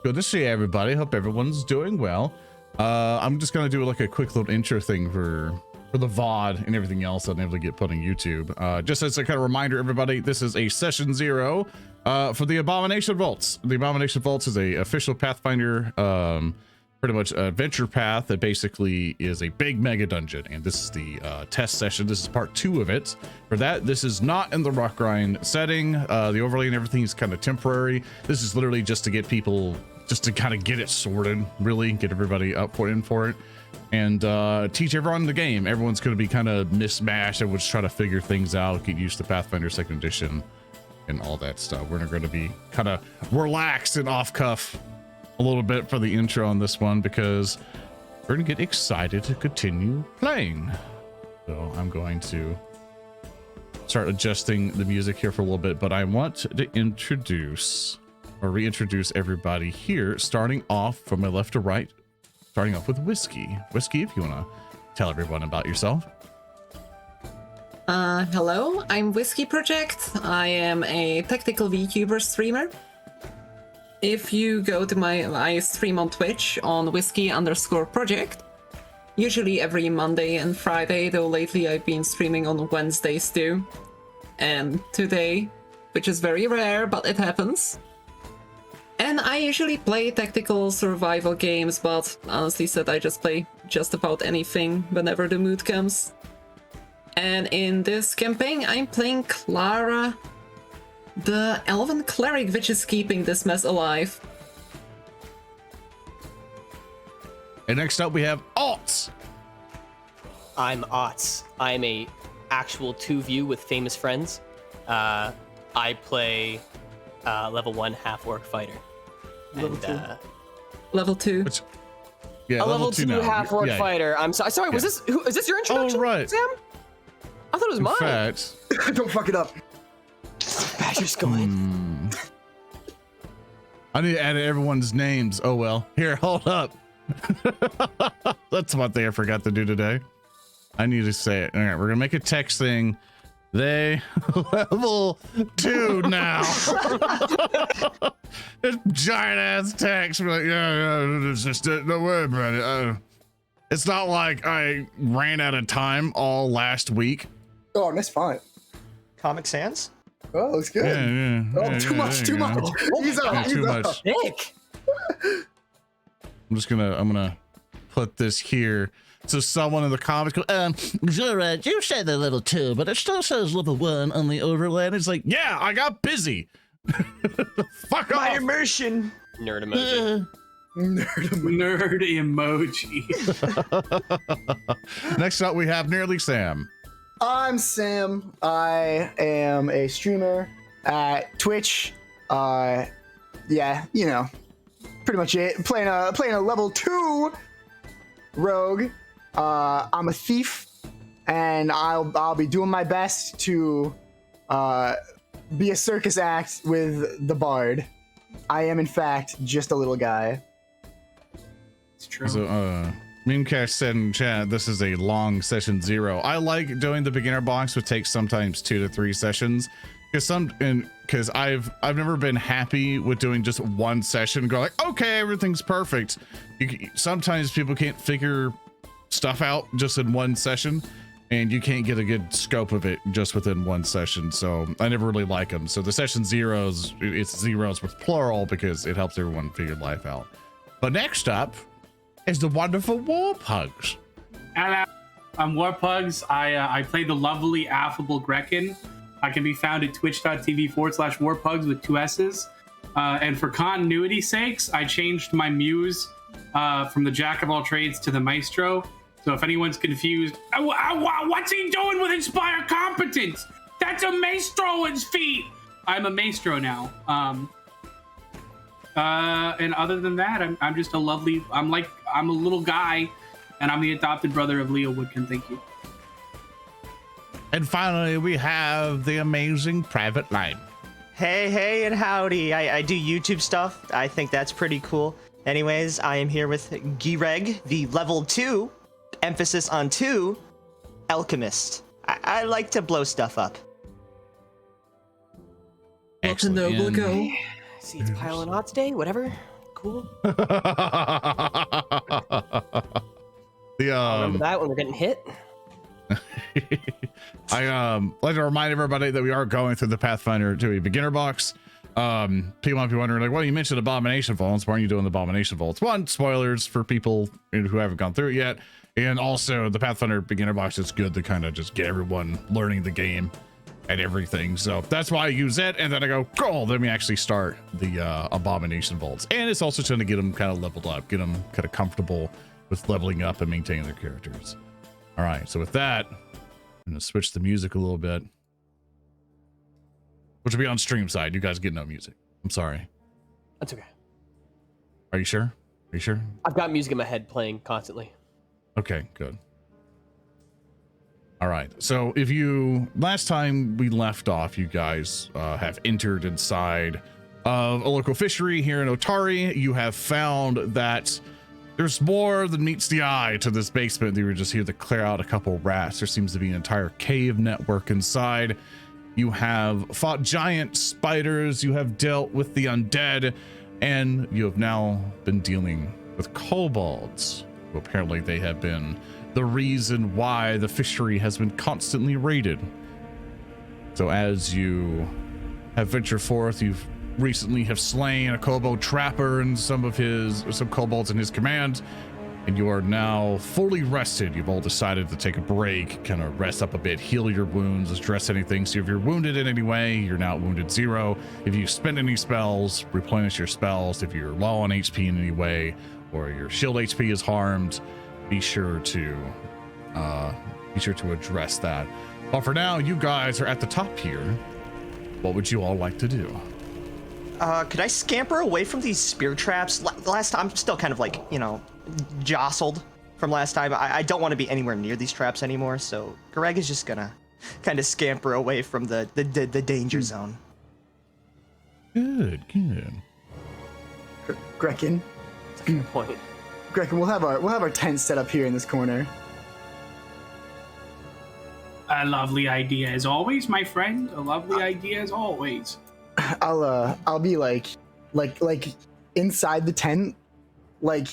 good to see everybody. Hope everyone's doing well. I'm just gonna do like a quick little intro thing for the VOD and everything else that never get put on YouTube. Just as a kind of reminder, everybody, this is a session 0 for the Abomination Vaults. The Abomination Vaults is a official Pathfinder, pretty much adventure path that basically is a big mega dungeon, and this is the test session. This is part 2 of it. For that, this is not in the Rotgrind setting. The overlay and everything is kind of temporary. This is literally just to get people, just to kind of get it sorted, really get everybody up for it, and teach everyone the game. Everyone's going to be kind of mismatched. Everyone's trying to figure things out, get used to Pathfinder 2nd edition and all that stuff. We're going to be kind of relaxed and off cuff a little bit for the intro on this one, because we're gonna get excited to continue playing. So I'm going to start adjusting the music here for a little bit, but I want to introduce or reintroduce everybody here, starting off from my left to right, starting off with Whiskey. Whiskey, if you want to tell everyone about yourself. Hello, I'm Whiskey Project. I am a tactical VTuber streamer. If you go to I stream on Twitch on Whiskey_project, usually every Monday and Friday, though lately I've been streaming on Wednesdays too. And today, which is very rare, but it happens. And I usually play tactical survival games, but honestly said, I just play just about anything whenever the mood comes. And in this campaign, I'm playing Klaara, the Elven Cleric, which is keeping this mess alive. And next up we have ItzOtz. I'm ItzOtz. I'm a actual 2 with famous friends. I play level 1 Half-Orc fighter. Level 2. Yeah, a level 2 Half-Orc fighter. I'm sorry. Yeah. Is this your introduction? Oh, right. Sam? I thought it was In mine. fact, Don't fuck it up. Badger's going. I need to add everyone's names. Oh well. Here, hold up. That's one thing I forgot to do today. I need to say it. All right, we're gonna make a text thing. They level 2 now. This giant ass text. We're like, yeah, it's just don't worry about it. It's not like I ran out of time all last week. Oh, that's fine. Comic Sans? Oh, looks good. Yeah. Oh, too much. He's up. Too much. Nick. I'm gonna put this here. So someone in the comments go, Gereg, you said the level 2, but it still says level 1 on the overlay. And it's like, yeah, I got busy. Fuck My off. immersion. Nerd emoji. Nerd emoji. Next up, we have NearlySam. I'm Sam. I am a streamer at Twitch. Yeah, you know, pretty much it. Playing a level 2 rogue. I'm a thief, and I'll be doing my best to be a circus act with the bard. I am in fact just a little guy. It's true. So, Memecash said in chat, this is a long session 0. I like doing the beginner box, which takes sometimes 2 to 3 sessions. Because I've never been happy with doing just one session and go like, okay, everything's perfect. Sometimes people can't figure stuff out just in one session, and you can't get a good scope of it just within one session. So I never really like them. So the session 0s, it's 0s with plural because it helps everyone figure life out. But next up is the wonderful Warpuggs. Hello, I'm Warpuggs. I play the lovely, affable Grekin. I can be found at twitch.tv/Warpuggs with 2 S's. And for continuity sakes, I changed my muse from the Jack of all trades to the Maestro. So if anyone's confused, what's he doing with Inspire Competence? That's a Maestro's feat. I'm a Maestro now. And other than that, I'm just a lovely, I'm a little guy, and I'm the adopted brother of Leo Woodkin. Thank you. And finally, we have the amazing Private Line. Hey, and howdy. I do YouTube stuff. I think that's pretty cool. Anyways, I am here with Gereg, the level 2, emphasis on 2, Alchemist. I like to blow stuff up. Let the noble go. See, it's piling on today. Whatever. cool. The Remember that when we're getting hit? I like to remind everybody that we are going through the Pathfinder 2E Beginner Box. People might be wondering, like, well, you mentioned Abomination Vaults. Why aren't you doing the Abomination Vaults? One, spoilers for people who haven't gone through it yet. And also, the Pathfinder Beginner Box is good to kind of just get everyone learning the game and everything. So that's why I use it. And then I go, cool, let me actually start the Abomination Vaults. And it's also trying to get them kind of leveled up, get them kind of comfortable with leveling up and maintaining their characters. All right, so with that, I'm going to switch the music a little bit. Which will be on stream side. You guys get no music. I'm sorry. That's okay. Are you sure? Are you sure? I've got music in my head playing constantly. Okay, good. All right. So if you, last time we left off, you guys have entered inside of a local fishery here in Otari. You have found that there's more than meets the eye to this basement. You were just here to clear out a couple rats. There seems to be an entire cave network inside. You have fought giant spiders, you have dealt with the undead, and you have now been dealing with kobolds. Well, apparently they have been the reason why the fishery has been constantly raided. So as you have ventured forth, you've recently have slain a kobold trapper and some kobolds in his command, and you are now fully rested. You've all decided to take a break, kind of rest up a bit, heal your wounds, address anything. So if you're wounded in any way, you're now wounded 0. If you spend any spells, replenish your spells. If you're low on HP in any way, or your shield HP is harmed, be sure to address that. But for now, you guys are at the top here. What would you all like to do? Could I scamper away from these spear traps? Last time, I'm still kind of like, jostled from last time. I don't want to be anywhere near these traps anymore, so Gereg is just gonna kind of scamper away from the danger zone. Good. Grekin. Good point. Grekin, we'll have our tent set up here in this corner. A lovely idea as always, my friend. A lovely idea as always. I'll be like inside the tent, like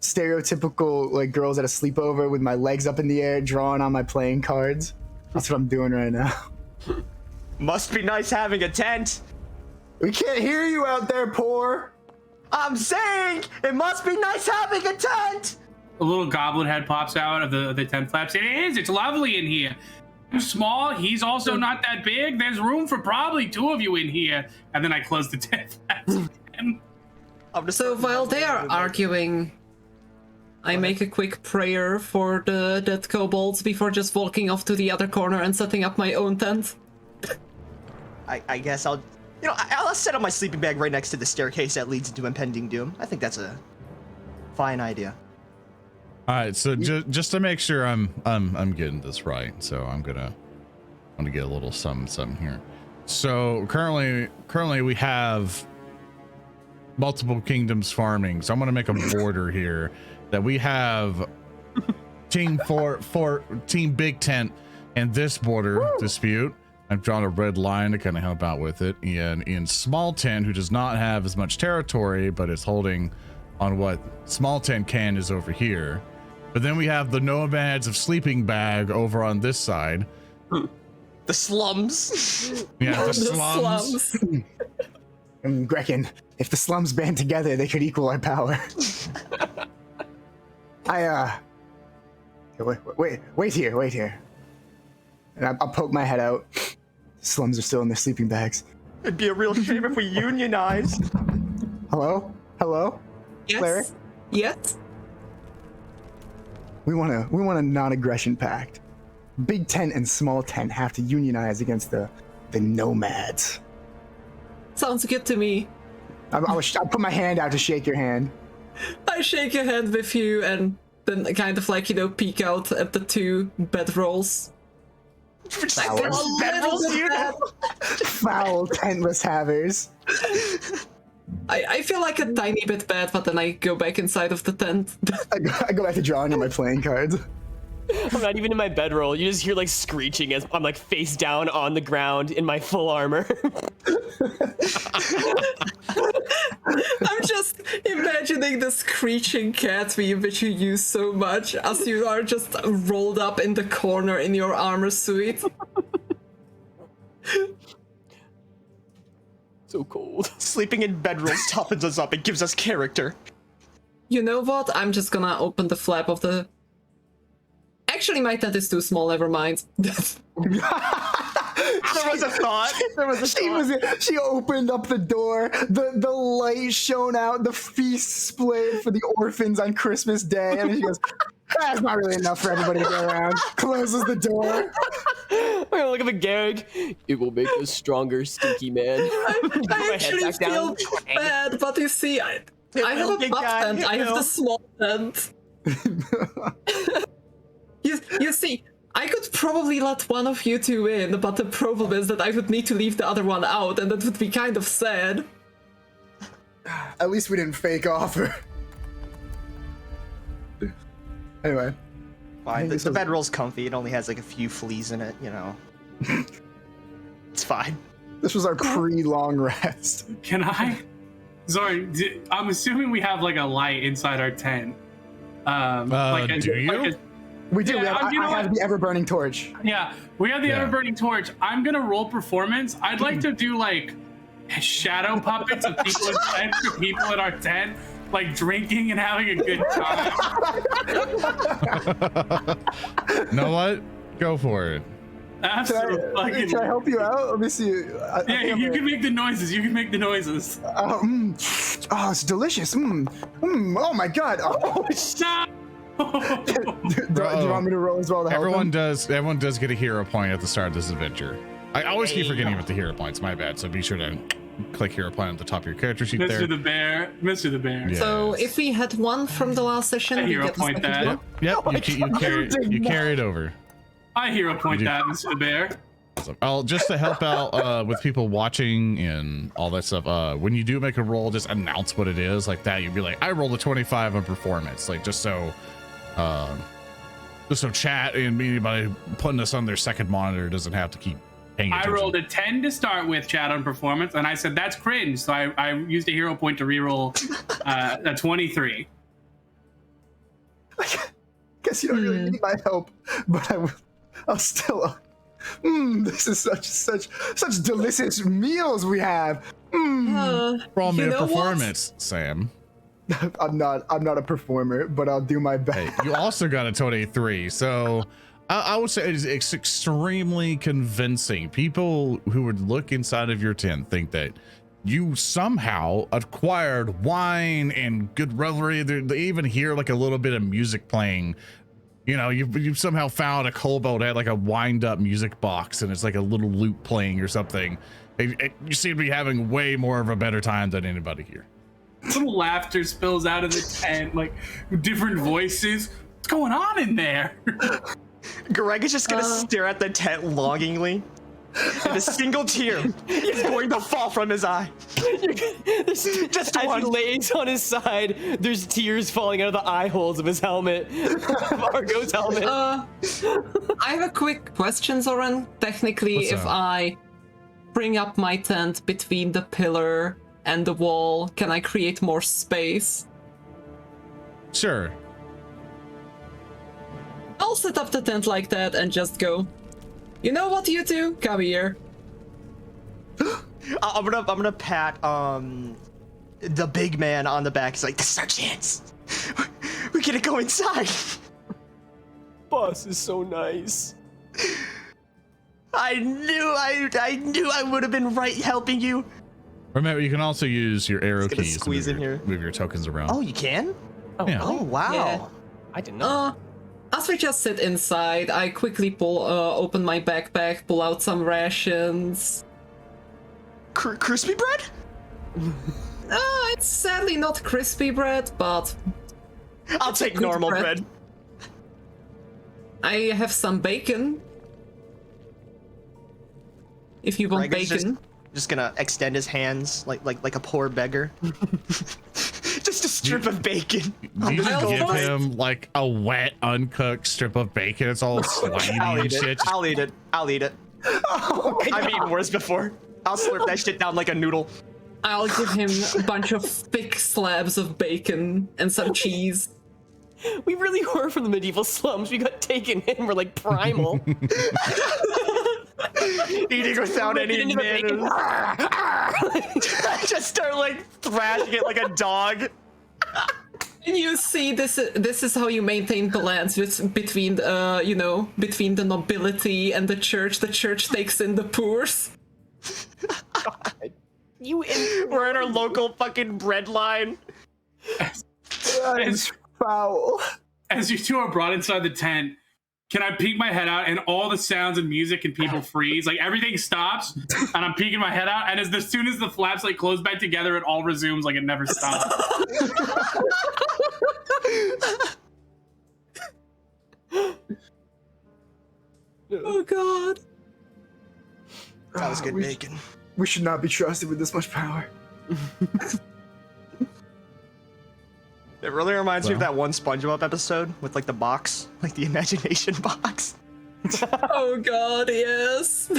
stereotypical like girls at a sleepover with my legs up in the air, drawing on my playing cards. That's what I'm doing right now. Must be nice having a tent. We can't hear you out there, poor. I'm saying it must be nice having a tent. A little goblin head pops out of the tent flaps. It is. It's lovely in here. I'm small. He's also not that big. There's room for probably 2 of you in here. And then I close the tent flaps again. So while they are arguing, I make a quick prayer for the dead kobolds before just walking off to the other corner and setting up my own tent. I guess I'll set up my sleeping bag right next to the staircase that leads into impending doom. I think that's a fine idea. All right, so just to make sure I'm getting this right, so I'm gonna get a little something here. So currently we have multiple kingdoms farming. So I'm gonna make a border here that we have Team Big Tent and this border dispute. I've drawn a red line to kind of help out with it. And in Small Tent, who does not have as much territory, but is holding on what Small Tent can, is over here. But then we have the nomads of Sleeping Bag over on this side. The slums. Yeah, the slums. Grekin, if the slums band together, they could equal our power. Wait here. And I'll poke my head out. The slums are still in their sleeping bags. It'd be a real shame if we unionized. Hello? Yes. Cleric? Yes. We want a non-aggression pact. Big Tent and Small Tent have to unionize against the nomads. Sounds good to me. I'll put my hand out to shake your hand. I shake a hand with you and then kind of like, peek out at the 2 bedrolls. Foul tentless havers. I feel like a tiny bit bad, but then I go back inside of the tent. I go back to drawing on my playing cards. I'm not even in my bedroll. You just hear like screeching as I'm like face down on the ground in my full armor. I'm just imagining the screeching cat meme which you use so much as you are just rolled up in the corner in your armor suit. So cold. Sleeping in bedrolls toughens us up. It gives us character. You know what? I'm just gonna open the flap of the... Actually, my tent is too small, never mind. There was a thought. There was a thought. She opened up the door, the light shone out, the feast split for the orphans on Christmas Day, and she goes, that's not really enough for everybody to go around. Closes the door. I'm gonna look up at Gereg. It will make us stronger, stinky man. I actually feel bad, but you see, I have a buff tent, I have the small tent. You see, I could probably let one of you two in, but the problem is that I would need to leave the other one out, and that would be kind of sad. At least we didn't fake offer. Anyway. Fine. The bedroll's comfy. It only has like a few fleas in it, you know. It's fine. This was our pre-long rest. Can I? Zoran, I'm assuming we have like a light inside our tent. Do you? We do. Yeah, I have the ever-burning torch. Yeah, we have the ever-burning torch. I'm gonna roll performance. I'd like to do like shadow puppets of people in tent for people in our tent, like drinking and having a good time. You know what? Go for it. Absolutely. Can I help you out? Let me see. Yeah, you can make the noises. You can make the noises. Oh, it's delicious. Oh my god. Oh, Stop! do you want me to roll as well? To help Everyone him? does get a hero point at the start of this adventure. I always keep forgetting about the hero points. My bad. So be sure to click hero point at the top of your character sheet there. Mr. the Bear. Yeah. So if we had one from the last session, I we hero get the point second that. one. Yep. You carried over. I hero point that, Mr. the Bear. So, just to help out with people watching and all that stuff, when you do make a roll, just announce what it is like that. You'd be like, I rolled a 25 on performance, like just so chat and anybody putting us on their second monitor doesn't have to keep paying attention. I rolled a 10 to start with chat on performance, and I said that's cringe, so I used a hero point to reroll a 23. I guess you don't really need my help, but I'll still. This is such delicious meals we have. Roll me You a know what? performance, Sam. I'm not a performer, but I'll do my best. Hey, you also got a 23, so I would say it's extremely convincing. People who would look inside of your tent think that you somehow acquired wine and good revelry. They even hear like a little bit of music playing. You know, you've somehow found a kobold that had like a wind up music box and it's like a little lute playing or something. You seem to be having way more of a better time than anybody here. Little laughter spills out of the tent, like different voices. What's going on in there? Greg is just gonna stare at the tent longingly, and a single tear is going to fall from his eye. Just as he lays on his side, there's tears falling out of the eye holes of his helmet, of Argo's helmet. I have a quick question, Zoran. Technically, What's if up? I bring up my tent between the pillar and the wall, can I create more space? Sure. I'll set up the tent like that and just go, you know what you do? Come here. I'm gonna pat the big man on the back. He's like, this is our chance. We're gonna go inside. Boss is so nice. I knew I would have been right helping you. Remember, you can also use your arrow Just gonna keys squeeze in here. move your tokens around. Oh, you can? yeah. Oh, wow. Yeah. I didn't know. As we just sit inside, I quickly open my backpack, pull out some rations. Crispy bread? It's sadly not crispy bread, but I'll take good normal bread. bread. I have some bacon. If you want Greg is bacon. just gonna extend his hands like a poor beggar. Just Just a strip of bacon. You just I'll give fight. him like a wet, uncooked strip of bacon. It's all slimy I'll and eat shit. it. I'll eat it. I'll eat it. I've eaten worse before. I'll slurp that shit down like a noodle. I'll give him a bunch of thick slabs of bacon and some cheese. We really were from the medieval slums. We got taken in. We're like primal. Eating without Rip it any into the bacon. manners. Just start like thrashing it like a dog. And you see, this is how you maintain balance between between the nobility and the church. The church takes in the poors. We're in our local fucking bread line. As, Foul. as you two are brought inside the tent, can I peek my head out and all the sounds and music and people freeze? Like everything stops and I'm peeking my head out, and as soon as the flaps like close back together, it all resumes like it never stopped. Oh god. That was good bacon. We should not be trusted with this much power. It really reminds me of that one SpongeBob episode with like the box, like the imagination box. Oh god, yes.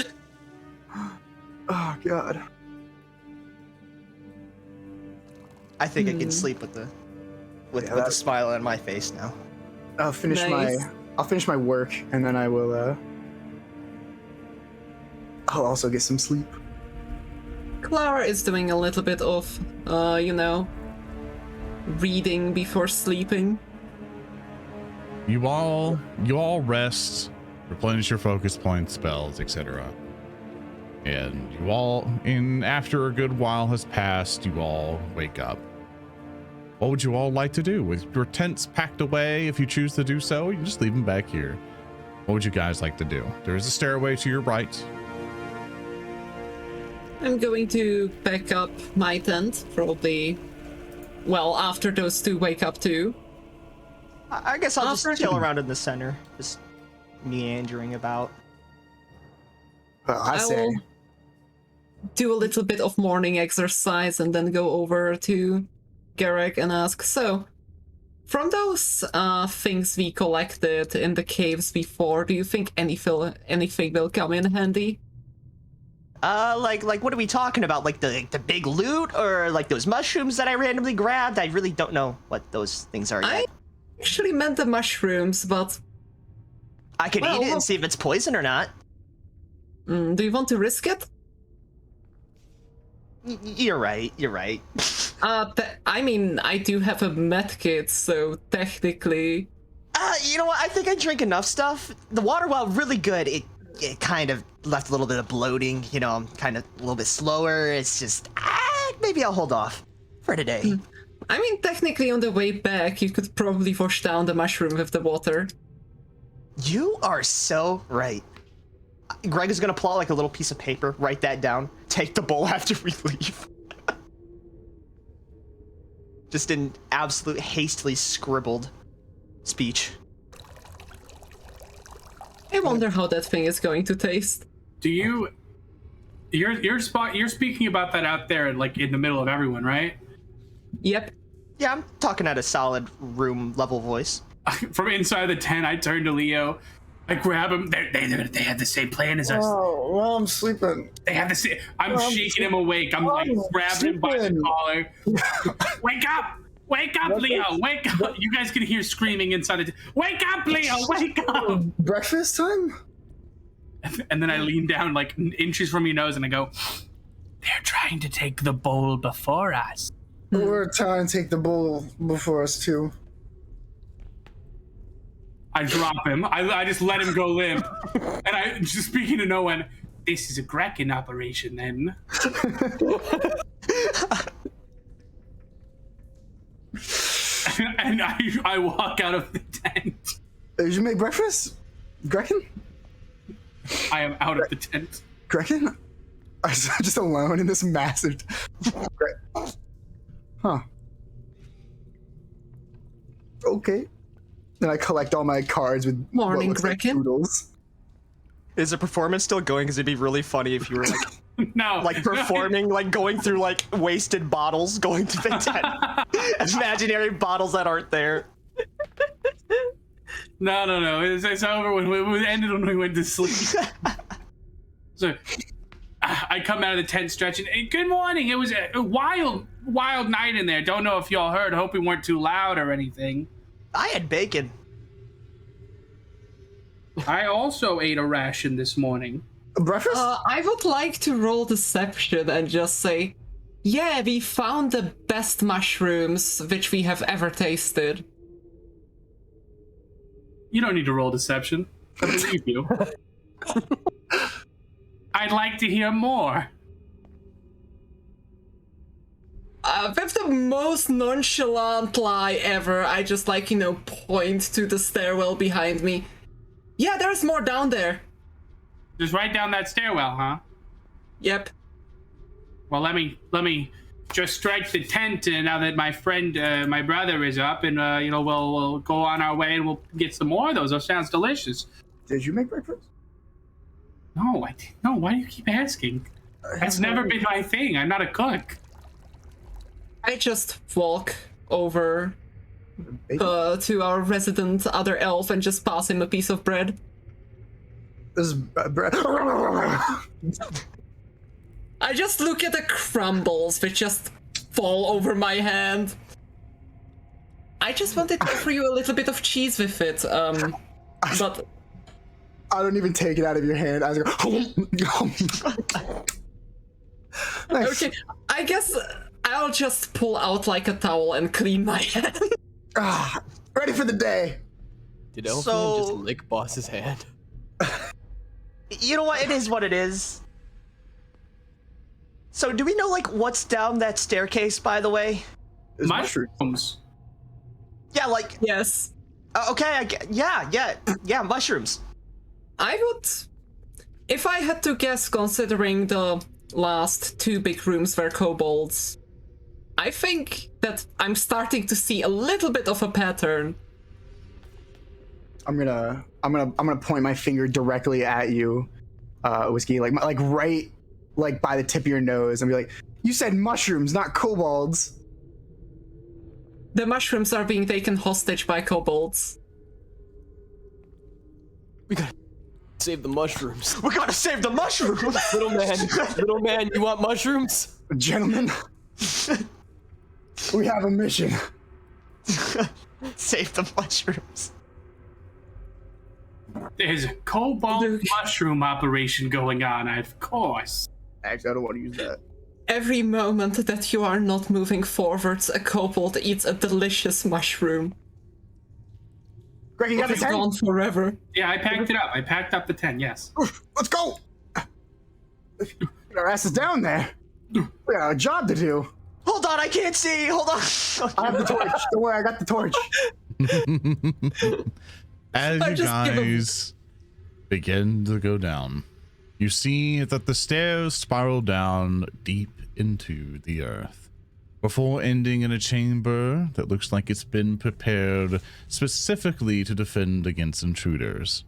Oh god. I think I can sleep with the with the that- smile on my face now. I'll finish Nice. my work, and then I will I'll also get some sleep. Klaara is doing a little bit of, reading before sleeping. You all rest, replenish your focus points, spells, etc. And you all, after a good while has passed, you all wake up. What would you all like to do? With your tents packed away, if you choose to do so, you can just leave them back here. What would you guys like to do? There is a stairway to your right. I'm going to pack up my tent, probably, well, after those two wake up too. I guess I'll just Offer. chill around in the center, just meandering about. Well, I I say, will do a little bit of morning exercise and then go over to Gereg and ask, so, from those things we collected in the caves before, do you think anything will come in handy? Like what are we talking about? Like the big loot, or like those mushrooms that I randomly grabbed? I really don't know what those things are I yet. actually meant the mushrooms, but I could well, eat it and see if it's poison or not. do you want to risk it? You're right. You're right. I mean, I do have a medkit, so technically... You know what? I think I drink enough stuff. The water, while really good, it kind of left a little bit of bloating. You know, I'm kind of a little bit slower. It's just, maybe I'll hold off for today. I mean, technically on the way back, you could probably wash down the mushroom with the water. You are so right. Greg is gonna pull out like a little piece of paper, write that down, take the bowl after we leave. Just an absolute hastily scribbled speech. I wonder how that thing is going to taste. Do you? Your spot. You're speaking about that out there, like in the middle of everyone, right? Yep. Yeah, I'm talking at a solid room level voice. From inside the tent, I turn to Leo. I grab him. They have the same plan as us. oh, well, I'm sleeping. They have the same. I'm Well, shaking him awake. I'm like well, grabbing him by the sleeping. collar. Wake up! Wake up, Leo! Wake up! You guys can hear screaming inside the tent. Wake up, Leo! Wake up! Breakfast time? And then I lean down like inches from your nose and I go, they're trying to take the bowl before us. We're trying to take the bowl before us, too. I drop him. I just let him go limp. And I just speaking to no one, this is a Grekin operation then. And I walk out of the tent. Did you make breakfast? Grekin? I am out of the tent. Grekin? I'm just alone in this massive... Huh. Okay. Then I collect all my cards with Morning, what looks like Grekin. doodles. Is the performance still going? Because it'd be really funny if you were like No. Like performing, like going through like wasted bottles, going through the tent. Imaginary bottles that aren't there. No. It's over when it ended when we went to sleep. So I come out of the tent stretching. Hey, good morning. It was a wild night in there. Don't know if y'all heard. Hope we weren't too loud or anything. I had bacon. I also ate a ration this morning. Breakfast? I would like to roll deception and just say, yeah, we found the best mushrooms which we have ever tasted. You don't need to roll deception. I believe you. I'd like to hear more. With the most nonchalant lie ever, I just point to the stairwell behind me. Yeah, there's more down there. Just right down that stairwell, huh? Yep. Well, let me just strike the tent now that my friend, my brother is up, and we'll go on our way and we'll get some more of those. Those sounds delicious. Did you make breakfast? No, no. Why do you keep asking? That's never been my thing. I'm not a cook. I just walk over to our resident other elf and just pass him a piece of bread. This is bread. I just look at the crumbles which just fall over my hand. I just wanted to offer you a little bit of cheese with it, but... I don't even take it out of your hand. I just go... Nice. Okay, I guess I'll just pull out like a towel and clean my hand. Ready for the day. Did Elven So- just lick Boss's hand? You know what? It is what it is. So do we know like what's down that staircase, by the way? It's mushroom. Mushrooms. Yeah, like Yes. okay, yeah, mushrooms. I would... If I had to guess, considering the last two big rooms were kobolds, I think that I'm starting to see a little bit of a pattern. I'm gonna point my finger directly at you, Whiskey, like right, like by the tip of your nose, and be like, "You said mushrooms, not kobolds." The mushrooms are being taken hostage by kobolds. We gotta save the mushrooms. We gotta save the mushrooms. Little man, you want mushrooms? Gentlemen, we have a mission. Save the mushrooms. There's a cobalt mushroom operation going on, of course. Actually, I don't want to use that. Every moment that you are not moving forwards, a kobold eats a delicious mushroom. Greg, you got the It's 10? gone forever. Yeah, I packed it up. I packed up the 10, yes. Let's go. Get our asses down there. We got a job to do. Hold on, I can't see. Hold on. I have the torch. Don't worry, I got the torch. As I you just give 'em- guys begin to go down, you see that the stairs spiral down deep into the earth before ending in a chamber that looks like it's been prepared specifically to defend against intruders.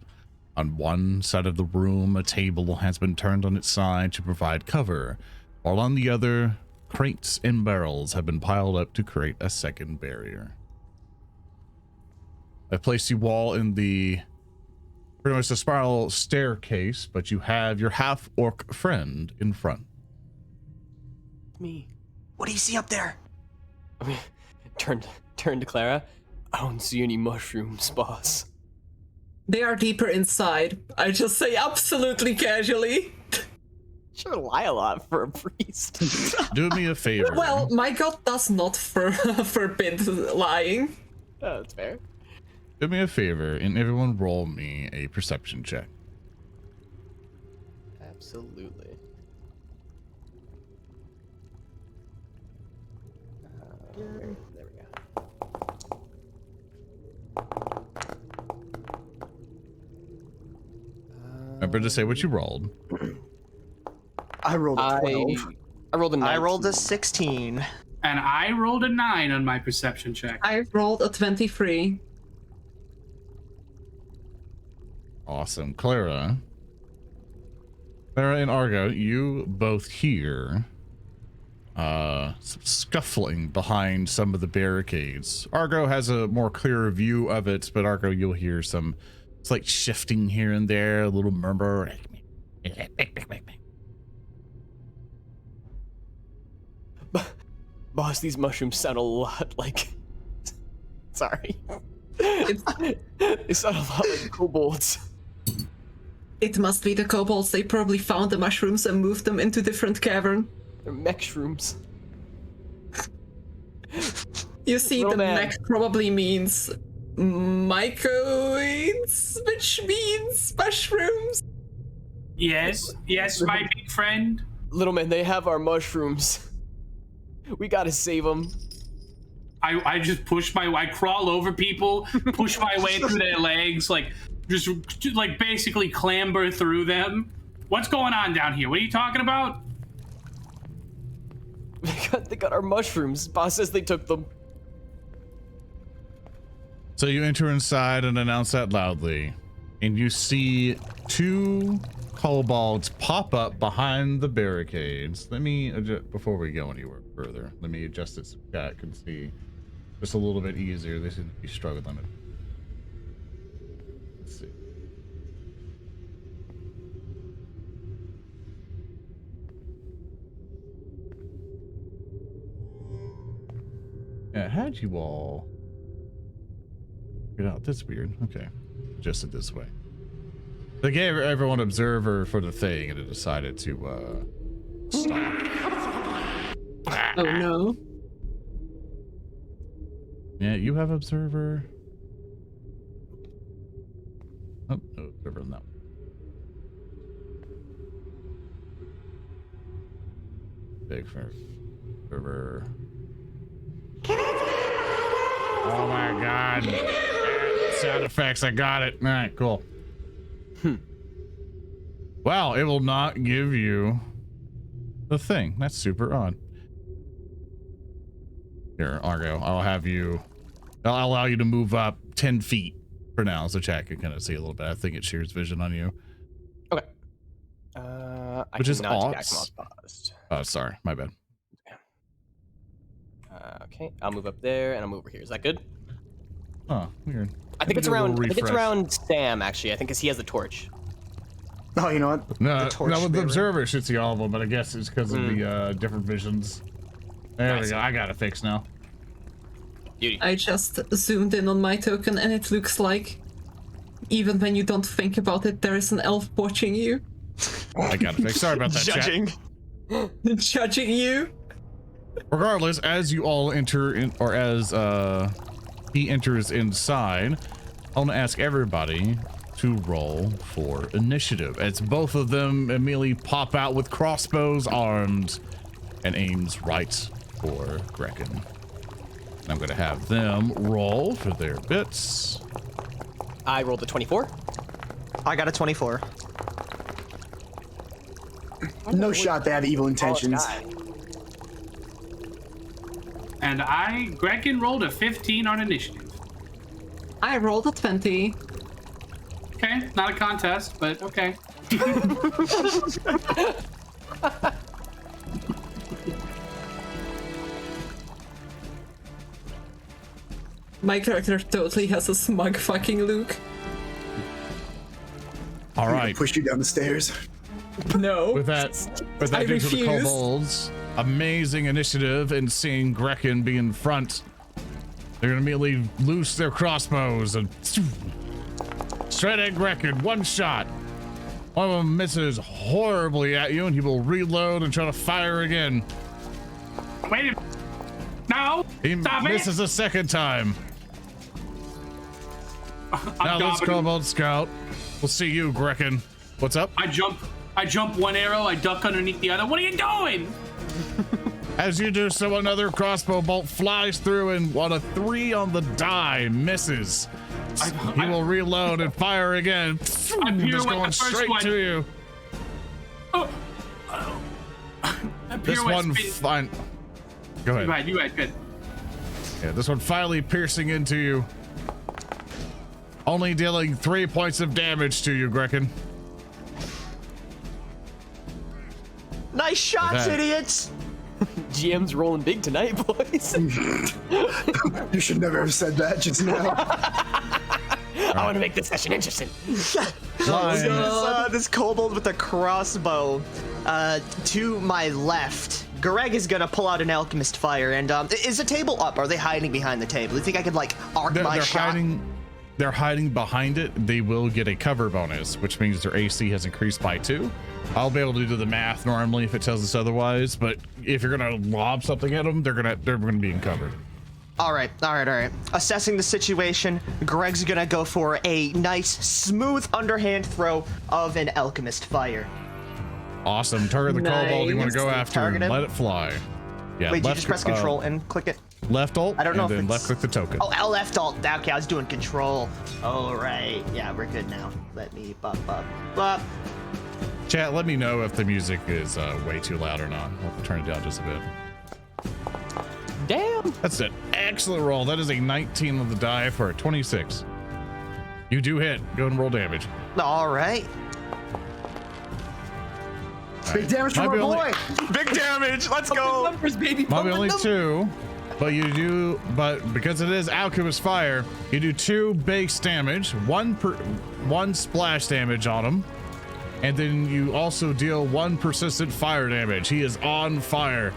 On one side of the room, a table has been turned on its side to provide cover, while on the other, crates and barrels have been piled up to create a second barrier. I placed you all in the pretty much the spiral staircase, but you have your half-orc friend in front. Me. What do you see up there? I mean, turn to Klaara. I don't see any mushrooms, boss. They are deeper inside. I just say absolutely casually. Sure lie a lot for a priest. Do me a favor. Well, my god does not forbid lying. Oh, that's fair. Do me a favor, and everyone roll me a perception check. Absolutely. There we go. Remember to say what you rolled. I rolled a 12. I rolled a 19. I rolled a 16. And I rolled a 9 on my perception check. I rolled a 23. Awesome. Klaara, Klaara and Argo, you both hear some scuffling behind some of the barricades. Argo has a more clearer view of it, but Argo, you'll hear some slight shifting here and there, a little murmur. Boss, these mushrooms sound a lot like... Sorry. It's, They sound a lot like kobolds. it must be the kobolds. They probably found the mushrooms and moved them into different cavern. They're mech shrooms. You see, Little the man. mech probably means mycoids, which means mushrooms. Yes, my big friend. Little man, they have our mushrooms. We gotta save them. I just I crawl over people, push my way through their legs, like just like basically clamber through them. What's going on down here? What are you talking about? They got our mushrooms. Boss says they took them. So you enter inside and announce that loudly, and you see two kobolds pop up behind the barricades. Let me adjust, before we go anywhere further, let me adjust it so chat can see just a little bit easier. They seem to be struggling. Let's see. Yeah, how'd you all get out? That's weird. Okay, adjust it this way. They gave everyone observer for the thing, and it decided to stop. Oh no. Yeah, you have observer. Oh, no observer on that one. Big for observer. Oh my god. Sound effects, I got it. All right, cool. Wow, it will not give you the thing. That's super odd. Here, Argo, I'll allow you to move up 10 feet for now, so chat can kind of see a little bit. I think it shares vision on you. Okay. I Which is cannot take Ots. action while paused. Oh, sorry, my bad. Okay, I'll move up there and I'll move over here. Is that good? Oh, weird. I think it's Do a little around. I think it's refresh. around Sam actually. I think because he has the torch. Oh, you know what? No, The torch no, with the bearer. observer should see all of them, but I guess it's because of the different visions. There we Nice. go. I got it fixed now. Beauty. I just zoomed in on my token and it looks like, even when you don't think about it, there is an elf watching you. I got it fixed. Sorry about that, chat. Judging. Judging you. Regardless, as you all enter in, or as he enters inside, I want to ask everybody to roll for initiative. As both of them immediately pop out with crossbows armed and aims right for Grekin. And I'm going to have them roll for their bits. I rolled a 24. I got a 24. No shot they have evil intentions. And Grekin rolled a 15 on initiative. I rolled a 20. Okay, not a contest, but okay. My character totally has a smug fucking look. All right. Push you down the stairs. No. With that I due to the refuse. kobolds, amazing initiative in seeing Grekin be in front. They're gonna immediately loose their crossbows and straight at Grekin, one shot. One of them misses horribly at you, and he will reload and try to fire again. Wait a minute. No! He Stop misses it! a second time. Now I'm let's dominant. Kobold Scout. We'll see you, Grekin. What's up? I jump one arrow, I duck underneath the other. What are you doing? As you do so, another crossbow bolt flies through, and on a 3 on the die, misses. He will reload and fire again. Just pirouette going the first straight one. to you. Oh. This one fine. Go ahead. You go ahead, good. Yeah, this one finally piercing into you. Only dealing 3 points of damage to you, Grekin. Nice shots, that. idiots. GM's rolling big tonight, boys. You should never have said that just now. I want to make this session interesting. Fine. This kobold with a crossbow. To my left, Gereg is gonna pull out an Alchemist fire. And is the table up? Are they hiding behind the table? You think I could like arc my shot? They're hiding behind it. They will get a cover bonus, which means their AC has increased by 2. I'll be able to do the math normally if it tells us otherwise, but if you're gonna lob something at them, they're gonna be in cover. All right. Assessing the situation, Greg's gonna go for a nice, smooth underhand throw of an Alchemist fire. Awesome. Target the kobold you want to go after Target and him. let it fly. Yeah. Wait, did you just press control and click it? Left alt. I don't know and if then it's- left click the token. Oh, left alt. Okay, I was doing control. All right. Yeah, we're good now. Let me bop. Chat, let me know if the music is way too loud or not. I'll turn it down just a bit. Damn. That's an excellent roll. That is a 19 on the die for a 26. You do hit. Go and roll damage. All right. Big damage from Might our be only- boy. Big damage. Let's go. Numbers, baby. Might be only Numbers. 2, but because it is Alchemist Fire, you do 2 base damage, 1 splash damage on him, and then you also deal 1 persistent fire damage. He is on fire.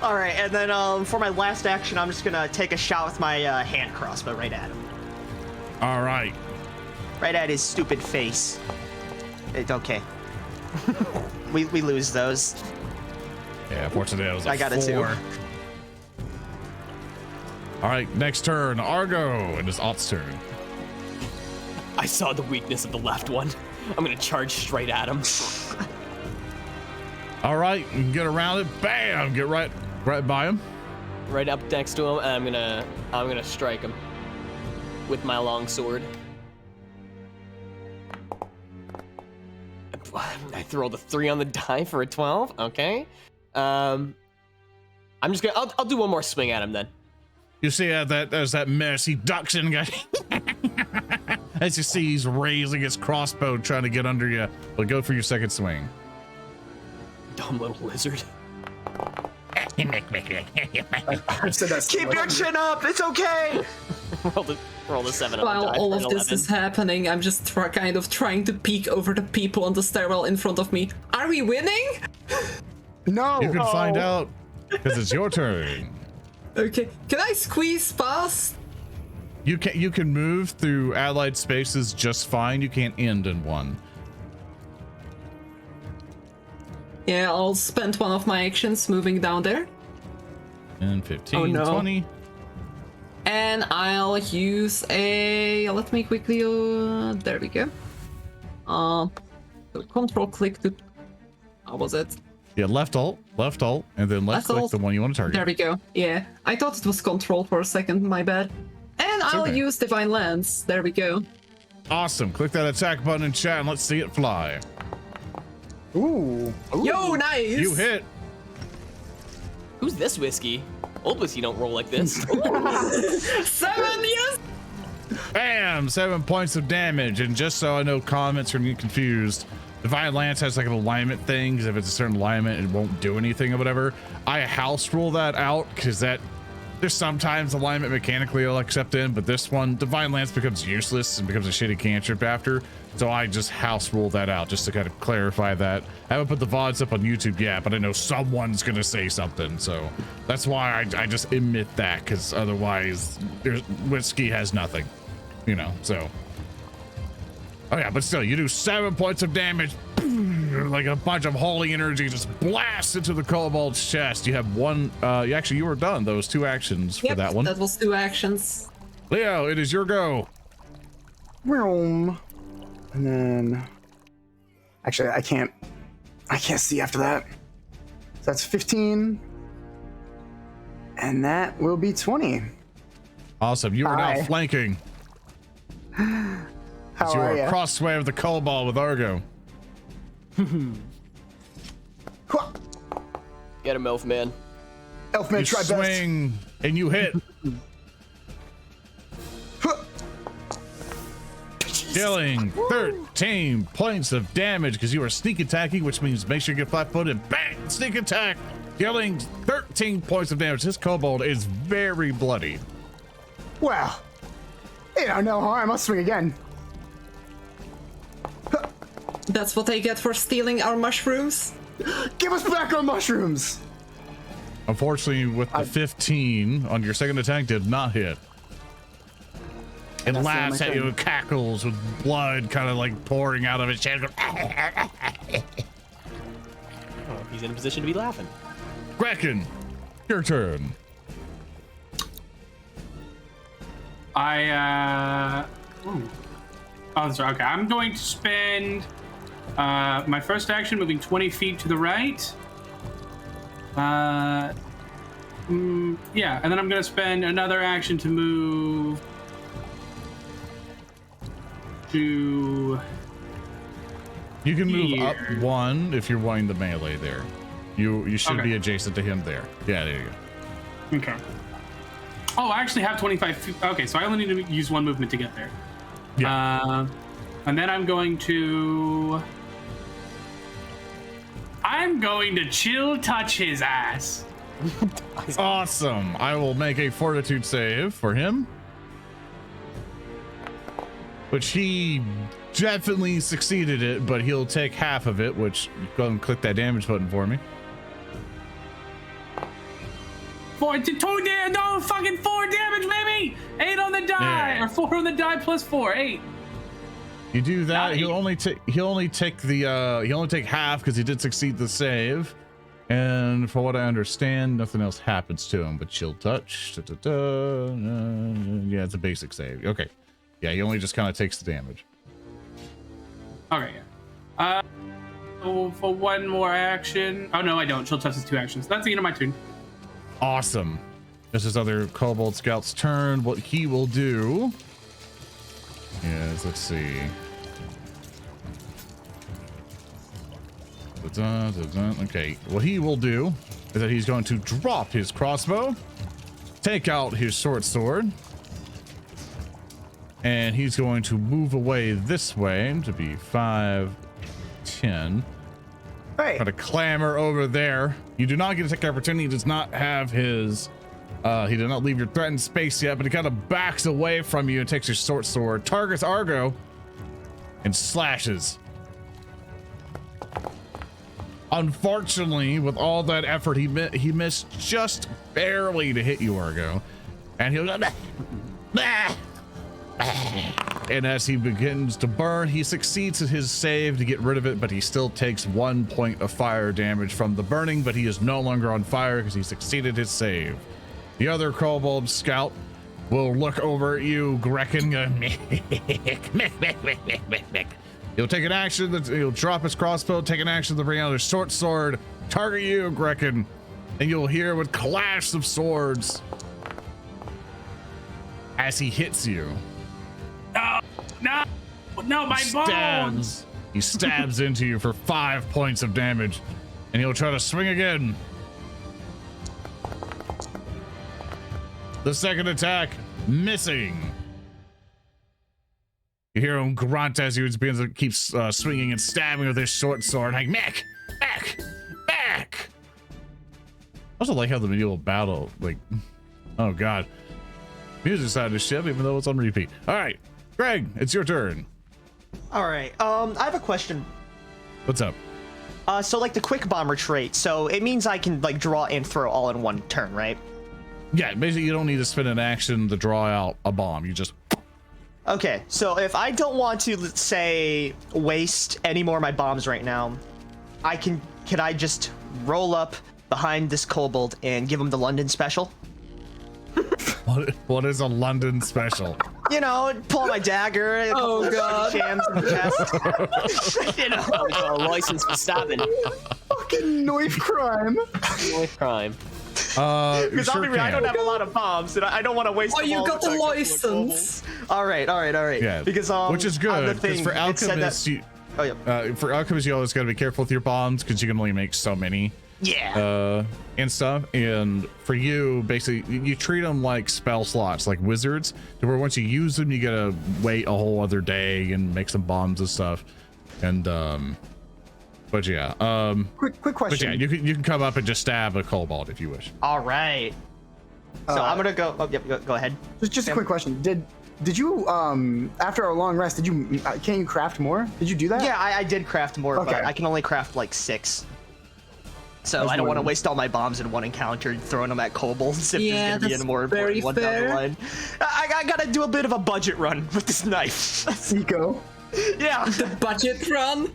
All right, and then for my last action, I'm just gonna take a shot with my hand crossbow right at him, All right. right at his stupid face. Okay. we lose those. Yeah, fortunately, that was a I got a 2. 4. All right, next turn, Argo, and it's ItzOtz turn. I saw the weakness of the left one. I'm gonna charge straight at him. All right, you can get around it. Bam! Get right by him. Right up next to him, and I'm gonna strike him with my long sword. I throw the 3 on the die for a 12. Okay. I'm just gonna. I'll do one more swing at him then. You see there's that mess. He ducks in, guy. As you see, he's raising his crossbow, trying to get under you. But go for your second swing. Dumb little lizard. I said that. Keep your chin up. It's okay. roll the 7 on the While die all for of an this 11. is happening, I'm just kind of trying to peek over the people on the stairwell in front of me. Are we winning? No. You can find out because it's your turn. Okay, can I squeeze past? You can move through allied spaces just fine. You can't end in one. Yeah, I'll spend one of my actions moving down there. And 15, Oh, no. 20. And I'll use a... Let me quickly... there we go. So control click to... How was it? Yeah, left alt, and then left click alt. the one you want to target. There we go. Yeah, I thought it was control for a second, my bad. And I'll okay. use Divine Lance. There we go. Awesome. Click that attack button in chat and let's see it fly. Ooh. Yo, nice! You hit. Who's this whiskey? Old whiskey don't roll like this. 7, yes! Bam! 7 points of damage. And just so I know comments are getting confused, Divine Lance has like an alignment thing, because if it's a certain alignment, it won't do anything or whatever. I house rule that out because there's sometimes alignment mechanically I'll accept in, but this one, Divine Lance becomes useless and becomes a shitty cantrip after. So I just house rule that out just to kind of clarify that. I haven't put the VODs up on YouTube yet, but I know someone's gonna say something. So that's why I just admit that, because otherwise whiskey has nothing, you know, so. Oh yeah, but still, you do 7 points of damage. Like a bunch of holy energy just blasts into the kobold's chest. You have one, you were done those 2 actions for Yep, that one. that was 2 actions. Leo, it is your go. Vroom. And then, actually, I can't see after that. So that's 15, and that will be 20. Awesome, you are now Hi. flanking. How You are are you? crossway of the kobold with Argo. Get him, elf man. Elfman, You try best. swing and you hit. Dealing 13 points of damage because you are sneak attacking, which means make sure you get flat-footed. Bang! Sneak attack! Dealing 13 points of damage. This kobold is very bloody. Well, no harm. I'll swing again. That's what I get for stealing our mushrooms. Give us back our mushrooms. Unfortunately, with the 15 on your second attack, did not hit. It laughs at you and cackles with blood kind of like pouring out of its chest. Oh, he's in a position to be laughing. Grekin, your turn. Oh, sorry. Okay, I'm going to spend my first action moving 20 feet to the right. Yeah, and then I'm going to spend another action to move to... You can move here. up one if you're wanting the melee there. You should Okay. be adjacent to him there. Yeah, there you go. Okay. Oh, I actually have 25 feet. Okay, so I only need to use one movement to get there. Yeah. And then I'm going to chill touch his ass. Awesome. I will make a fortitude save for him, which he definitely succeeded it, but he'll take half of it, which go and click that damage button for me. 4 damage, baby! 8 on the die, Yeah. or 4 on the die plus 4, 8. You do that, Not he'll only take half because he did succeed the save. And for what I understand, nothing else happens to him but chill touch. Yeah, it's a basic save. Okay. Yeah, he only just kind of takes the damage. Okay, yeah. For one more action. Oh no, I don't. Chill touch is 2 actions. That's the end of my turn. Awesome. This is other Kobold Scout's turn. What he will do is, let's see. Okay, what he will do is that he's going to drop his crossbow, take out his short sword, and he's going to move away this way to be 5, 10. Hey, Try to clamber over there. You do not get to take the opportunity. He does not have his he did not leave your threatened space yet, but he kind of backs away from you and takes his short sword, targets Argo, and slashes. Unfortunately, with all that effort, he missed just barely to hit you, Argo, and he'll and as he begins to burn, he succeeds at his save to get rid of it, but he still takes 1 point of fire damage from the burning, but he is no longer on fire because he succeeded his save. The other Kobold Scout will look over at you, Grekin. He'll take an action, he'll drop his crossbow, take an action to bring out his short sword, target you, Grekin, and you'll hear with clash of swords as he hits you. No, my bones! He stabs into you for 5 points of damage, and he'll try to swing again. The second attack, missing. You hear him grunt as he keeps swinging and stabbing with his short sword, like, back! I also like how the medieval battle, like, oh god. Music side of the ship, even though it's on repeat. All right, Greg, it's your turn. All right. I have a question. What's up? So like the quick bomber trait, so it means I can like draw and throw all in one turn, right? Yeah, basically you don't need to spend an action to draw out a bomb. You just... Okay, so if I don't want to, let's say, waste any more of my bombs right now, can I just roll up behind this kobold and give him the London special? What is a London special? You know, pull my dagger. A couple of shams in the chest. You know, A license for stabbing. fucking knife crime. Knife crime. because Sure I'll be real, I don't have a lot of bombs, and I don't want to waste. Oh, them you all got with the a couple of license. kobolds. All right. Yeah, Because which is on good the because thing, for it said that- alchemists, Oh yeah. for alchemists, you always got to be careful with your bombs because you can only make so many. Yeah. And stuff. And for you, basically, you treat them like spell slots, like wizards, to where once you use them, you gotta wait a whole other day and make some bombs and stuff. And but yeah, Quick but question. yeah, you can come up and just stab a kobold if you wish. All right. So I'm gonna go. Oh, yep. Go ahead. Just a quick question. Did you after our long rest? Can you craft more? Did you do that? Yeah, I did craft more, Okay. but I can only craft like 6. So That's I don't want to more- waste all my bombs in one encounter throwing them at kobolds if Yeah, there's gonna be that's a more very important one down the fair. line. I gotta do a bit of a budget run with this knife. Nico. Yeah. The budget run.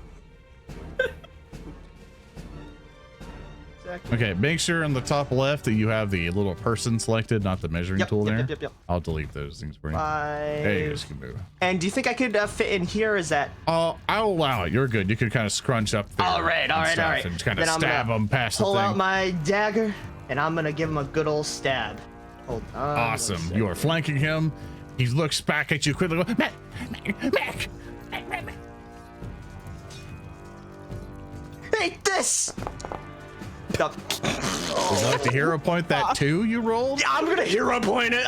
Okay, make sure in the top left that you have the little person selected, not the measuring Yep, tool yep, there. yep. I'll delete those things for you. There you go, 5. just can move. And do you think I could fit in here? Is that I'll allow it. You're good. You can kind of scrunch up there. all right? All and right. stuff All right. And just kind of Then I'm stab gonna them past the pull out thing. my dagger, and I'm gonna give him a good old stab. Hold on. Awesome. 1 You second. are flanking him. He looks back at you quickly. Mac. Take this. Would you like the hero point that 2 you rolled? Yeah, I'm gonna hero point it.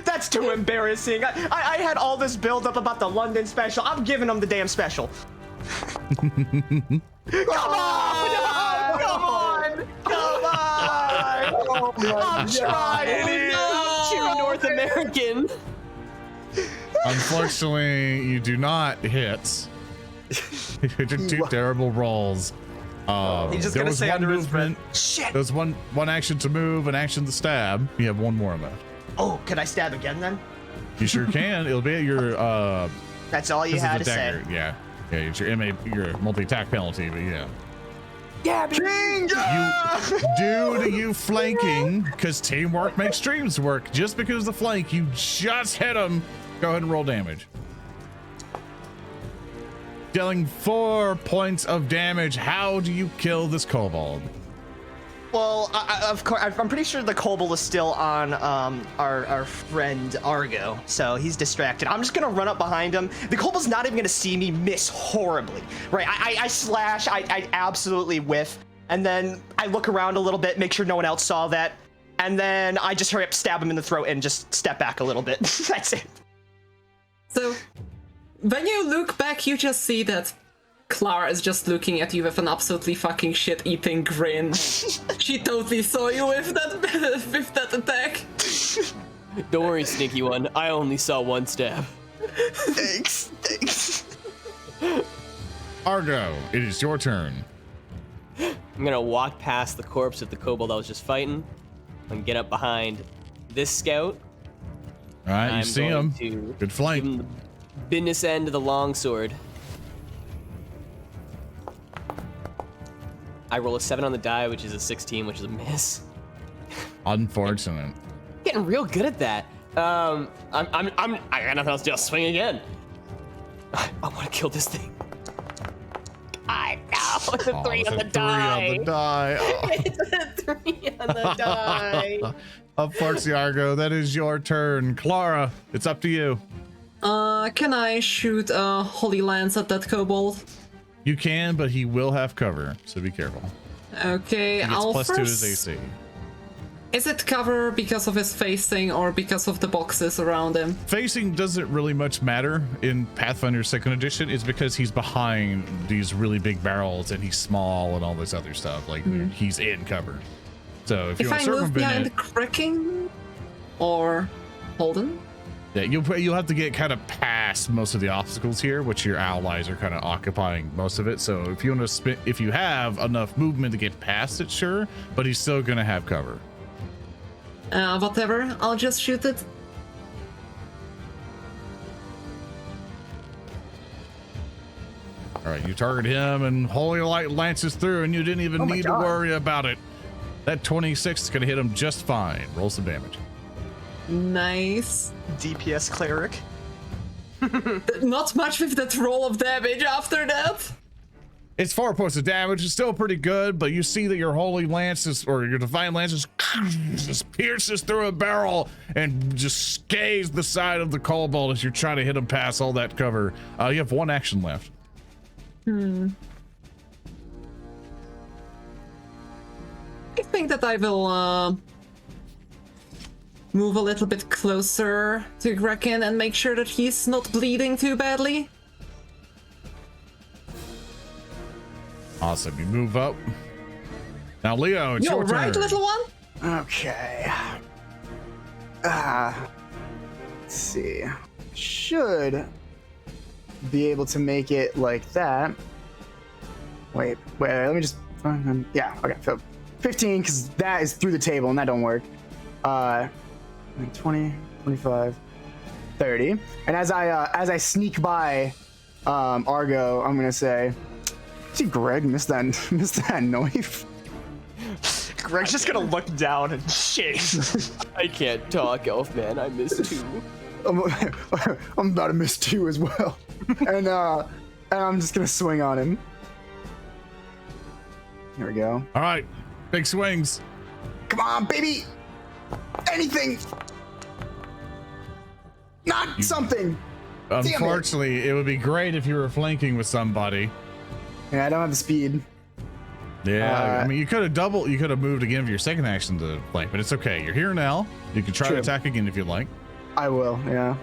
That's too embarrassing. I had all this build up about the London special. I'm giving them the damn special. Come on! Come on! Come on! I'm trying here. True North American. Unfortunately, you do not hit. You did 2 terrible rolls. He's just there gonna was say one under his breath. movement. Shit. There's one action to move, an action to stab. You have 1 more left. Oh, can I stab again then? You sure can. It'll be at your That's all you this is had the to say. dagger. Yeah, it's your your multi-attack penalty, but yeah. Yeah, Due to you flanking, because teamwork makes dreams work. Just because the flank, you just hit him. Go ahead and roll damage. Dealing 4 points of damage. How do you kill this kobold? Well, of course, I'm pretty sure the kobold is still on our friend Argo, so he's distracted. I'm just gonna run up behind him. The kobold's not even gonna see me miss horribly, right? I slash, I absolutely whiff, and then I look around a little bit, make sure no one else saw that, and then I just hurry up, stab him in the throat, and just step back a little bit. That's it. So, when you look back, you just see that Klaara is just looking at you with an absolutely fucking shit-eating grin. She totally saw you with that attack. Don't worry, sneaky one. I only saw 1 stab. Thanks. Argo, it is your turn. I'm gonna walk past the corpse of the kobold I was just fighting and get up behind this scout. All right, you I'm see going him. to Good Give flank. him the business end of the longsword. I roll a 7 on the die, which is a 16, which is a miss. Unfortunate. Getting real good at that. I got nothing else to do. I'll swing again. I want to kill this thing. I know. It's a 3 it's on a the 3 die. on the die. Oh. It's a 3 on the die. Unfortunately, Argo, that is your turn. Klaara, it's up to you. Can I shoot a holy lance at that kobold? You can, but he will have cover, so be careful. Okay, He gets I'll plus 2 to his first... AC. Is it cover because of his facing or because of the boxes around him? Facing doesn't really much matter in Pathfinder 2nd Edition. It's because he's behind these really big barrels and he's small and all this other stuff. Like, he's in cover. So if you If want I to move circumvent behind it, Grekin or Holden? yeah, you'll have to get kind of past most of the obstacles here, which your allies are kind of occupying most of it. So if you want to if you have enough movement to get past it, sure, but he's still gonna have cover. Whatever, I'll just shoot it. All right, you target him, and Holy Light lances through, and you didn't even my need God. to worry about it. That 26 is gonna hit him just fine. Roll some damage. Nice. DPS Cleric. Not much with that roll of damage after that. It's 4 points of damage. It's still pretty good, but you see that your Holy Lance is, or your Divine Lance just pierces through a barrel and just scathes the side of the kobold as you're trying to hit him past all that cover. You have 1 action left. think that I will move a little bit closer to Grekin and make sure that he's not bleeding too badly. Awesome. You move up. Now, Leo, it's your You're right, turn. little one. Okay. Let's see. Should be able to make it like that. Wait, let me just. Yeah, okay. So 15, because that is through the table and that don't work. 20, 25, 30. And as I sneak by Argo, I'm gonna say, see, Greg missed that knife. Greg's just gonna look down and shake. I can't talk, Elfman. I missed two. I'm about to miss 2 as well. And I'm just gonna swing on him. Here we go. All right. Big swings. Come on, baby! Anything! Not something! Unfortunately, it would be great if you were flanking with somebody. Yeah, I don't have the speed. Yeah, I mean, you could have moved again for your second action to flank, but it's okay. You're here now. You can try to True. attack again if you'd like. I will, yeah.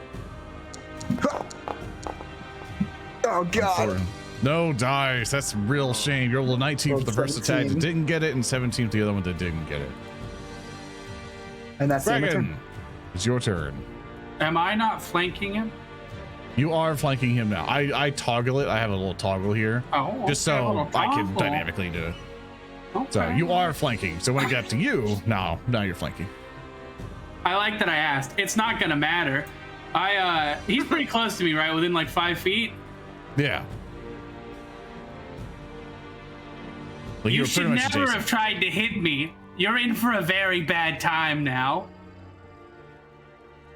Oh, God. No dice. That's a real shame. You're level 19 for the first attack that 17. didn't get it, and 17 for the other one that didn't get it. And that's the end of my Dragon, turn. it's your turn. Am I not flanking him? You are flanking him now. I toggle it. I have a little toggle here, Oh, just okay, a so little I can toggle. dynamically do it. So Okay. you are flanking. So when it got to you, now you're flanking. I like that I asked. It's not gonna matter. He's pretty close to me, right? Within like 5 feet. Yeah. Well, You were should pretty much never adjacent. have tried to hit me. You're in for a very bad time now.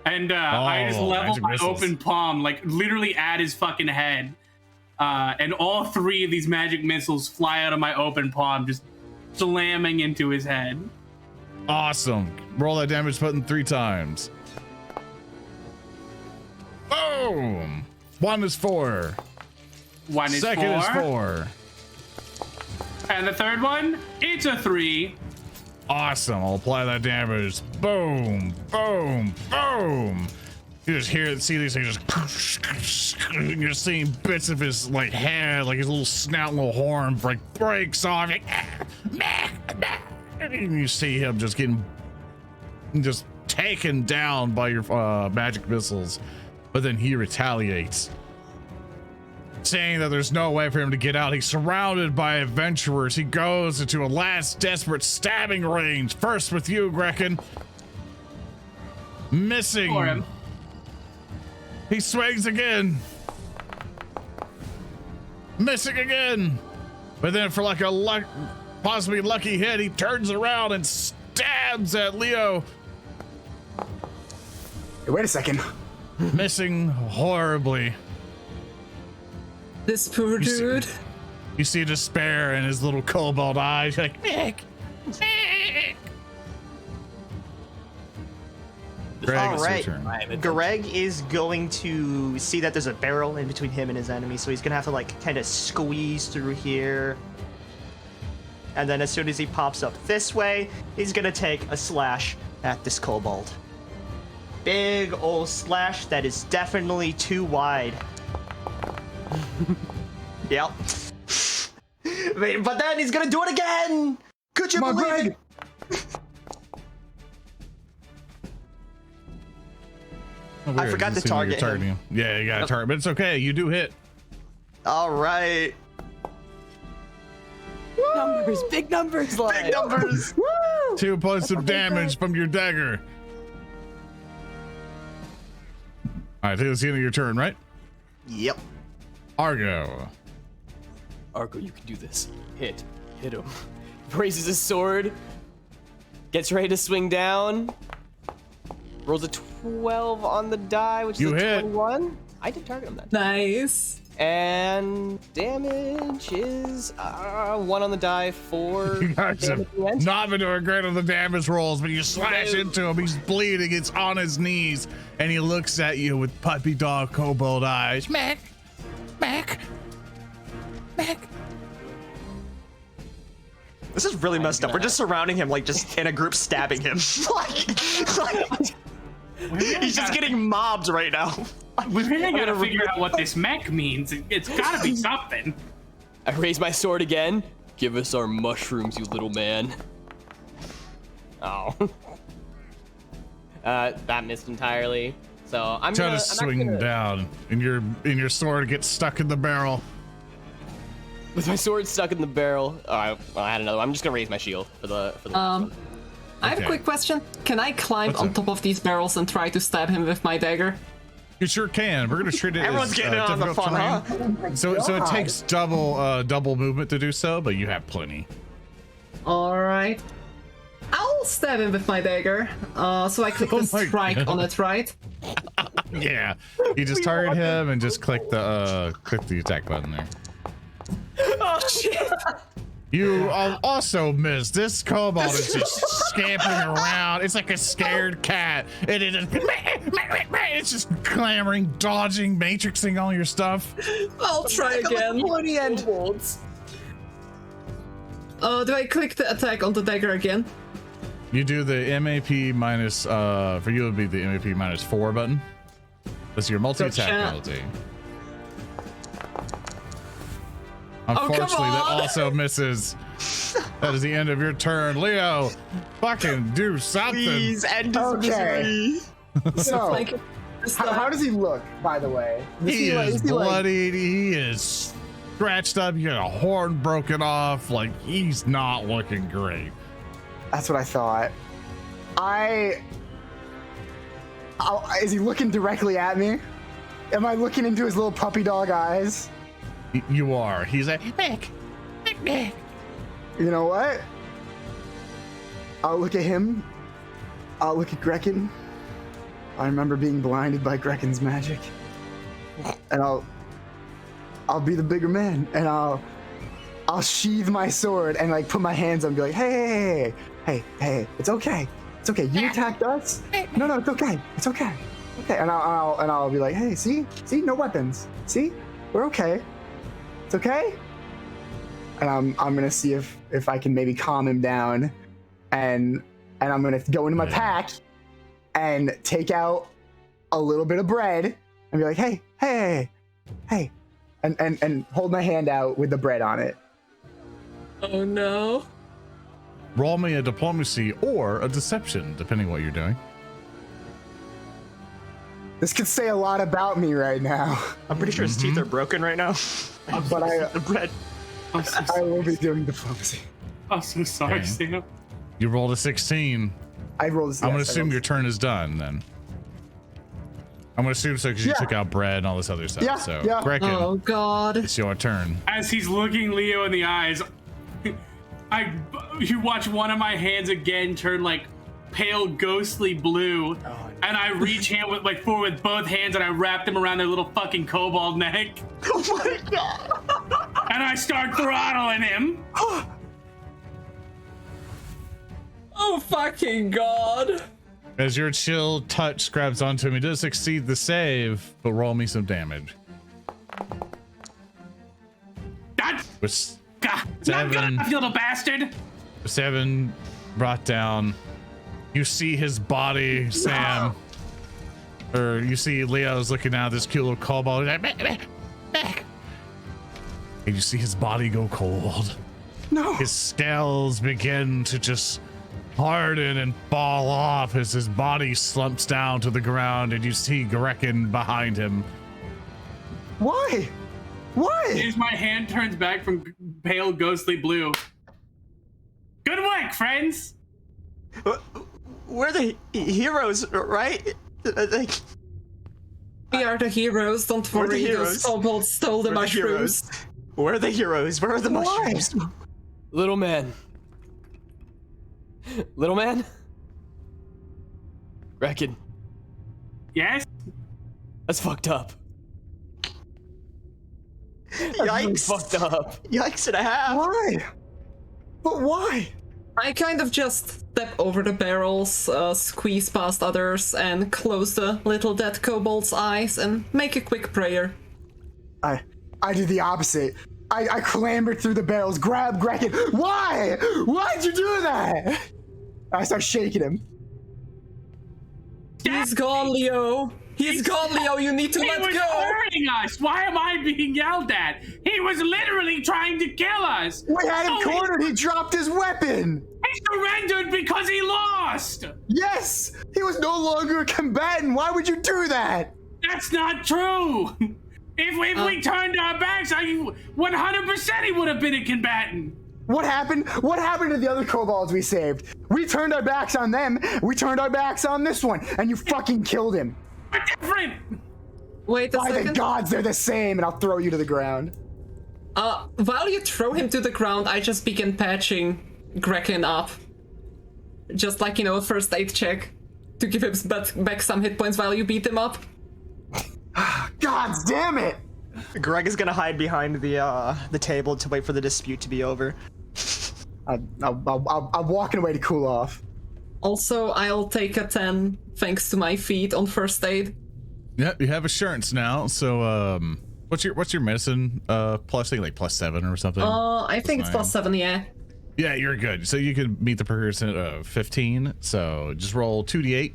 And I just Oh, leveled magic my missiles. open palm, like literally at his fucking head. And all 3 of these magic missiles fly out of my open palm, just slamming into his head. Awesome. Roll that damage button 3 times. Boom. 1 is 4. One is Second 4. is 4. And the third one, it's a 3. Awesome. I'll apply that damage. Boom, boom, boom. You just see these things just. You're seeing bits of his like head, like his little snout, little horn, breaks off. And you see him just getting taken down by your magic missiles. But then he retaliates, saying that there's no way for him to get out. He's surrounded by adventurers. He goes into a last desperate stabbing range. First with you, Grekin. Missing. For him. He swings again. Missing again. But then for like a possibly lucky hit, he turns around and stabs at Leo. Hey, wait a second. Missing horribly. This poor You see- dude. You see despair in his little cobalt eyes, like, Mick. Greg, All it's your right. turn. Gereg is going to see that there's a barrel in between him and his enemy, so he's gonna have to like kind of squeeze through here. And then as soon as he pops up this way, he's gonna take a slash at this kobold. Big ol' slash that is definitely too wide. Yep. But then he's gonna do it again! Could you Come on, believe Greg. it? Oh, I weird. forgot Doesn't to seem like you're target him. targeting him. Yeah, you got to target, but it's okay. You do hit. All right. Numbers, big numbers, like. Big numbers. 2 points of damage from your dagger. All right, I think that's the end of your turn, right? Yep. Argo. Argo, you can do this. Hit him. Raises his sword. Gets ready to swing down. Rolls a 12 on the die, which You is a hit. 21. I did target him then. Nice. And damage is 1 on the die, 4 You guys damage have at the end. not been doing great on the damage rolls, but you slash into him. He's bleeding. It's on his knees, and he looks at you with puppy dog kobold eyes. Mac, Mac, Mac. This is really messed up. We're just surrounding him, like just in a group, stabbing him. He's just getting mobbed right now. We really gotta figure out what this mech means. It's gotta be something. I raise my sword again. Give us our mushrooms, you little man. Oh. That missed entirely. So I'm Try gonna to swing gonna, down, and your sword gets stuck in the barrel. With my sword stuck in the barrel. Oh, I had another one. I'm just gonna raise my shield for the next one. I have a quick question. Can I climb on top of these barrels and try to stab him with my dagger? You sure can. We're gonna treat it Everyone's as getting in on the difficult fun, terrain. huh? So it takes double movement to do so, but you have plenty. Alright. I'll stab him with my dagger. So I click the my strike God. on it, right? Yeah. You just target him and just click the attack button there. Oh shit! You also missed. This kobold is just scampering around. It's like a scared cat. And it's just clamoring, dodging, matrixing all your stuff. I'll try again. Pointy end. Do I click the attack on the dagger again? You do the MAP minus, for you it would be the MAP minus 4 button. That's your multi-attack ability. Unfortunately, that also misses. That is the end of your turn. Leo, fucking do something. Please end his Okay. misery. So, Like, how does he look, by the way? He is he like- bloodied. He is scratched up. You got a horn broken off. Like, he's not looking great. That's what I thought. Is he looking directly at me? Am I looking into his little puppy dog eyes? You are. He's like, Mick. You know what? I'll look at him. I'll look at Grekin. I remember being blinded by Grekin's magic. And I'll be the bigger man, and I'll sheathe my sword and like put my hands on and be like, hey, it's okay. It's okay. You attacked us? No, it's okay. It's okay. Okay. And I'll be like, hey, see, no weapons. See, we're okay. It's okay. And I'm gonna see if I can maybe calm him down, and I'm gonna go into my pack and take out a little bit of bread and be like, hey, and hold my hand out with the bread on it. Oh no. Roll me a diplomacy or a deception, depending what you're doing. This could say a lot about me right now, I'm pretty sure his teeth are broken right now. but The bread. I'm so, I will be doing diplomacy. I'm so sorry, Okay. Sam. You rolled a 16. I rolled this. I'm gonna assume your turn is done then. I'm gonna assume so because you Yeah. took out bread and all this other stuff. Yeah, So, yeah. Grekin, Oh god. it's your turn. As he's looking Leo in the eyes, you watch one of my hands again turn like pale ghostly blue, and I reach forward with both hands and I wrap them around their little fucking kobold neck, Oh my god! and I start throttling him. Oh fucking god. As your chill touch grabs onto him, he does succeed the save, but roll me some damage. God, With God, not good Seven. enough, you little bastard. 7 brought down. You see his body, Sam. Or you see Leo's looking out this cute little kobold. He's like, back. And you see his body go cold. No. His scales begin to just harden and fall off as his body slumps down to the ground, and you see Grekin behind him. Why? Why? As my hand turns back from pale ghostly blue. Good work, friends. We're the heroes, right? Like, We are the heroes, don't We're the worry, heroes. those kobolds stole the we're the mushrooms. heroes. We're the heroes. Where are the mushrooms? Little man. Little man? Grekin, Yes. that's fucked up. Yikes! Fucked up. Yikes and a half! Why? But why? I kind of just step over the barrels, squeeze past others, and close the little dead kobold's eyes and make a quick prayer. I do the opposite. I clambered through the barrels, grabbed Grekin. Why? Why'd you do that? I start shaking him. He's gone, Leo. He's gone, Leo. You need to He let was go. hurting us. Why am I being yelled at? He was literally trying to kill us. We had him So cornered. He dropped his weapon. He surrendered because he lost. Yes, he was no longer a combatant. Why would you do that? That's not true. If we turned our backs, 100% he would have been a combatant. What happened? What happened to the other kobolds we saved? We turned our backs on them. We turned our backs on this one, and you fucking killed him. We're different. Wait a By the second. gods, they're the same, and I'll throw you to the ground. While you throw him to the ground, I just begin patching Grekin up. Just like, a first aid check to give him back some hit points while you beat him up. God damn it! Greg is gonna hide behind the table to wait for the dispute to be over. I'm walking away to cool off. Also, I'll take a 10 thanks to my feat on first aid. Yeah, you have assurance now. So, what's your medicine plus? I think like +7 or something. I think it's +7, yeah. Yeah, you're good. So you can meet the person of 15. So just roll 2d8,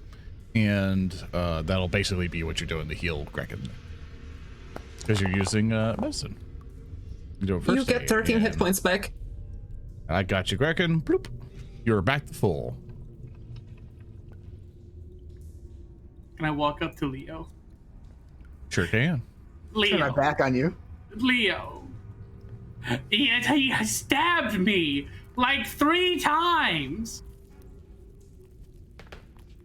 and that'll basically be what you're doing to heal Grekin. Because you're using medicine. You do it first. You get 13 hit points back. I got you, Grekin. Bloop. You're back to full. Can I walk up to Leo? Sure can. Turn my Leo. back on you. Leo. He stabbed me like 3 times.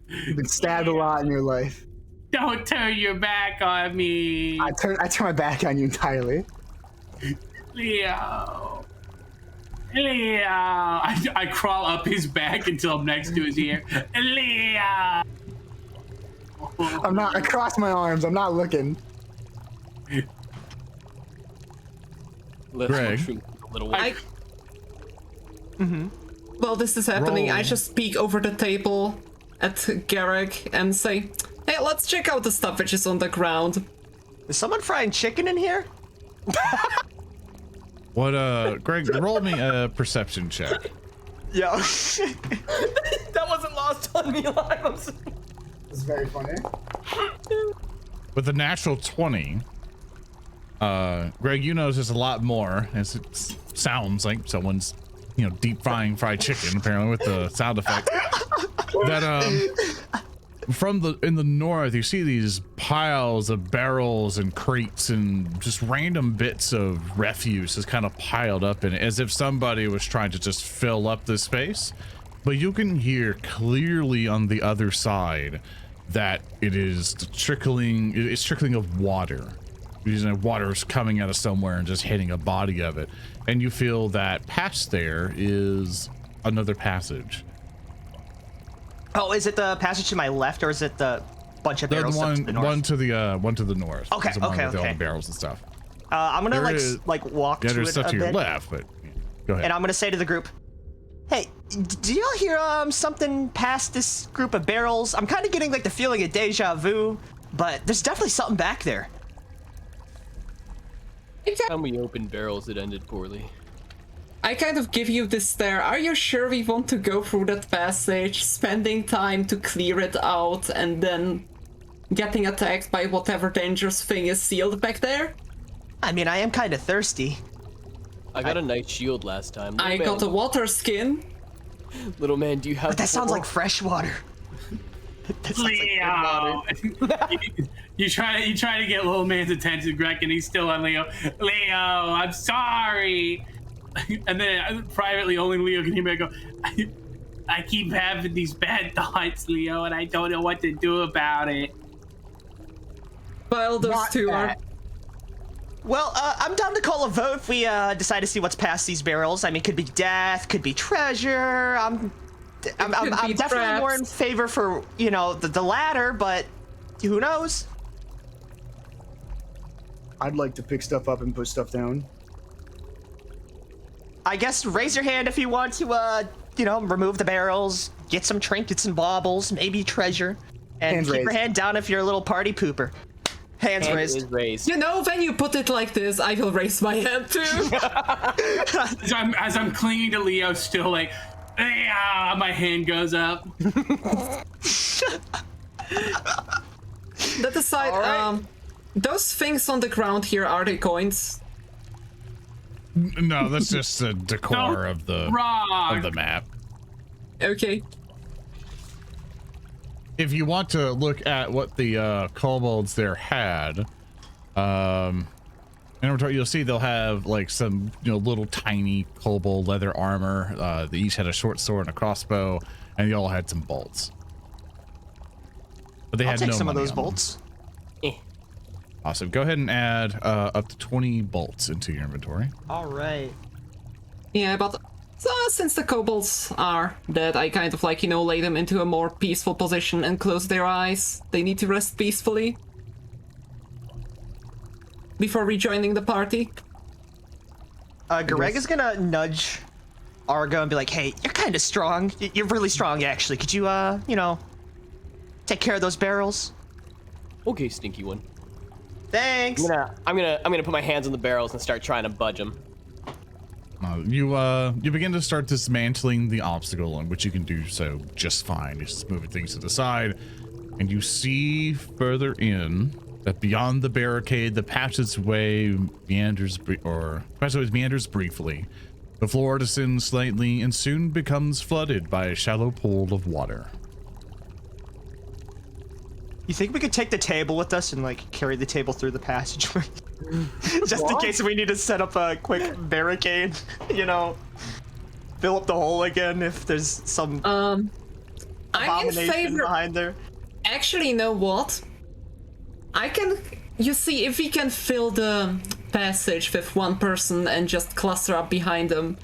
You've been stabbed a lot in your life. Don't turn your back on me. I turn my back on you entirely. Leo. Leo. I crawl up his back until I'm next to his ear. Leo. I'm not. I cross my arms. I'm not looking. Greg. While this is happening, Roll. I just peek over the table at Gereg and say, hey, let's check out the stuff which is on the ground. Is someone frying chicken in here? What, Greg, roll me a perception check. Yeah. That wasn't lost on me, Limes. It's very funny. With a natural 20, Greg, you notice there's a lot more, as it sounds like someone's, deep frying fried chicken, apparently, with the sound effect. That, in the north, you see these piles of barrels and crates and just random bits of refuse is kind of piled up in it, as if somebody was trying to just fill up this space. But you can hear clearly on the other side that it's trickling of water. Water's coming out of somewhere and just hitting a body of it. And you feel that past there is another passage. Oh, is it the passage to my left, or is it the bunch of The barrels up to the north? one to the north. Okay, It's the one okay, with all okay. the barrels and stuff. I'm gonna There is- walk Yeah, to there's it stuff a to your bit, left, but go ahead. and I'm gonna say to the group, "Hey, do y'all hear something past this group of barrels? I'm kind of getting like the feeling of deja vu, but there's definitely something back there." Time we opened barrels, it ended poorly. I kind of give you this stare. Are you sure we want to go through that passage, spending time to clear it out, and then getting attacked by whatever dangerous thing is sealed back there? I mean, I am kind of thirsty. I got a nice shield last time. I got a water skin. Little man, do you have? But that sounds like fresh water. That sounds like good water. Leo. You try to get little man's attention, Greg, and he's still on Leo. Leo, I'm sorry. And then privately, only Leo can hear me go, I keep having these bad thoughts, Leo, and I don't know what to do about it. While those Not two that. are... Well, I'm down to call a vote if we decide to see what's past these barrels. I mean, could be death, could be treasure. I'm could definitely be traps. more in favor for the latter, but who knows? I'd like to pick stuff up and put stuff down. I guess raise your hand if you want to, remove the barrels, get some trinkets and baubles, maybe treasure, and Hands keep your raised. hand down if you're a little party pooper. Hands Hand raised. is raised. You know, when you put it like this, I will raise my hand too. As I'm clinging to Leo, still like, "Ah," my hand goes up. That aside, Alright. those things on the ground here, are they coins? No, that's just the decor of the Wrong. map. Okay. If you want to look at what the kobolds there had, and you'll see they'll have like some little tiny kobold leather armor. They each had a short sword and a crossbow, and they all had some bolts. But they I'll had take no some of money those on them. bolts. Awesome. Go ahead and add up to 20 bolts into your inventory. All right. Yeah, but since the kobolds are dead, I kind of like, lay them into a more peaceful position and close their eyes. They need to rest peacefully before rejoining the party. Gereg is gonna nudge Argo and be like, "Hey, you're kind of strong. You're really strong, actually. Could you, take care of those barrels?" Okay, stinky one. Thanks. I'm gonna put my hands on the barrels and start trying to budge them. You begin to start dismantling the obstacle, on which you can do so just fine. Just moving things to the side, and you see further in that beyond the barricade, the passageway meanders briefly. The floor descends slightly and soon becomes flooded by a shallow pool of water. You think we could take the table with us and like carry the table through the passageway? Just in case we need to set up a quick barricade, fill up the hole again if there's some I'm in abomination favor. behind there. Actually, you know what? You see, if we can fill the passage with one person and just cluster up behind them,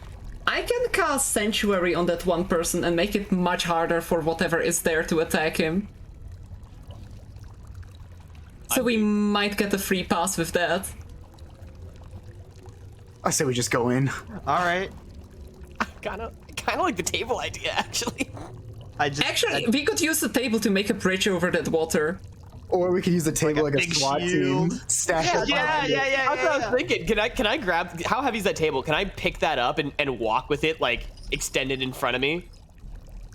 I can cast Sanctuary on that one person and make it much harder for whatever is there to attack him. So we might get a free pass with that. I say we just go in. All right. Kind of like the table idea, actually. Actually, we could use the table to make a bridge over that water. Or we could use the table like a big SWAT shield. team. Stack up behind it. That's what I was thinking. Can I grab? How heavy is that table? Can I pick that up and walk with it like extended in front of me?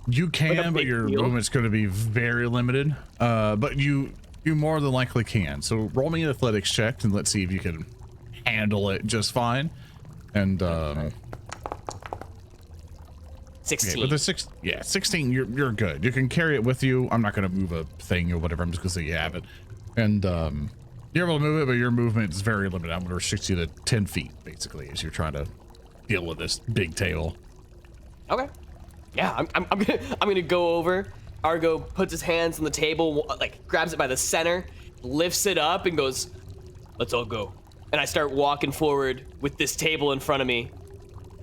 You Like can, a but big your shield? movement's going to be very limited. But you more than likely can. So roll me an athletics check and let's see if you can handle it just fine. And 16. okay, with a 16, you're good. You can carry it with you. I'm not going to move a thing or whatever. I'm just going to say you have it. And you're able to move it, but your movement is very limited. I'm going to restrict you to 10 feet basically as you're trying to deal with this big table. Okay. Yeah, I'm gonna go over. Argo puts his hands on the table, like grabs it by the center, lifts it up, and goes, "Let's all go." And I start walking forward with this table in front of me.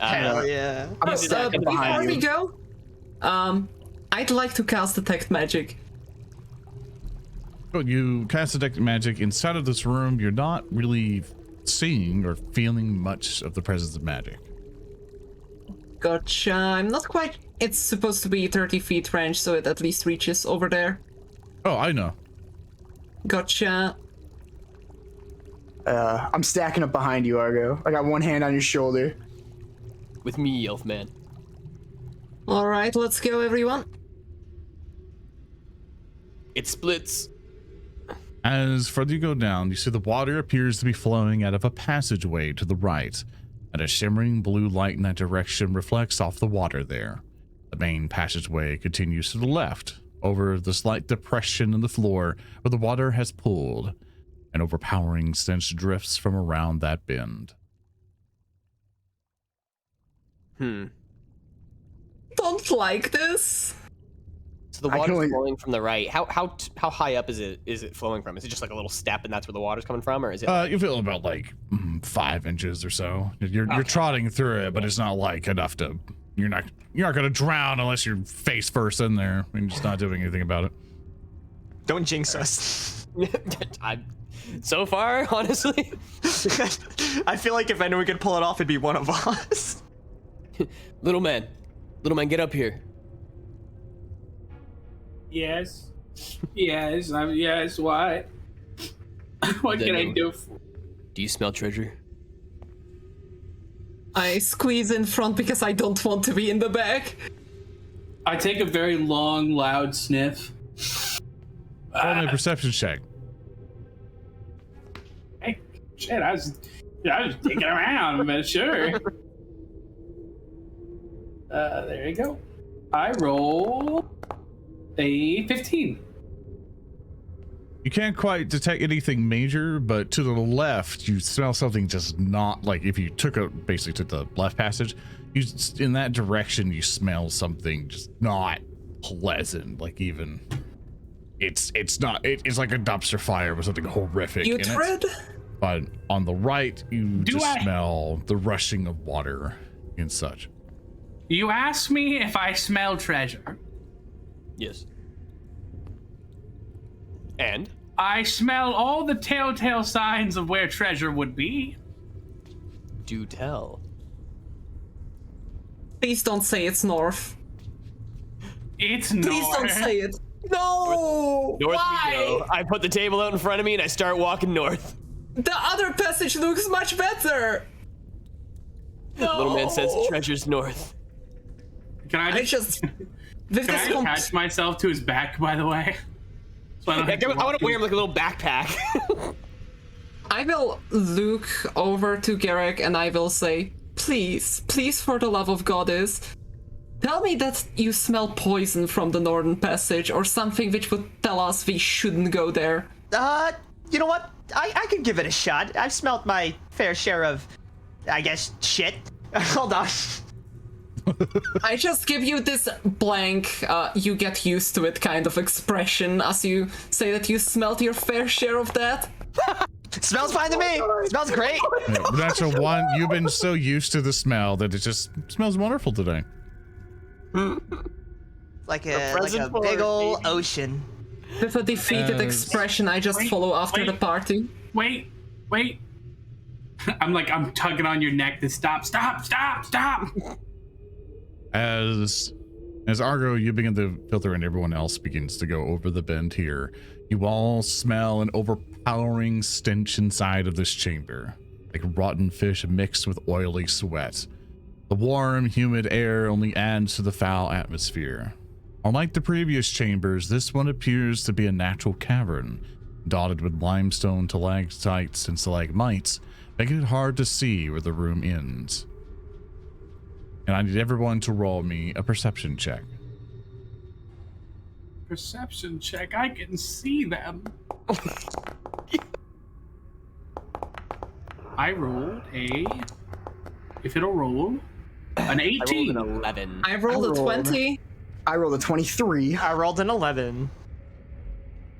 Hell yeah. I'm gonna stack up Before behind we you. go, I'd like to cast Detect Magic. So you cast detect magic inside of this room. You're not really seeing or feeling much of the presence of magic. Gotcha. I'm not quite. It's supposed to be 30 feet range, so it at least reaches over there. Oh, I know. Gotcha. I'm stacking up behind you, Argo. I got one hand on your shoulder. With me, Elfman. Alright, let's go, everyone. It splits. As further you go down, you see the water appears to be flowing out of a passageway to the right, and a shimmering blue light in that direction reflects off the water there. The main passageway continues to the left, over the slight depression in the floor where the water has pooled. An overpowering stench drifts from around that bend. Don't like this. So the I can water's only- flowing from the right. How high up is it flowing from? Is it just like a little step and that's where the water's coming from, or is it? You feel about like 5 inches or so. You're trotting through it, but it's not like enough to. You're not gonna drown unless you're face first in there. You're just not doing anything about it. Don't jinx us. So far, honestly. I feel like if anyone could pull it off, it'd be one of us. Little man, get up here. Yes. Yes. Yes. What? What Then can I no- do? Do you smell treasure? I squeeze in front because I don't want to be in the back. I take a very long, loud sniff. Roll me a perception check. Hey, shit, I was just digging around, but sure. There you go. I roll a 15. You can't quite detect anything major, but to the left, you smell something just not like if you basically took the left passage, in that direction, you smell something just not pleasant. Like even, it's like a dumpster fire with something horrific in Putrid? it. But on the right, you smell the rushing of water and such. You asked me if I smell treasure. Yes. And? I smell all the telltale signs of where treasure would be. Do tell. Please don't say it's north. It's Please north. don't say it. No! North Why? we go. I put the table out in front of me and I start walking north. The other passage looks much better. No. Little man says treasure's north. Can I just with can this I attach myself to his back, by the way? So I don't have to I want walk to wear him like a little backpack. I will look over to Gereg and I will say, please, for the love of goddess, tell me that you smell poison from the northern passage or something which would tell us we shouldn't go there. You know what? I could give it a shot. I've smelt my fair share of, I guess, shit. Hold on. I just give you this blank, you get used to it kind of expression as you say that you smelled your fair share of that. Smells fine to me. Smells great. Yeah, but that's a one. You've been so used to the smell that it just smells wonderful today. Like a present for big her, old baby. ocean. With a defeated expression, I just follow after the party. Wait. I'm tugging on your neck to stop. As Argo, you begin to filter and everyone else begins to go over the bend here, you all smell an overpowering stench inside of this chamber, like rotten fish mixed with oily sweat. The warm, humid air only adds to the foul atmosphere. Unlike the previous chambers, this one appears to be a natural cavern, dotted with limestone stalactites and stalagmites, making it hard to see where the room ends. And I need everyone to roll me a perception check. Perception check. I can see them. I rolled if it'll roll, an 18. I rolled an 11. I rolled a 20. I rolled a 23. I rolled an 11.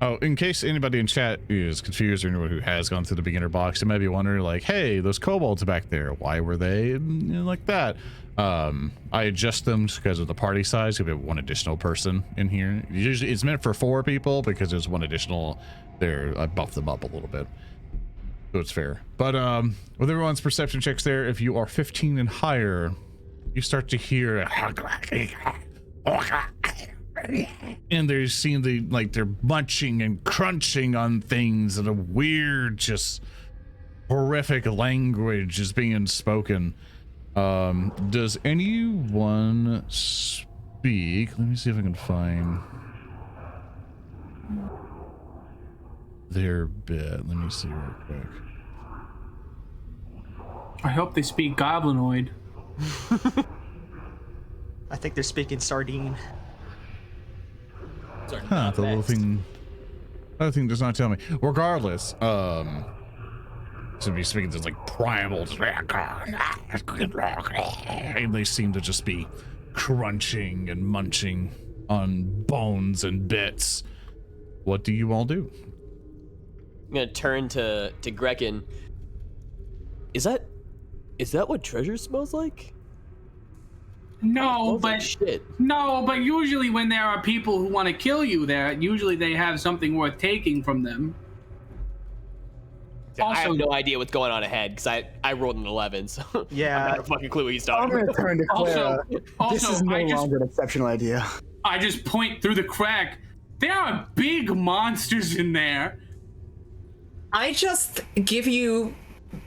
Oh, in case anybody in chat is confused or anyone who has gone through the beginner box, they might be wondering like, hey, those kobolds back there, why were they like that? I adjust them because of the party size. We have one additional person in here. Usually it's meant for 4 people because there's one additional there. I buffed them up a little bit, so it's fair. But with everyone's perception checks there, if you are 15 and higher, you start to hear and they're seeing they're munching and crunching on things and a weird, just horrific language is being spoken. Does anyone speak? Let me see if I can find their bit. Let me see real quick. I hope they speak Goblinoid. I think they're speaking sardine. Huh, the little thing. Other thing does not tell me. Regardless, to be speaking to like primal, and they seem to just be crunching and munching on bones and bits. What do you all do? I'm gonna turn to Grekin. Is that what treasure smells like? No, Smells like but shit. no, but usually when there are people who want to kill you there, usually they have something worth taking from them. I have no idea what's going on ahead because I rolled an 11, so Yeah. I have a fucking clue what he's I'm talking going to about. turn to Klaara. Also, This is no I just- longer an exceptional idea. I just point through the crack. There are big monsters in there. I just give you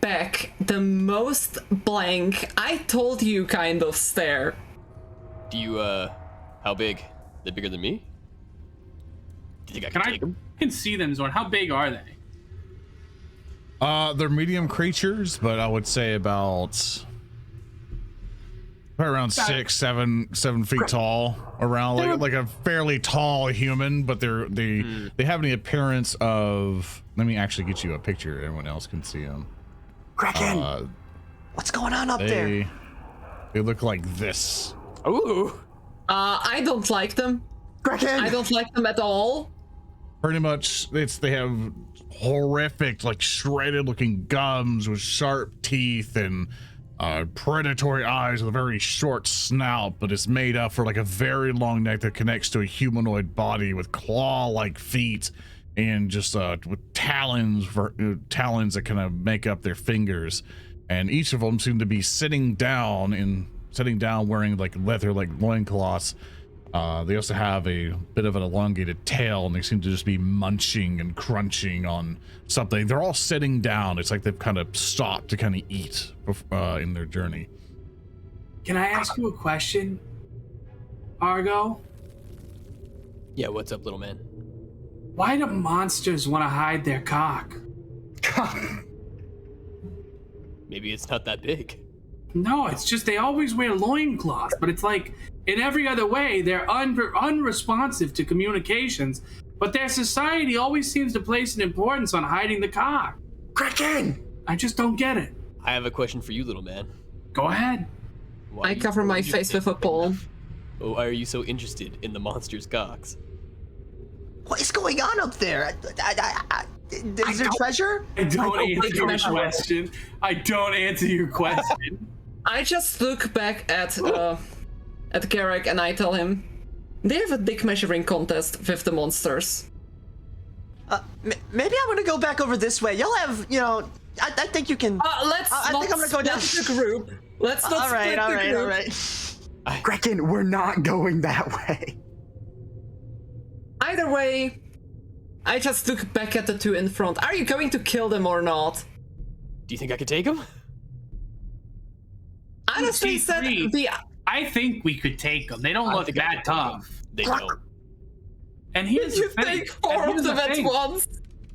back the most blank I told you kind of stare. Do you, how big? They're bigger than me? Do you think I can take them? I can see them, Zorn. How big are they? They're medium creatures, but I would say about probably around 7 feet tall. Around like a fairly tall human, but they have the appearance of. Let me actually get you a picture. Everyone else can see them. Grekin! What's going on up there? They look like this. Ooh. I don't like them. Grekin! I don't like them at all. Pretty much, they have horrific, like shredded looking gums with sharp teeth and predatory eyes with a very short snout, but it's made up for like a very long neck that connects to a humanoid body with claw-like feet and just with talons that kind of make up their fingers. And each of them seem to be sitting down wearing like leather, like loincloths. They also have a bit of an elongated tail, and they seem to just be munching and crunching on something. They're all sitting down. It's like they've kind of stopped to kind of eat in their journey. Can I ask you a question, Argo? Yeah, what's up, little man? Why do monsters want to hide their cock? Maybe it's not that big. No, it's just they always wear loincloths, but it's like in every other way they're unresponsive to communications, but their society always seems to place an importance on hiding the cock. Grekin! I just don't get it. I have a question for you, little man. Go ahead. Why I are you cover so my face interested- with a palm. Why are you so interested in the monster's cocks? What is going on up there? Is there treasure? I don't answer your commission. question. I don't answer your question. I just look back at Gereg and I tell him, they have a dick measuring contest with the monsters. Maybe I'm gonna go back over this way. Y'all have, I think you can. I think I'm gonna go down the group. Let's not All right. split the group. Grekin, we're not going that way. Either way, I just look back at the two in front. Are you going to kill them or not? Do you think I could take him? Honestly said, I think we could take them. They don't look that tough. They don't. And here's you the thing. take four of them at once.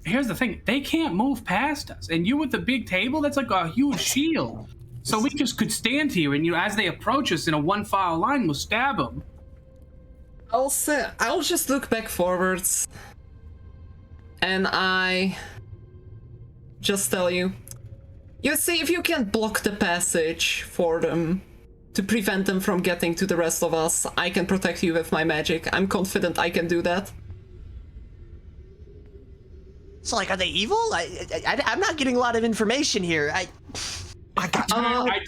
Here's the thing. They can't move past us. And you with the big table, that's like a huge shield. So we just could stand here and as they approach us in a one-file line, we'll stab them. I'll just look back forwards. And I just tell you. You see, if you can block the passage for them to prevent them from getting to the rest of us, I can protect you with my magic. I'm confident I can do that. So, like, are they evil? I'm not getting a lot of information here. I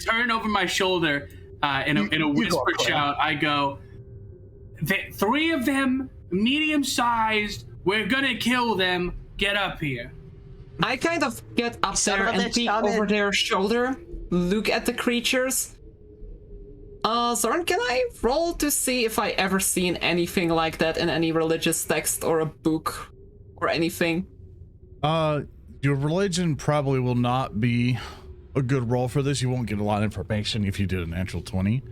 turn over my shoulder in a whisper shout. I go, three of them, medium-sized. We're gonna kill them. Get up here. I kind of get up there and bitch, peek I'm over in. their shoulder, look at the creatures. Zoran, can I roll to see if I ever seen anything like that in any religious text or a book or anything? Your religion probably will not be a good roll for this. You won't get a lot of information if you did a natural 20.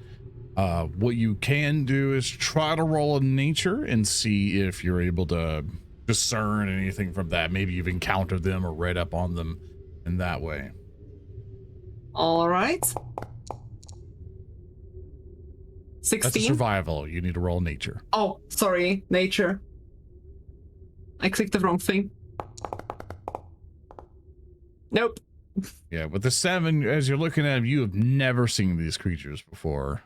What you can do is try to roll a nature and see if you're able to discern anything from that. Maybe you've encountered them or read up on them in that way. All right. That's a 16. survival. You need to roll nature. Oh, sorry, nature. I clicked the wrong thing. Nope. Yeah, with the 7, as you're looking at them, you have never seen these creatures before.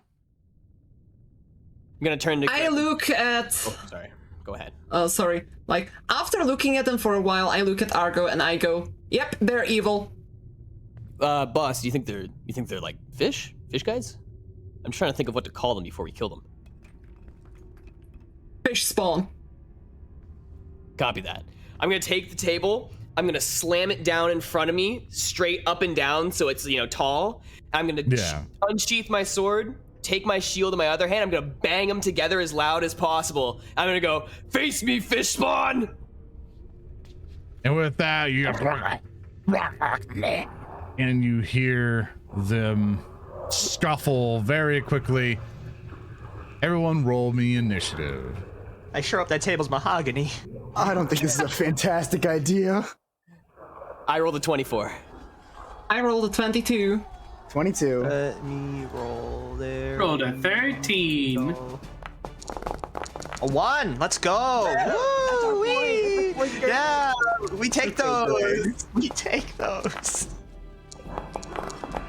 I'm gonna turn to. I look at. Oh, sorry. Go ahead. Sorry. Like, after looking at them for a while, I look at Argo and I go, yep, they're evil. Boss, do you think they're like fish guys? I'm trying to think of what to call them before we kill them. Fish spawn. Copy that. I'm gonna take the table. I'm gonna slam it down in front of me, straight up and down, so it's tall. I'm gonna unsheath my sword, take my shield in my other hand. I'm gonna bang them together as loud as possible. I'm gonna go, face me, fish spawn. And with that, you and you hear them scuffle very quickly. Everyone roll me initiative. I sure hope that table's mahogany. I don't think this is a fantastic idea. I rolled a 24. I rolled a 22. 22. Let me roll there. Rolled a 13. A 1. Let's go. Woo! Yeah, we take those. We take those.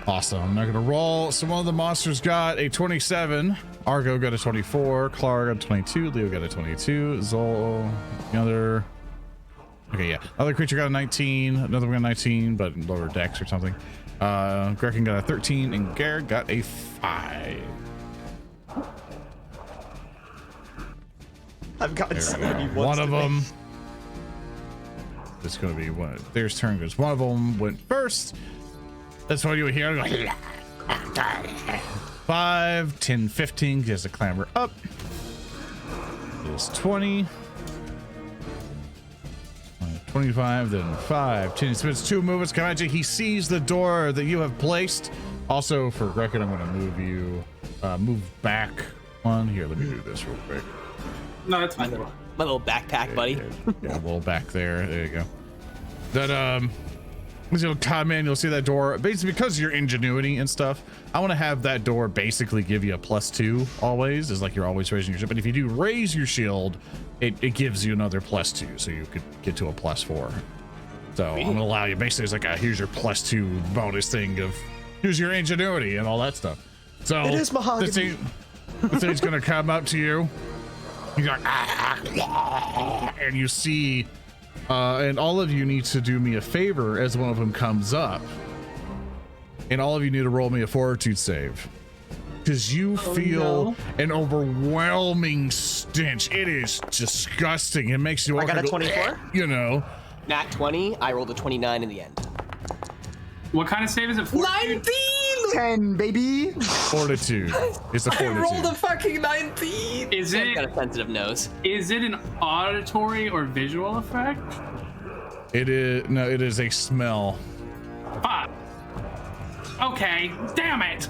Awesome. I'm not gonna roll. So one of the monsters got a 27. Argo got a 24. Klaara got a 22. Leo got a 22. Zol, the other. Okay, yeah. Other creature got a 19. Another one got a 19, but lower dex or something. Grekin got a 13, and Gereg got a 5. I've gotten so many ones One of today. them. It's gonna be one. Their turn goes. One of them went first. That's why you hear. 5, 10, 15. Gives a clamber up. Is 20. 25, then 5, 10. So it's 2 movements. Come at you. He sees the door that you have placed. Also, for record, I'm going to move you, move back one. Here, let me do this real quick. No, that's fine. My little backpack, buddy. Yeah, a little back there. There you go. That, as you'll come in, you'll see that door. Basically, because of your ingenuity and stuff, I want to have that door basically give you a +2 always. It's like you're always raising your shield. But if you do raise your shield, it gives you another +2, so you could get to a +4. So I'm gonna allow you. Basically, it's like here's your +2 bonus thing of here's your ingenuity and all that stuff. So It is mahogany. this thing's gonna come up to you. You're like, and you see, and all of you need to do me a favor as one of them comes up. And all of you need to roll me a fortitude save. Because you feel an overwhelming stench. It is disgusting. It makes you I got a go, 24? You know. Nat 20. I rolled a 29 in the end. What kind of save is it? 19! 10, baby. Fortitude. It's a I rolled a fortitude. fucking 19! Is I've got it a sensitive nose. an auditory or visual effect? It is, no, it is a smell. Fuck. Okay, damn it.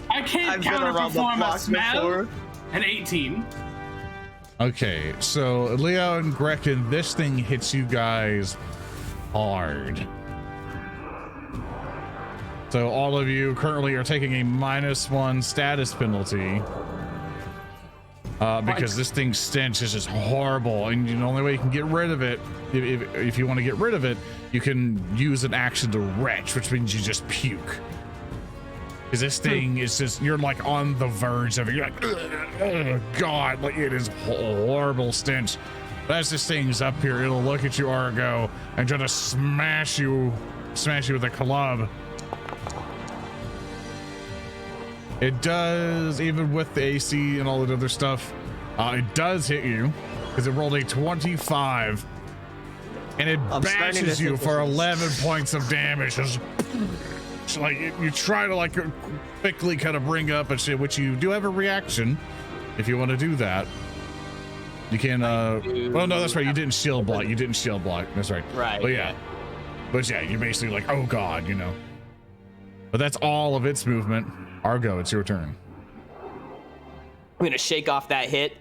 I can't I've been around the counterperform a block smell. before. An 18. Okay, so Leo and Grekin, this thing hits you guys hard. So all of you currently are taking a -1 status penalty. Because this thing's stench is just horrible, and the only way you can get rid of it, if you want to get rid of it, you can use an action to retch, which means you just puke. Because this thing is just, you're like on the verge of it. You're like, oh God, like it is horrible stench. But as this thing's up here, it'll look at you, Argo, and try to smash you with a club. It does, even with the AC and all that other stuff, it does hit you because it rolled a 25, and it I'm starting to bashes you think for this is- 11 points of damage. It's like you try to like quickly kind of bring up and shit, which you do have a reaction if you want to do that. You can. Well, no, that's right. You didn't shield block. You didn't shield block. That's right. Right. But yeah, you're basically like, oh God, you know. But that's all of its movement. Argo, it's your turn. I'm gonna shake off that hit.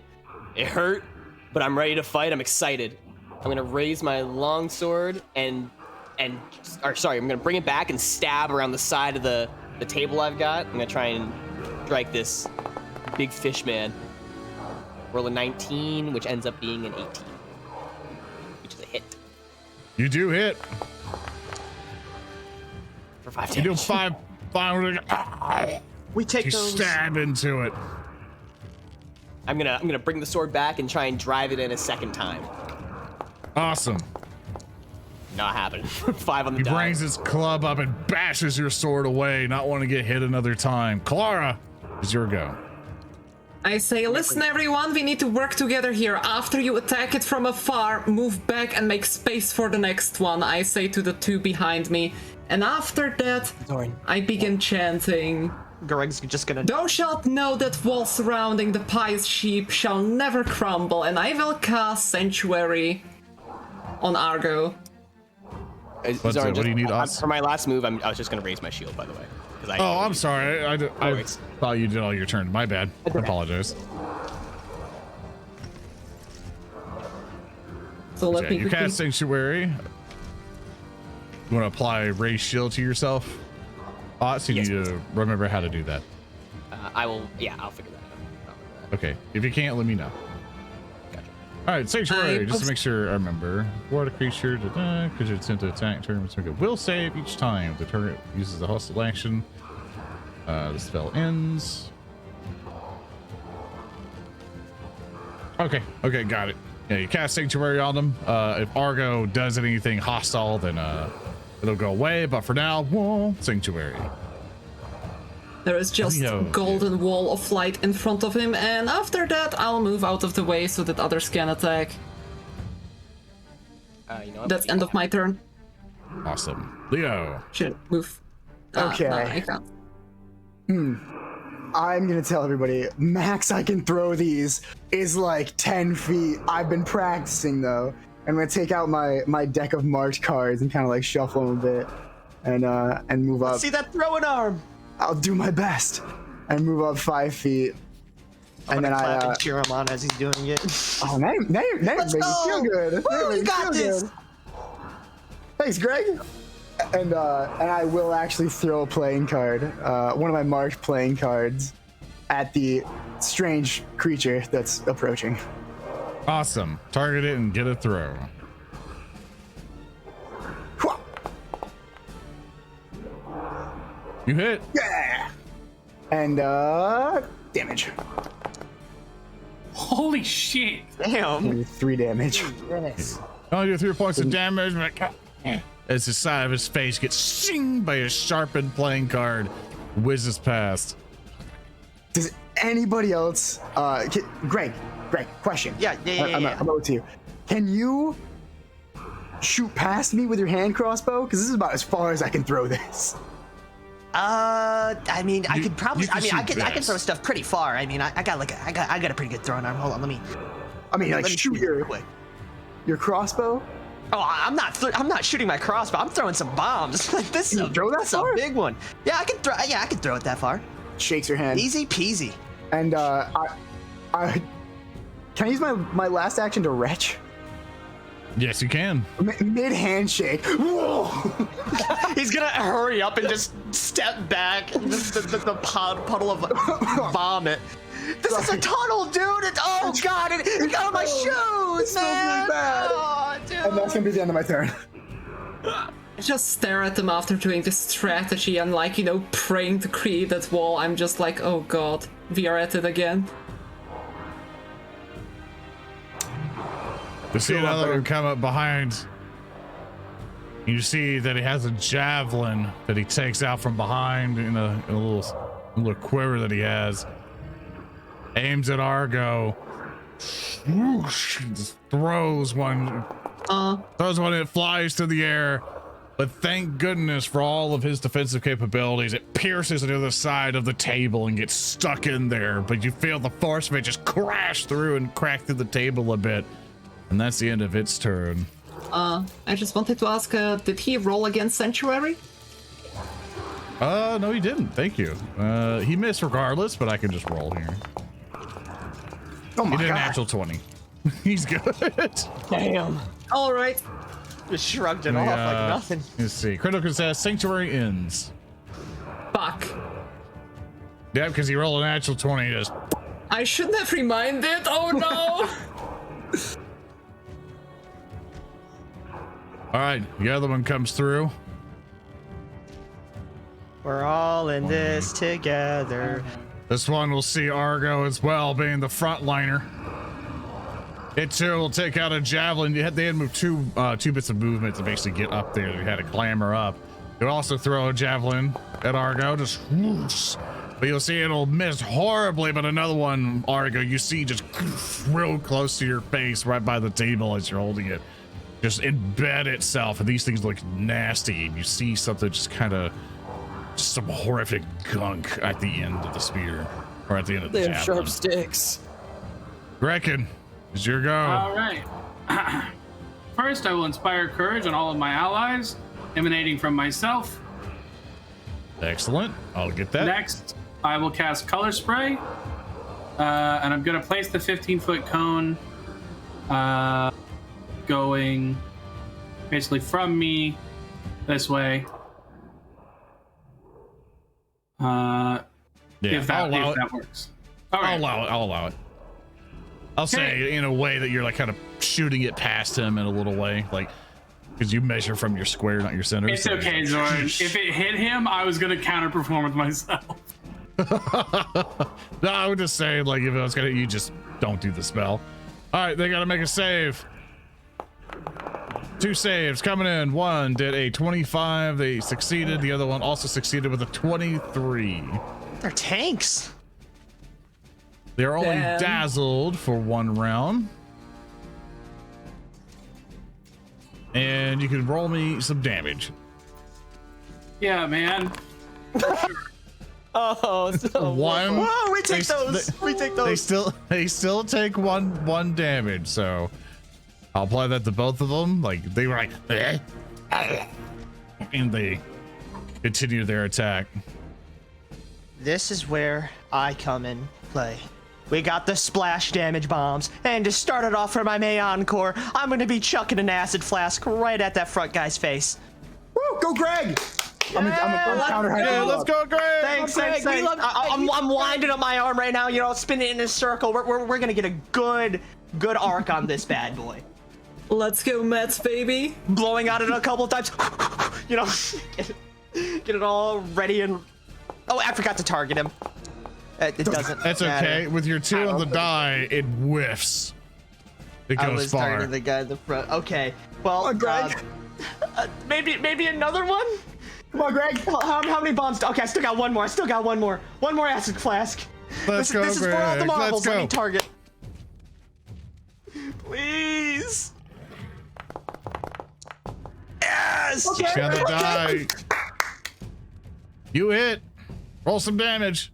It hurt, but I'm ready to fight. I'm excited. I'm gonna raise my longsword I'm gonna bring it back and stab around the side of the table I've got. I'm gonna try and strike this big fish man. Roll a 19, which ends up being an 18, which is a hit You do hit. for 5 You do damage. five. We take You those. stab into it. I'm gonna bring the sword back and try and drive it in a second time. Awesome. Not happening. 5 on the He die. brings his club up and bashes your sword away, not wanting to get hit another time. Klaara, is your go. I say, listen everyone, we need to work together here. After you attack it from afar, move back and make space for the next one, I say to the 2 behind me. And after that, Zoran. I begin chanting, Gereg's just gonna. Thou shalt know that wall surrounding the pious sheep shall never crumble, and I will cast Sanctuary on Argo. What do you need, Oz? For my last move, I was just gonna raise my shield, by the way. Oh, I'm sorry. I thought you did all your turn. My bad. I apologize. So let me You cast Sanctuary. You want to apply Raise Shield to yourself? So you need to remember how to do that. I will. Yeah, I'll figure that out. Okay. If you can't, let me know. Gotcha. All right, Sanctuary. Just to make sure I remember. Ward a creature. Creature attempt to attack. Tournaments make a will save each time the target uses a hostile action. The spell ends. Okay, got it. Yeah, you cast Sanctuary on them. If Argo does anything hostile, then it'll go away. But for now, whoa, Sanctuary. There is just golden wall of light in front of him, and after that, I'll move out of the way so that others can attack. You know what? That's end of my turn. Awesome. Leo. Should move. Okay. No, I can't. I'm gonna tell everybody, max I can throw these is like 10 feet. I've been practicing though. I'm gonna take out my deck of marked cards and kind of like shuffle them a bit, and move up. See that throwing arm? I'll do my best and move up 5 feet. I'm and then gonna clap I and cheer him on as he's doing it. oh now you're making me feel good. Woo, you got this. Good. Thanks, Greg. And I will actually throw a playing card, one of my marked playing cards, at the strange creature that's approaching. Awesome. Target it and get a throw. You hit. Yeah. And damage. Holy shit! Damn. 3 damage. Only do 3 points of damage. As the side of his face gets shinged by a sharpened playing card, whizzes past. Does anybody else? Greg, question. Yeah. I'm over to you. Can you shoot past me with your hand crossbow? Because this is about as far as I can throw this. I mean, I could probably. I can best. throw stuff pretty far. I mean, I got a pretty good throwing arm. Hold on, let me. Like shoot your crossbow. Oh, I'm not shooting my crossbow. I'm throwing some bombs. This is that's a big one. Yeah, I can throw. Yeah, I can throw it that far. Shakes her hand. Easy peasy. And I can I use my last action to retch? Yes, you can. Mid handshake. Whoa! He's gonna hurry up and just step back. The puddle of vomit. This is a tunnel, dude. Oh god, it got on my shoes, man. Really bad. Oh, dude. And that's gonna be the end of my turn. I just stare at them after doing this strategy and praying to create that wall. I'm just like, oh god, we are at it again. You see another one come up behind. You see that he has a javelin that he takes out from behind in a little quiver that he has. Aims at Argo. Swoosh, just throws one. Throws one, it flies through the air. But thank goodness for all of his defensive capabilities, it pierces into the side of the table and gets stuck in there. But you feel the force of it just crash through and crack through the table a bit. And that's the end of its turn. I just wanted to ask, did he roll against Sanctuary? No, he didn't. Thank you. He missed regardless, but I can just roll here. Oh my He did a god. natural 20. He's good. Damn. All right. Just shrugged it off like nothing. Let's see. Critical success. Sanctuary ends. Fuck. Yeah, because he rolled a natural 20. Just. I shouldn't have reminded. Oh no. All right, the other one comes through. We're all in this together. This one will see Argo as well, being the frontliner. It too will take out a javelin. They had moved two bits of movement to basically get up there. They had to clamber up. You'll also throw a javelin at Argo, just whoosh. But you'll see it'll miss horribly, but another one, Argo, you see just real close to your face right by the table as you're holding it. Just embed itself, and these things look nasty, and you see something just kind of just some horrific gunk at the end of the spear, or at the end of the They have javelin. sharp sticks. Grekin, it's your go. All right. First, I will inspire courage on all of my allies, emanating from myself. Excellent. I'll get that. Next, I will cast Color Spray, and I'm going to place the 15-foot cone going basically from me this way. If that works. Okay. I'll allow it. I'll say in a way that you're like kind of shooting it past him in a little way, like because you measure from your square, not your center. It's okay, Zoran. If it hit him, I was gonna counter-perform with myself. No, I would just say like if I was gonna, you just don't do the spell. All right, they gotta make a save. 2 saves coming in. One did a 25. They succeeded. The other one also succeeded with a 23. They're tanks. They're only Damn. dazzled for 1 round. And you can roll me some damage. Yeah, man. Oh, so One. Whoa, we take those. We take those. They still take one damage. So I'll apply that to both of them. Like they were like, and they continue their attack. This is where I come in play. We got the splash damage bombs, and to start it off for my Mayon core, I'm gonna be chucking an acid flask right at that front guy's face. Woo, go Greg! I'm a counter. Yeah, let's go, Greg. Thanks. I'm winding up my arm right now, you know, spinning it in a circle. We're gonna get a good arc on this bad boy. Let's go, Mets, baby. Blowing out it a couple times, you know, get it all ready and. Oh, I forgot to target him. It doesn't. That's matter. okay. With your 2 on the die, it whiffs. It I goes was far. targeting the guy in the front. Okay. Well, Greg. maybe another one. Come on, Greg. How many bombs? Okay, I still got one more. One more acid flask. Let's go, this is for all the Greg. marbles. Let's Let me go. target. Please. Yes. Okay. On the die. You hit. Roll some damage.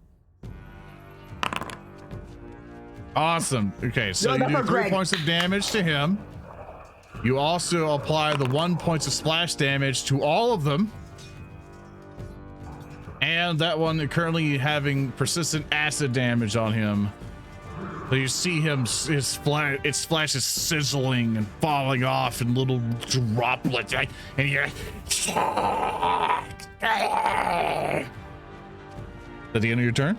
Awesome. Okay, so No, you that's do not 3 Greg. points of damage to him. You also apply the 1 point of splash damage to all of them. And that one currently having persistent acid damage on him. So you see him, its splash is sizzling and falling off in little droplets. And you're like, at the end of your turn?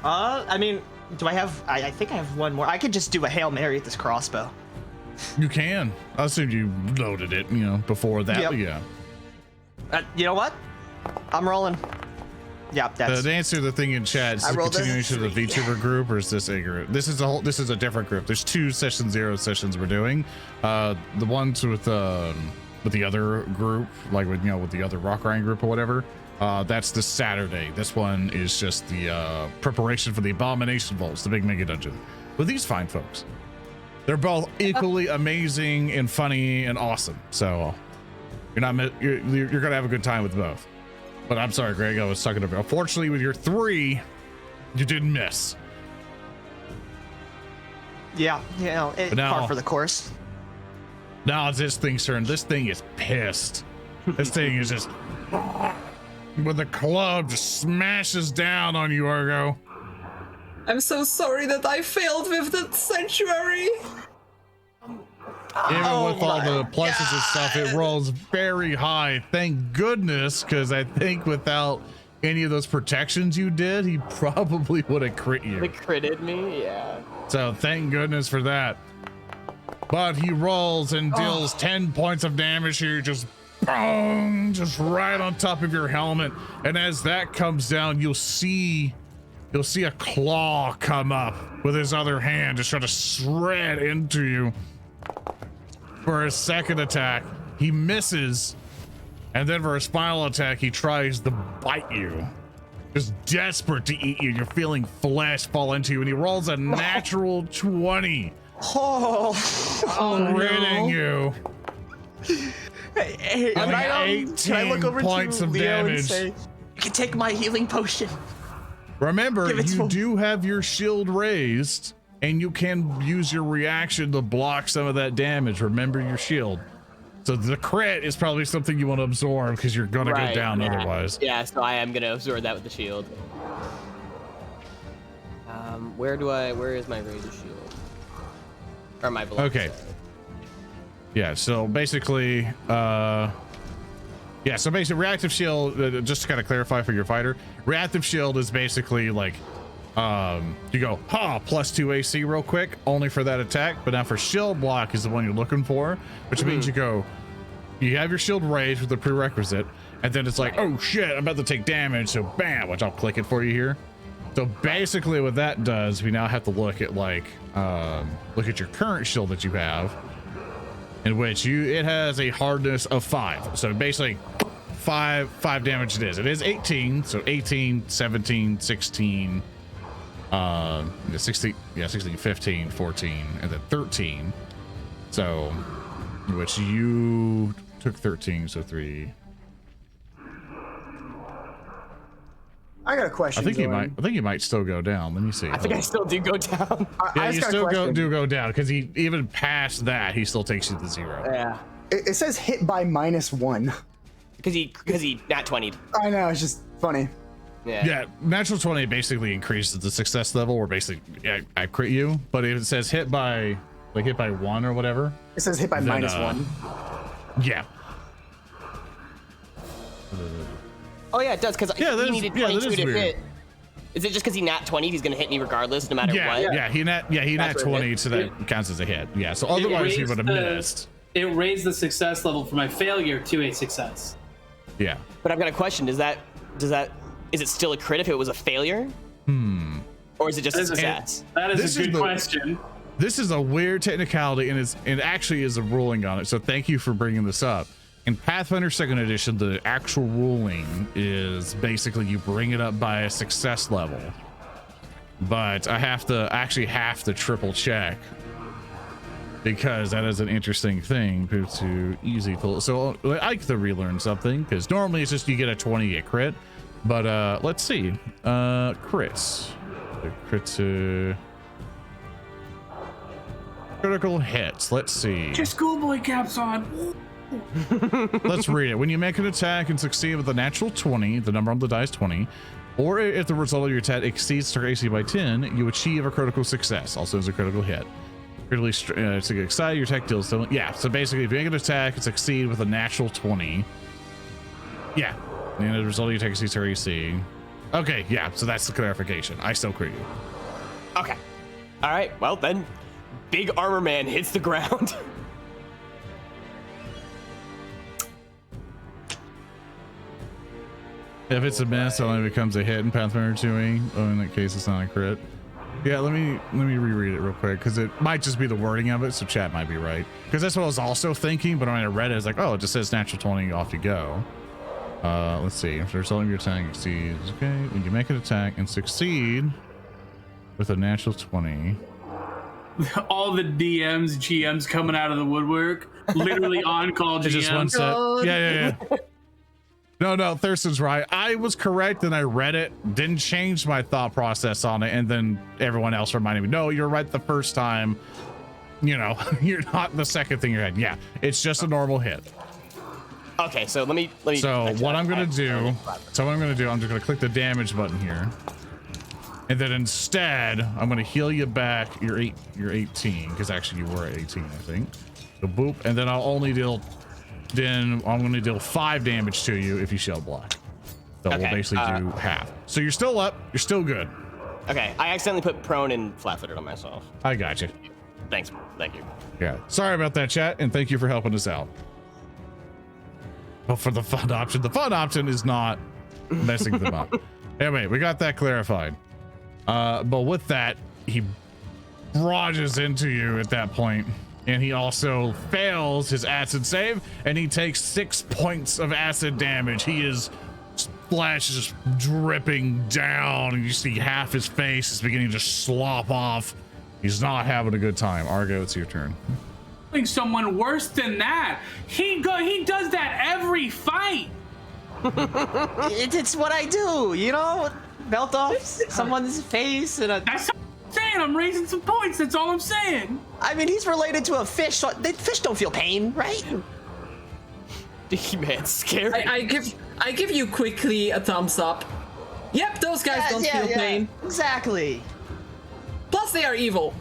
I mean, do I have? I think I have one more. I could just do a Hail Mary at this crossbow. You can. I assumed you loaded it, you know, before that. Yep. But yeah. You know what? I'm rolling. Yeah, that's. To answer the thing in chat, is I this a rolled a continuation of the VTuber group, or is this a group? This is a different group. There's 2 session 0 sessions we're doing. The ones with the other group, like with the other Rotgrind group or whatever. That's this Saturday. This one is just the preparation for the Abomination Vaults, the big mega dungeon. With these fine folks, they're both equally amazing and funny and awesome. So you're gonna have a good time with both. But I'm sorry, Greg, I was talking about. Unfortunately, with your 3, you didn't miss. Yeah, you know, now- par for the course. Now it's this thing's turn. This thing is pissed. This thing is just with the club just smashes down on you, Argo. I'm so sorry that I failed with the sanctuary. Even with all the pluses and stuff, it rolls very high. Thank goodness, because I think without any of those protections you did, he probably would have crit you. They critted me, yeah. So thank goodness for that. But he rolls and deals 10 points of damage here, just boom, just right on top of your helmet. And as that comes down, you'll see a claw come up with his other hand, just try to shred into you. For his second attack, he misses, and then for his final attack, he tries to bite you. Just desperate to eat you. You're feeling flesh fall into you, and he rolls a natural 20. Oh, Critting you. hey, Only can I look over 18 points to of Leo damage. and say, can take my healing potion. Remember, Give it to you him. do have your shield raised, and you can use your reaction to block some of that damage. Remember your shield. So the crit is probably something you want to absorb because you're gonna go down yeah. otherwise. Yeah, so I am gonna absorb that with the shield. Where is my razor shield? Or my block? Okay. Yeah, so basically, reactive shield, just to kind of clarify for your fighter, reactive shield is basically like, you go, +2 AC real quick, only for that attack. But now for shield block is the one you're looking for, which means you have your shield raised with the prerequisite, and then it's like, oh shit, I'm about to take damage, so bam, which I'll click it for you here. So basically what that does, we now have to look at like, look at your current shield that you have, in which it has a hardness of 5. So basically 5 damage it is. It is 18, so 18, 17, 16, 16, 15, 14, and then 13. So, which you took 13, so 3. I got a question. I think Zoran. you might still go down. Let me see. I think I still do go down. Yeah, I you just got a still question. go down because he even past that he still takes you to 0. Yeah. It says hit by -1. Because he nat 20'd. I know, it's just funny. Yeah, natural 20 basically increases the success level, or basically I crit you. But if it says hit by 1 or whatever, It says hit by then, -1. yeah. Oh yeah, it does, because Yeah, that he is- needed yeah, that 22 is to weird. hit. Is it just because he nat 20'd, he's gonna hit me regardless, no matter what? He nat That's 20, what so that counts as a hit. Yeah, so otherwise he would have missed. It raised the success level for my failure to a success. Yeah. But I've got a question. Is it still a crit if it was a failure? Or is it just a success? That is This a is good the- question. This is a weird technicality, and it actually is a ruling on it. So thank you for bringing this up. In Pathfinder 2nd Edition, the actual ruling is basically you bring it up by a success level. But I have to triple check, because that is an interesting thing to easy pull. So I like to relearn something, because normally it's just you get a 20 a crit. But let's see. Crits. The crits. Critical hits. Let's see. Your schoolboy caps on. Let's read it. When you make an attack and succeed with a natural 20, the number on the die is 20, or if the result of your attack exceeds target AC by 10, you achieve a critical success, also as a critical hit. Critically to get excited, your attack deals. Yeah, so basically, if you make an attack and succeed with a natural 20, yeah, and the result of your attack exceeds target AC. Okay, yeah, so that's the clarification. I still crit you. Okay. All right. Well then, big armor man hits the ground. If it's a miss, it only becomes a hit in Pathfinder 2E. Oh, in that case, it's not a crit. Yeah, let me reread it real quick, because it might just be the wording of it, so chat might be right. Because that's what I was also thinking, but when I read it, it's like, oh, it just says natural 20, off you go. Let's see. If the result of your attack exceeds, okay, when you make an attack and succeed with a natural 20. All the DMs, GMs coming out of the woodwork. Literally on call It's just one GM. set. Yeah. No, Thurston's right. I was correct and I read it, didn't change my thought process on it, and then everyone else reminded me, no, you're right the first time. You know, you're not the second thing you had. Yeah, it's just a normal hit. Okay, so let me. So what I'm gonna do, I'm just gonna click the damage button here. And then instead, I'm gonna heal you back your 18, because actually you were at 18, I think. So boop, and then I'm gonna deal 5 damage to you if you shield block. So we'll basically do half. So you're still up, you're still good. Okay, I accidentally put prone and flat-footed on myself. I got you. Thanks, thank you. Yeah, sorry about that, chat, and thank you for helping us out. But for the fun option is not messing them up. Anyway, we got that clarified. But with that, he barrages into you at that point, and he also fails his acid save, and he takes 6 points of acid damage. He is splash just dripping down, and you see half his face is beginning to slop off. He's not having a good time. Argo, it's your turn. Someone worse than that. He does that every fight. It's what I do, you know? Melt off someone's face and That's what I'm saying. I'm raising some points. That's all I'm saying. I mean, he's related to a fish, so fish don't feel pain, right? Man, scary. I give you quickly a thumbs up. Yep, those guys don't feel pain. Exactly. Plus, they are evil.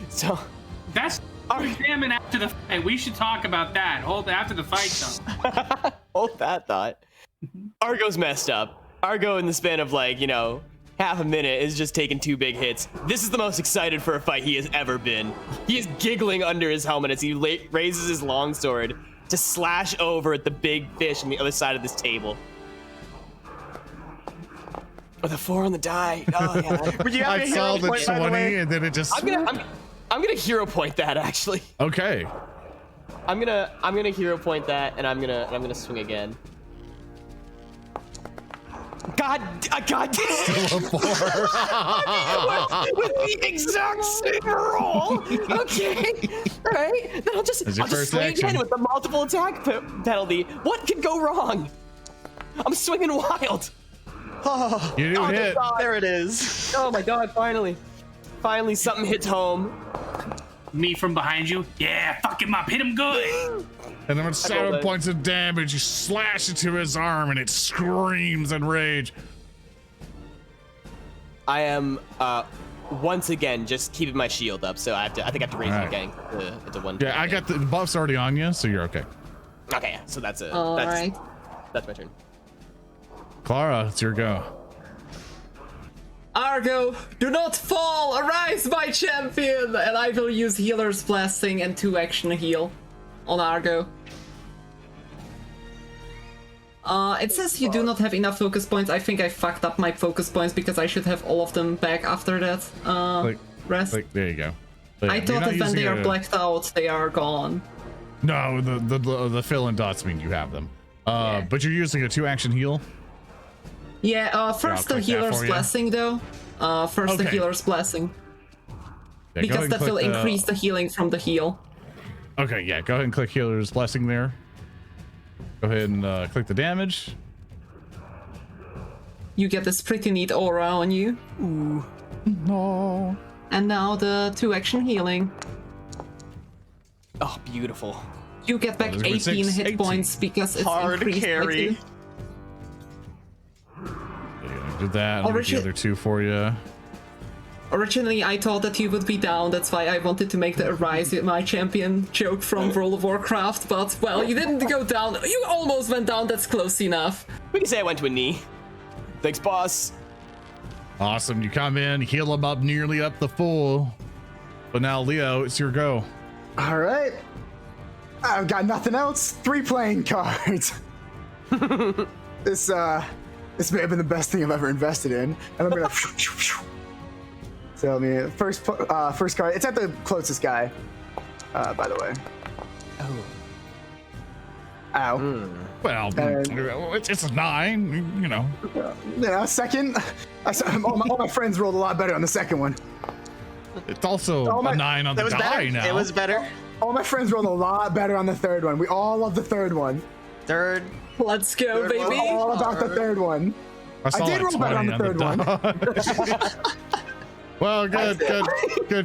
So That's examine after the fight. We should talk about that. Hold after the fight, though. hold that thought. Argo's messed up. Argo, in the span of like, you know, half a minute, is just taking 2 big hits. This is the most excited for a fight he has ever been. He is giggling under his helmet as he raises his longsword to slash over at the big fish on the other side of this table. With a 4 on the die. Oh yeah. Would you have I a saw hero the point, by the 20 way? and then it just. I'm gonna hero point that actually. Okay. I'm gonna hero point that, and I'm gonna swing again. God. Still a 4. With the exact same roll. Okay. All right. Then I'll just first swing action. again with the multiple attack penalty. What could go wrong? I'm swinging wild. You do hit. There it is. Oh my God! Finally something hits home. Me from behind you. Yeah, fuck him up. Hit him good. And then with 7 that. points of damage, you slash into his arm and it screams in rage. I am once again just keeping my shield up, so I think I have to raise it Alright. again. It's a 1. Yeah, I got the buffs already on you, so you're okay. Okay, so that's Alright. that's my turn. Klaara, it's your go. Argo, do not fall! Arise, my champion! And I will use Healer's Blessing and 2 action heal on Argo. It says you do not have enough focus points. I think I fucked up my focus points because I should have all of them back after that. Rest. There you go. But I you're thought not that when they using are blacked out, they are gone. No, the fill in dots mean you have them. But you're using a 2 action heal. Yeah, first the click that Healer's for you. Blessing though. First the Okay. Healer's Blessing. Yeah, go Because ahead and that will click the- increase the healing from the heal. Okay, yeah, go ahead and click Healer's Blessing there. Go ahead and click the damage. You get this pretty neat aura on you. Ooh. No. And now the 2 action healing. Oh, beautiful. You get back there's gonna be 18 six- hit 18. points because it's Hard increased by carry. 2. Yeah, did that. I'll get the other 2 for you. Originally, I thought that you would be down. That's why I wanted to make the Arise my champion joke from World of Warcraft. But, well, you didn't go down. You almost went down. That's close enough. We can say I went to a knee. Thanks, boss. Awesome. You come in, heal him up nearly up the full. But now, Leo, it's your go. All right. I've got nothing else. 3 playing cards. This may have been the best thing I've ever invested in, and I'm gonna. So I mean, first card. It's at the closest guy. By the way. Oh. Ow. Well, it's a 9, you know. Yeah, second. All my friends rolled a lot better on the second one. It's also a 9 on the It was die better. now. It was better. All my friends rolled a lot better on the third one. We all love the third one. Third. Let's go, Third one. baby. All about the third one. saw did a roll better on 20 the third one. die. Well, good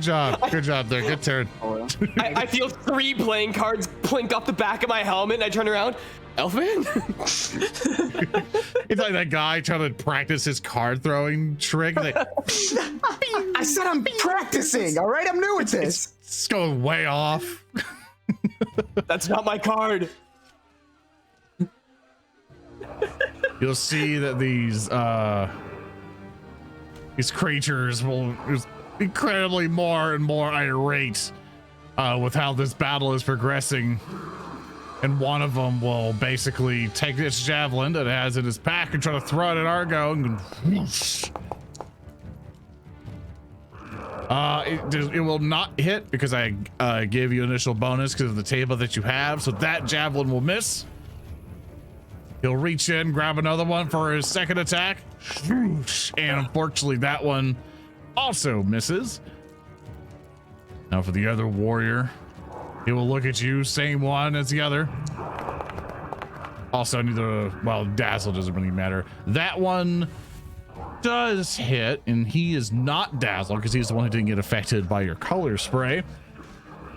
job. Good job there. Good turn. I feel 3 playing cards plink off the back of my helmet, and I turn around. Elfman? It's like that guy trying to practice his card throwing trick. Like, I said I'm practicing. All right, I'm new at this. it's going way off. That's not my card. You'll see that these creatures will is incredibly more and more irate with how this battle is progressing. And one of them will basically take this javelin that it has in his pack and try to throw it at Argo. And whoosh. It will not hit because I gave you initial bonus because of the table that you have. So that javelin will miss. He'll reach in, grab another one for his second attack. Whoosh. And unfortunately, that one also misses. Now for the other warrior. He will look at you, same one as the other. Also, neither, well, Dazzle doesn't really matter. That one does hit, and he is not Dazzle because he's the one who didn't get affected by your color spray.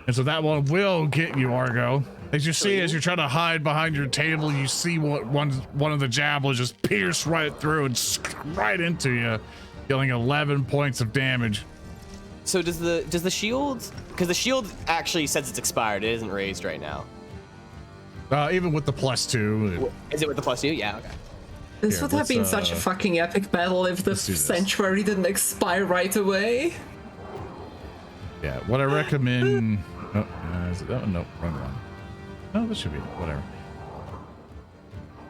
And so that one will get you, Argo. As you see, as you're trying to hide behind your table, you see what one of the javelins just pierce right through and right into you, dealing 11 points of damage. So does the shield? Because the shield actually says it's expired. It isn't raised right now. Even with the +2. Is it with the +2? Yeah. Okay. This would have been such a fucking epic battle if the sanctuary didn't expire right away. Yeah, what I recommend. Oh, is it that one? Nope, wrong one. No, this should be it. Whatever.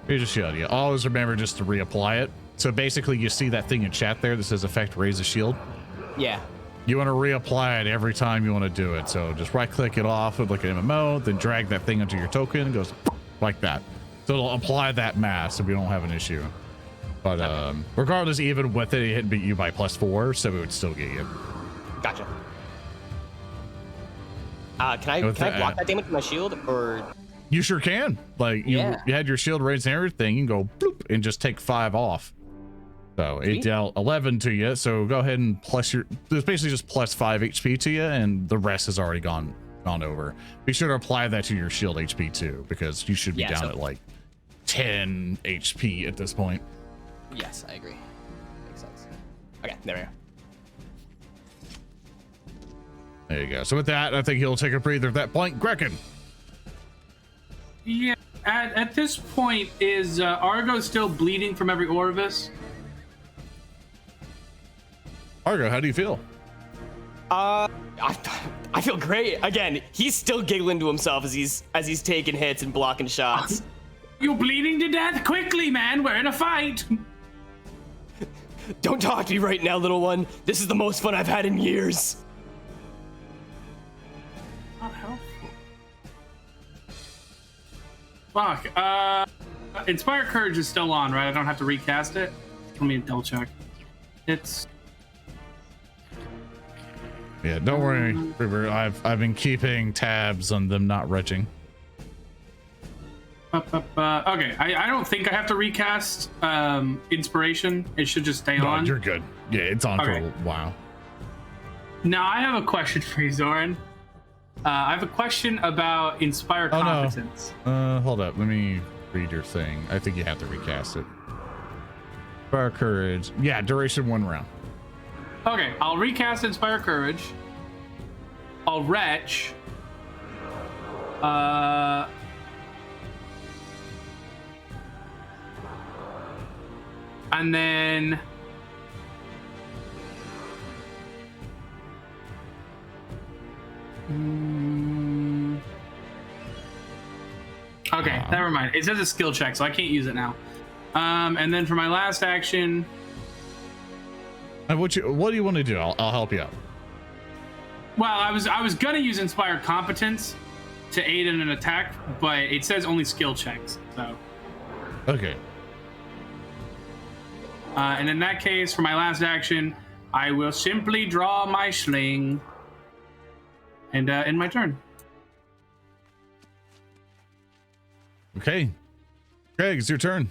Here's a shield. Yeah, always remember just to reapply it. So basically, you see that thing in chat there that says effect raise a shield. Yeah. You want to reapply it every time you want to do it. So just right click it off with like an MMO, then drag that thing into your token and goes like that. So it'll apply that mass so we don't have an issue. But regardless, even with it, it hit beat you by +4, so it would still get you. Gotcha. Can I block that damage with my shield, or? You sure can. Like you had your shield raised and everything, you can go bloop and just take 5 off. So it dealt 11 to you. So go ahead and plus it's basically just +5 HP to you, and the rest has already gone over. Be sure to apply that to your shield HP too, because you should be down at like 10 HP at this point. Yes, I agree. Makes sense. Okay, there we go. There you go. So with that, I think he'll take a breather at that point. Grekin. Yeah. At this point, is Argo still bleeding from every orifice? Argo, how do you feel? I feel great. Again, he's still giggling to himself as he's taking hits and blocking shots. You bleeding to death? Quickly, man! We're in a fight. Don't talk to me right now, little one. This is the most fun I've had in years. Not helpful. Fuck. Inspire Courage is still on, right? I don't have to recast it. Let me double check. It's. Yeah, don't worry, River. I've been keeping tabs on them not retching. Okay, I don't think I have to recast Inspiration. It should just stay on. You're good. Yeah, it's on for a while. Now I have a question for you, Zoran. I have a question about Inspire Competence. No. Hold up. Let me read your thing. I think you have to recast it. Inspire Courage. Yeah, duration 1 round. Okay, I'll recast Inspire Courage. I'll retch. And then okay, never mind. It says a skill check, so I can't use it now. And then for my last action, what do you want to do? I'll help you out. well, I was gonna use Inspire Competence to aid in an attack, but it says only skill checks. So okay. And in that case, for my last action, I will simply draw my sling and end my turn. Okay. Greg, it's your turn.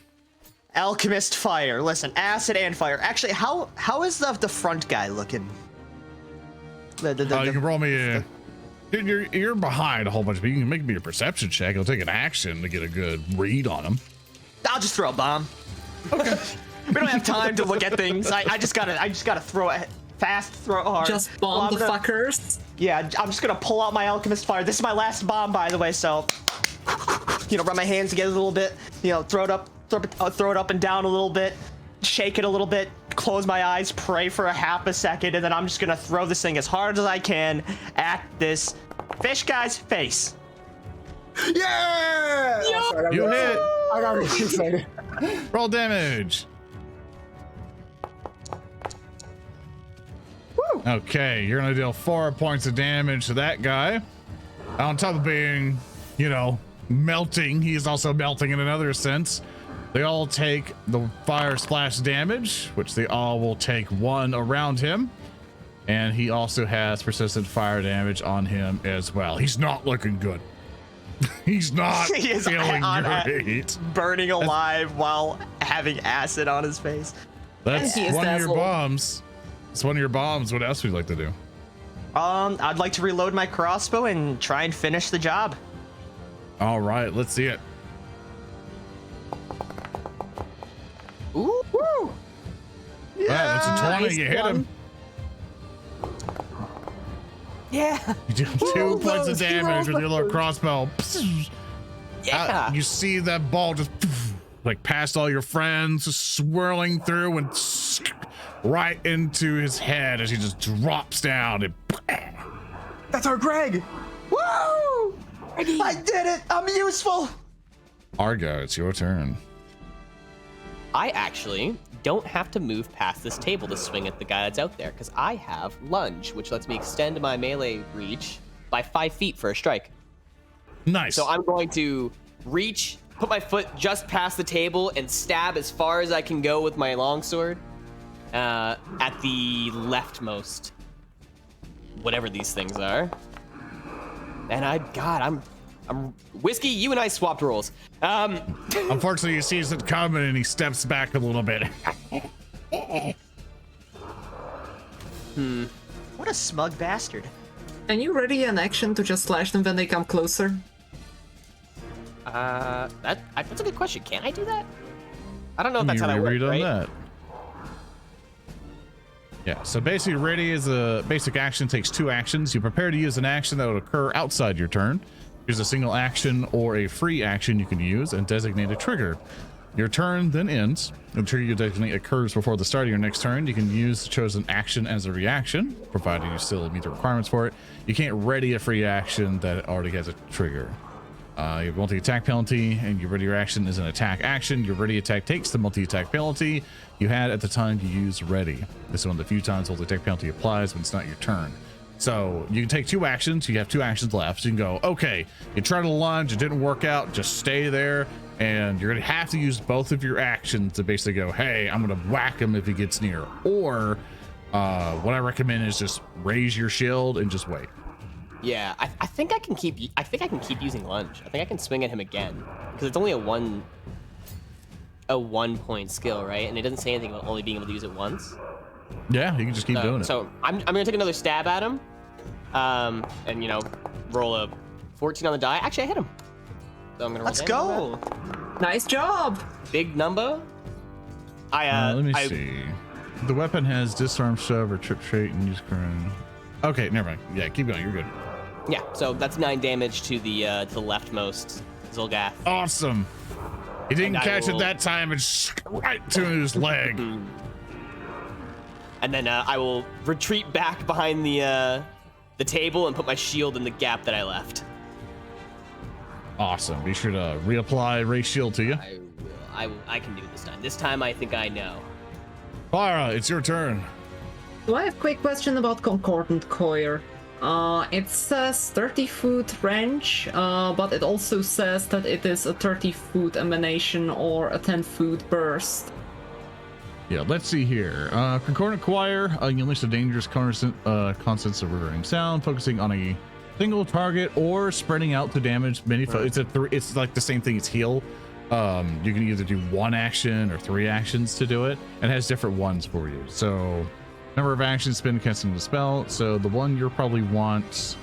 Alchemist fire. Listen, acid and fire. Actually, how is the front guy looking? You can roll me you're behind a whole bunch of people. You can make me a perception check. It'll take an action to get a good read on him. I'll just throw a bomb. Okay. We don't have time to look at things. I just gotta throw it fast, throw it hard. Just bomb the fuckers. Yeah, I'm just gonna pull out my Alchemist fire. This is my last bomb, by the way. So, rub my hands together a little bit. Throw it up and down a little bit, shake it a little bit, close my eyes, pray for a half a second, and then I'm just gonna throw this thing as hard as I can at this fish guy's face. Yeah! Yep. Oh, sorry, You hit. I got really excited. Roll damage. Woo! Okay, you're gonna deal 4 points of damage to that guy. On top of being, melting, he is also melting in another sense. They all take the fire splash damage, which they all will take 1 around him. And he also has persistent fire damage on him as well. He's not looking good. He's not He is feeling on great. burning alive while having acid on his face. That's he is one of your dazzled. bombs. It's one of your bombs. What else would you like to do? I'd like to reload my crossbow and try and finish the job. All right, let's see it. Ooh, woo! Yeah, that's a 20. nice You hit one. him. Yeah, You do 2 points of those, he damage rolled with your little those. crossbow. yeah. You see that ball just like past all your friends, just swirling through and right into his head as he just drops down. And That's our Greg. Woo! I did it. I'm useful. Argo, it's your turn. I actually don't have to move past this table to swing at the guy that's out there because I have lunge, which lets me extend my melee reach by 5 feet for a strike. Nice. So I'm going to reach, put my foot just past the table, and stab as far as I can go with my longsword at the leftmost, whatever these things are. And I'm Whiskey. You and I swapped roles. Unfortunately, he sees it coming and he steps back a little bit. What a smug bastard. Can you ready an action to just slash them when they come closer? That's a good question. Can I do that? I don't know if that's how that reread works, on right? that. Yeah, so basically ready is a basic action, takes 2 actions. You prepare to use an action that will occur outside your turn. Use a single action or a free action you can use and designate a trigger. Your turn then ends. The trigger you designate occurs before the start of your next turn. You can use the chosen action as a reaction, provided you still meet the requirements for it. You can't ready a free action that already has a trigger. You have multi-attack penalty, and your ready action is an attack action. Your ready attack takes the multi-attack penalty you had at the time you use ready. This is one of the few times multi-attack penalty applies when it's not your turn. So you can take 2 actions. You have 2 actions left. So you can go, okay, you tried to lunge, it didn't work out, just stay there. And you're going to have to use both of your actions to basically go, hey, I'm going to whack him if he gets near. Or what I recommend is just raise your shield and just wait. Yeah, I think I can keep using lunge. I think I can swing at him again because it's only a 1 point skill, right? And it doesn't say anything about only being able to use it once. Yeah, you can just keep doing it. So I'm gonna take another stab at him, and roll a 14 on the die. Actually, I hit him. So I'm gonna roll Let's damage on go. Nice job! that. Big number. Let me see. The weapon has disarm, shove, or trip trait, and use current. Okay, never mind. Yeah, keep going. You're good. Yeah, so that's 9 damage to the leftmost Zolgath. Awesome. He didn't And I catch it will- that time. And right to his leg. And then I will retreat back behind the table and put my shield in the gap that I left. Awesome. Be sure to reapply Ray Shield to you. I can do it this time. This time I think I know. Klaara, it's your turn. So I have a quick question about Concordant Coir. It says 30-foot range, but it also says that it is a 30-foot emanation or a 10-foot burst. Yeah, let's see here. Concordant Choir, you unleash a dangerous constants of reverberating sound, focusing on a single target or spreading out to damage many foes. It's like the same thing as heal. You can either do 1 action or 3 actions to do it. It has different ones for you. So number of actions spent casting the spell. So the one you'll probably want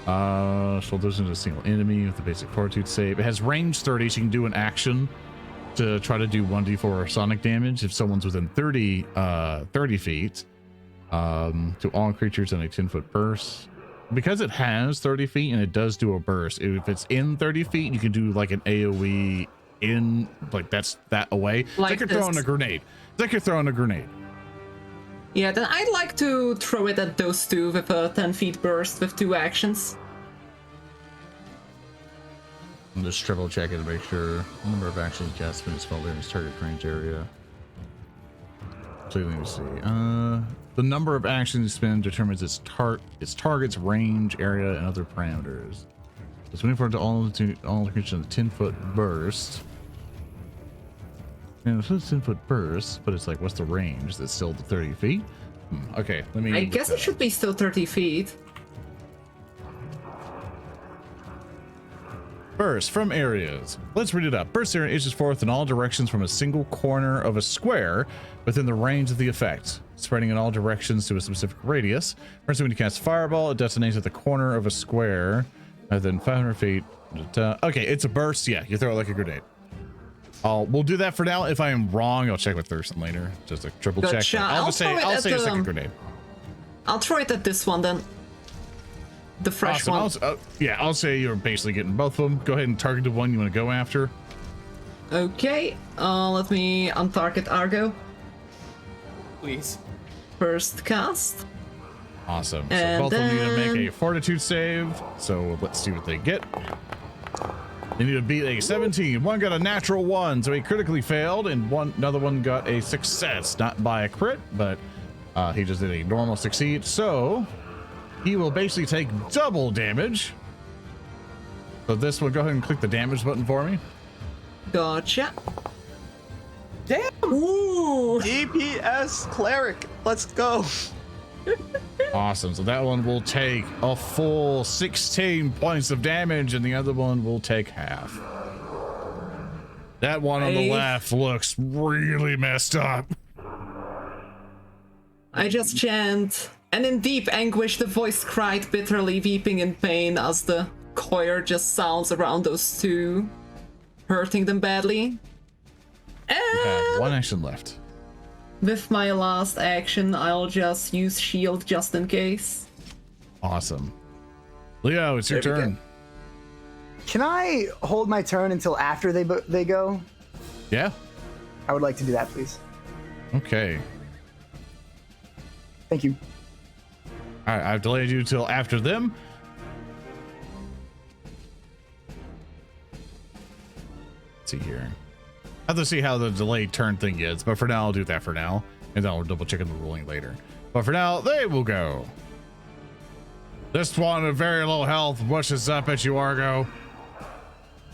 shoulders into a single enemy with a basic fortitude save. It has range 30, so you can do an action to try to do 1d4 sonic damage if someone's within 30 feet, to all creatures in a 10-foot burst. Because it has 30 feet and it does do a burst, if it's in 30 feet, you can do like an AoE in, like that's that away. It's like you're throwing a grenade. It's like you're throwing a grenade. Yeah, then I'd like to throw it at those two with a 10-feet burst with 2 actions. I'm just triple checking to make sure. Number of actions cast when it's spell damage target range area. So let me see. The number of actions you spend determines its target's range, area, and other parameters. It's 24 to all the creatures in a 10-foot burst. And it's a 10-foot burst, but it's like, what's the range? Is it still the 30 feet? Okay, let me. I guess it should be still 30 feet. Burst from areas. Let's read it up. Burst area inches forth in all directions from a single corner of a square within the range of the effect, spreading in all directions to a specific radius. For instance, when you cast Fireball, it detonates at the corner of a square within 500 feet. Okay, it's a burst. Yeah, you throw it like a grenade. We'll do that for now. If I am wrong, I'll check with Thurston later. Just a triple check. Gotcha. I'll say it's like a grenade. I'll throw it at this one then. The fresh one. Yeah, I'll say you're basically getting both of them. Go ahead and target the one you want to go after. Okay, let me untarget Argo. Please. First cast. Awesome. So And both of them need to then- make a fortitude save. So let's see what they get. They need to beat a 17. One got a natural 1, so he critically failed, and another one got a success, not by a crit, but he just did a normal succeed. So he will basically take double damage. So this one, go ahead and click the damage button for me. Gotcha. Damn. Ooh. DPS Cleric. Let's go. Awesome. So that one will take a full 16 points of damage, and the other one will take half. That one on the left looks really messed up. I just chant, and in deep anguish the voice cried bitterly, weeping in pain as the choir just sounds around those two, hurting them badly. You have And one action left. with my last action, I'll just use shield just in case. Awesome. Leo, it's your There we turn. Can I hold my turn until after they go? Yeah? I would like to do that, please. Okay. Thank you. All right, I've delayed you till after them. Let's see here. I have to see how the delayed turn thing is, but for now, I'll do that for now. And then I'll double check the ruling later. But for now, they will go. This one at very low health rushes up at you, Argo.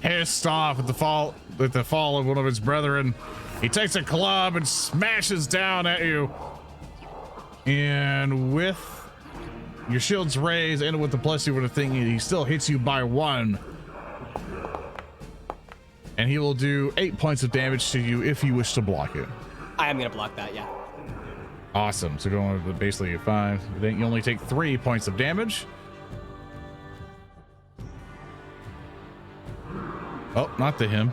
Pissed off at the fall of one of his brethren. He takes a club and smashes down at you. And with your shield's raised and with the +2 for the thing, he still hits you by 1. And he will do 8 points of damage to you if you wish to block it. I am gonna block that, yeah. Awesome. So going with basically a 5. Then you only take 3 points of damage. Oh, not to him.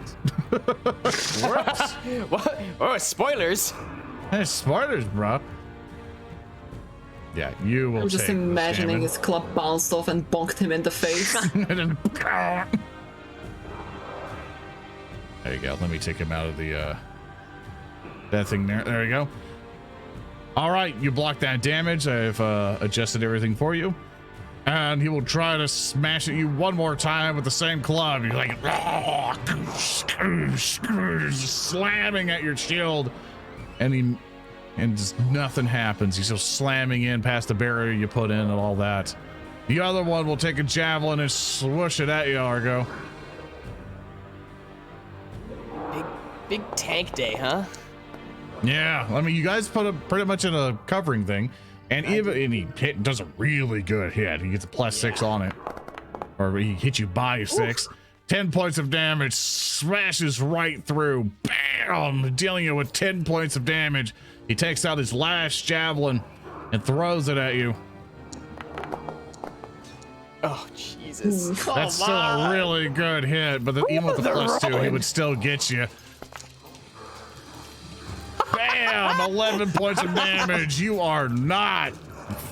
What? Oh, spoilers. Hey, spoilers, bro. Yeah, you will I'm just take this imagining damage. his club bounced off and bonked him in the face. And then- there you go. Let me take him out of the that thing there. There you go. All right, you blocked that damage. I've adjusted everything for you. And he will try to smash at you one more time with the same club. You're like slamming at your shield, and just nothing happens. He's still slamming in past the barrier you put in and all that. The other one will take a javelin and swoosh it at you, Argo. Big tank day, huh? Yeah, I mean, you guys put him pretty much in a covering thing, and he does a really good hit. He gets a +6 on it, or he hits you by 6. 10 points of damage, smashes right through, bam, dealing you with 10 points of damage. He takes out his last javelin and throws it at you. Oh, Jesus. That's still a really good hit, but even with the +2, he would still get you. Bam! 11 points of damage. You are not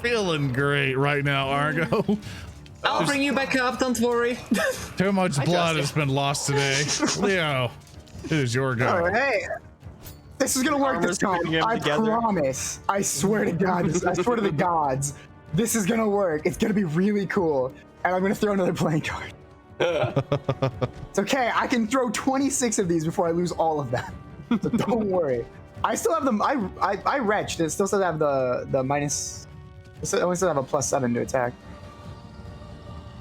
feeling great right now, Argo. I'll bring you back up, don't worry. Too much blood has been lost today. Leo, it is your go. Oh, hey. This is gonna work this time. Armor's I getting together. promise. I swear to God. I swear to the gods. This is gonna work. It's gonna be really cool. And I'm gonna throw another playing card. It's okay. I can throw 26 of these before I lose all of them. So don't worry. I still have them. I retched. It still says I have the minus. I only still have a +7 to attack.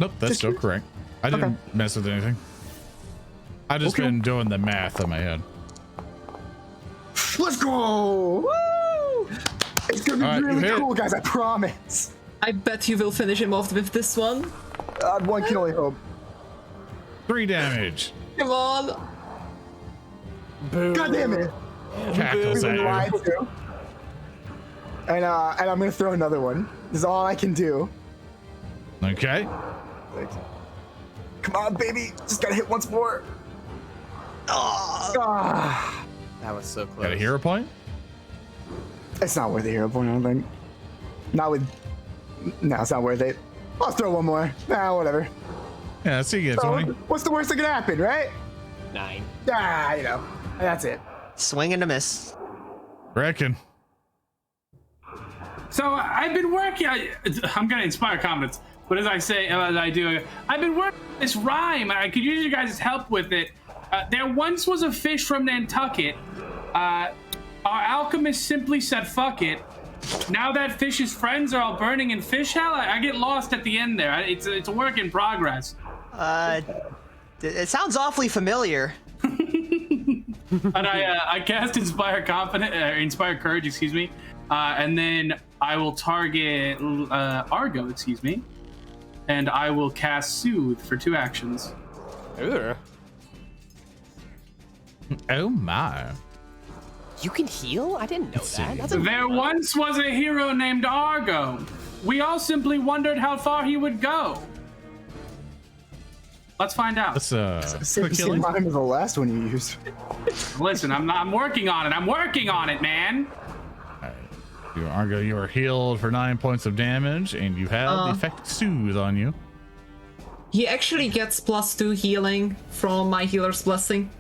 Nope, that's still correct. I didn't mess with anything. I just been doing the math in my head. Let's go! Woo! It's gonna be All right, you really hit. cool, guys. I promise. I bet you will finish him off with this one. One can only hope. 3 damage. Come on. God damn it. Cackles at you. Lied to. And I'm gonna throw another one. This is all I can do. Okay. Like, come on, baby. Just gotta hit once more. Ah. That was so close. Got a hero point? It's not worth a hero point, I don't think. Not with. No, it's not worth it. I'll throw one more. Nah, whatever. Yeah, let's see you get So, 20. what's the worst that can happen, right? 9. Ah, you know. That's it. Swing and a miss. Reckon. So I've been working. I'm gonna inspire confidence, but as I do, I've been working on this rhyme. I could use you guys' help with it. There once was a fish from Nantucket. Our alchemist simply said, "Fuck it." Now that fish's friends are all burning in fish hell, I get lost at the end there. It's a work in progress. It sounds awfully familiar. And I cast inspire courage, excuse me, and then I will target Argo, excuse me, and I will cast Soothe for 2 actions. Ugh. Oh my. You can heal? I didn't know that. That's a There once was a hero named Argo. We all simply wondered how far he would go. Let's find out. That's Same quick killing. line as the last one you used. Listen, I'm working on it. I'm working on it, man. You Argo, you are healed for 9 points of damage, and you have the effect Soothe on you. He actually gets +2 healing from my healer's blessing.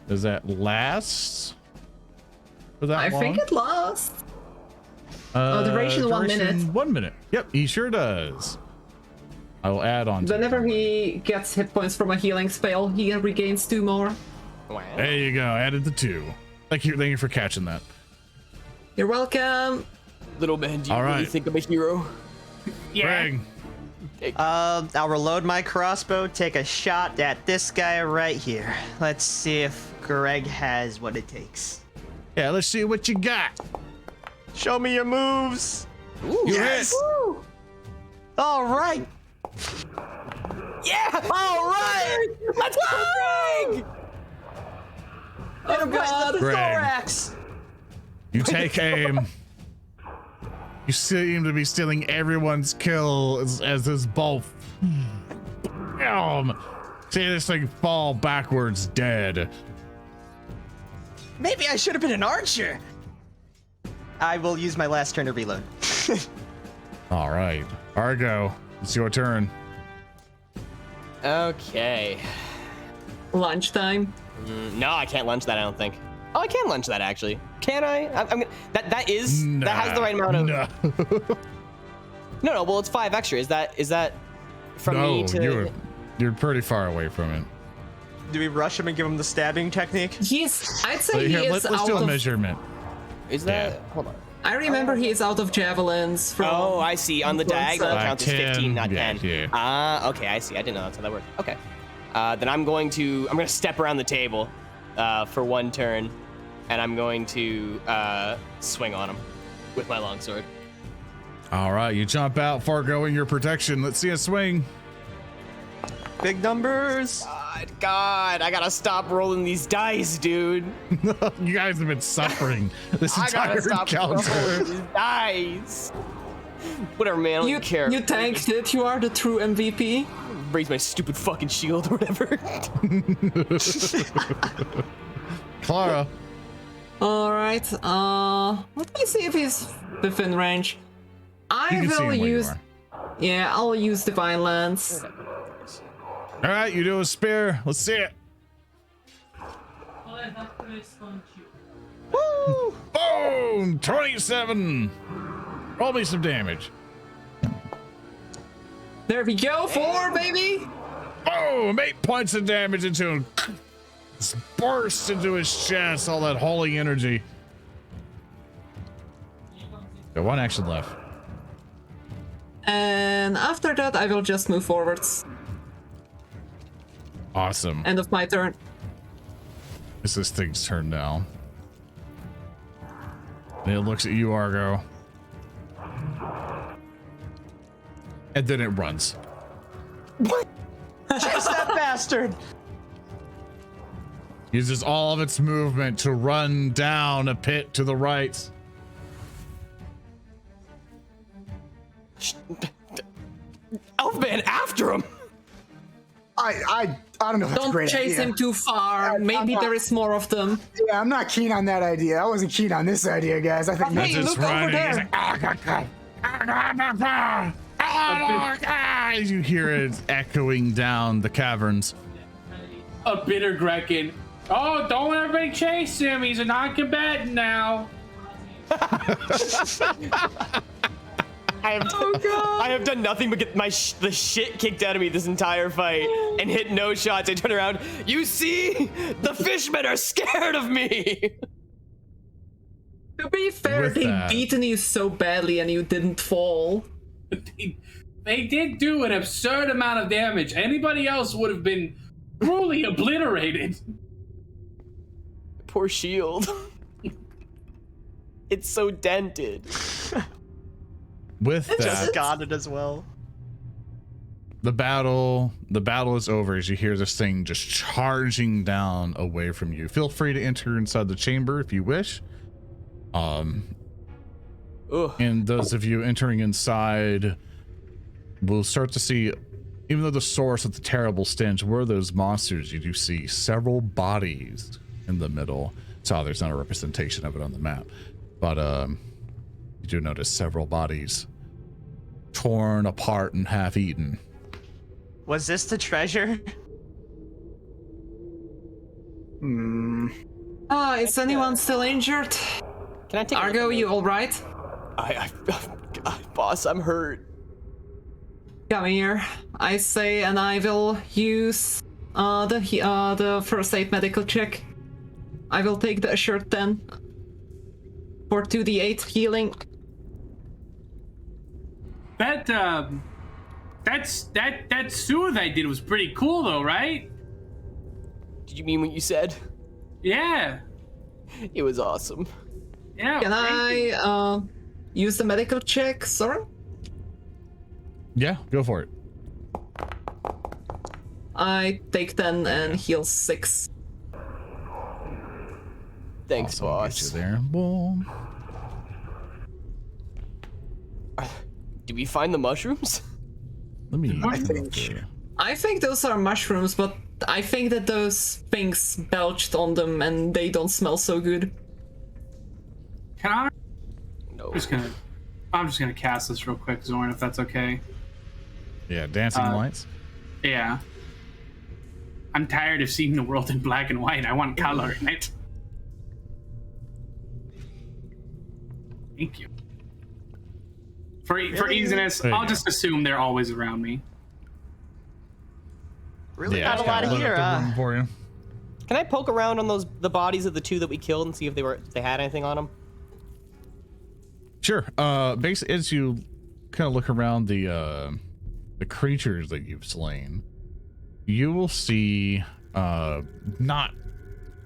Does that last for that I long? think it lasts. Duration 1 minute. 1 minute. Yep, he sure does. I will add on to Whenever he gets hit points from a healing spell, he regains 2 more. wow. There you go. Added the 2. Thank you for catching that. You're welcome. Little man, do you All really right. think I'm a hero? Yeah. Greg, I'll reload my crossbow, take a shot at this guy right here. Let's see if Gereg has what it takes. yeah, let's see what you got. Show me your moves. Ooh. Yes. All right. Yeah! All right! Let's go, Greg! Oh God! The Greg. thorax. You take aim. You seem to be stealing everyone's kill as this ball. See this thing fall backwards dead. Maybe I should have been an archer. I will use my last turn to reload. All right, Argo, it's your turn. Okay. Lunchtime. No, I can't lunge that, I don't think. Oh, I can lunge that, actually. Can I? That has the right amount of... No, well, it's 5 extra. Is that from me to... You're pretty far away from it. Do we rush him and give him the stabbing technique? I'd say he is Let's out do a of... measurement. Is that... Yeah. Hold on. I remember he is out of javelins from... Oh, I see. On the diagonal, it counts as 10, 15, not yeah, 10. yeah. Ah, okay, I see. I didn't know that's how that worked. Okay. Then I'm going to step around the table for 1 turn, and I'm going to swing on him with my longsword. All right, you jump out, foregoing your protection. Let's see a swing. Big numbers. God, I gotta stop rolling these dice, dude. You guys have been suffering this I entire gotta stop rolling encounter. these dice. Whatever, man. I don't You care. You tanked it. You are the true MVP. Raise my stupid fucking shield or whatever. Klaara, All right. Let me see if he's within range. I you can see will him where you use. are. Yeah, I'll use Divine Lance. All right, you do a spear. Let's see it. Woo! Boom! 27. Roll me some damage. There we go. 4, baby. Boom! 8 points of damage into him. Just bursts into his chest. All that holy energy. Got 1 action left. And after that, I will just move forwards. Awesome. End of my turn. It's this thing's turn now. And it looks at you, Argo. And then it runs. Chase that bastard! Uses all of its movement to run down a pit to the right. Elfman, after him! I don't know if that's a Don't great chase idea. him too far. I'm Maybe not- there is more of them. Yeah, I'm not keen on that idea. I wasn't keen on this idea, guys. I think Hey, It's look over running. there. It's like, you hear it echoing down the caverns. A bitter Grekin. Oh, don't let everybody chase him. He's a non-combatant now. I have done nothing but get the shit kicked out of me this entire fight and hit no shots. I turn around. You see? The fishmen are scared of me. To be fair, With they that- beaten you so badly and you didn't fall. They did do an absurd amount of damage. Anybody else would have been cruelly obliterated. Poor shield. It's so dented. With that, Just got it as well. the battle is over as you hear this thing just charging down away from you. Feel free to enter inside the chamber if you wish. Ugh. And those of you entering inside will start to see, even though the source of the terrible stench were those monsters, you do see several bodies in the middle. So there's not a representation of it on the map, but you do notice several bodies torn apart and half eaten. Was this the treasure? Is anyone still injured? Can I take a look Argo, at you alright? Boss, I'm hurt. Come here, I say, and I will use the first aid medical check. I will take the assured 10 for 2d8 healing. That soothe I did was pretty cool though, right? Did you mean what you said? Yeah. It was awesome. Yeah. Can thank you. I use the medical check, Zoran? Yeah, go for it. I take 10 and heal 6. Thanks, Awesome, boss. get you there. Boom. Did we find the mushrooms? Let me. I think those are mushrooms, but I think that those things belched on them and they don't smell so good. Can I? No. I'm just gonna cast this real quick, Zoran, if that's okay. Yeah, dancing lights. Yeah. I'm tired of seeing the world in black and white. I want color in it. Thank you. For easiness, There you I'll go. just assume they're always around me. Really Yeah, got a lot of lit up here. the room for you. Can I poke around on the bodies of the two that we killed and see if they had anything on them? Sure. Basically, as you kind of look around the creatures that you've slain, you will see not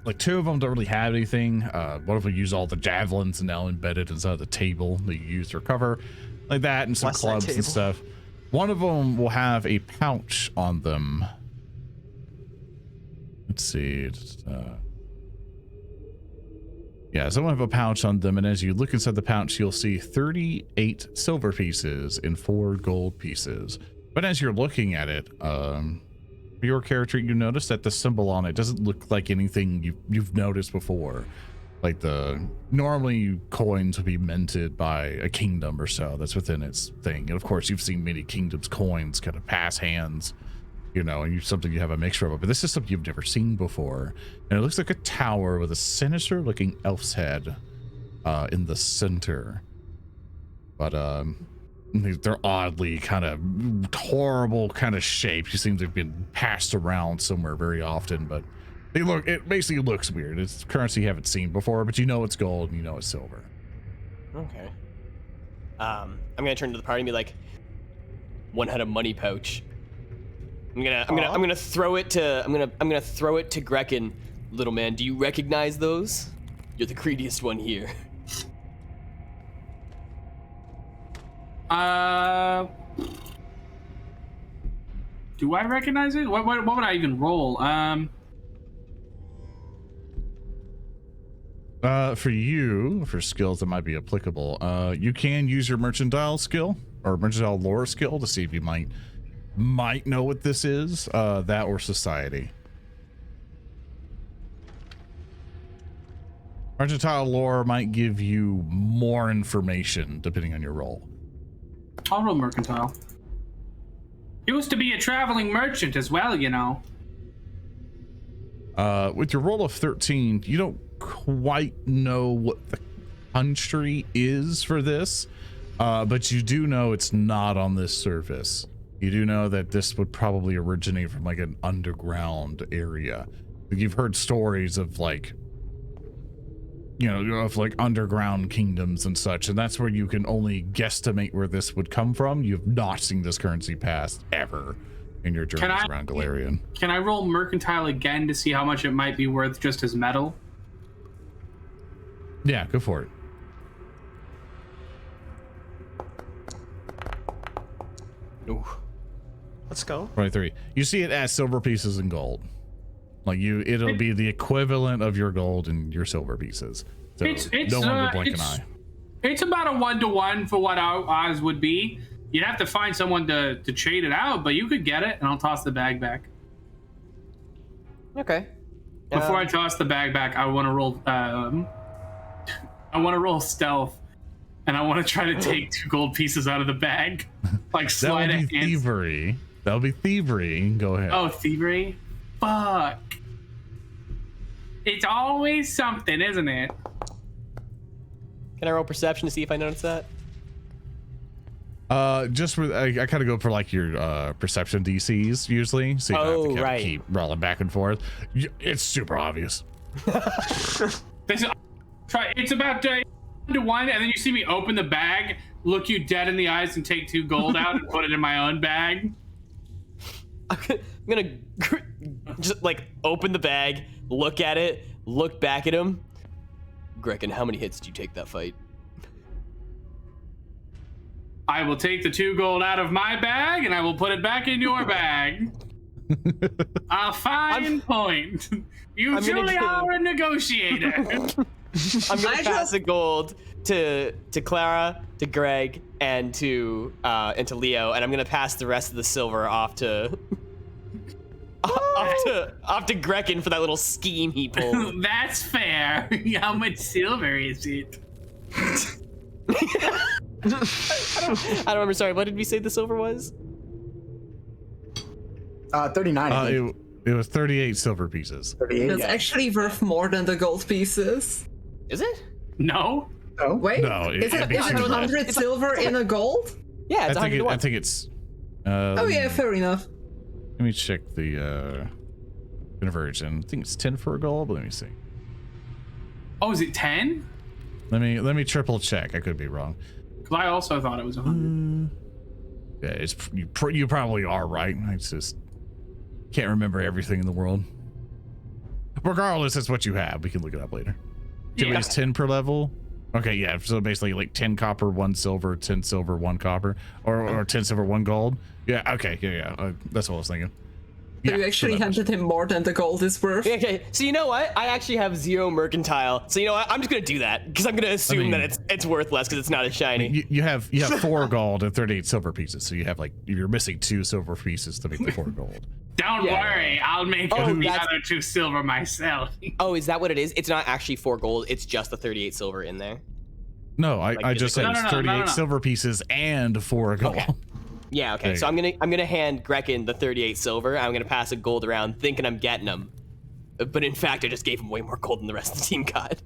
like two of them don't really have anything. One of them use all the javelins and now embedded inside the table that you use to recover, like that, and some Bless that clubs and table. stuff. One of them will have a pouch on them. Let's see. Yeah, some have a pouch on them, and as you look inside the pouch, you'll see 38 silver pieces and 4 gold pieces. But as you're looking at it, for your character, you notice that the symbol on it doesn't look like anything you've noticed before. Like normally coins would be minted by a kingdom or so that's within its thing. And of course, you've seen many kingdoms' coins kind of pass hands, and something you have a mixture of it. But this is something you've never seen before. And it looks like a tower with a sinister looking elf's head in the center. But they're oddly kind of horrible kind of shapes. You seem to have been passed around somewhere very often, but it basically looks weird. It's currency you haven't seen before, but you know it's gold and you know it's silver. Okay. I'm gonna turn to the party and be like, one had a money pouch. I'm gonna throw it to Grekin. Little man, do you recognize those? You're the greediest one here. Do I recognize it? What would I even roll? For you, for skills that might be applicable, you can use your mercantile skill or mercantile lore skill to see if you might know what this is. That or society. Mercantile lore might give you more information depending on your role. I'll roll mercantile. Used to be a traveling merchant as well, you know. With your roll of 13, you don't quite know what the country is for this, but you do know it's not on this surface. You do know that this would probably originate from like an underground area. You've heard stories of like, you know, of like underground kingdoms and such, and that's where you can only guesstimate where this would come from. You've not seen this currency passed ever in your journeys around Galarian. Can I roll mercantile again to see how much it might be worth just as metal? Yeah, go for it. Ooh. Let's go. 23. You see it as silver pieces and gold. Like it'll be the equivalent of your gold and your silver pieces. So It's no one would blink an eye. It's about a 1-to-1 for what ours would be. You'd have to find someone to trade it out, but you could get it, and I'll toss the bag back. Okay. Before I toss the bag back, I want to roll. I want to roll stealth, and I want to try to take 2 gold pieces out of the bag, like That slide would a be hand. thievery. That'll be thievery. Go ahead. Oh, thievery! Fuck! It's always something, isn't it? Can I roll perception to see if I notice that? Just for I kind of go for like your perception DCs usually, so you don't have to right. keep rolling back and forth. It's super obvious. It's about 1-to-1, and then you see me open the bag, look you dead in the eyes, and take 2 gold out and put it in my own bag. I'm gonna just like open the bag, look at it, look back at him. Grekin, how many hits did you take that fight? I will take the 2 gold out of my bag, and I will put it back in your bag. A fine point. You truly are a negotiator. I'm gonna pass the gold to Klaara, to Gereg, and to Leo, and I'm gonna pass the rest of the silver off to Grekin for that little scheme he pulled. That's fair. How much silver is it? I don't remember. Sorry, what did we say the silver was? 39. I think. It was 38 silver pieces. 38. That's Yeah. actually worth more than the gold pieces. Is it? No. Oh. Wait, No, is it it's 100 silver in a gold? Yeah, it's I 101. think it's. Oh yeah, fair enough. Let me check the conversion. I think it's 10 for a gold, but let me see. Oh, is it 10? Let me triple check. I could be wrong. Because I also thought it was 100. Yeah, it's you probably are right. I just can't remember everything in the world. Regardless, it's what you have. We can look it up later. Yeah. It's 10 per level. Okay, yeah. So basically, like 10 copper, 1 silver, 10 silver, 1 copper, or 10 silver, 1 gold. Yeah. Okay. Yeah. That's what I was thinking. So Yeah, you actually that much. handed him more than the gold is worth. Okay, so you know what? I actually have 0 mercantile. So you know what? I'm just gonna do that because I'm gonna assume that it's worth less because it's not as shiny. You have 4 gold and 38 silver pieces, so you have like you're missing 2 silver pieces to make the 4 gold. Don't worry, I'll make the that's- other 2 silver myself. Oh, is that what it is? It's not actually 4 gold. It's just the 38 silver in there. No, I just said No, it's no, no, 38 no. silver pieces and 4 gold. Okay. Yeah, okay. There So you I'm gonna hand Grekin the 38 silver. I'm gonna pass a gold around, thinking I'm getting him, but in fact, I just gave him way more gold than the rest of the team got.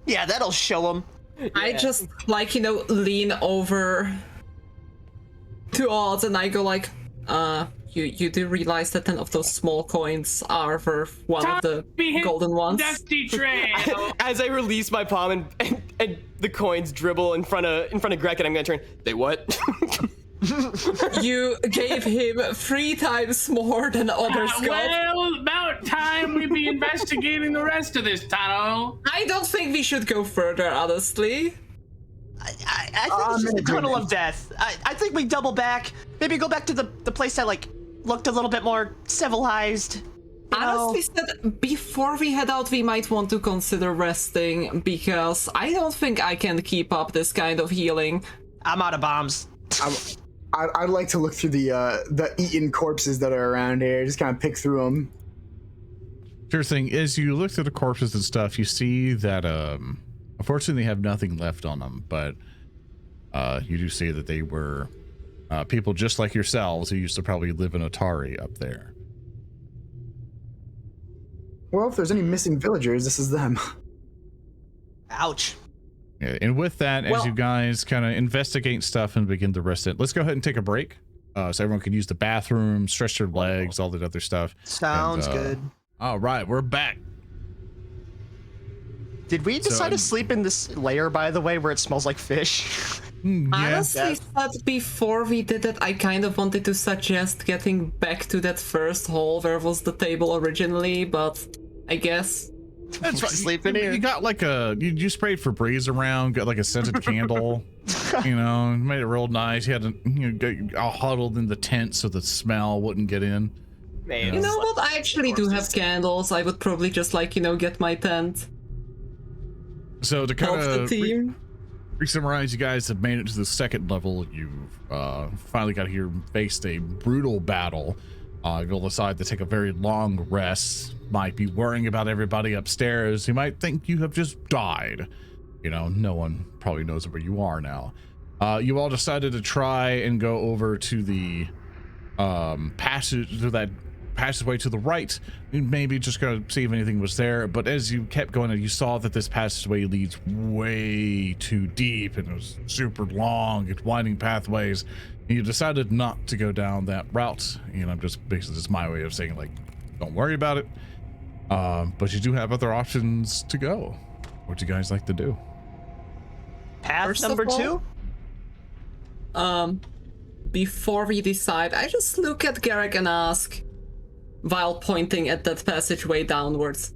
Yeah, that'll show him. I just like lean over to odds and I go like, you do realize that 10 of those small coins are worth one of the golden ones. Dusty trail. As I release my palm and the coins dribble in front of Grekin, I'm gonna turn. They what? You gave him 3 times more than others got. Well, about time we be investigating the rest of this tunnel. I don't think we should go further, honestly. I think it's just a tunnel of death. I think we double back, maybe go back to the place that like looked a little bit more civilized. Honestly said, before we head out, we might want to consider resting, because I don't think I can keep up this kind of healing. I'm out of bombs. I'd like to look through the eaten corpses that are around here, just kind of pick through them. Sure thing. As you look through the corpses and stuff, you see that unfortunately they have nothing left on them, but you do see that they were people just like yourselves who used to probably live in Atari up there. Well, if there's any missing villagers, this is them. Ouch. Yeah, and with that, as you guys kind of investigate stuff and begin to rest it, let's go ahead and take a break, so everyone can use the bathroom, stretch their legs, all that other stuff. Sounds good. All right, we're back. Did we decide to sleep in this lair, by the way, where it smells like fish? Honestly, but before we did it, I kind of wanted to suggest getting back to that first hall where was the table originally, but I guess That's fine. Sleep in here. You got like you sprayed Febreze around, got like a scented candle, you know, made it real nice. You had to get all huddled in the tent so the smell wouldn't get in. Man, you know what? I actually do have candles. I would probably just like, get my tent. So to kind Help the of team. re-summarize, you guys have made it to the second level. You've finally got here, faced a brutal battle. You'll decide to take a very long rest. Might be worrying about everybody upstairs. You might think you have just died. No one probably knows where you are now. You all decided to try and go over to the passageway to the right, and maybe just go see if anything was there. But as you kept going, you saw that this passageway leads way too deep, and it was super long and winding pathways. And you decided not to go down that route. I'm just basically just my way of saying, like, don't worry about it. But you do have other options to go. What do you guys like to do? Path First number of all, 2? Before we decide, I just look at Gereg and ask, while pointing at that passageway downwards,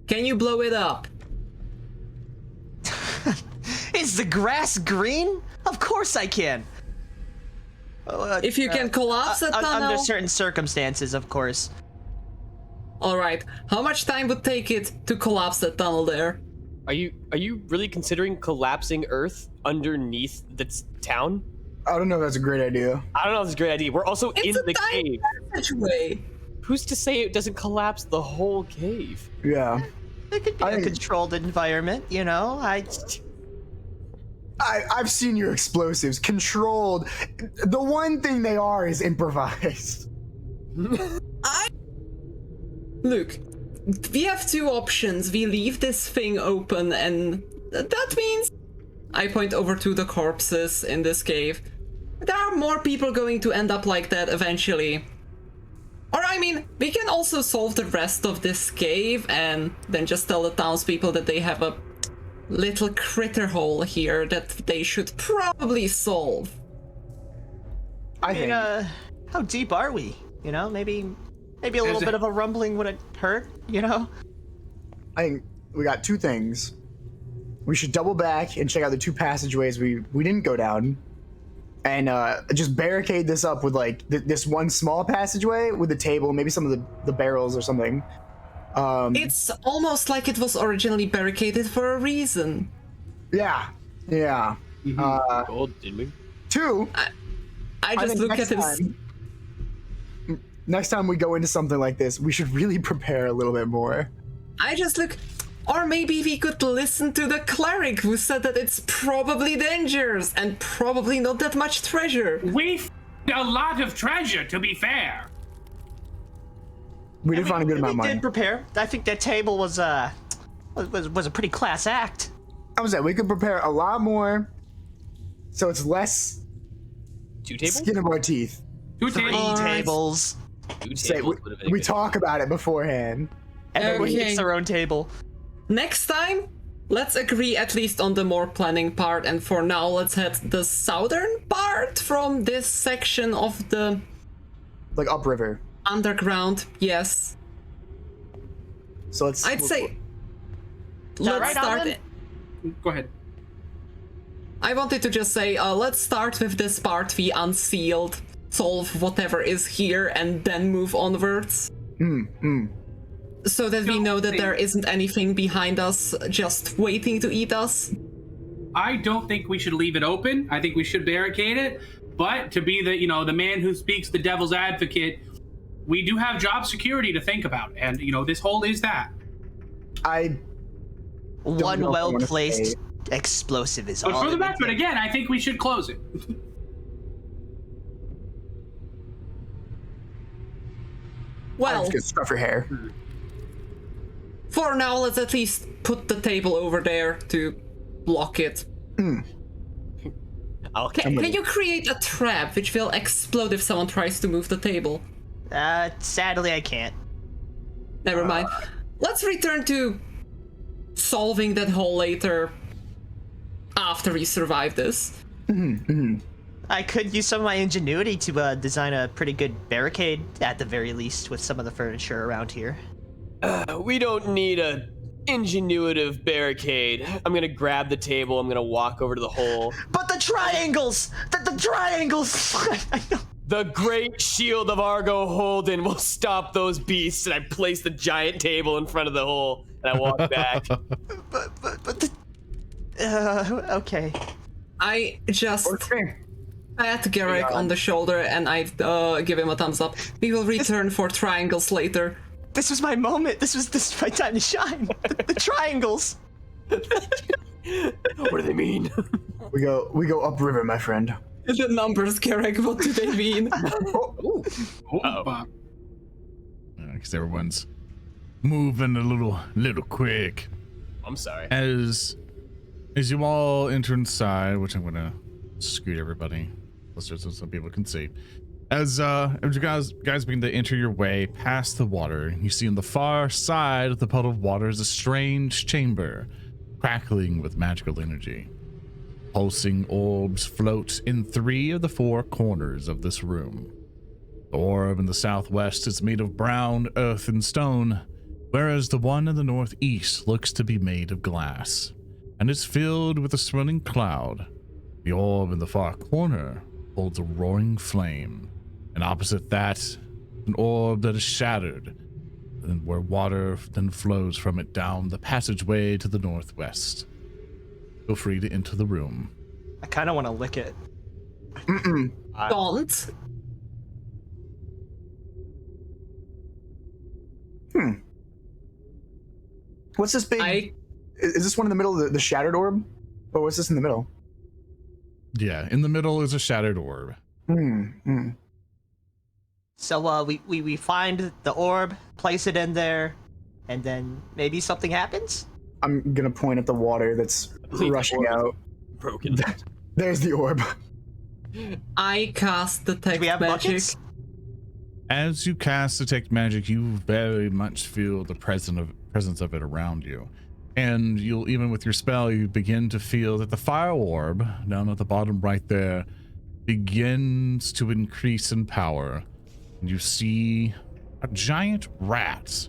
can you blow it up? Is the grass green? Of course I can. If you can collapse the tunnel. Under certain circumstances, of course. Alright, how much time would take it to collapse that tunnel there? Are you really considering collapsing Earth underneath this town? I don't know if that's a great idea. I don't know if it's a great idea. We're also in It's a the tiny cave. passageway. Who's to say it doesn't collapse the whole cave? Yeah. It could be a controlled environment, I've seen your explosives controlled. The one thing they are is improvised. Look, we have two options. We leave this thing open, and that means I point over to the corpses in this cave. There are more people going to end up like that eventually. Or we can also solve the rest of this cave and then just tell the townspeople that they have a little critter hole here that they should probably solve. I think. How deep are we? Maybe a little bit of a rumbling wouldn't hurt, I think we got two things. We should double back and check out the two passageways we didn't go down, and just barricade this up with like this one small passageway with the table, maybe some of the barrels or something. It's almost like it was originally barricaded for a reason. Yeah. Gold, didn't we? Two. I just think look at this. Next time we go into something like this, we should really prepare a little bit more. I just look. Or maybe we could listen to the cleric who said that it's probably dangerous and probably not that much treasure. We a lot of treasure, to be fair. We did find a good amount of We money. did prepare. I think that table was a pretty class act. I was saying we could prepare a lot more, so it's less 2 tables? skin of our teeth. 2 3 tables. tables. 2 Say, tables would have been a we good talk about it beforehand. Everybody Okay. gets their own table. Next time, let's agree at least on the more planning part, and for now, let's head the southern part from this section of the Like upriver. underground. Yes, So I'd say. that Let's right, start. Alvin? Go ahead. I wanted to just say, let's start with this part we unsealed, solve whatever is here and then move onwards. So that we know that there isn't anything behind us just waiting to eat us. I don't think we should leave it open. I think we should barricade it. But to be the, the man who speaks the devil's advocate, we do have job security to think about. And, this hole is that. One well-placed explosive is all. But for the it would record, take. again, I think we should close it. Well, Just get stuff your hair. for now, let's at least put the table over there to block it. Okay. Can you create a trap which will explode if someone tries to move the table? Sadly, I can't. Never mind. Let's return to solving that hole later after we survive this. I could use some of my ingenuity to design a pretty good barricade, at the very least, with some of the furniture around here. We don't need a ingenuitive barricade. I'm gonna grab the table. I'm gonna walk over to the hole. But the triangles! The triangles! I know. The great shield of Argo Holden will stop those beasts. And I place the giant table in front of the hole, and I walk back. But the... okay. I just Okay. pat Gereg on the shoulder and I give him a thumbs up. We will return for triangles later. This was my moment. This was my time to shine. The triangles. What do they mean? We go upriver, my friend. The numbers, Gereg, what do they mean? Because everyone's moving a little quick. I'm sorry. As you all enter inside, which I'm gonna scoot everybody closer so some people can see. As you guys begin to enter your way past the water, you see on the far side of the puddle of water is a strange chamber, crackling with magical energy. Pulsing orbs float in 3 of the 4 corners of this room. The orb in the southwest is made of brown earth and stone, whereas the one in the northeast looks to be made of glass, and is filled with a swirling cloud. The orb in the far corner holds a roaring flame, and opposite that, an orb that is shattered, and where water then flows from it down the passageway to the northwest. Feel free to enter the room. I kind of want to lick it. Don't. What's this big? Is this one in the middle of the shattered orb? Or what's this in the middle? Yeah, in the middle is a shattered orb. So we find the orb, place it in there, and then maybe something happens? I'm gonna point at the water that's rushing out. Broken. There's the orb. I cast detect Do we have magic. buckets? As you cast Detect Magic, you very much feel the presence of it around you. And you'll, even with your spell, you begin to feel that the fire orb, down at the bottom right there, begins to increase in power. And you see a giant rat.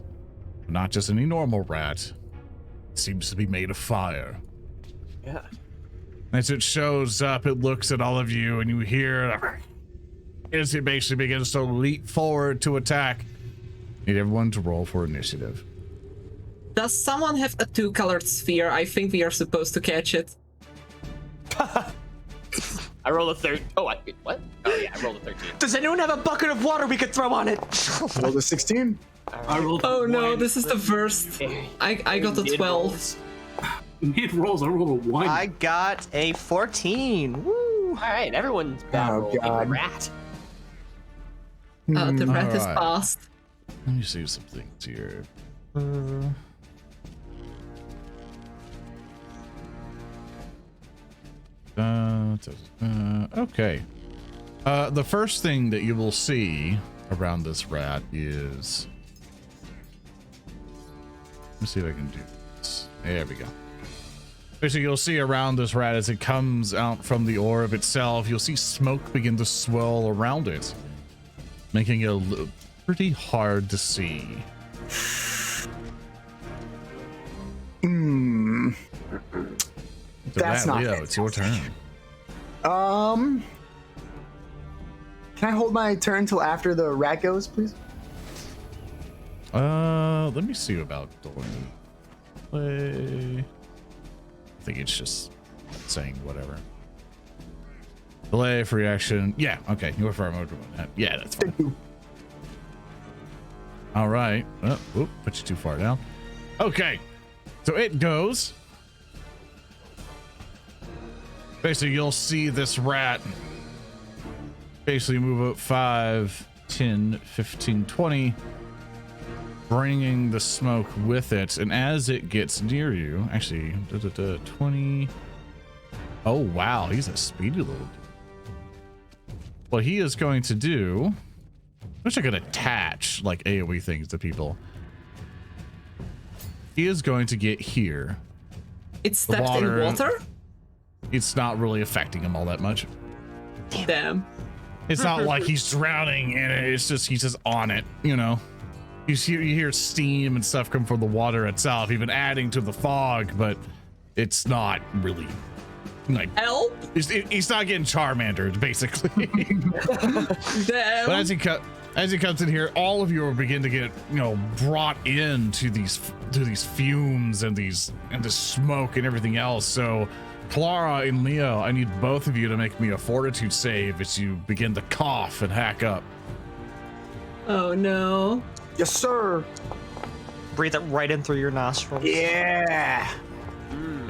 Not just any normal rat. It seems to be made of fire. Yeah. As it shows up, it looks at all of you, and you hear as it basically begins to leap forward to attack. Need everyone to roll for initiative. Does someone have a 2-colored sphere? I think we are supposed to catch it. I rolled a 13. Oh, wait, what? Oh, yeah, I rolled a 13. Does anyone have a bucket of water we could throw on it? Rolled a 16. I rolled a Oh no, 1. this is the first. I got a 12. Mid rolls, I rolled a 1. I got a 14. Woo! All right, everyone's bad Oh, roll. Even God. rat. The rat is Alright. passed. Let me see some things here. Okay. The first thing that you will see around this rat is... Let's see if I can do this. There we go. Basically, you'll see around this rat as it comes out from the orb itself, you'll see smoke begin to swirl around it, making it pretty hard to see. That's not Leo, it's your turn. Can I hold my turn till after the rat goes, please? Let me see about delaying play. I think it's just saying whatever. Delay for reaction. Yeah, okay. You prefer mode. Yeah, that's fine. All right. Oh, whoop, put you too far down. Okay. So it goes. Basically, you'll see this rat basically move up 5, 10, 15, 20, bringing the smoke with it. And as it gets near you, actually, 20. Oh, wow. He's a speedy little dude. What he is going to do, I wish I could attach like AoE things to people. He is going to get here. It's stepped in water? It's not really affecting him all that much. Damn. It's not like he's drowning in it. It's just he's just on it, you know. You hear steam and stuff come from the water itself, even adding to the fog, but it's not really like help. He's not getting Charmandered, basically. Damn. But as he comes in here, all of you will begin to get, you know, brought into these fumes and this smoke and everything else. So Klaara and Leo, I need both of you to make me a fortitude save as you begin to cough and hack up. Oh no. Yes, sir. Breathe it right in through your nostrils. Yeah.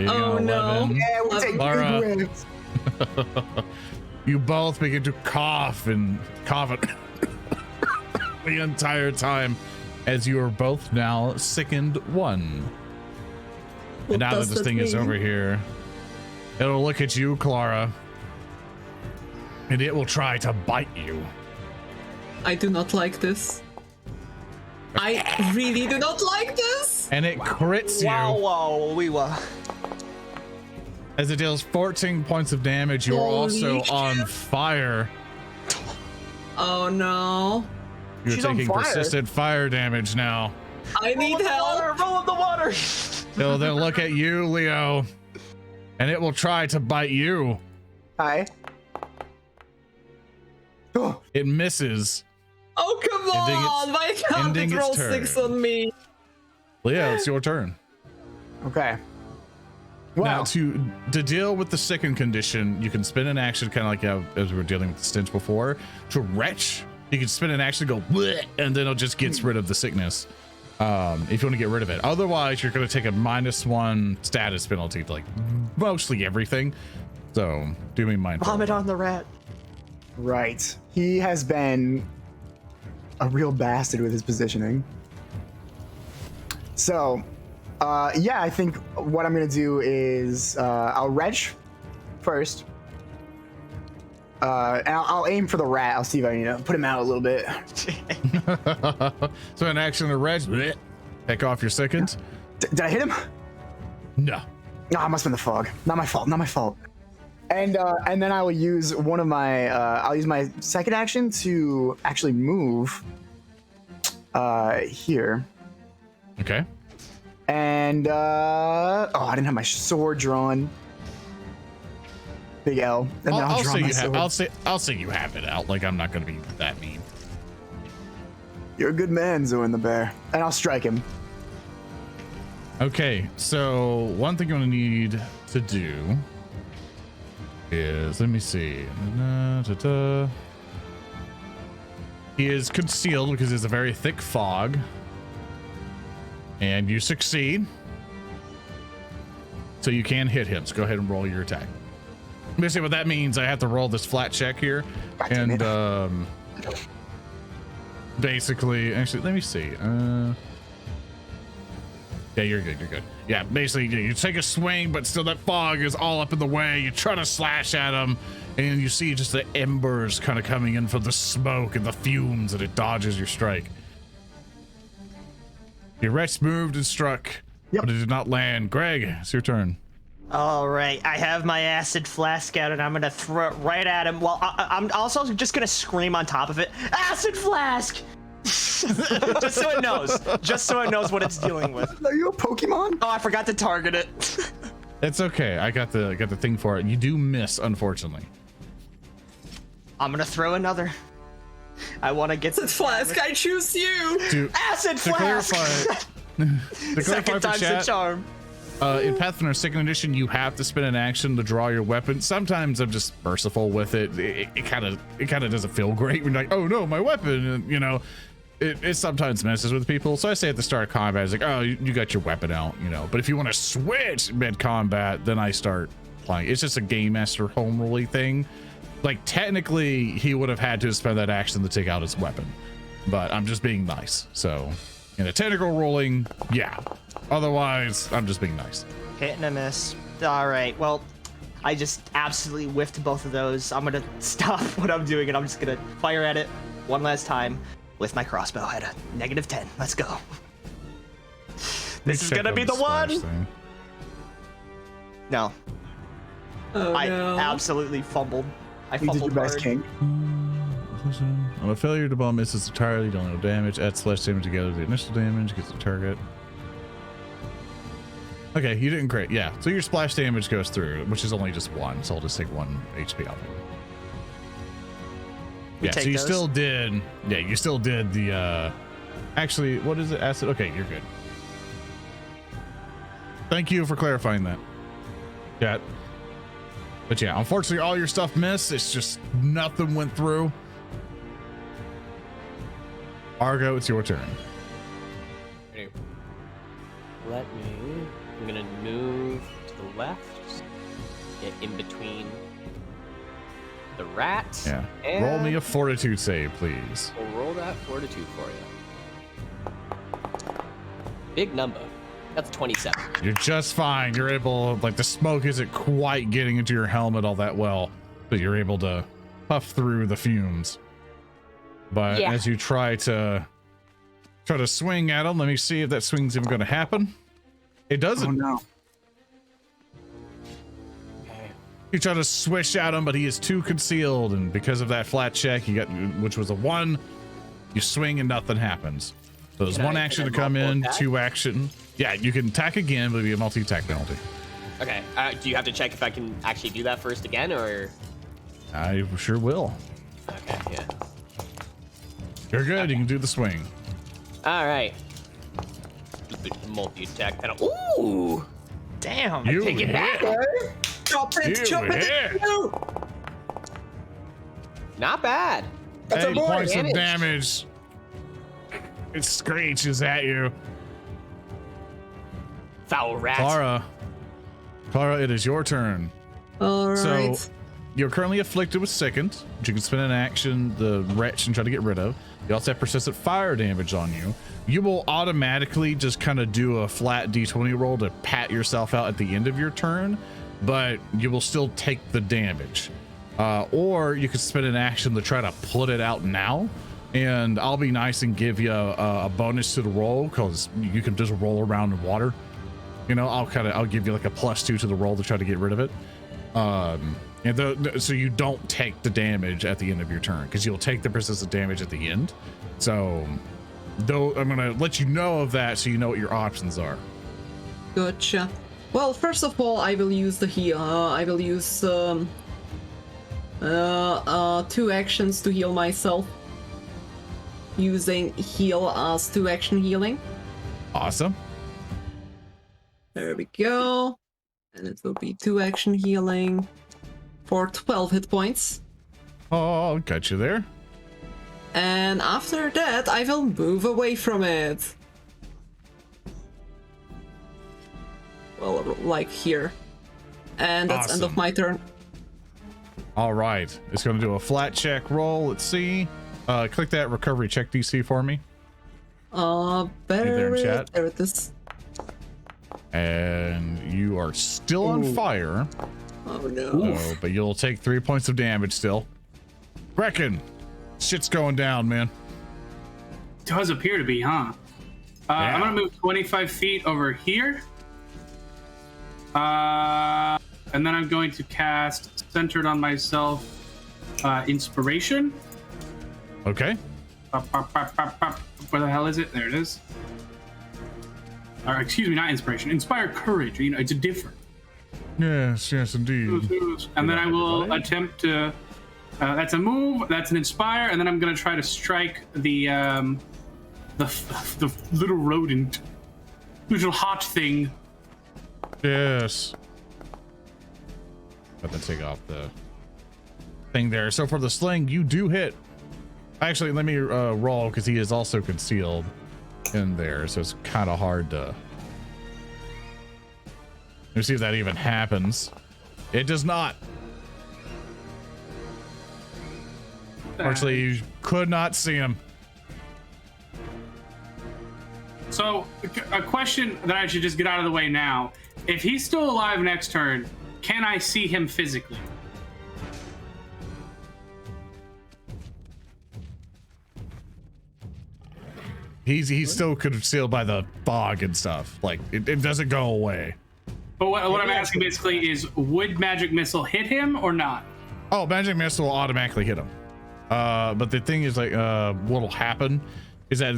Oh no. Yeah, we'll take Klaara. big wins. You both begin to cough and cough it the entire time as you are both now sickened 1. And now that this thing is over here, it'll look at you, Klaara, and it will try to bite you. I do not like this. I really do not like this. And it crits you. Wow, we were. As it deals 14 points of damage, you're also on fire. Oh no. You're She's on taking fire. persistent fire damage now. I need help. Roll up the water. It'll then look at you, Leo, and it will try to bite you. Hi. Oh, It misses. Oh come on! Why can't ending it its roll turn. 6 on me? Leo, it's your turn. okay. Now, Wow. to deal with the second condition, you can spin an action, kind of like as we were dealing with the stench before. To retch, you can spin an action, go bleh, and then it just gets rid of the sickness. If you want to get rid of it. Otherwise, you're going to take a -1 status penalty to like mostly everything. So do me mindful. Vomit on the rat. Right. He has been a real bastard with his positioning. So, yeah, I think what I'm gonna do is I'll retch first, and I'll aim for the rat. I'll see if I can put him out a little bit. So an action to retch, bleh, take off your second. Did I hit him? No. No, it must have been the fog. Not my fault. Not my fault. And then I will use one of my I'll use my second action to actually move here. Okay. And oh, I didn't have my sword drawn. Big L. And then I'll draw say my you have. sword. I'll say you have it out. Like I'm not going to be that mean. You're a good man, ZoranTheBear. And I'll strike him. Okay. So one thing you're going to need to do is, let me see. He is concealed because there's a very thick fog. And you succeed. So you can hit him. So go ahead and roll your attack. Basically what that means, I have to roll this flat check here. God damn And basically, actually, let me see. Yeah, you're good. You're good. Yeah, basically, you take a swing, but still that fog is all up in the way. You try to slash at him, and you see just the embers kind of coming in from the smoke and the fumes, and it dodges your strike. Your retch moved and struck, but it did not land. Greg, it's your turn. All right, I have my acid flask out, and I'm gonna throw it right at him. Well, I'm also just gonna scream on top of it, "Acid flask!" just so it knows. Just so it knows what it's dealing with. Are you a Pokemon? Oh, I forgot to target it. It's okay. I got the thing for it. You do miss, unfortunately. I'm gonna throw another. I want to get Acid Flask, I choose you! To, acid to flask. clarify, to clarify Second for time's chat, the charm. in Pathfinder 2nd Edition, you have to spend an action to draw your weapon. Sometimes I'm just merciful with it. It kind of doesn't feel great when you're like, oh no, my weapon, and, you know, it sometimes messes with people. So I say at the start of combat, it's like, oh, you got your weapon out, you know. But if you want to switch mid combat, then I start playing. It's just a Gamemaster home rule thing. Like technically, he would have had to spend that action to take out his weapon, but I'm just being nice. So in a technical ruling, yeah. Otherwise, I'm just being nice. Hit and a miss. All right. Well, I just absolutely whiffed both of those. I'm gonna stop what I'm doing and I'm just gonna fire at it one last time with my crossbow at a -10. Let's go. This is gonna be the one. Thing. No, Oh I no. absolutely fumbled. I You did fumbled your best, hard. King. On a failure, the ball misses entirely, dealing no damage. Add slash damage together with the initial damage, gets the target. Okay, you didn't crit. Yeah, so your splash damage goes through, which is only just 1, so I'll just take 1 HP off it. We Yeah, so take you those. still did. Yeah, you still did the. Actually, what is it? Acid. Okay, you're good. Thank you for clarifying that. Chat. But yeah, unfortunately, all your stuff missed. It's just nothing went through. Argo, it's your turn. Okay. I'm gonna move to the left, just get in between the rat. Yeah. And Roll me a fortitude save, please. We'll roll that fortitude for you. Big number. That's 27. You're just fine. You're able, like, the smoke isn't quite getting into your helmet all that well, but you're able to puff through the fumes. But Yeah. as you try to swing at him, let me see if that swing's even going to happen. It doesn't. Oh no. Okay. You try to swish at him, but he is too concealed, and because of that flat check, you got, which was a 1, you swing and nothing happens. So there's Can one I- action to can I come in, multiple attack? 2 action. Yeah, you can attack again, but it'll be a multi-attack penalty. Okay. Do you have to check if I can actually do that first again, or? I sure will. Okay. Yeah. You're good. You can do the swing. All right. Multi-attack penalty. Ooh. Damn. You take it hit. back. Chop it, You chop it! hit. No. Not bad. That's a 8 more points of damage. It screeches at you. Foul rat. Klaara, it is your turn. Alright. So you're currently afflicted with sickened, which you can spend an action, the wretch, and try to get rid of. You also have persistent fire damage on you. You will automatically just kind of do a flat d20 roll to pat yourself out at the end of your turn, but you will still take the damage. Or you could spend an action to try to put it out now, and I'll be nice and give you a bonus to the roll, because you can just roll around in water. You know, I'll give you like a +2 to the roll to try to get rid of it. And so you don't take the damage at the end of your turn, because you'll take the persistent damage at the end. So though I'm gonna let you know of that so you know what your options are. Gotcha. Well, first of all, I will use the heal. I will use 2 actions to heal myself, using heal as 2-action healing. Awesome. There we go. And it will be 2-action healing for 12 hit points. Oh, got you there. And after that, I will move away from it. Well, like here. And that's end of Awesome. my turn. All right, it's gonna do a flat check roll. Let's see. Click that recovery check DC for me. There chat? there it is. And you are still on fire. Oh no. Oh, but you'll take 3 points of damage still. Grekin, shit's going down, man. Does appear to be, huh? I'm gonna move 25 feet over here. And then I'm going to cast Centered on Myself Inspiration. Okay. Where the hell is it? There it is. Or excuse me, not Inspiration. Inspire Courage. You know, it's a different. Yes, indeed. And then I will attempt to That's a move. That's an inspire, and then I'm gonna try to strike the little rodent, little hot thing. Yes. But then take off the thing there. So for the sling, you do hit. Actually, let me roll because he is also concealed in there, so it's kind of hard to. Let me see if that even happens. It does not. Actually, you could not see him. So, a question that I should just get out of the way now. If he's still alive next turn, can I see him physically? He's still concealed by the fog and stuff. Like, it doesn't go away. But what I'm asking basically is, would Magic Missile hit him or not? Oh, Magic Missile will automatically hit him. But the thing is, like, what'll happen is that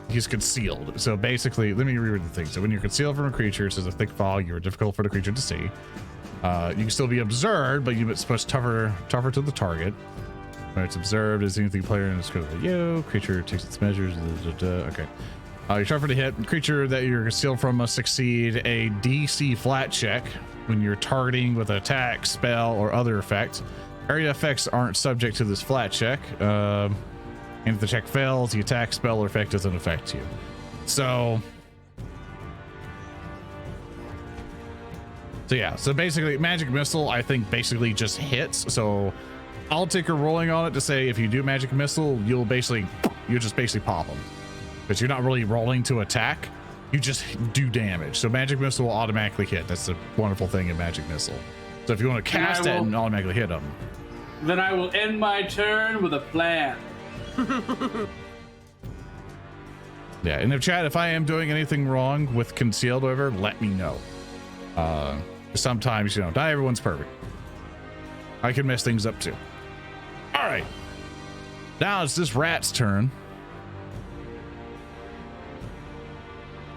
he's concealed. So basically, let me reread the thing. So when you're concealed from a creature, it says a thick fog, you're difficult for the creature to see. You can still be observed, but you're supposed to tougher to the target. When it's observed as anything player in this critical yo, creature takes its measures. Okay. You're tougher to hit. Creature that you're concealed from must succeed a DC flat check when you're targeting with an attack, spell, or other effect. Area effects aren't subject to this flat check. And if the check fails, the attack, spell, or effect doesn't affect you. So yeah. So basically, Magic Missile, I think, basically just hits. So I'll take a rolling on it to say if you do Magic Missile, you'll just basically pop them. Because you're not really rolling to attack. You just do damage. So Magic Missile will automatically hit. That's the wonderful thing in Magic Missile. So if you want to cast it and automatically hit them. Then I will end my turn with a plan. Yeah, and if I am doing anything wrong with concealed over, let me know. Sometimes, not everyone's perfect. I can mess things up too. All right. Now it's this rat's turn.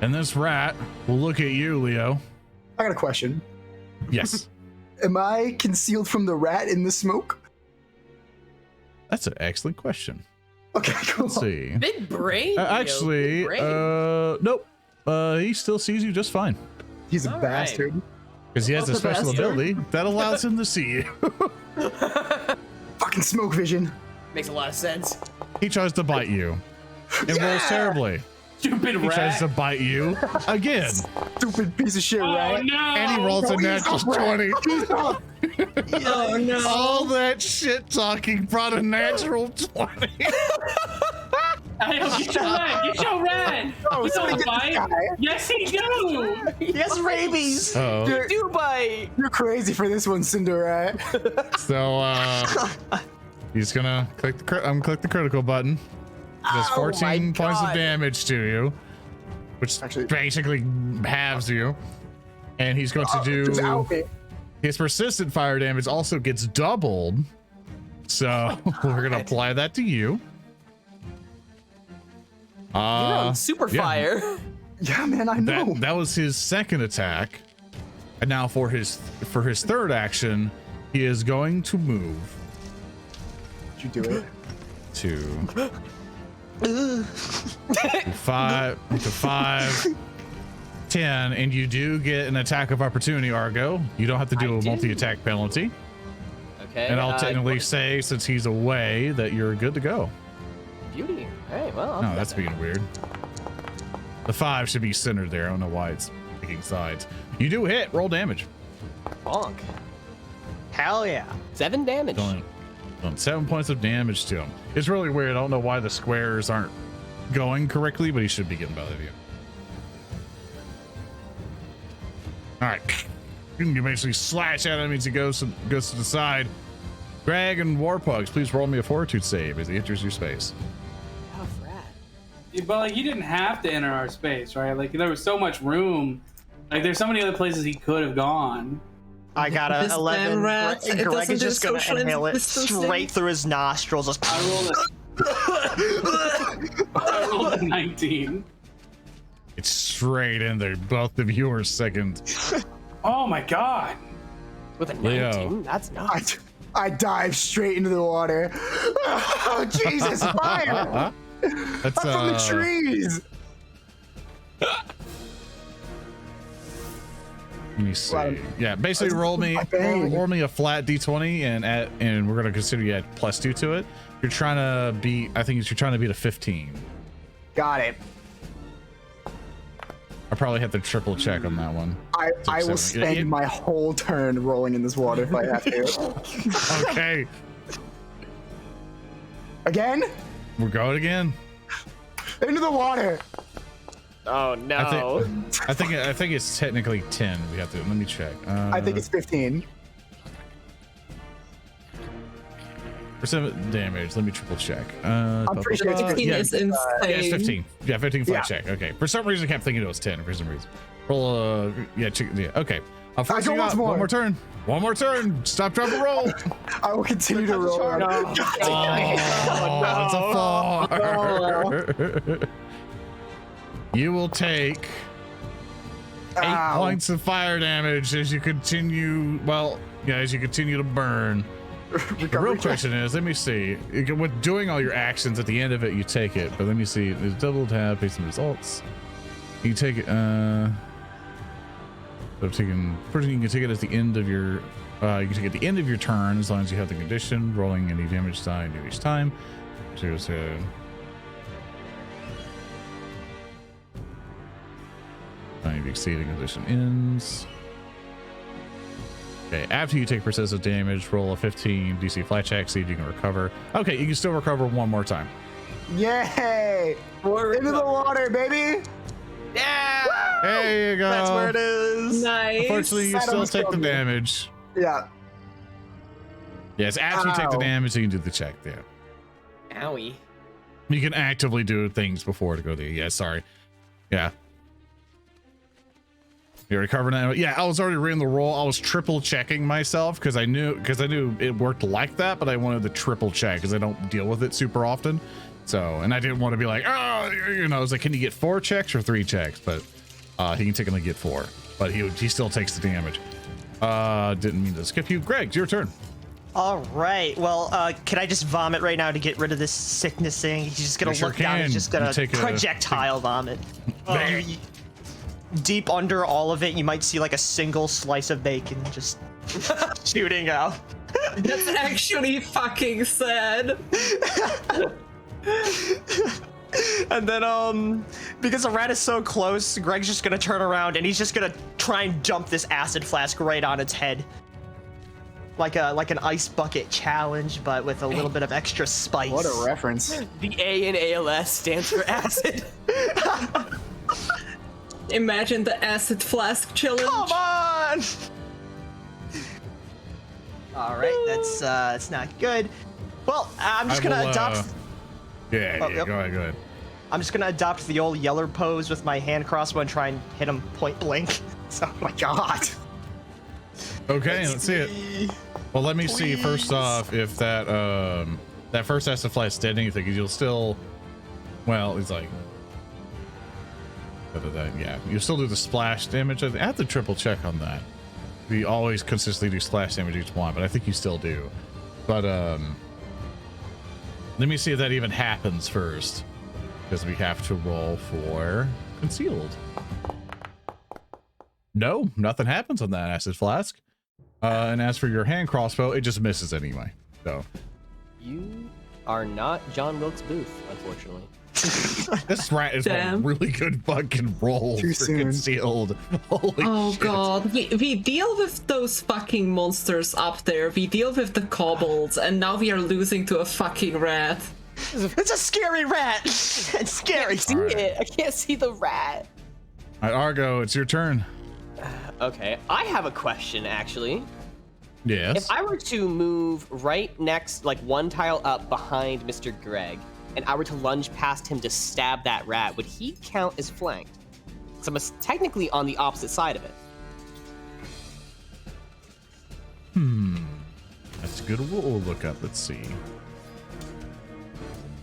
And this rat will look at you, Leo. I got a question. Yes. Am I concealed from the rat in the smoke? That's an excellent question. Okay, cool. Let's see. Big brain. Actually, Big brain. nope. He still sees you just fine. He's a All bastard. Because he has a special ability that allows him to see you. Fucking smoke vision. Makes a lot of sense. He tries to bite you. And rolls terribly. Stupid He tries rat. to bite you again. Stupid piece of shit Oh rat. no! And he rolls a natural 20. Oh no. All that shit talking brought a natural 20. Hey, get your rat! Get your rat! Oh, You somebody don't get this bite. guy. Yes, he do. He has rabies. Oh. You're, Do bite. you're crazy for this one, Cinder Rat. So he's gonna click the critical button. Does 14 points of damage to you, which Actually- basically halves you. And he's going to Just out do me. his persistent fire damage also gets doubled. So we're gonna apply that to you. You're on super yeah. fire. Yeah, man, I know. That was his second attack. And now for his third action, he is going to move Did you do it? to 5 to 5, 10, and you do get an attack of opportunity, Argo. You don't have to do I a do. multi-attack penalty. Okay. And I'll technically what- say, since he's away, that you're good to go. Beauty. Hey, well. I'll No, do that's that then. being weird. The 5 should be centered there. I don't know why it's picking sides. You do hit. Roll damage. Bonk. Hell yeah. 7 damage. Doing 7 points of damage to him. It's really weird. I don't know why the squares aren't going correctly, but he should be getting by the view. All right. You basically slash at him as he goes to the side. Greg and Warpuggs, please roll me a fortitude save as he enters your space. Tough rat. But like, he didn't have to enter our space, right? Like, there was so much room. Like, there's so many other places he could have gone. I got a This 11. damn rat, Greg it doesn't is do just gonna social inhale it distancing. straight through his nostrils. Just I rolled a 19. It's straight in there. Both of you are second. Oh my god. With a Leo. 19? That's nuts. I dive straight into the water. Oh, Jesus, fire! That's I'm from the trees. Let me see. Well, Yeah, basically roll me a flat d20 and we're gonna consider you add +2 to it. You're trying to beat. I think you're trying to beat a 15. Got it. I probably have to triple check on that one. I will spend my whole turn rolling in this water if I have to. Okay, Again? we're going again. Into the water. Oh no. I think it's technically 10. We have to. Let me check. I think it's 15. % damage. Let me triple check. I'm pretty sure it's 15 is insane. Yeah, it's 15. Yeah, 15 flat Yeah. check. Okay. For some reason, I kept thinking it was 10 for some reason. Roll, yeah, okay. Unfortunately, go once more. one more turn. One more turn. Stop, drop, and roll. I will continue to roll. Oh, it's a 4. You will take 8 Ow. points of fire damage as you continue. Well, yeah, as you continue to burn. The real question is, let me see. With doing all your actions at the end of it, you take it. But let me see. There's double tab based on results. You take it. So taking. First, you can take it at the end of your. You can take it at the end of your turn as long as you have the condition. Rolling any damage die each time. Choose. If you exceed the condition ends. Okay, after you take persistent damage, roll a 15 DC flat check, see if you can recover. Okay, you can still recover one more time. Yay! Into the water, baby! Yeah. There you go. That's where it is. Nice. Unfortunately, you That still almost take the killed me. damage. Yeah. Yes, after you take the Ow. damage, you can do the check there. Owie. You can actively do things before to go there. Yeah, sorry. Yeah. You recover now. Yeah, I was already reading the roll. I was triple checking myself because I knew it worked like that, but I wanted to triple check because I don't deal with it super often. So, and I didn't want to be like, oh, you know, I was like, can you get 4 checks or 3 checks? But he can technically get 4, but he still takes the damage. Didn't mean to skip you. Greg, it's your turn. All right. Well, can I just vomit right now to get rid of this sickness thing? He's just gonna You sure look down. can. He's just You gonna take a- projectile vomit. Deep under all of it, you might see like a single slice of bacon just shooting out. That's actually fucking sad. And then, because the rat is so close, Greg's just gonna turn around and he's just gonna try and dump this acid flask right on its head. Like an ice bucket challenge, but with a little bit of extra spice. What a reference. The A in ALS stands for acid. Imagine the acid flask challenge. Come on! All right, that's not good. Well, I'm just gonna adopt. Yeah, Oh, yeah, yep. go ahead. I'm just gonna adopt the old yeller pose with my hand crossbow and try and hit him point blank. So, Oh my god. Okay, let's see it. Well, let me see first off if that first acid flask did anything, because you'll still, well, it's like, yeah, you still do the splash damage. I have to triple check on that. We always consistently do splash damage each one, but I think you still do. But let me see if that even happens first, because we have to roll for concealed. No, nothing happens on that acid flask. And as for your hand crossbow, it just misses anyway. So You are not John Wilkes Booth, unfortunately. this rat is Damn. a really good fucking roll Too for soon. concealed. Holy Oh shit. god, we deal with those fucking monsters up there, we deal with the kobolds, and now we are losing to a fucking rat. it's a scary rat. It's scary. See it. I can't see the rat. All right, Argo, it's your turn. Okay, I have a question actually. Yes. If I were to move right next, like one tile up behind Mr. Gereg, and I were to lunge past him to stab that rat, would he count as flanked? Because I'm technically on the opposite side of it. That's a good. We'll look up. Let's see.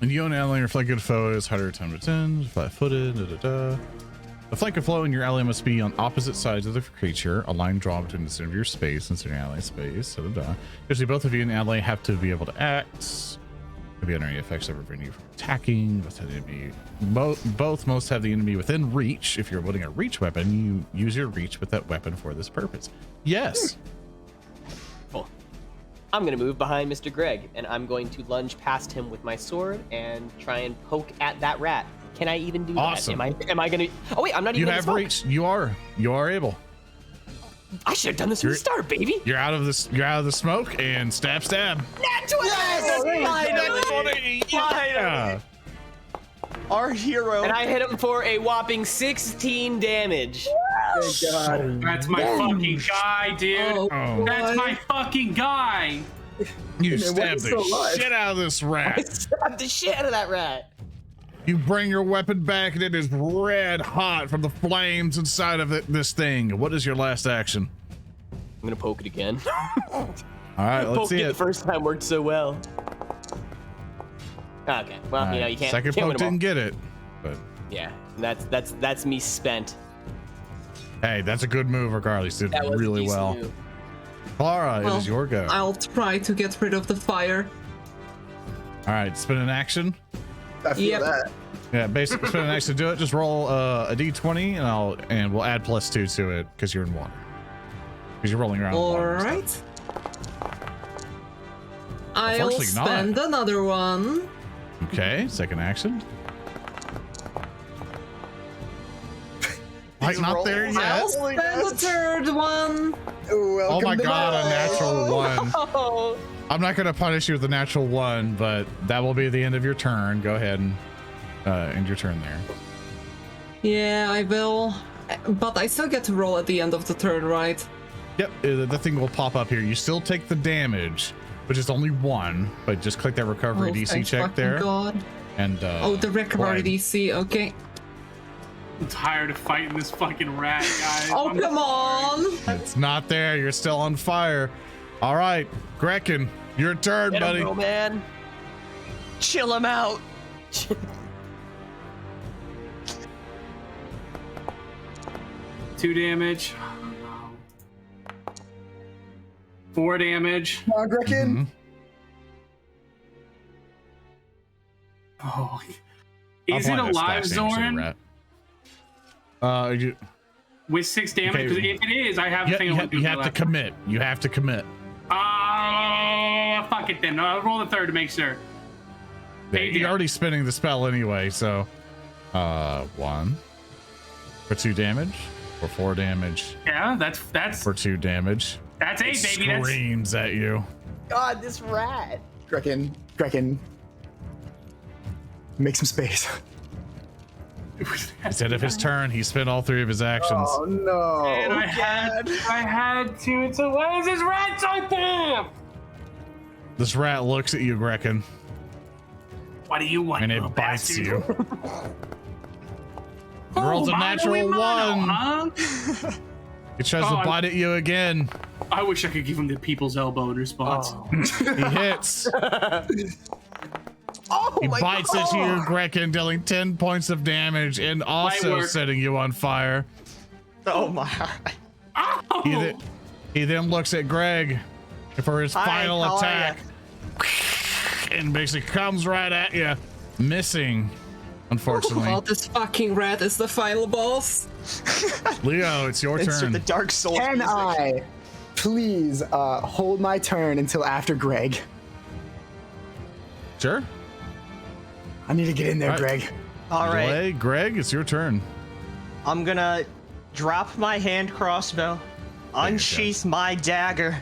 And you own ally reflected foe is harder time to 10, 5-footed. Da, da, da. The flank and flow in your ally must be on opposite sides of the creature. A line drawn between the center of your space and center ally space. Usually both of you and ally have to be able to act. Could be under any effects that prevent you from attacking. Both most have the enemy within reach. If you're wielding a reach weapon, you use your reach with that weapon for this purpose. Yes. Cool. I'm gonna move behind Mr. Greg, and I'm going to lunge past him with my sword and try and poke at that rat. Can I even do Awesome. that? Am I gonna? Oh wait, I'm not You even. have reach. You are able. I should have done this from the start, baby. You're out of this. You're out of the smoke and stab. Nat 20! Yeah. Our hero. And I hit him for a whopping 16 damage. That's my fucking guy, dude. Oh. That's my fucking guy. You stabbed the shit out of this I rat. stabbed the shit out of that rat. You bring your weapon back and it is red hot from the flames inside of this thing. What is your last action? I'm gonna poke it again. All right, let's Poke see it the it. first time worked so well. Okay, well, All you know, right, you can't. Second can't poke win them all. didn't get it, but Yeah, that's me spent. hey, that's a good move regardless. Did That was a really decent well. move. Klaara, it Well, is your go. I'll try to get rid of the fire. All right, spin an action. I feel Yep. that. Yeah, basically spin an action to do it. Just roll a d20 and we'll add +2 to it because you're in water. Because you're rolling around. in All water and right. stuff. I'll Unfortunately not. spend another one. Okay, second action. Like not there yet. I'll spend the third one. Oh my god, a natural one. Oh, I'm not gonna punish you with a natural one, but that will be the end of your turn. Go ahead and end your turn there. Yeah, I will. But I still get to roll at the end of the turn, right? Yep, the thing will pop up here. You still take the damage, which is only 1, but just click that recovery Oh, DC thank check fucking there. God. And Oh, the recovery flag. DC. Okay. I'm tired of fighting this fucking rat, guys. Oh, I'm come sorry. on. It's not there. You're still on fire. All right, Grekin, your turn, get him, buddy. bro, man. Chill him out. 2 damage. 4 damage. Come on, Grekin. Mhm. Oh. I'll Is it apply that alive, splash damage to the Zoran? rat. With 6 damage? Okay. Because if it is, I have a thing You I have want to do. to commit. You have to commit. Fuck it then. I'll roll the third to make sure. You're already spinning the spell anyway, so 1 for 2 damage, or 4 damage Yeah, that's for 2 damage. 8, baby. That's Screams at you. God, this rat. Grekin. Make some space. Instead of his turn, he spent all 3 of his actions. Oh no. And I had to. So why is this rat so damn? This rat looks at you, Grekin, What do you want? and little it bites bastard? you. It rolls a Mano natural y mano, 1. huh? It tries Oh, to bite at you again. I wish I could give him the people's elbow in response. He hits. Oh He my bites God. at you, Grekin, dealing 10 points of damage and also work. setting you on fire. Oh my. He then looks at Greg for his Hi, final how are attack and basically comes right at you, missing, unfortunately. Oh, this fucking rat is the final boss. Leo, it's your Insert turn. the Dark Souls. Can music. I please hold my turn until after Greg? Sure. I need to get in there, All right. Greg. All right. Delay. Greg, it's your turn. I'm gonna drop my hand crossbow, unsheath my dagger,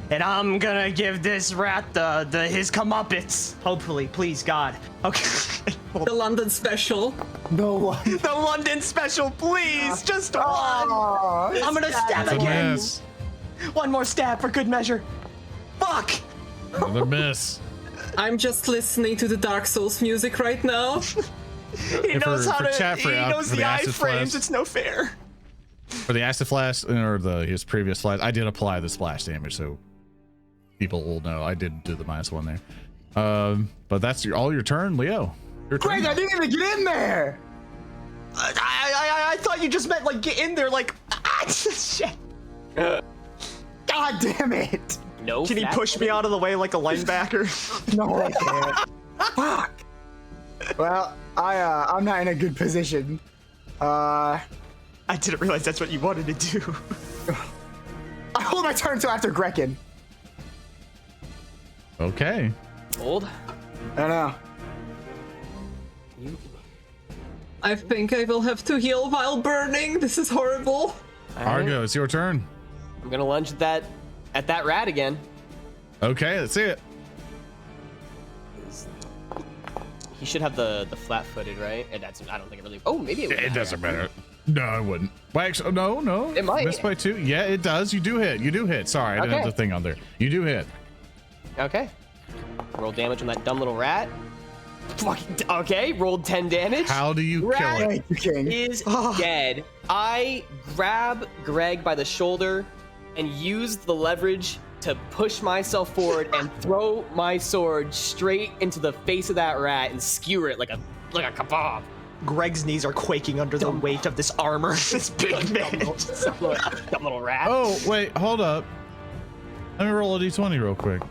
and I'm gonna give this rat his comeuppance. Hopefully, please God. Okay. The London special. No one. The London special, please, just one. Aw, I'm gonna stab It's a again. miss. One more stab for good measure. Fuck. Another miss. I'm just listening to the Dark Souls music right now. He knows how for to. chat, He knows for the acid iframes. flash. It's no fair. For the acid flash or his previous flash, I did apply the splash damage, so people will know I did do the -1 there. But that's all your turn, Leo. Your turn. Greg, I didn't even get in there. I thought you just meant like get in there, like shit. God damn it! No. Can he fat push me out of the way like a linebacker? No, I can't. Fuck. Well, I'm not in a good position. I didn't realize that's what you wanted to do. I hold my turn until after Grekin. Okay. Old. I don't know. I think I will have to heal while burning. This is horrible. Argo, it's your turn. I'm gonna lunge at that rat again. Okay, let's see it. He should have the flat-footed, right? And that's I don't think it really. Oh, maybe it would. It doesn't matter. No, it wouldn't. Well, actually, no. It might. Missed by 2. Yeah, it does. You do hit. Sorry, I didn't have Okay. the thing on there. You do hit. Okay. Roll damage on that dumb little rat. Fucking okay. Rolled 10 damage. How do you kill it? Thank you, King. Is dead. I grab Greg by the shoulder and use the leverage to push myself forward and throw my sword straight into the face of that rat and skewer it like a kebab. Greg's knees are quaking under the weight of this armor. This big man. Dumb little rat. Oh, wait, hold up. Let me roll a d20 real quick.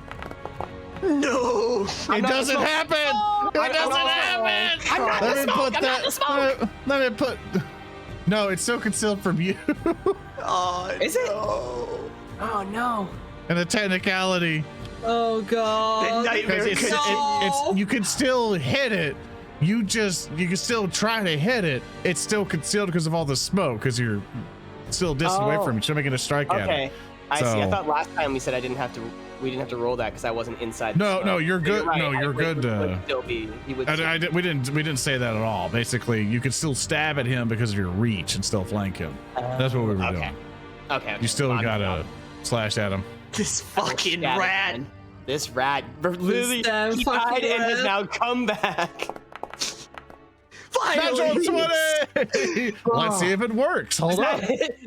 No. It doesn't happen. It doesn't happen. I'm not Let the me smoke. put I'm not the smoke. Let me put. No, it's still concealed from you. Oh, Is it? no. Oh no. And a technicality. Oh god. Nightmare Because could- No. you can still hit it. You can still try to hit it. It's still concealed because of all the smoke. Because you're still distant away from it. You're making a strike at Okay. it. I see. I So- thought last time we said we didn't have to roll that because I wasn't inside. No, the no, smoke. you're But good. right, No, you're good. Would still be. He would. We didn't say that at all. Basically, you could still stab at him because of your reach and still flank him. That's what we were okay. doing. Okay. You still I'm gotta down. slash at him. This fucking Stab it, rat. man. This rat literally damn he fucking died and has rat. now come back. Finally. Natural 20. Let's see if it works. Hold on.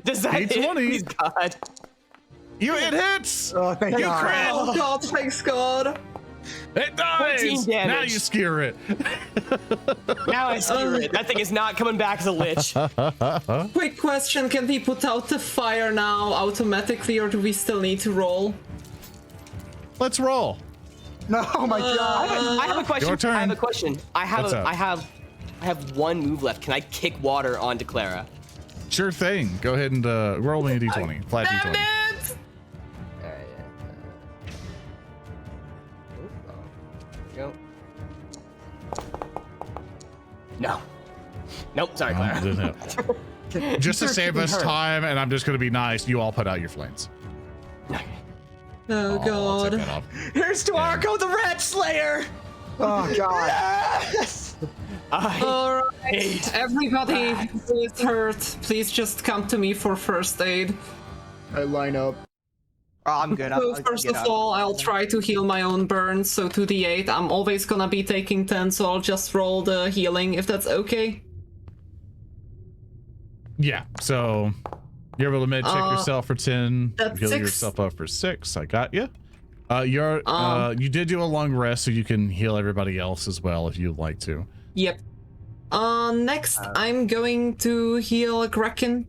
Does that hit? D20. Please God. It hits. Oh, thank God. Oh god, thanks god. It 14 dies. damage. Now you skewer it. Now I skewer it. That thing is not coming back as a lich. Quick question, can we put out the fire now automatically or do we still need to roll? Let's roll. No, oh my God. I have a question. Your turn. I have a question. I What's up? have one move left. Can I kick water onto Klaara? Sure thing. Go ahead and roll me a d20. Flat Damn d20. it! Go. No. Nope. Sorry, Oh, Klaara. didn't hit. Just to save us time, and I'm just going to be nice, you all put out your flames. Oh I'll take god. that off. Here's to Argo the Rat Slayer. Oh God. Yes. Alright, everybody who is hurt, please just come to me for first aid. I line up. Oh, I'm good. So first of all, I'll try to heal my own burns, so 2d8. I'm always gonna be taking 10, so I'll just roll the healing, if that's okay. Yeah, so you're able to med check yourself for 10. that's Heal 6. yourself up for 6. I got you. You did do a long rest, so you can heal everybody else as well if you'd like to. Yep. Next, I'm going to heal Grekin.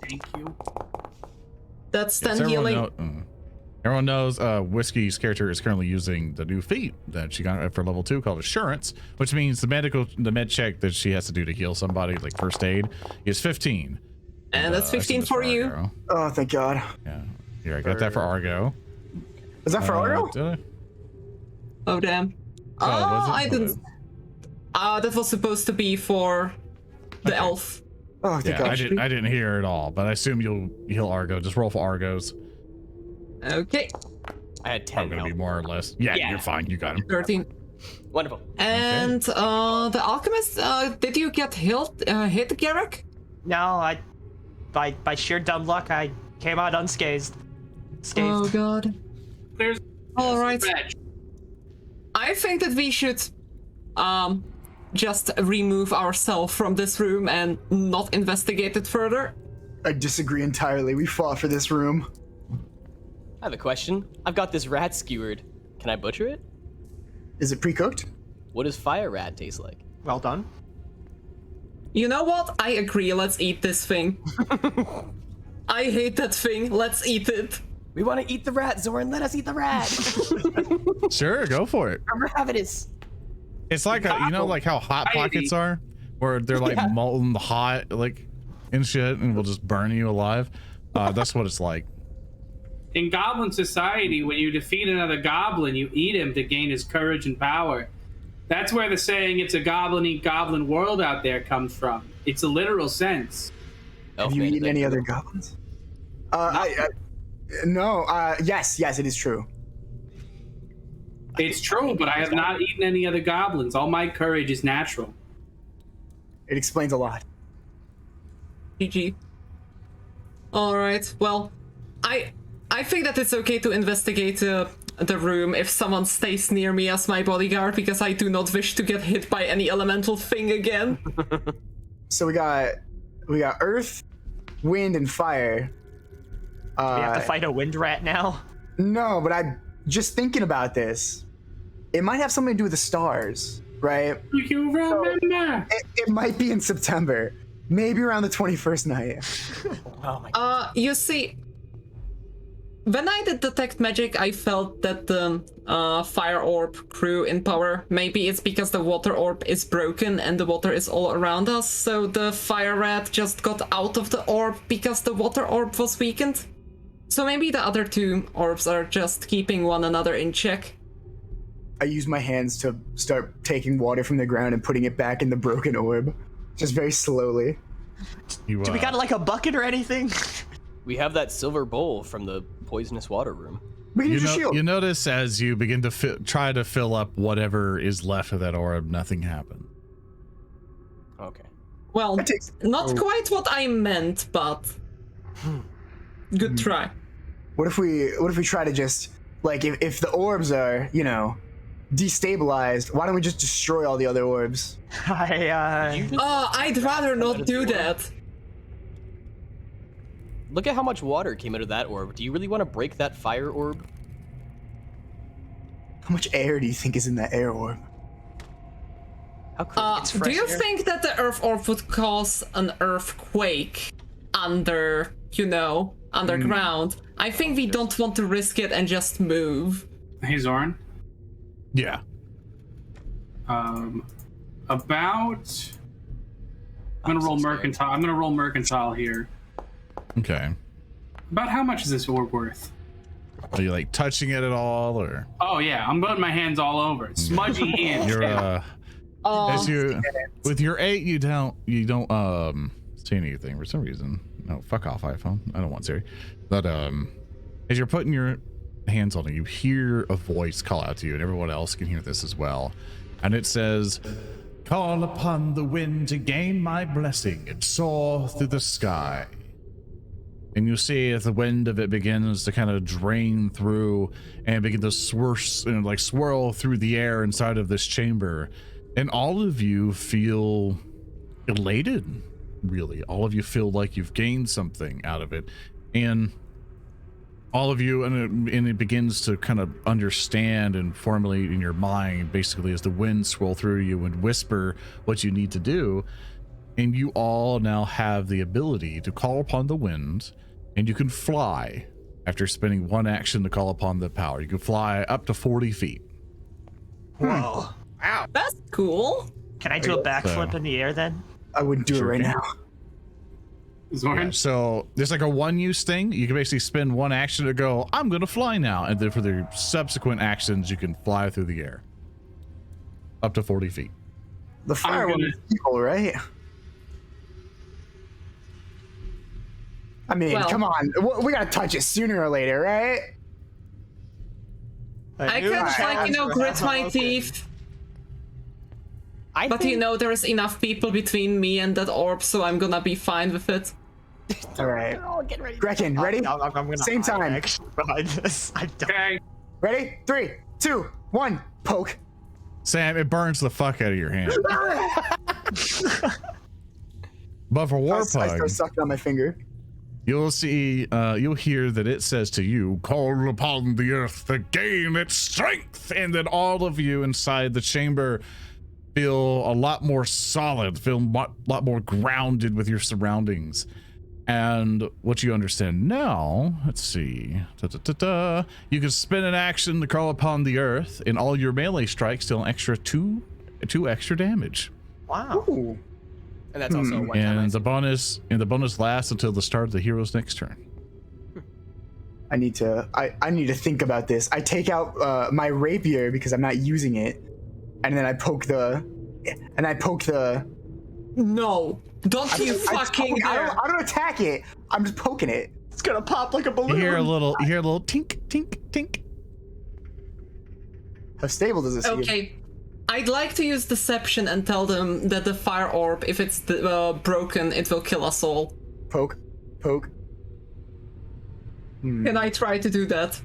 Thank you. That's Yes, 10 healing. Everyone knows Whiskey's character is currently using the new feat that she got for level 2 called Assurance, which means the med check that she has to do to heal somebody, like first aid, is 15. And that's I assume 15 it's for you. Argo. Oh, thank God. Yeah. Here, I got that for Argo. Is that for Argo? Did I? Oh, damn. Oh, was it? I didn't. That was supposed to be for the elf. Oh, thank Yeah, God. I didn't hear it all, but I assume you'll heal Argo. Just roll for Argos. Okay, I had 10 I'm gonna be health. more or less. Yeah, Yeah. you're fine. You got him. 13. Wonderful. And the alchemist, did you get hit, Gereg? No, by sheer dumb luck, I came out unscathed. Oh god. There's Alright. Reg. I think that we should just remove ourselves from this room and not investigate it further. I disagree entirely. We fought for this room. I have a question. I've got this rat skewered. Can I butcher it? Is it pre-cooked? What does fire rat taste like? Well done. You know what? I agree. Let's eat this thing. I hate that thing. Let's eat it. We want to eat the rat, Zoran. Let us eat the rat. Sure, go for it. I'm ravenous. It's like you know, like how hot pockets are, where they're like molten hot, like and shit, and will just burn you alive. That's what it's like. In Goblin society, when you defeat another goblin, you eat him to gain his courage and power. That's where the saying "it's a goblin eat goblin world" out there comes from. It's a literal sense. Have you eaten any other goblins? No. Yes, it is true. It's true, but I have not eaten any other goblins. All my courage is natural. It explains a lot. GG. Alright, well, I think that it's okay to investigate the room if someone stays near me as my bodyguard, because I do not wish to get hit by any elemental thing again. So we got earth, wind, and fire. We have to fight a wind rat now? No, but I just thinking about this. It might have something to do with the stars, right? You remember? It might be in September. Maybe around the 21st night. Oh my God. You see, when I did detect magic, I felt that the fire orb grew in power. Maybe it's because the water orb is broken and the water is all around us, so the fire rat just got out of the orb because the water orb was weakened. So maybe the other two orbs are just keeping one another in check. I use my hands to start taking water from the ground and putting it back in the broken orb. Just very slowly. Do Do we got like a bucket or anything? We have that silver bowl from the poisonous water room. We can use your shield. You notice as you begin to try to fill up whatever is left of that orb, nothing happened. Okay. Well, not quite what I meant, but good try. What if we try to just, like, if the orbs are, destabilized, why don't we just destroy all the other orbs? I'd rather not do that. Look at how much water came out of that orb. Do you really want to break that fire orb? How much air do you think is in that air orb? How could Do you think that the earth orb would cause an earthquake underground? I think we don't want to risk it and just move. Hey, Zoran. Yeah. I'm gonna roll mercantile. I'm gonna roll mercantile here. Okay. About how much is this orb worth? Are you like touching it at all, or? Oh yeah, I'm putting my hands all over it. Smudgy hands. You're as you with your 8, you don't see anything for some reason. No, fuck off, iPhone. I don't want Siri. But as you're putting your hands on it, you hear a voice call out to you, and everyone else can hear this as well. And it says, "Call upon the wind to gain my blessing and soar through the sky." And you see as the wind of it begins to kind of drain through and begin to swirl through the air inside of this chamber. And all of you feel elated, really. All of you feel like you've gained something out of it. And all of you, and it begins to kind of understand and formulate in your mind, basically, as the winds swirl through you and whisper what you need to do. And you all now have the ability to call upon the wind, and you can fly after spending one action to call upon the power. You can fly up to 40 feet. Whoa. Wow. That's cool. Can I do a backflip in the air then? I wouldn't do Sure it right can. now. Zoran. Yeah, so there's like a one-use thing. You can basically spend one action to go, I'm going to fly now. And then for the subsequent actions, you can fly through the air. Up to 40 feet. The fire one is evil, right? I mean, Well- come on. We gotta touch it sooner or later, right? I could, grit my teeth. But there's enough people between me and that orb, so I'm gonna be fine with it. All right. Oh, get ready. Grekin, ready? I'm gonna Same hide time. actually behind this. I don't. Okay. Ready? 3, 2, 1. Poke. Sam, it burns the fuck out of your hand. But for I start Warpug, sucking on my finger. you'll hear that it says to you, call upon the earth to gain its strength. And then all of you inside the chamber feel a lot more solid, feel a lot more grounded with your surroundings. And what you understand now, let's see, you can spend an action to crawl upon the earth, and all your melee strikes deal an extra two extra damage. Wow. Ooh. And that's also a one-time. And the bonus lasts until the start of the hero's next turn. I need to think about this. I take out my rapier because I'm not using it, and then I poke the. No, don't you fucking dare. I don't attack it. I'm just poking it. It's gonna pop like a balloon. You hear a little tink, tink, tink. How stable does this seem? Okay, I'd like to use deception and tell them that the fire orb, if it's broken, it will kill us all. Poke. Can I try to do that?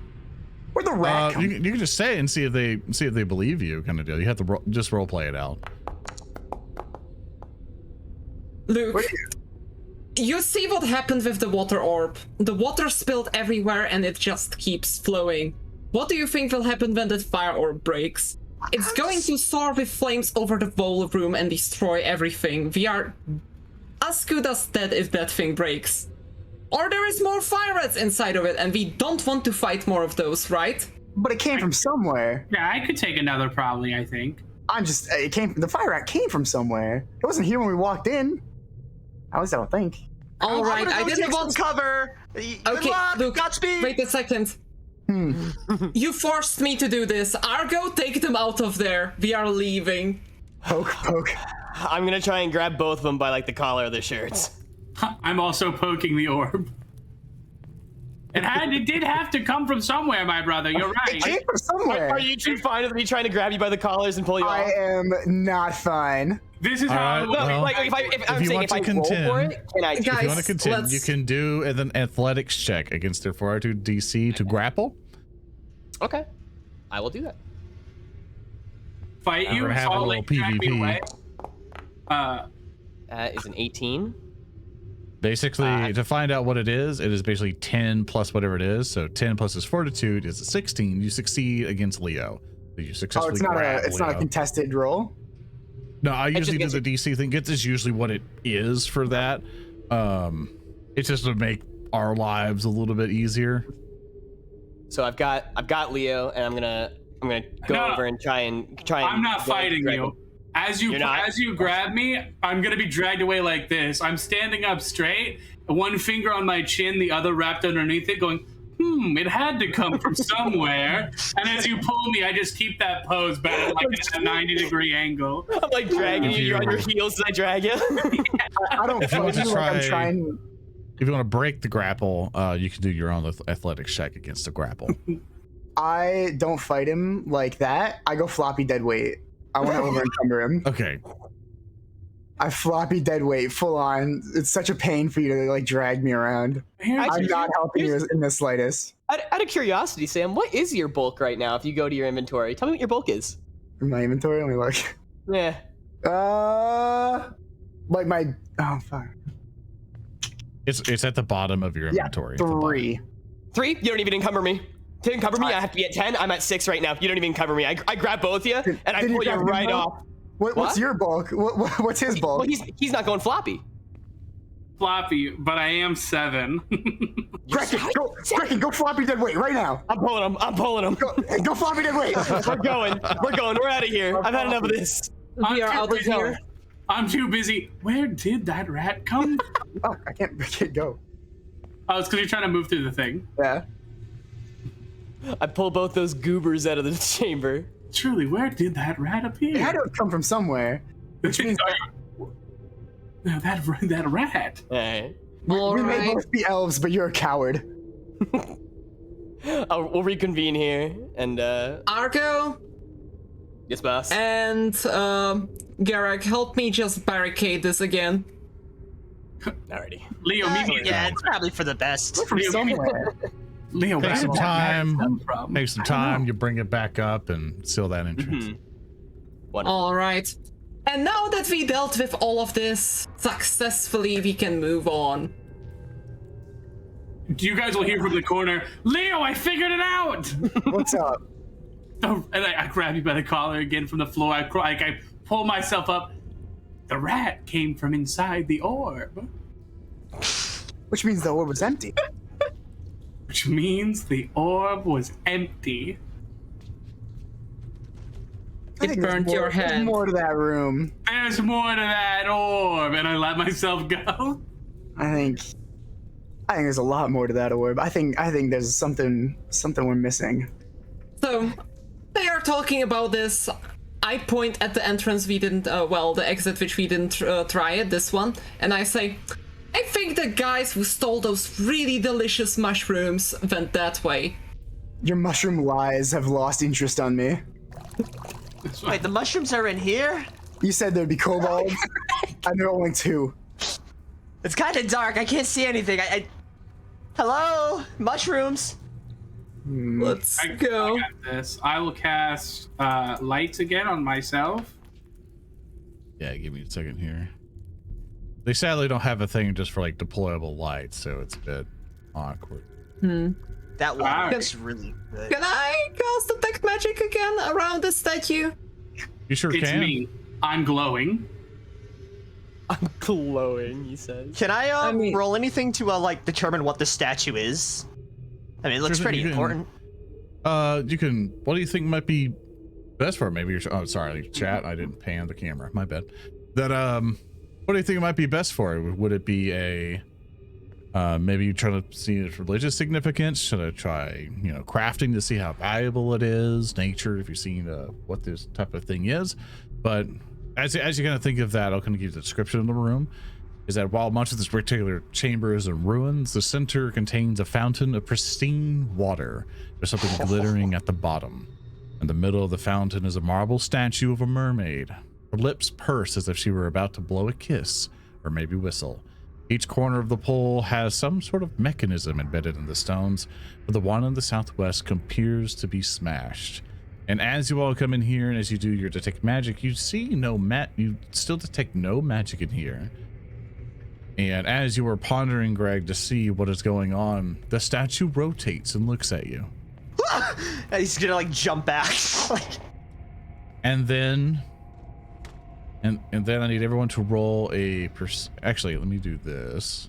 Where'd the rat come? You can just say it and see if they believe you, kind of deal. You have to just role play it out. Luke, you see what happened with the water orb. The water spilled everywhere and it just keeps flowing. What do you think will happen when that fire orb breaks? It's going to soar with flames over the whole room and destroy everything. We are as good as dead if that thing breaks. Or there is more fire rats inside of it and we don't want to fight more of those, right? But it came from somewhere. Yeah, I could take another probably, I think. The fire rat came from somewhere. It wasn't here when we walked in. At least I don't think. All right, I didn't want cover. Okay, Luke, Godspeed. wait a second. You forced me to do this. Argo, take them out of there. We are leaving. Poke. I'm gonna try and grab both of them by like the collar of their shirts. I'm also poking the orb. It did have to come from somewhere, my brother. You're right. It came from somewhere. Are you two fine with me trying to grab you by the collars and pull you I off? am not fine. This is All how. right, Look, well, Like if you want to roll contend- for it, can I? Guys, If you want to contend, let's- you can do an athletics check against their fortitude DC to grapple. Okay, I will do that. fight you. We're having a I'll, little drag me PvP. away. That is an 18. Basically, to find out what it is basically 10 plus whatever it is. So 10 plus his fortitude is a 16. You succeed against Leo. So you successfully grab It's not a Leo. contested roll. No, I usually do just the DC thing. This is usually what it is for that. It's just to make our lives a little bit easier. So I've got Leo, and I'm gonna go No. over and try and. I'm not fighting you. As You're not? you grab me, I'm gonna be dragged away like this. I'm standing up straight, one finger on my chin, the other wrapped underneath it, going, it had to come from somewhere. And as you pull me, I just keep that pose back like at a 90-degree angle. I'm like dragging If you. You're on you- your heels as I drag you. I don't If you want to feel like I'm try- trying. If you want to break the grapple, you can do your own athletics check against the grapple. I don't fight him like that. I go floppy dead weight. I want to over encumber him. Okay. I floppy dead weight full on. It's such a pain for you to like drag me around. I'm not helping you in the slightest. Out of curiosity, Sam, what is your bulk right now? If you go to your inventory, tell me what your bulk is. In my inventory, let me look. Yeah. Like my fuck. It's at the bottom of your inventory. at the bottom. 3. 3? You don't even encumber me. To encumber me, I have to be at 10. I'm at 6 right now. You don't even cover me. I grab both of you, and I Did you pull you grab him, right though? off. What's What? your bulk? What's his bulk? Well, he's not going floppy. Floppy, but I am 7. Grekin, go floppy dead weight right now. I'm pulling him. Go floppy dead weight. We're going. We're out of here. I've had enough of this. We are out of here. I'm too busy. Where did that rat come from? Oh, I can't go. Oh, it's because you're trying to move through the thing. Yeah. I pull both those goobers out of the chamber. Truly, where did that rat appear? It had to have come from somewhere. Which means No, that rat. All right. we may both be elves, but you're a coward. We'll reconvene here, and Argo yes, boss. and Gereg, help me just barricade this again. Alrighty. Leo, meet me. Yeah, it's probably for the best. From somewhere. Leo, Take where some did that rat time. come from? Take some time. You bring it back up and seal that entrance. Wonderful. All right. And now that we dealt with all of this successfully, we can move on. You guys will hear from the corner, Leo, I figured it out! What's up? And I grab you by the collar again from the floor. I pull myself up. The rat came from inside the orb. Which means the orb was empty. Which means the orb was empty. I think there's burned more- your there's hand. more to that room. There's more to that orb, and I let myself go. I think there's a lot more to that orb. I think there's something we're missing. So, they are talking about this. I point at the entrance we didn't, the exit which we didn't try it, this one, and I say, I think the guys who stole those really delicious mushrooms went that way. Your mushroom lies have lost interest on me. Wait, the mushrooms are in here? You said there'd be kobolds, and there are only 2. It's kind of dark. I can't see anything. Hello? Mushrooms? Let's I go. got this. I will cast lights again on myself. Yeah, give me a second here. They sadly don't have a thing just for like deployable lights, so it's a bit awkward. That one Alright. looks really good. Can I cast detect magic again around the statue? You sure It's can. me. I'm glowing. I'm glowing, he says. Can I, mean- roll anything to, like, determine what the statue is? I mean, it looks Sure, pretty you can- important. You can. What do you think might be best for it? Maybe you're. Oh, sorry, chat. I didn't pan the camera. My bad. That what do you think might be best for it? Would it be a maybe you try to see its religious significance? Should I try, crafting to see how valuable it is? Nature, if you've seen what this type of thing is. But as you kind of think of that, I'll kind of give you the description of the room. Is that while much of this rectangular chamber is in ruins, the center contains a fountain of pristine water. There's something glittering at the bottom. In the middle of the fountain is a marble statue of a mermaid. Her lips purse as if she were about to blow a kiss, or maybe whistle. Each corner of the pole has some sort of mechanism embedded in the stones, but the one in the southwest appears to be smashed. And as you all come in here, and as you do your detect magic, you see you still detect no magic in here. And as you are pondering, Greg, to see what is going on, the statue rotates and looks at you. And he's gonna, like, jump back. And then I need everyone to roll a actually, let me do this.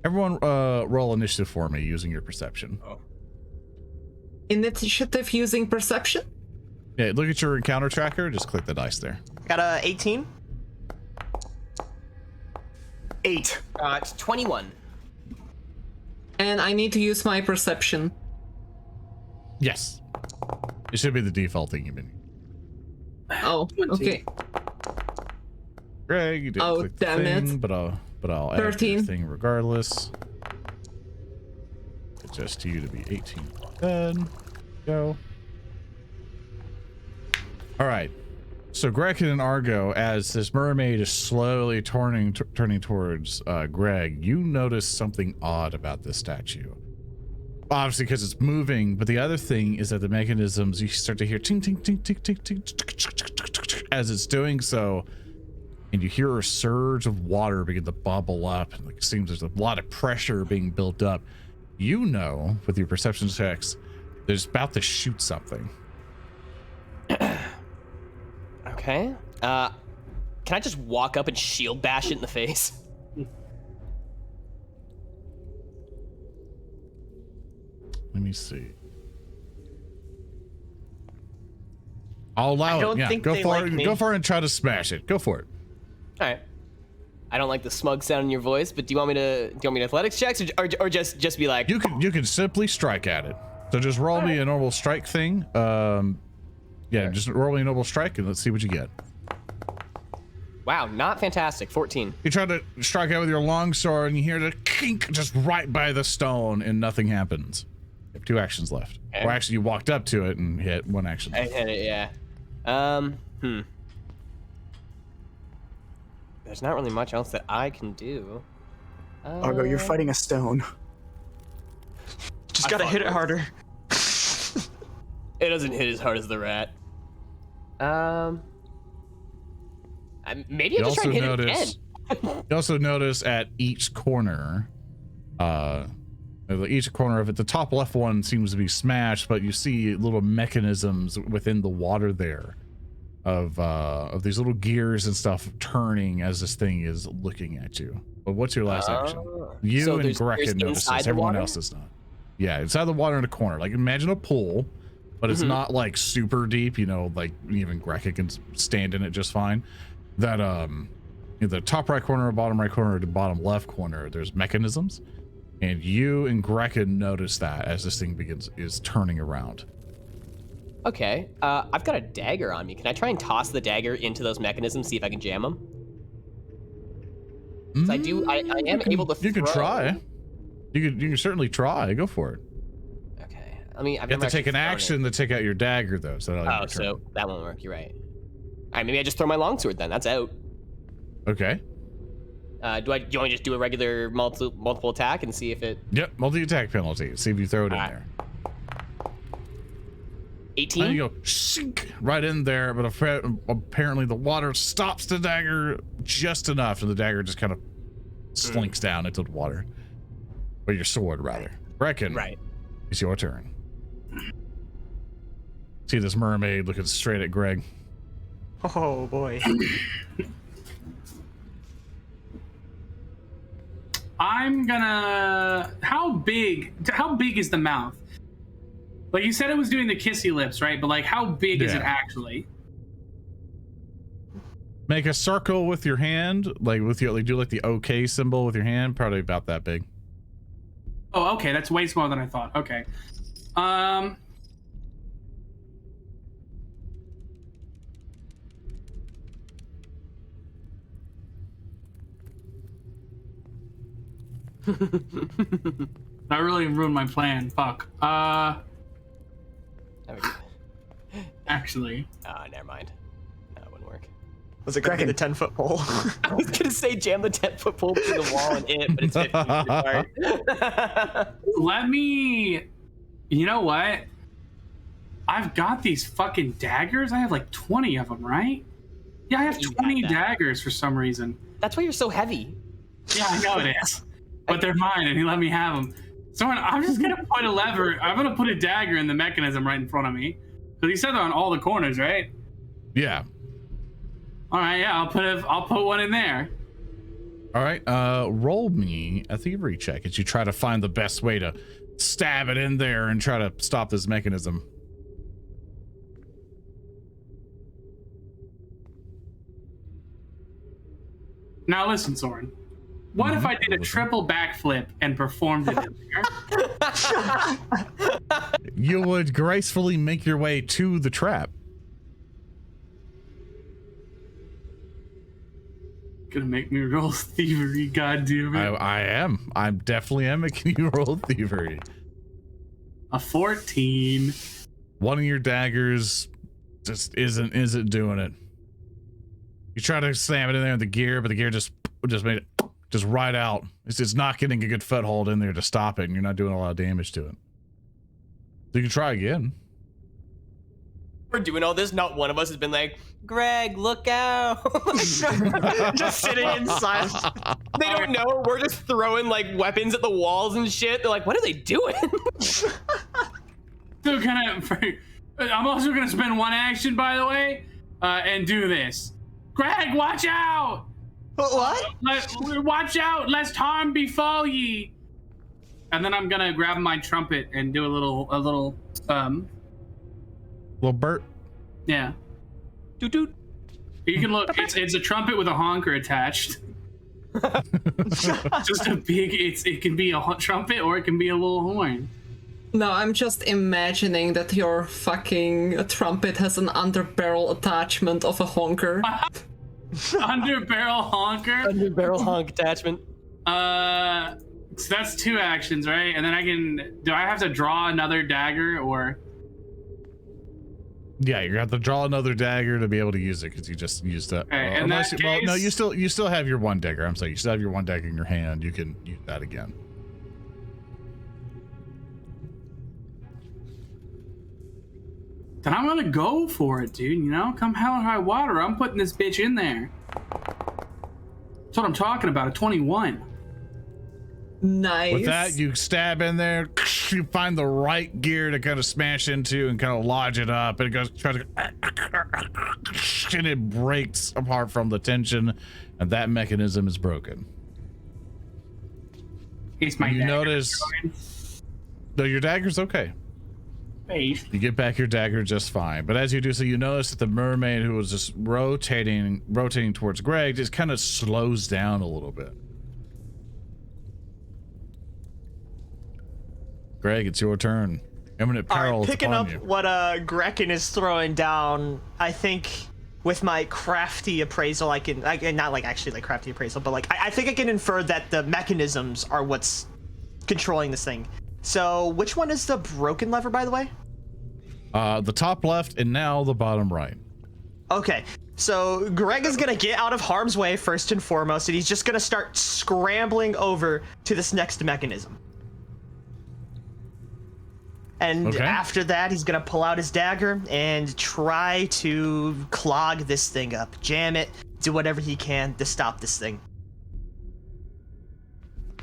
Everyone roll initiative for me using your perception. Initiative using perception? Yeah, look at your encounter tracker, just click the dice there. Got a 18? 8. It's 21. And I need to use my perception. Yes. It should be the default thing you've been. Oh, okay. Greg, you didn't Oh, click the damn it. thing, but I'll add your 13. thing regardless. Adjust you to be 18. Then go. All right. So Grekin and Argo, as this mermaid is slowly turning towards Greg, you notice something odd about this statue. Obviously, because it's moving, but the other thing is that the mechanisms, you start to hear ting, ting, ting, ting, ting, ting, as it's doing so, and you hear a surge of water begin to bubble up, and it seems there's a lot of pressure being built up. You know, with your perception checks, there's about to shoot something. Okay. Can I just walk up and shield bash it in the face? Let me see. I'll allow I don't it. Yeah, think go they for like it. me. Go for it and try to smash it. Go for it. All right. I don't like the smug sound in your voice, but do you want me to athletics checks or just be like, You can simply strike at it. So just roll me a normal strike thing. Yeah, just roll me a normal strike and let's see what you get. wow, not fantastic. 14. You try to strike out with your longsword and you hear the kink just right by the stone and nothing happens. You have 2 actions left. Okay. Or actually, you walked up to it and hit 1 action. I hit it, yeah. There's not really much else that I can do. Argo, you're fighting a stone. Just gotta hit it harder. It doesn't hit as hard as the rat. Maybe You I'll just try also and hit it notice. again. You also notice at each corner, each corner of it, the top left one seems to be smashed, but you see little mechanisms within the water there of these little gears and stuff turning as this thing is looking at you. But what's your last action? You so and there's Grekin notice inside this. the Everyone water? else does not. Yeah, inside the water in a corner. Like imagine a pool, but it's not like super deep. You know, like even Grekin can stand in it just fine. That in the top right corner, bottom right corner, or the bottom left corner, there's mechanisms, and you and Grekin notice that as this thing is turning around. Okay, I've got a dagger on me. Can I try and toss the dagger into those mechanisms, see if I can jam them? I am able to throw. You can try. You can certainly try. Go for it. Okay, I mean, I've You have never to take an actually action to take out your dagger, though. So thrown it. Oh, so that won't work. You're right. All right, maybe I just throw my longsword then. That's out. Okay. Do you want to just do a regular multiple attack and see if it? Yep, multi-attack penalty. See if you throw it in there. 18. And you go shink, right in there, but apparently the water stops the dagger just enough, and the dagger just kind of slinks down into the water. Or your sword, rather. Grekin, Right. it's your turn. See this mermaid looking straight at Greg. Oh boy. I'm gonna. How big is the mouth? Like you said, it was doing the kissy lips, right? But like, how big is it actually? Make a circle with your hand, like with your, like do like the OK symbol with your hand. Probably about that big. Oh, okay, that's way smaller than I thought. Okay. That really ruined my plan. Fuck. Actually. Never mind. No, it wouldn't work. Was it gonna be the 10-foot pole? I was gonna say jam the 10-foot pole through the wall and it, but it's 50 feet apart. Let me. You know what? I've got these fucking daggers. I have like 20 of them, right? Yeah, I have You 20 got that. daggers for some reason. That's why you're so heavy. Yeah, I know it is. But they're mine, and he let me have them. So I'm just gonna put a lever. I'm gonna put a dagger in the mechanism right in front of me. Because he said they're on all the corners, right? Yeah. All right, yeah. I'll put one in there. All right. Roll me a thievery check as you try to find the best way to stab it in there and try to stop this mechanism. Now listen, Zoran. What if I did a triple backflip and performed it in there? You would gracefully make your way to the trap. Gonna make me roll thievery, goddamn it. I am. I definitely am making you roll thievery. A 14. One of your daggers just isn't doing it. You try to slam it in there with the gear, but the gear just made it just right out. It's not getting a good foothold in there to stop it, and you're not doing a lot of damage to it. So you can try again. We're doing all this. Not one of us has been like, Greg, look out. Just sitting inside. They don't know. We're just throwing like weapons at the walls and shit. They're like, what are they doing? So I'm also gonna spend one action, by the way, and do this. Greg, watch out! What? Watch out, lest harm befall ye. And then I'm gonna grab my trumpet and do a little Bert. yeah. Doot doot. You can look. It's a trumpet with a honker attached. Just a big. It can be a trumpet or it can be a little horn. No, I'm just imagining that your fucking trumpet has an underbarrel attachment of a honker. Under barrel honker. Under barrel honk attachment. So that's 2 actions, right? And then I can. Do I have to draw another dagger or? Yeah, you're gonna have to draw another dagger to be able to use it because you just used that. Okay, in unless that well, no, case- you still have your one dagger. I'm sorry, you still have your one dagger in your hand. You can use that again. Then I'm gonna go for it, dude. You know, come hell or high water, I'm putting this bitch in there. That's what I'm talking about. A 21. Nice. With that, you stab in there, you find the right gear to kind of smash into and kind of lodge it up, and it goes tries to, and it breaks apart from the tension, and that mechanism is broken. It's my You dagger. notice, no, your dagger's okay. Face. You get back your dagger just fine, but as you do so, you notice that the mermaid who was just rotating towards Greg just kind of slows down a little bit. Greg, it's your turn. Imminent peril All right, is picking upon up you. what Grekin is throwing down, I think with my crafty appraisal, I can not like actually like crafty appraisal, but like I think I can infer that the mechanisms are what's controlling this thing. So which one is the broken lever, by the way? The top left and now the bottom right. Okay, so Greg is gonna get out of harm's way first and foremost, and he's just gonna start scrambling over to this next mechanism. And Okay. after that, he's gonna pull out his dagger and try to clog this thing up, jam it, do whatever he can to stop this thing.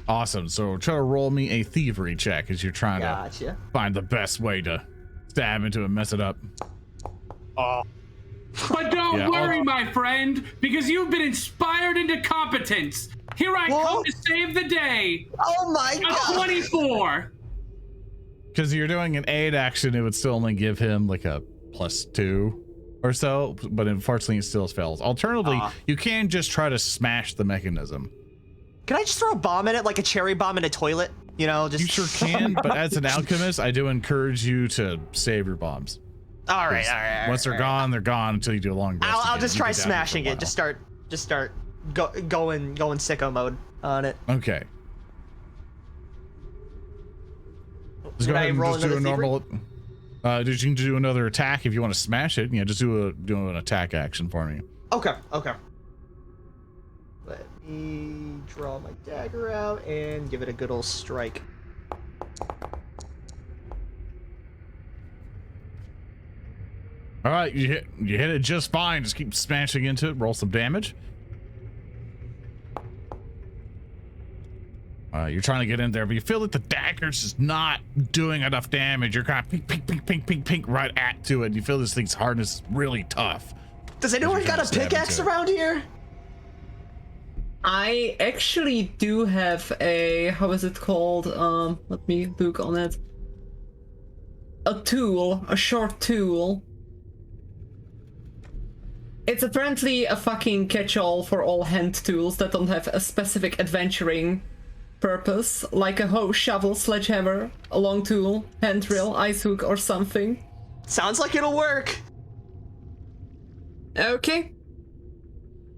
Awesome. So try to roll me a thievery check as you're trying to Gotcha. find the best way to stab into it and mess it up. But don't Yeah, worry, I'll- my friend, because you've been inspired into competence. Here I Whoa. come to save the day. Oh my A god! 24. Because you're doing an aid action, it would still only give him like a +2 or so, but unfortunately it still fails. Alternatively, you can just try to smash the mechanism. Can I just throw a bomb in it, like a cherry bomb in a toilet? You know, just. You sure can, but as an alchemist, I do encourage you to save your bombs. All right. Once they're gone until you do a long rest. I'll again. just You try can down here for a smashing it. while. Just start going sicko mode on it. Okay. Just go Did I ahead and roll just do a another normal. Did you do another attack if you want to smash it? Yeah, just do an attack action for me. Okay. Let me draw my dagger out and give it a good old strike. All right, you hit it just fine. Just keep smashing into it. Roll some damage. You're trying to get in there, but you feel that the dagger's just not doing enough damage. You're kind of pink right at to it. You feel this thing's hardness is really tough. Does anyone you're got trying a to stab pickaxe into it. around here? I actually do have a, how is it called? Let me look on it. A tool, a short tool. It's apparently a fucking catch-all for all hand tools that don't have a specific adventuring purpose, like a hoe, shovel, sledgehammer, a long tool, hand drill, ice hook, or something. Sounds like it'll work. Okay.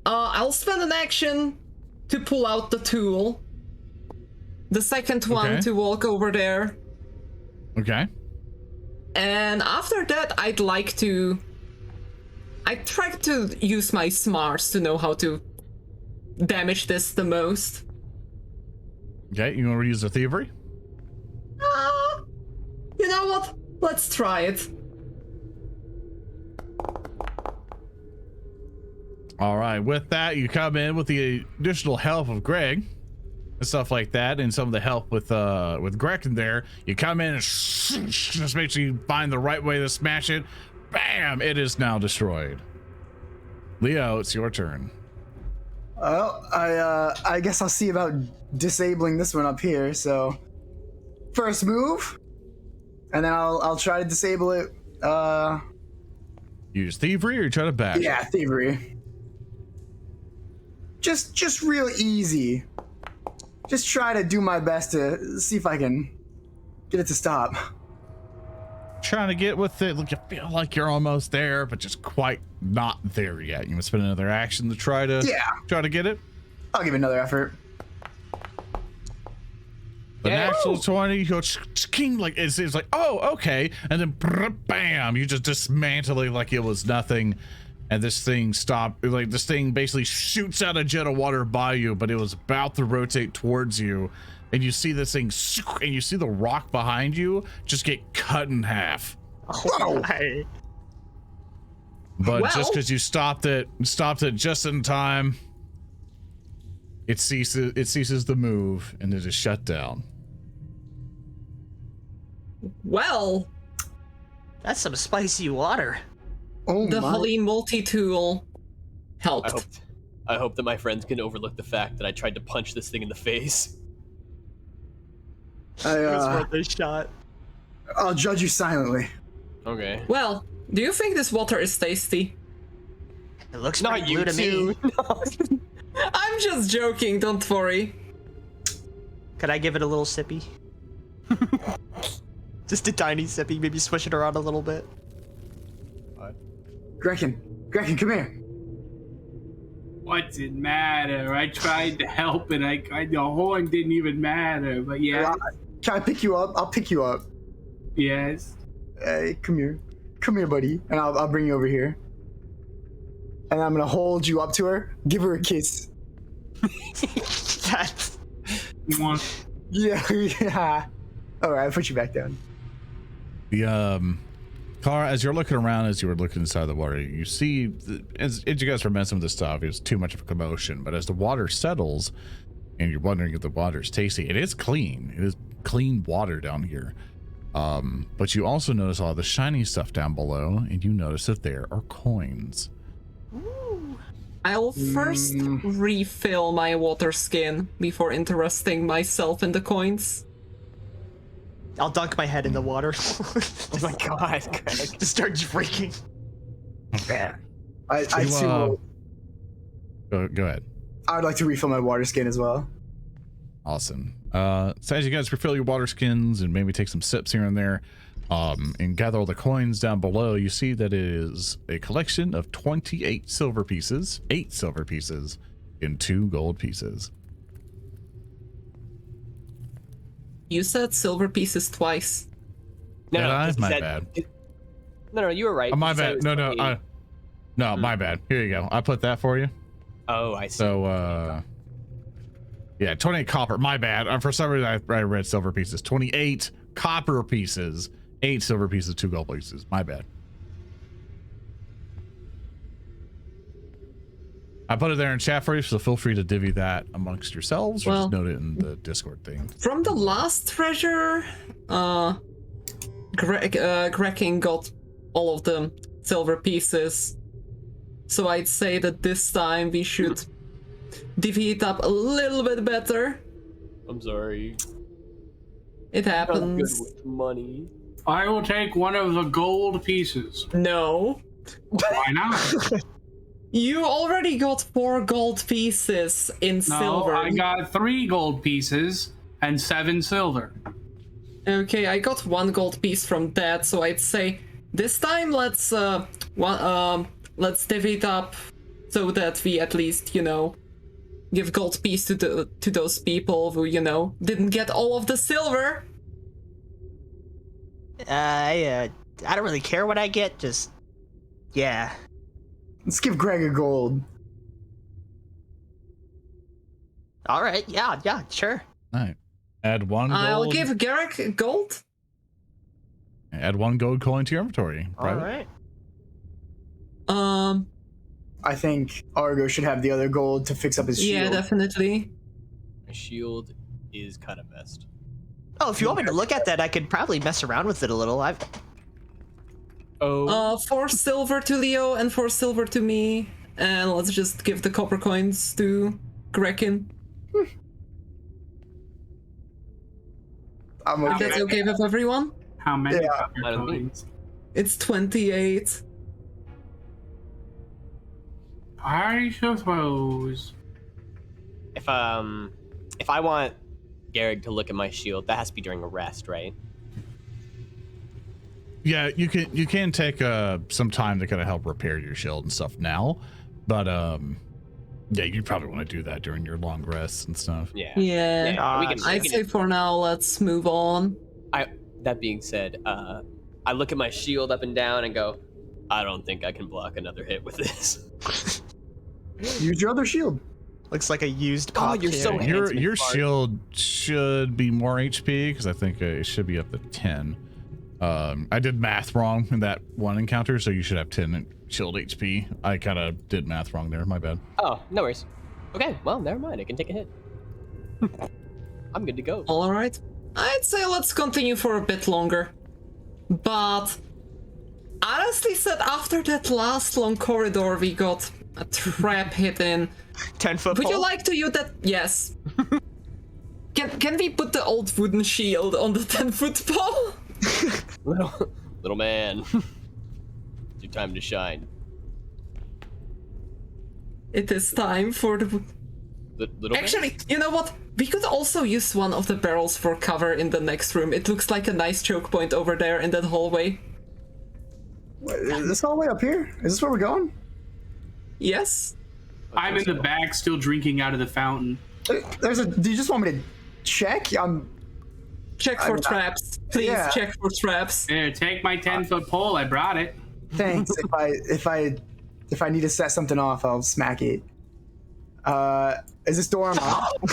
I'll spend an action to pull out the tool. The second one Okay. to walk over there. Okay. And after that, I try to use my smarts to know how to damage this the most. Okay, you want to use the thievery? You know what? Let's try it. All right, with that, you come in with the additional help of Greg and stuff like that, and some of the help with Grekin there. You come in and just make sure you find the right way to smash it. Bam! It is now destroyed. Leo, it's your turn. Well, I guess I'll see about disabling this one up here. So, first move, and then I'll try to disable it. Use thievery or you try to bash? Yeah, thievery. Just real easy. Just try to do my best to see if I can get it to stop. Trying to get with it. Look, you feel like you're almost there, but just quite not there yet. You want to spend another action to try to get it. I'll give it another effort. The natural 20, you go king, like it's like, oh, okay, and then bam, you just dismantle it like it was nothing, and this thing stopped. Like this thing basically shoots out a jet of water by you, but it was about to rotate towards you, and you see this thing, and you see the rock behind you just get cut in half. Whoa! But Well- just because you stopped it just in time, it ceases the move, and it is shut down. Well, That's some spicy water. Oh the my. Holly multi-tool helped. I hope that my friends can overlook the fact that I tried to punch this thing in the face. It was I, worth a shot. I'll judge you silently. Okay. Well, do you think this water is tasty? It looks Not pretty you blue to me. two. I'm just joking, don't worry. Could I give it a little sippy? Just a tiny sippy, maybe swish it around a little bit. Grekin, come here. What's it matter? I tried to help and the horn didn't even matter, but yeah. Can I pick you up? I'll pick you up. Yes. Hey, come here, buddy, and I'll bring you over here. And I'm gonna hold you up to her, give her a kiss. That's... Mwah. Yeah. All right, I'll put you back down. The Klaara, as you're looking around, as you were looking inside the water, you see, as you guys were messing with this stuff, it was too much of a commotion. But as the water settles, and you're wondering if the water's tasty, it is clean. It is clean water down here. But you also notice all the shiny stuff down below, and you notice that there are coins. I'll first refill my water skin before interesting myself in the coins. I'll dunk my head in the water. Oh my god, Greg. Just start drinking. I too. Go ahead. I would like to refill my water skin as well. Awesome. So as you guys refill your water skins and maybe take some sips here and there, and gather all the coins down below, you see that it is a collection of 28 silver pieces, 8 silver pieces, and 2 gold pieces. You said silver pieces twice. No, Did I? because My that- bad. No, you were right. My You said bad. it was No, 28. my bad. Here you go. I put that for you. Oh, I see. So, yeah, 28 copper. My bad. For some reason, I read silver pieces. 28 copper pieces, 8 silver pieces, 2 gold pieces. My bad. I put it there in chat for you, so feel free to divvy that amongst yourselves or Well, just note it in the Discord thing. From the last treasure, Grekin got all of the silver pieces. So I'd say that this time we should divvy it up a little bit better. I'm sorry. It I'm good happens. with money. I will take one of the gold pieces. No. Why not? You already got 4 gold pieces in No, silver. I got 3 gold pieces and 7 silver. Okay, I got 1 gold piece from that, so I'd say this time let's divvy it up so that we at least, give gold piece to those people who, didn't get all of the silver. I don't really care what I get, just... Yeah. Let's give Greg a gold. Alright, yeah, sure. All right. Add 1 gold. I'll give Gereg gold. Add 1 gold coin to your inventory. Private. Alright. I think Argo should have the other gold to fix up his shield. Yeah, definitely. My shield is kind of messed. Oh, if you want me to look at that, I could probably mess around with it a little. Oh, 4 silver to Leo and 4 silver to me. And let's just give the copper coins to Grekin. I'm If okay. that's okay with everyone. How many Yeah. copper I don't coins? It's 28. I suppose. if I want Gereg to look at my shield, that has to be during a rest, right? Yeah, you can take some time to kind of help repair your shield and stuff now, but yeah, you probably want to do that during your long rests and stuff. Yeah. Yeah. we can, I'd say for now, let's move on. That being said, I look at my shield up and down and go, I don't think I can block another hit with this. Use your other shield. Looks like a used Oh, pop you're so can. handsome. Your Bart. shield should be more HP because I think it should be up to 10. I did math wrong in that one encounter, so you should have 10 shield HP. I kind of did math wrong there. My bad. Oh, no worries. Okay, well, never mind. I can take a hit. I'm good to go. All right. I'd say let's continue for a bit longer. But honestly said, after that last long corridor we got a trap hit in. 10-foot Would you pole? like to use that? Yes. Can we put the old wooden shield on the 10-foot pole? Little man. It's your time to shine. It is time for the... Little man? Actually, you know what? We could also use one of the barrels for cover in the next room. It looks like a nice choke point over there in that hallway. What, is this hallway up here? Is this where we're going? Yes? I'm in the back, still drinking out of the fountain. There's a. Do you just want me to check? Check for traps. Please yeah. check for traps. Here, take my 10-foot pole. I brought it. Thanks. if I need to set something off, I'll smack it. Is this door unlocked?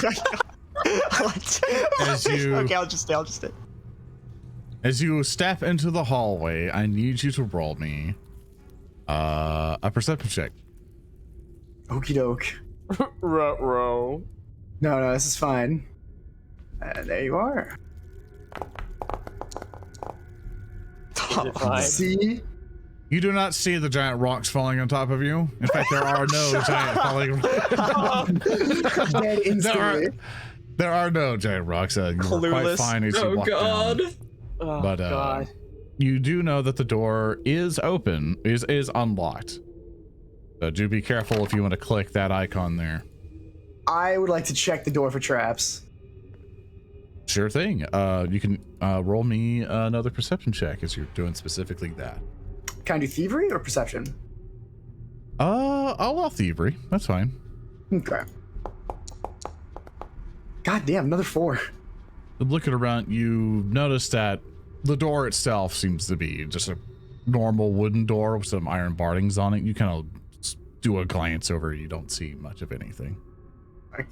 As you Okay, I'll just stay. as you step into the hallway, I need you to roll me a perception check. Okie doke. Ruh-roh. No, this is fine. There you are. Is it fine? See? You do not see the giant rocks falling on top of you. In fact, there are no giant falling. Dead instantly. There are no giant rocks. You were quite Clueless. fine as you Oh walk god. down. Oh, But God. you do know that the door is open, is unlocked. So do be careful if you want to click that icon there. I would like to check the door for traps. Sure thing. You can roll me another perception check as you're doing specifically that. Can I do thievery or perception? I'll allow thievery. That's fine. Okay. God damn, another 4. Looking around, you notice that the door itself seems to be just a normal wooden door with some iron barrings on it. You kind of do a glance over. You don't see much of anything.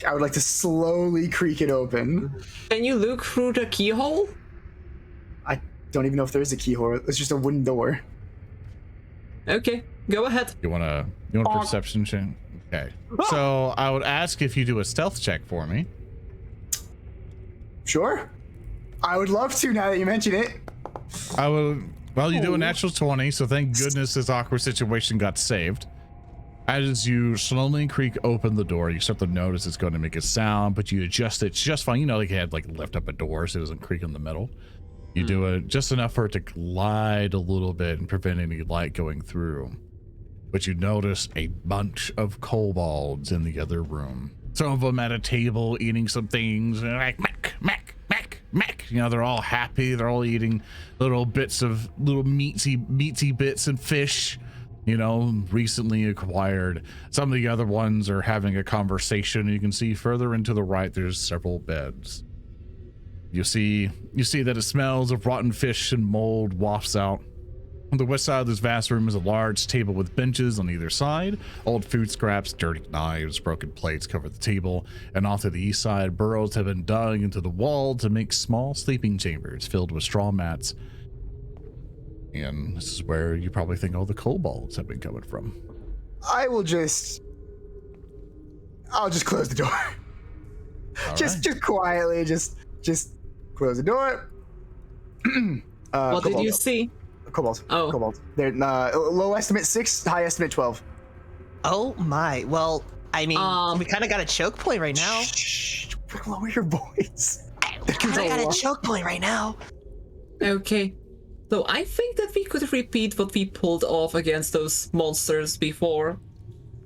I would like to slowly creak it open. Can you look through the keyhole? I don't even know if there is a keyhole. It's just a wooden door. Okay, go ahead. You want a perception check? Okay. So I would ask if you do a stealth check for me. Sure. I would love to now that you mention it. I will. Well, you do a natural 20, so thank goodness this awkward situation got saved. As you slowly creak open the door, you start to notice it's going to make a sound, but you adjust it just fine. You know, like you had lift up a door so it doesn't creak in the middle. You do it just enough for it to glide a little bit and prevent any light going through. But you notice a bunch of kobolds in the other room. Some of them at a table eating some things, and they're like, mac, mac, mac, mac. You know, they're all happy. They're all eating little bits of little meaty bits and fish, you know, recently acquired. Some of the other ones are having a conversation. You can see further into the right, there's several beds. You see that it smells of rotten fish and mold wafts out. On the west side of this vast room is a large table with benches on either side. Old food scraps, dirty knives, broken plates cover the table. And off to the east side, burrows have been dug into the wall to make small sleeping chambers filled with straw mats. And this is where you probably think all the kobolds have been coming from. I'll just close the door. Just quietly, just close the door. What did kobold. you see? Kobolds. Oh. Kobolds. They're low estimate 6, high estimate 12. Oh my. Well, I mean, we kind of got a choke point right now. Shh, lower your voice. Kind of got a choke point right now. Okay. So I think that we could repeat what we pulled off against those monsters before.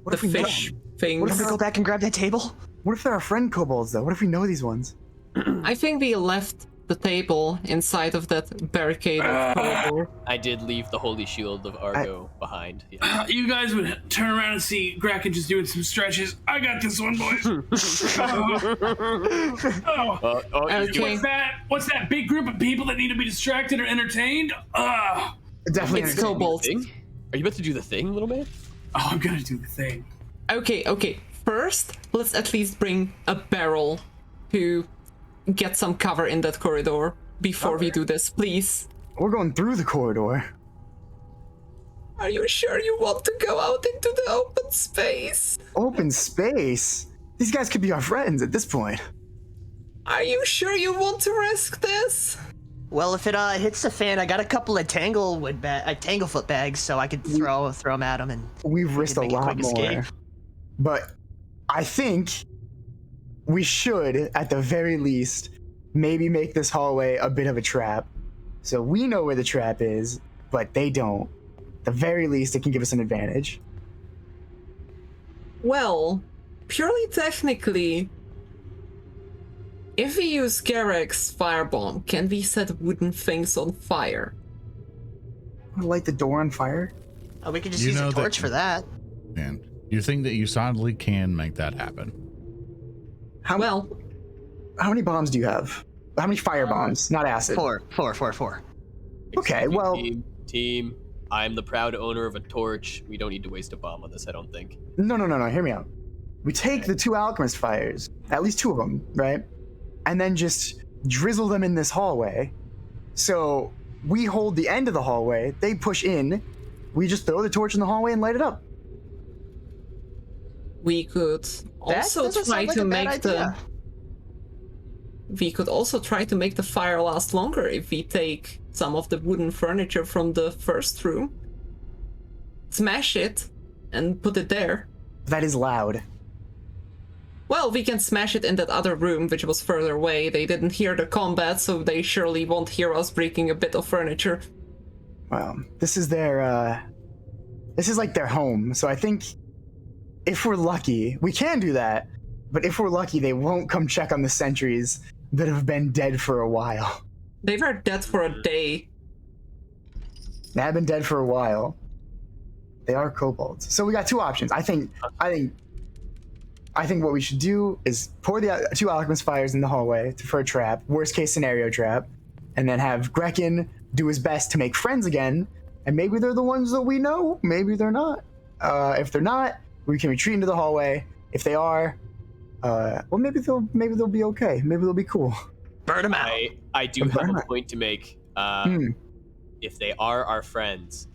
What The if we know- fish things. What if we go back and grab that table? What if they're our friend kobolds though? What if we know these ones? I think we left the table inside of that barricade corridor. I did leave the holy shield of Argo behind. Yeah. You guys would turn around and see Grekin just doing some stretches. I got this one, boys. Okay. What's that big group of people that need to be distracted or entertained? Definitely. It's understand. kobolds. Thing? Are you about to do the thing, little man? Oh, I'm gonna do the thing. Okay. First, let's at least bring a barrel to get some cover in that corridor before we do this, please. We're going through the corridor. Are you sure you want to go out into the open space? Open space. These guys could be our friends at this point. Are you sure you want to risk this? Well, if it hits the fan, I got a couple of tanglefoot bags, so I could throw them at him, and We've risked a make a lot quick more. escape. But I think we should, at the very least, maybe make this hallway a bit of a trap. So we know where the trap is, but they don't. At the very least, it can give us an advantage. Well, purely technically, if we use Gereg's firebomb, can we set wooden things on fire? Light the door on fire? Oh, we could just You use a know that- torch for that. And you think that you solidly can make that happen? Well, How many bombs do you have? How many fire bombs? Not acid. Four. Okay, Excuse me, well- Team, I'm the proud owner of a torch. We don't need to waste a bomb on this, I don't think. No. Hear me out. We take the 2 alchemist fires, at least 2 of them, right? And then just drizzle them in this hallway. So we hold the end of the hallway, they push in, we just throw the torch in the hallway and light it up. we could also doesn't try sound like to a bad make the... idea. We could also try to make the fire last longer if we take some of the wooden furniture from the first room, smash it, and put it there. That is loud. Well, we can smash it in that other room, which was further away. They didn't hear the combat, so they surely won't hear us breaking a bit of furniture. Well, this is their, this is like their home, so I think if we're lucky, we can do that, but if we're lucky, they won't come check on the sentries that have been dead for a while. They were dead for a day. They have been dead for a while. They are kobolds. So we got 2 options. I think what we should do is pour the 2 alchemist fires in the hallway for a trap, worst case scenario trap, and then have Grekin do his best to make friends again, and maybe they're the ones that we know, maybe they're not. If they're not, we can retreat into the hallway. If they are, well, maybe they'll be okay. Maybe they'll be cool. Burn them out. I do have a point to make. Hmm. If they are our friends,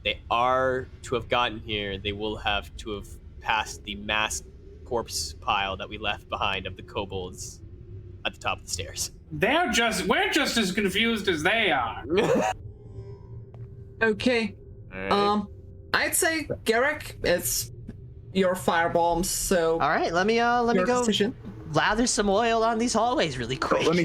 they are to have gotten here, they will have to have passed the mass corpse pile that we left behind of the kobolds at the top of the stairs. We're just as confused as they are. Okay. I'd say, Gereg, it's your firebombs, so All right, let me your go decision. lather some oil on these hallways really quick. Let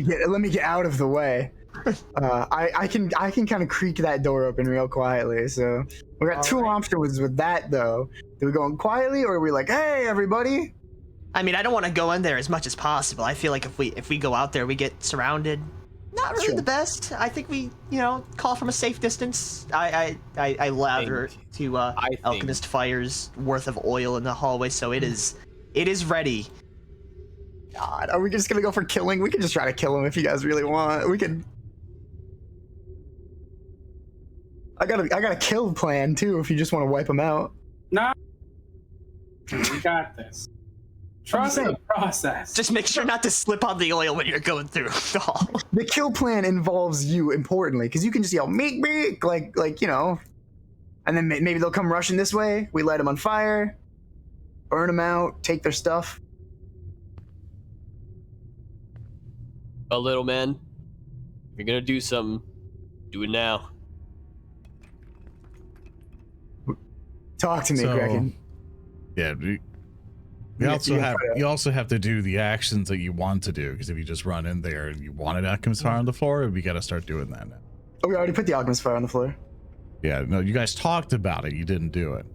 me get out of the way. I can kind of creak that door open real quietly. So we got 2 options with that though. Do we go in quietly, or are we like, hey everybody? I mean, I don't want to go in there as much as possible. I feel like if we go out there, we get surrounded. Not really Sure. the best. I think we, call from a safe distance. I lather to Alchemist Fire's worth of oil in the hallway, so it is ready. God, are we just gonna go for killing? We can just try to kill him if you guys really want. We could. I got a kill plan too. If you just want to wipe him out. No. We got this. Trust the process. Just make sure not to slip on the oil when you're going through the hall. The kill plan involves you importantly, because you can just yell meek, like and then maybe they'll come rushing this way. We light them on fire, burn them out, take their stuff. A little man, if you're gonna do something, do it now. Talk to me, So- Grekin. Yeah. Yeah, You also have to do the actions that you want to do, because if you just run in there and you want an alchemist fire on the floor, we got to start doing that now. Oh, we already put the alchemist fire on the floor. Yeah, no, you guys talked about it, you didn't do it.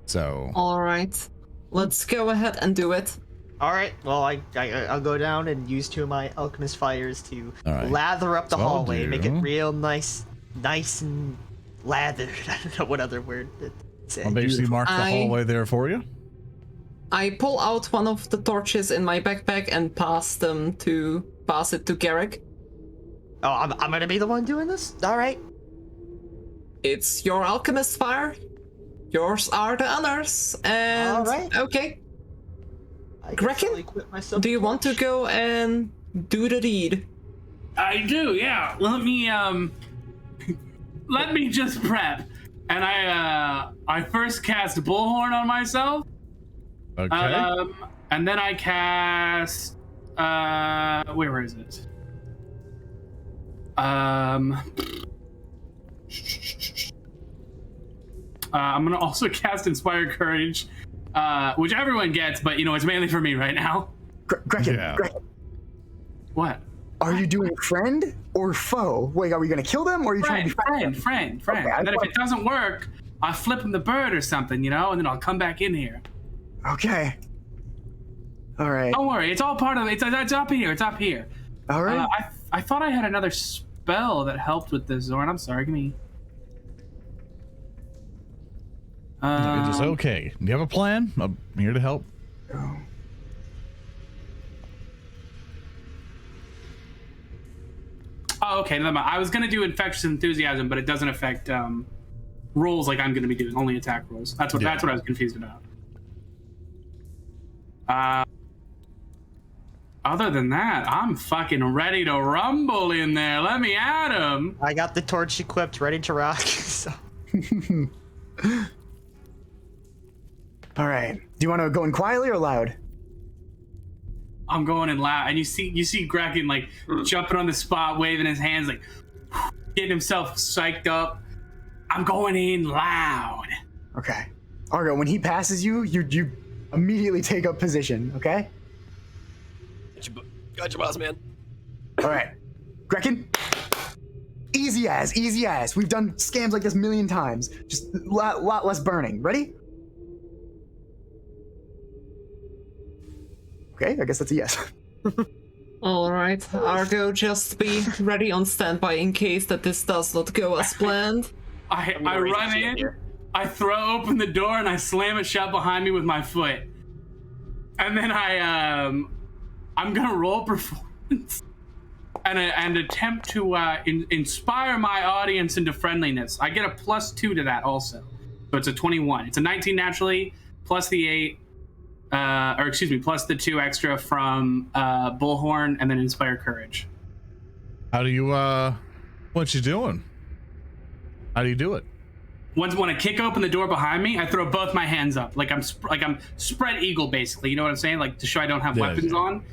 So All right. Let's go ahead and do it. All right. Well, I'll go down and use 2 of my Alchemist Fires to All right. lather up the So I'll hallway, make it do- real nice and lathered. I don't know what other word to say. I'll basically mark the I- hallway there for you. I pull out one of the torches in my backpack and pass it to Gereg. Oh, I'm gonna be the one doing this. All right. It's your alchemist fire. Yours are the honors. And All right. okay. I guess Grekin, I'll equip myself Do you a want to torch. go and do the deed? I do, yeah. Let me just prep. And I first cast Bullhorn on myself. Okay. And then I cast Where is it? I'm gonna also cast Inspire Courage, which everyone gets, but it's mainly for me right now. Grekin, Yeah. Grekin, What? are you doing friend or foe? Wait, are we gonna kill them or are you trying to be Friend. Okay, And then if it doesn't work, I'll flip him the bird or something, and then I'll come back in here. Okay. All right. Don't worry, it's all part of it. It's up here. It's up here. All right. I thought I had another spell that helped with this, Zoran. I'm sorry. Give me. It is okay. Do you have a plan? I'm here to help. Oh, okay. Never mind. I was gonna do Infectious Enthusiasm, but it doesn't affect rolls like I'm gonna be doing. Only attack rolls. That's what I was confused about. Other than that, I'm fucking ready to rumble in there. Let me at him. I got the torch equipped, ready to rock. So. All right. Do you want to go in quietly or loud? I'm going in loud, and you see Grekin like jumping on the spot, waving his hands, like getting himself psyched up. I'm going in loud. Okay. Argo, when he passes you, you immediately take up position. Okay. Got your boss, man. All right. Grekin. Easy as. We've done scams like this a million times. Just a lot less burning. Ready? Okay, I guess that's a yes. All right, Argo, just be ready on standby in case that this does not go as planned. I run in, I throw open the door, and I slam it shut behind me with my foot. And then I'm gonna roll performance and attempt to inspire my audience into friendliness. I get a +2 to that also, so it's a 21. It's a 19 naturally, plus the 8, plus the 2 extra from Bullhorn, and then Inspire Courage. How do you, what you doing? How do you do it? When I kick open the door behind me, I throw both my hands up, like I'm spread eagle, basically. You know what I'm saying? Like to show I don't have weapons on,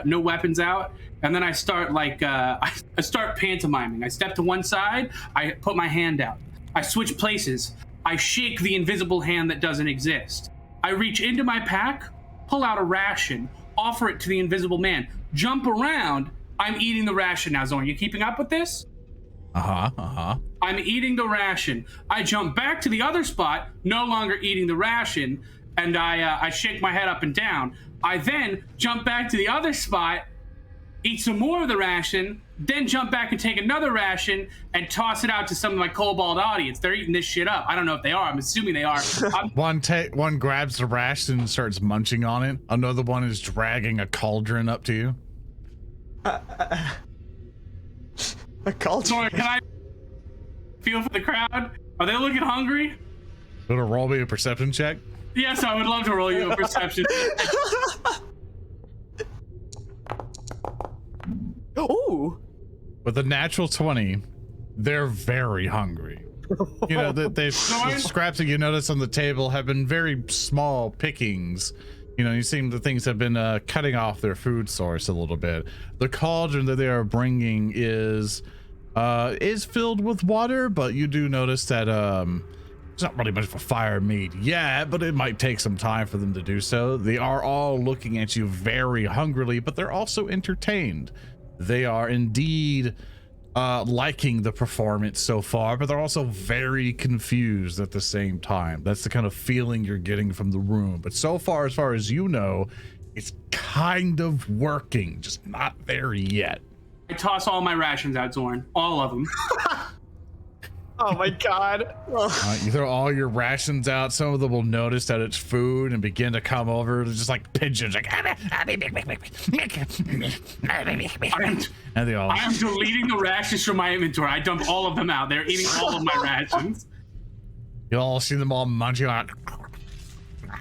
no weapons out. And then I start I start pantomiming. I step to one side, I put my hand out. I switch places. I shake the invisible hand that doesn't exist. I reach into my pack, pull out a ration, offer it to the invisible man, jump around. I'm eating the ration now, Zoran. You keeping up with this? I'm eating the ration. I jump back to the other spot, no longer eating the ration, and I shake my head up and down. I then jump back to the other spot, eat some more of the ration, then jump back and take another ration and toss it out to some of my kobold audience. They're eating this shit up. I don't know if they are. I'm assuming they are. One grabs the ration and starts munching on it. Another one is dragging a cauldron up to you. A cauldron? Sorry, can I feel for the crowd? Are they looking hungry? Gonna roll me a perception check? Yes, I would love to roll you a perception. Ooh. With a natural 20, they're very hungry. You know, the scraps that you notice on the table have been very small pickings. You know, you seem the things have been cutting off their food source a little bit. The cauldron that they are bringing is filled with water, but you do notice that it's not really much of a fire meat yet, but it might take some time for them to do so. They are all looking at you very hungrily, but they're also entertained. They are indeed liking the performance so far, but they're also very confused at the same time. That's the kind of feeling you're getting from the room. But so far as you know, it's kind of working, just not there yet. I toss all my rations out, Zoran. All of them. Oh my god. You throw all your rations out. Some of them will notice that it's food and begin to come over. They're just like pigeons, like, and they all. I am deleting the rations from my inventory. I dumped all of them out. They're eating all of my rations. You all see them all munching on.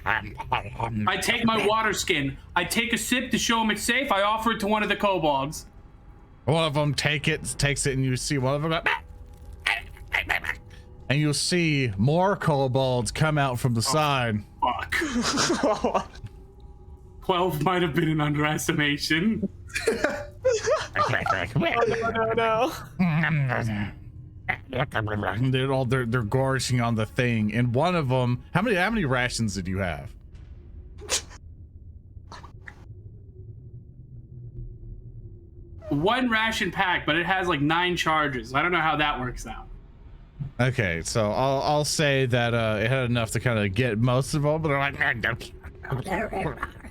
I take my water skin. I take a sip to show them it's safe. I offer it to one of the kobolds. One of them takes it, and you see one of them. And you'll see more kobolds come out from the side. Fuck. 12 might have been an underestimation. No. They're gorging on the thing, and one of them. How many rations did you have? One ration pack, but it has like 9 charges. I don't know how that works out. Okay, so I'll say that it had enough to kind of get most of them, but they're like,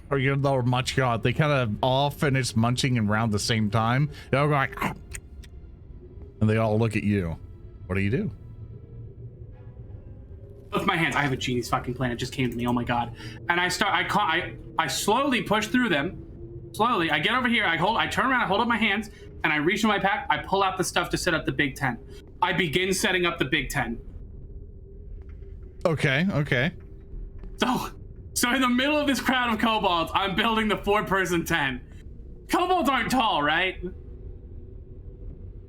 or you're lower munching on. They kind of all finish munching around the same time. They all go like, and they all look at you. What do? With my hands, I have a genius fucking plan. It just came to me. Oh my god! And I slowly push through them. Slowly, I get over here. I turn around. I hold up my hands, and I reach in my pack. I pull out the stuff to set up the big tent. I begin setting up the big tent. Okay. So in the middle of this crowd of kobolds, I'm building the 4-person tent. Kobolds aren't tall, right?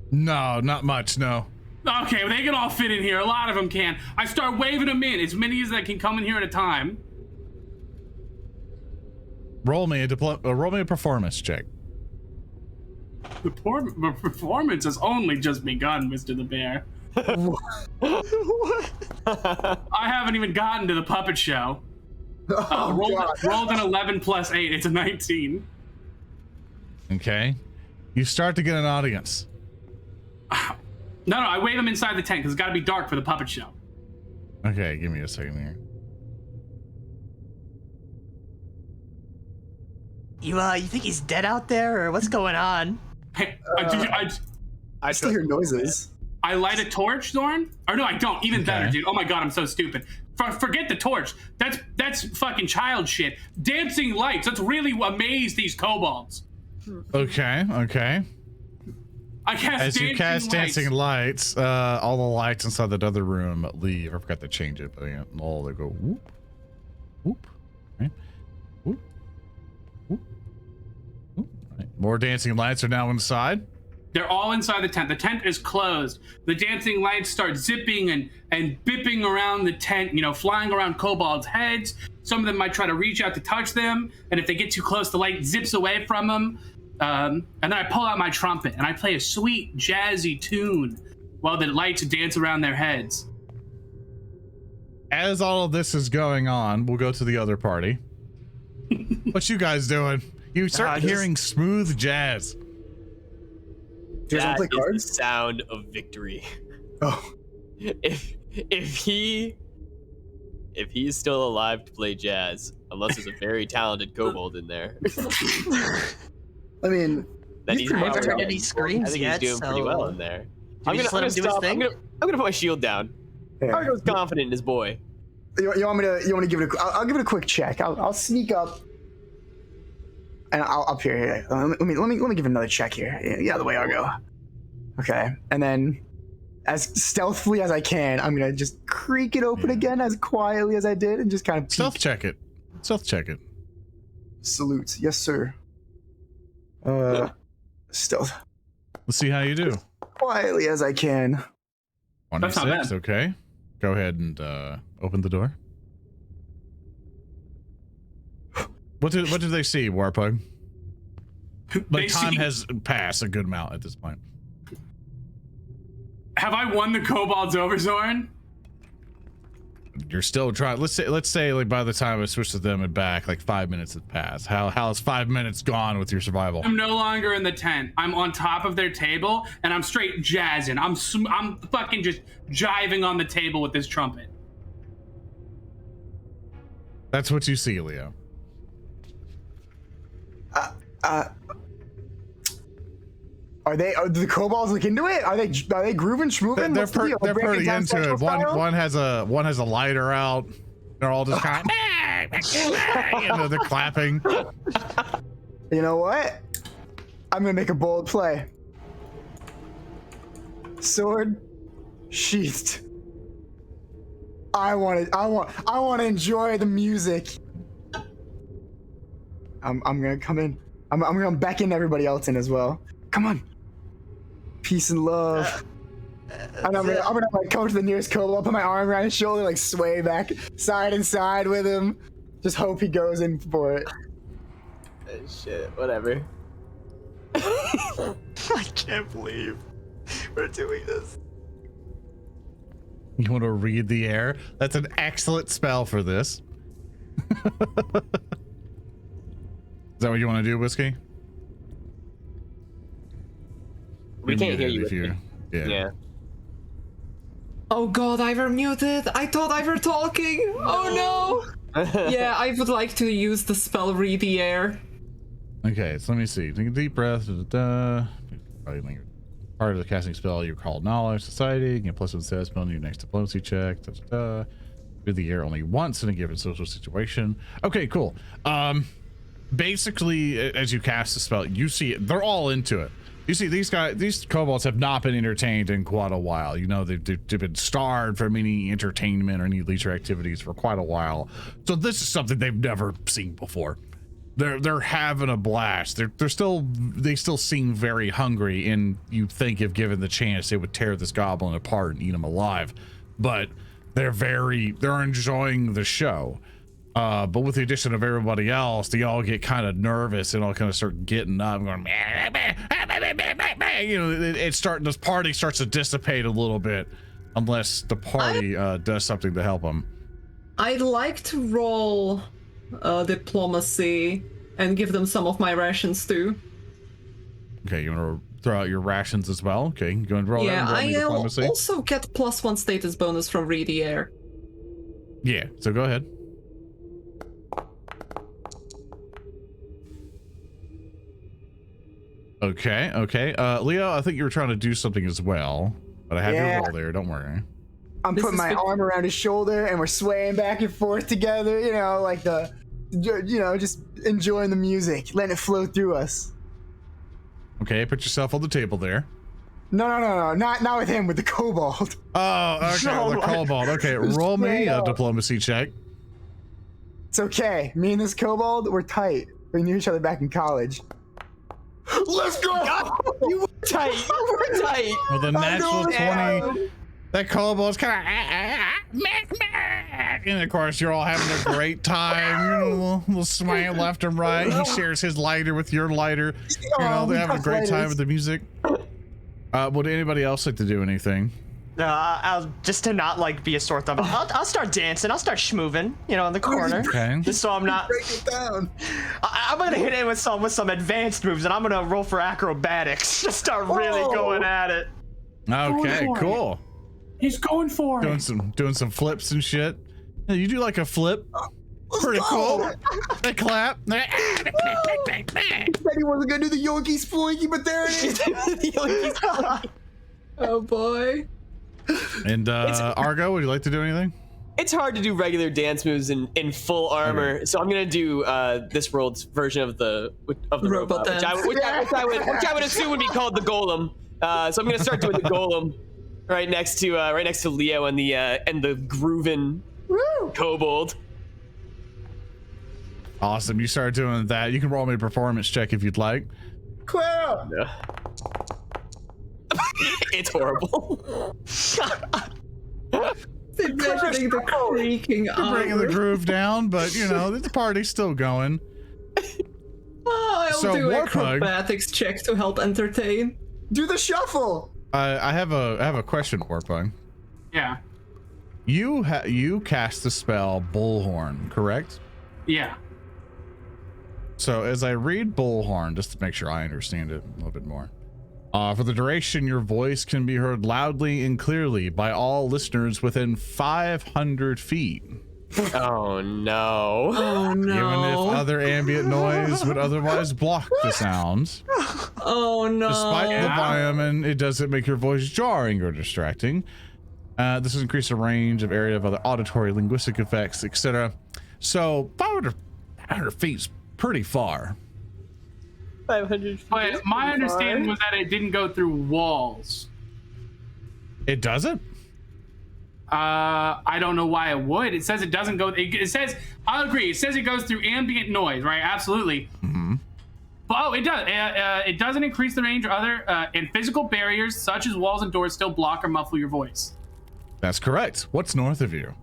No, not much. No. Okay, well, they can all fit in here. A lot of them can. I start waving them in, as many as that can come in here at a time. Roll me a performance check. The performance has only just begun, Mr. the Bear. I haven't even gotten to the puppet show. Rolled an 11 plus 8. It's a 19. Okay. You start to get an audience. No, I wave them inside the tent because it's got to be dark for the puppet show. Okay, give me a second here. You think he's dead out there, or what's going on? Hey, I still hear noises. I light a torch, Zoran? Or no, I don't. Even better, dude. Oh my god, I'm so stupid. Forget the torch. That's fucking child shit. Dancing lights. Let's really amaze these kobolds. Okay. I cast As you cast dancing lights. lights, all the lights inside that other room leave. I forgot to change it, but yeah, all they go whoop, whoop, right? Whoop, whoop, whoop. Right. More dancing lights are now inside. They're all inside the tent. The tent is closed. The dancing lights start zipping and bipping around the tent, flying around kobolds' heads. Some of them might try to reach out to touch them, and if they get too close, the light zips away from them. And then I pull out my trumpet, and I play a sweet, jazzy tune while the lights dance around their heads. As all of this is going on, we'll go to the other party. What you guys doing? You start hearing smooth jazz. Do you guys want to play cards? The sound of victory. Oh. If he's still alive to play jazz, unless there's a very talented kobold in there. I mean, then I haven't heard any screams I think yet, he's doing pretty well in there. I'm just let him do his thing? I'm gonna put my shield down. here. Argo's confident in his boy. You want to give it I'll give it a quick check. I'll sneak up. And I'll up here. Let me give it another check here. Yeah, the way Argo. Okay, and then as stealthily as I can, I'm gonna just creak it open again as quietly as I did, and just kind of peek. Stealth check it. Salute, yes sir. Stealth. Let's see how you do. Quietly as I can. That's not 26, bad. okay. Go ahead and open the door. What did they see, Warpug? Like, time has passed a good amount at this point. Have I won the kobolds over, Zoran? You're still trying. Let's say like by the time I switch to them and back, like 5 minutes have passed. How's 5 minutes gone with your survival? I'm no longer in the tent. I'm on top of their table, and I'm straight jazzing. I'm fucking just jiving on the table with this trumpet. That's what you see, Leo. Are the kobolds look into it? Are they grooving, schmooving? They're What's the deal? pretty Breaking into down it. style? One has a lighter out. They're all just kind of, they're clapping. You know what? I'm gonna make a bold play. Sword sheathed. I want to enjoy the music. I'm gonna come in. I'm gonna beckon everybody else in as well. Come on. Peace and love. And I'm gonna like go to the nearest kobold, put my arm around his shoulder, like sway back side and side with him. Just hope he goes in for it. Shit, whatever. I can't believe we're doing this. You want to read the air? That's an excellent spell for this. Is that what you want to do, Whiskey? We can't hear you. Yeah. Oh god, I were muted. I thought I were talking. Oh no. Yeah, I would like to use the spell Read the Air. Okay, so let me see. Take a deep breath. Part of the casting spell, you call Knowledge Society. You get +1 stat spell on your next diplomacy check. Read the air only once in a given social situation. Okay, cool. Basically, as you cast the spell, you see it. They're all into it. You see, these kobolds have not been entertained in quite a while. You know, they've been starved from any entertainment or any leisure activities for quite a while. So this is something they've never seen before. They're having a blast. They still seem very hungry, and you think if given the chance they would tear this goblin apart and eat him alive. But they're enjoying the show. But with the addition of everybody else, they all get kind of nervous and all kind of start getting up and going, you know, this party starts to dissipate a little bit unless the party does something to help them. I'd like to roll diplomacy and give them some of my rations too. Okay, you want to throw out your rations as well? Okay, go and roll Yeah, that and roll me I diplomacy. also get +1 status bonus from Read the Air. Yeah, so go ahead. Okay. Leo, I think you were trying to do something as well, but I have your roll there. Don't worry. I'm putting my arm around his shoulder and we're swaying back and forth together, you know, like just enjoying the music, letting it flow through us. Okay, put yourself on the table there. No, not with him, with the kobold. Oh, okay, the kobold. Okay, roll me a diplomacy check. It's okay. Me and this kobold, we're tight. We knew each other back in college. Let's go! You were tight. We're tight. Well, the natural 20. down. That kobold's kind of, and of course you're all having a great time. You know, little smile left and right. He shares his lighter with your lighter. You know, they're having a great time with the music. Would anybody else like to do anything? I'll just to not like be a sore thumb. I'll start dancing. I'll start schmooving, you know, in the corner. Okay. Just so I'm not. Break it down. I'm gonna hit it with some advanced moves, and I'm gonna roll for acrobatics. Just start really going at it. Okay, cool. He's going for it. Doing some flips and shit. Yeah, you do like a flip. Pretty cool. A clap. Said he wasn't gonna do the yogi sploinky, but there it is. Oh boy. And Argo, would you like to do anything? It's hard to do regular dance moves in full armor, so I'm gonna do this world's version of the robot, dance. which I would assume would be called the golem. So I'm gonna start doing the golem right next to Leo and the groovin' kobold. Awesome. You started doing that. You can roll me a performance check if you'd like. Klaara. It's horrible. Imagining the creaking You're bringing the groove down, but you know the party's still going. I'll So, do Warpugg- acrobatics check to help entertain. Do the shuffle. I have a question, Warpugg. Yeah. You cast the spell Bullhorn, correct? Yeah. So as I read Bullhorn, just to make sure I understand it a little bit more. For the duration, your voice can be heard loudly and clearly by all listeners within 500 feet. Oh no. Oh no. Even if other ambient noise would otherwise block the sounds. Oh no. Despite the volume, it doesn't make your voice jarring or distracting. This has increased the range of area of other auditory, linguistic effects, etc. So 500 feet is pretty far. 500 feet. But my understanding was that it didn't go through walls. It doesn't? I don't know why it would. It says it doesn't go. It says, I'll agree. It says it goes through ambient noise, right? Absolutely. Mm-hmm. But it does. It doesn't increase the range of other and physical barriers such as walls and doors still block or muffle your voice. That's correct. What's north of you?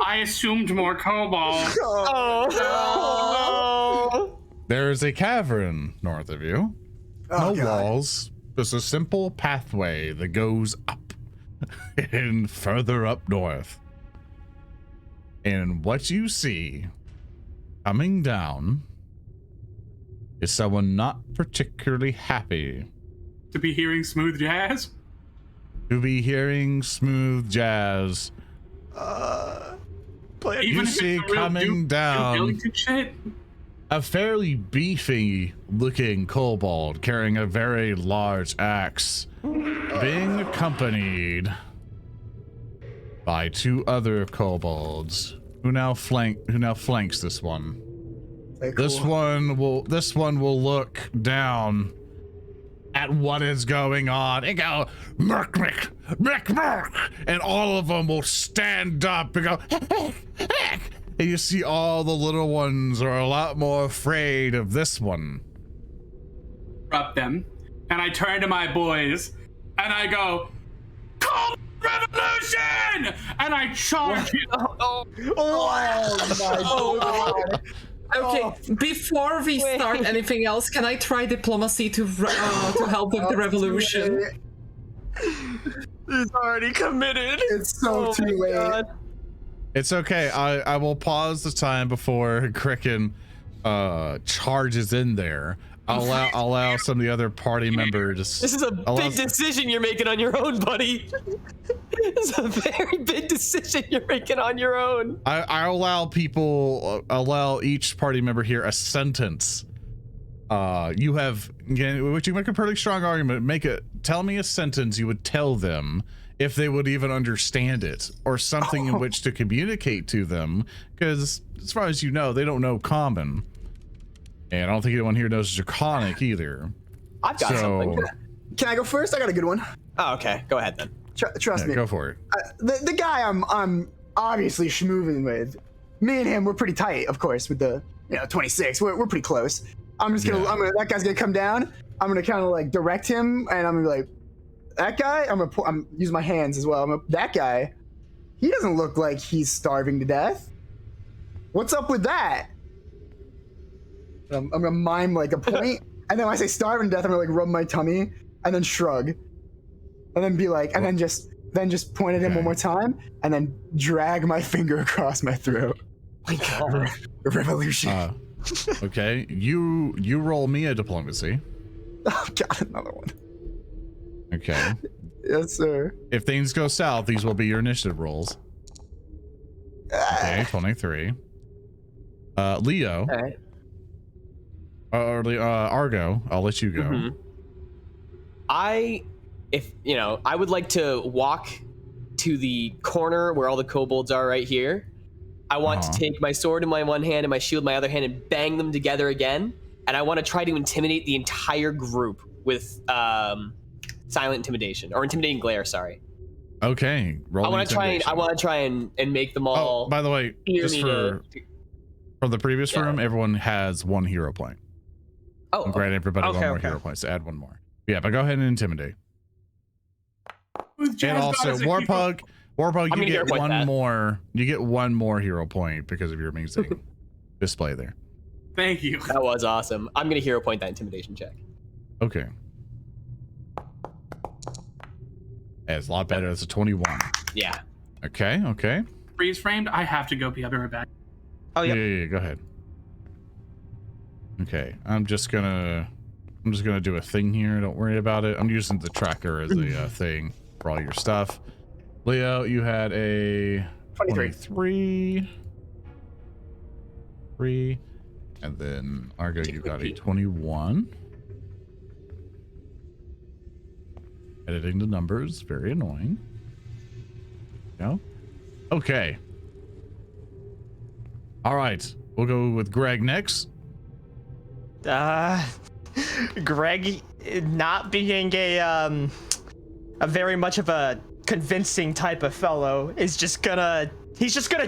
I assumed more kobolds. Oh no. There is a cavern north of you. Oh, No God. walls. Just a simple pathway that goes up and further up north. And what you see coming down is someone not particularly happy To be hearing smooth jazz. to be hearing smooth jazz. Even You if it's see the real coming Duke down Ellington shit. a fairly beefy looking kobold carrying a very large axe, being accompanied by 2 other kobolds who now flanks this one. Okay, This cool. one will look down at what is going on and go merk merk merk merk, and all of them will stand up and go and you see all the little ones are a lot more afraid of this one. Interrupt them, and I turn to my boys, and I go, "Call revolution!" And I charge it. Oh my God. Okay, before we start anything else, can I try diplomacy to help with the revolution? He's already committed. It's so too late. It's okay. I will pause the time before Grekin charges in there. I'll allow some of the other party members. This is a big decision you're making on your own, buddy. This is a very big decision you're making on your own. I allow each party member here a sentence. You have, which you make a pretty strong argument. Tell me a sentence you would tell them if they would even understand it, or something in which to communicate to them, because as far as you know, they don't know Common, and I don't think anyone here knows Draconic either. I've got something. Can I go first? I got a good one. Oh, okay. Go ahead then. Trust Yeah, me. go for it. The guy I'm obviously schmooving with, me and him, we're pretty tight, of course, with the 26. We're pretty close. I'm just gonna, Yeah. that guy's gonna come down. I'm gonna kind of like direct him, and I'm gonna be like, that guy. I'm use my hands as well. That guy, he doesn't look like he's starving to death. What's up with that? I'm gonna mime like a point, and then when I say starving to death, I'm gonna like rub my tummy and then shrug, and then be like, and then just point at him Okay. one more time, and then drag my finger across my throat. My God. Revolution. Okay, you roll me a diplomacy. Oh God, another one. Okay. Yes, sir. If things go south, these will be your initiative rolls. Okay, 23. Leo. All right. Argo, I'll let you go. Mhm. I would like to walk to the corner where all the kobolds are right here. I want to take my sword in my one hand and my shield in my other hand and bang them together again. And I want to try to intimidate the entire group with silent intimidation, or intimidating glare. Sorry. Okay. Roll I want to try and make them all. Oh, by the way, hear just me for the previous Yeah. room, everyone has 1 hero point. Oh, I'm granting everybody Okay, 1 more okay. hero points to add 1 more. Yeah, but go ahead and intimidate. Smooth jazz And also, goddess, if you Warpug, I'm you gonna hero get point 1 that. more. You get 1 more hero point because of your amazing display there. Thank you. That was awesome. I'm gonna hero point that intimidation check. Okay. It's a lot better. It's a 21. Yeah. Okay, okay. Freeze framed. I have to go pee. I'll be right back. Oh, yep. Yeah, go ahead. Okay, I'm just gonna do a thing here. Don't worry about it. I'm using the tracker as a thing for all your stuff. Leo, you had a 23. 3. And then Argo, you got a 21. Editing the numbers, very annoying. No? Okay. All right, we'll go with Greg next. Greg, not being a very much of a convincing type of fellow, he's just gonna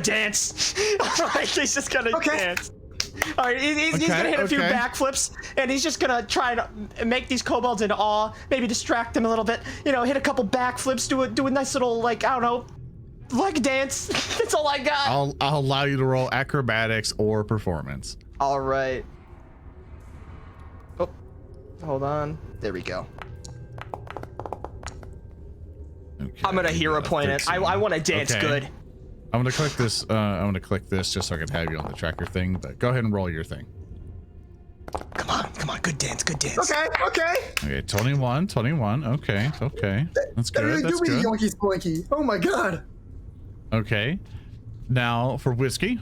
dance. All right, he's just gonna dance. All right, he's gonna hit a few backflips, and he's just gonna try to make these kobolds in awe, maybe distract them a little bit. Hit a couple backflips, do a nice little, like, I don't know, leg dance. That's all I got. I'll allow you to roll acrobatics or performance. All right. Hold on. There we go. Okay, I'm gonna hero point it. I want to dance Okay. good. I'm gonna click this. I'm gonna click this just so I can have you on the tracker thing. But go ahead and roll your thing. Come on, good dance, good dance. Okay. Okay, 21. Okay. That's That really good. That's do me good. yoinky splinky. Oh my god. Okay. Now for whiskey.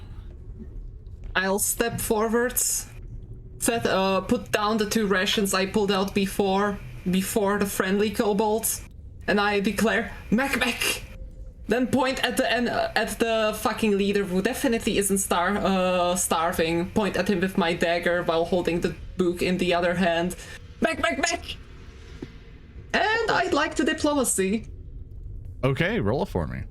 I'll step forwards. Put down the 2 rations I pulled out before the friendly kobolds, and I declare, Mac. Then point at the fucking leader who definitely isn't starving. Point at him with my dagger while holding the book in the other hand. Mac. And I'd like to diplomacy. Okay, roll it for me.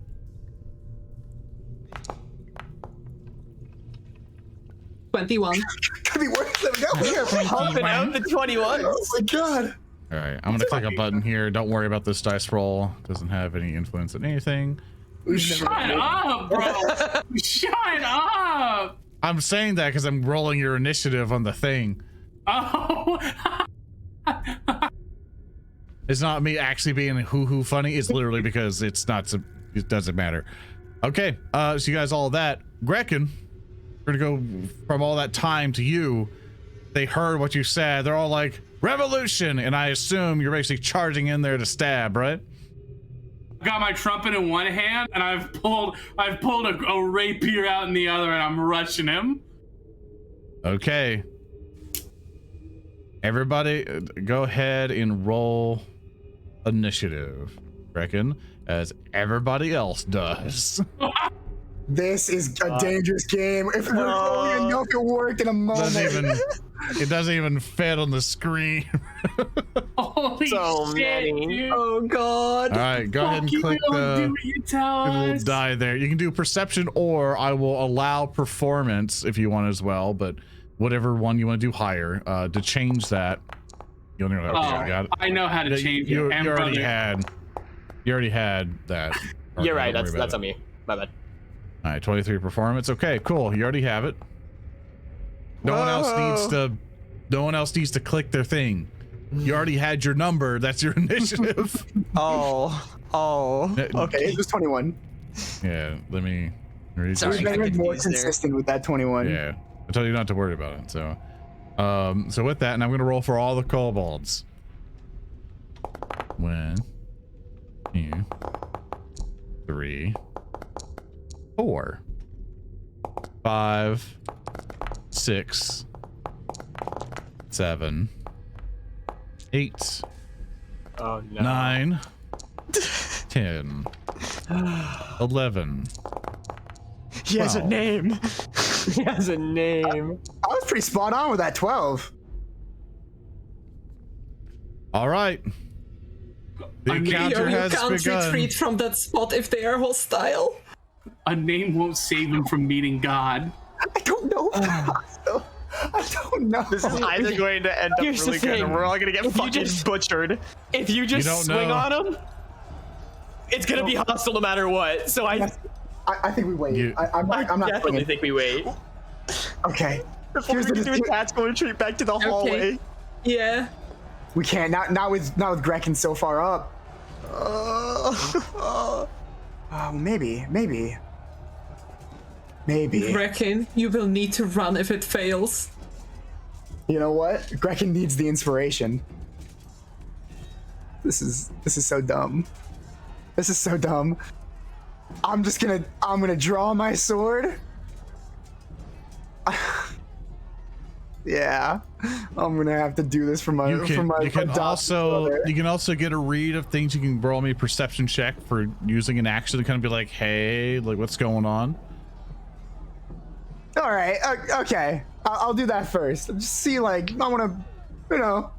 $21. Could be worse. There we go. Pumping out the 21. Oh my god. All right, I'm gonna click a button here. Don't worry about this dice roll. Doesn't have any influence on anything. Shut up, bro. Shut up. I'm saying that because I'm rolling your initiative on the thing. Oh. It's not me actually being hoo-hoo funny. It's literally because it's not. It doesn't matter. Okay, so you guys all that. Grekin, we're gonna go from all that time to you. They heard what you said. They're all like, revolution! And I assume you're basically charging in there to stab, right? Got my trumpet in one hand, and I've pulled a rapier out in the other, and I'm rushing him. Okay. Everybody, go ahead and roll initiative, Grekin, as everybody else does. This is a dangerous game. If we're only gonna know if it worked in a moment. It doesn't even fit on the screen. Holy So shit, many. dude. Oh god. All right, go ahead and Fuck, click you don't the do what you tell little us. die there. You can do perception, or I will allow performance if you want as well, but whatever one you want to do higher. To change that, you'll know. Okay, I got it. I know how to change You it. And already brother. had that. You're right. Don't worry about That's it. on me. My bad. All right, 23 performance. Okay, cool. You already have it. No one else needs to click their thing. You already had your number. That's your initiative. Oh. Okay, it was 21. Yeah, let me read Sorry. this. We've been confused more there. consistent with that 21. Yeah, I told you not to worry about it. So, so with that, and I'm gonna roll for all the kobolds. 1, 2, 3, 4, 5, 6, 7, 8, Oh no. 9, 10, 11. He has a 12. name. He has a name. I was pretty spot on with that 12. All right. The I mean, encounter You has can't begun. retreat from that spot if they are hostile. A name won't save him from meeting God. I don't know. I don't know. This is either going to end up Here's the really good, or thing. we're all gonna get If you fucking just- butchered. If you just don't swing know. on him, it's gonna be hostile no matter what. So I I think we wait. You- I'm not definitely swinging. think we wait. Okay. Before Here's we the can do a tactical retreat back to the hallway. Yeah. We can't. Not with Grekin so far up. Oh, maybe. Reckon you will need to run if it fails. You know what? Grekin needs the inspiration. This is so dumb. This is so dumb. I'm gonna draw my sword. Yeah, I'm gonna have to do this for my You can adopted brother. you can also get a read of things. You can roll me a perception check for using an action to kind of be like, hey, like what's going on? All right, okay. I'll do that first. Just see, like, I want to,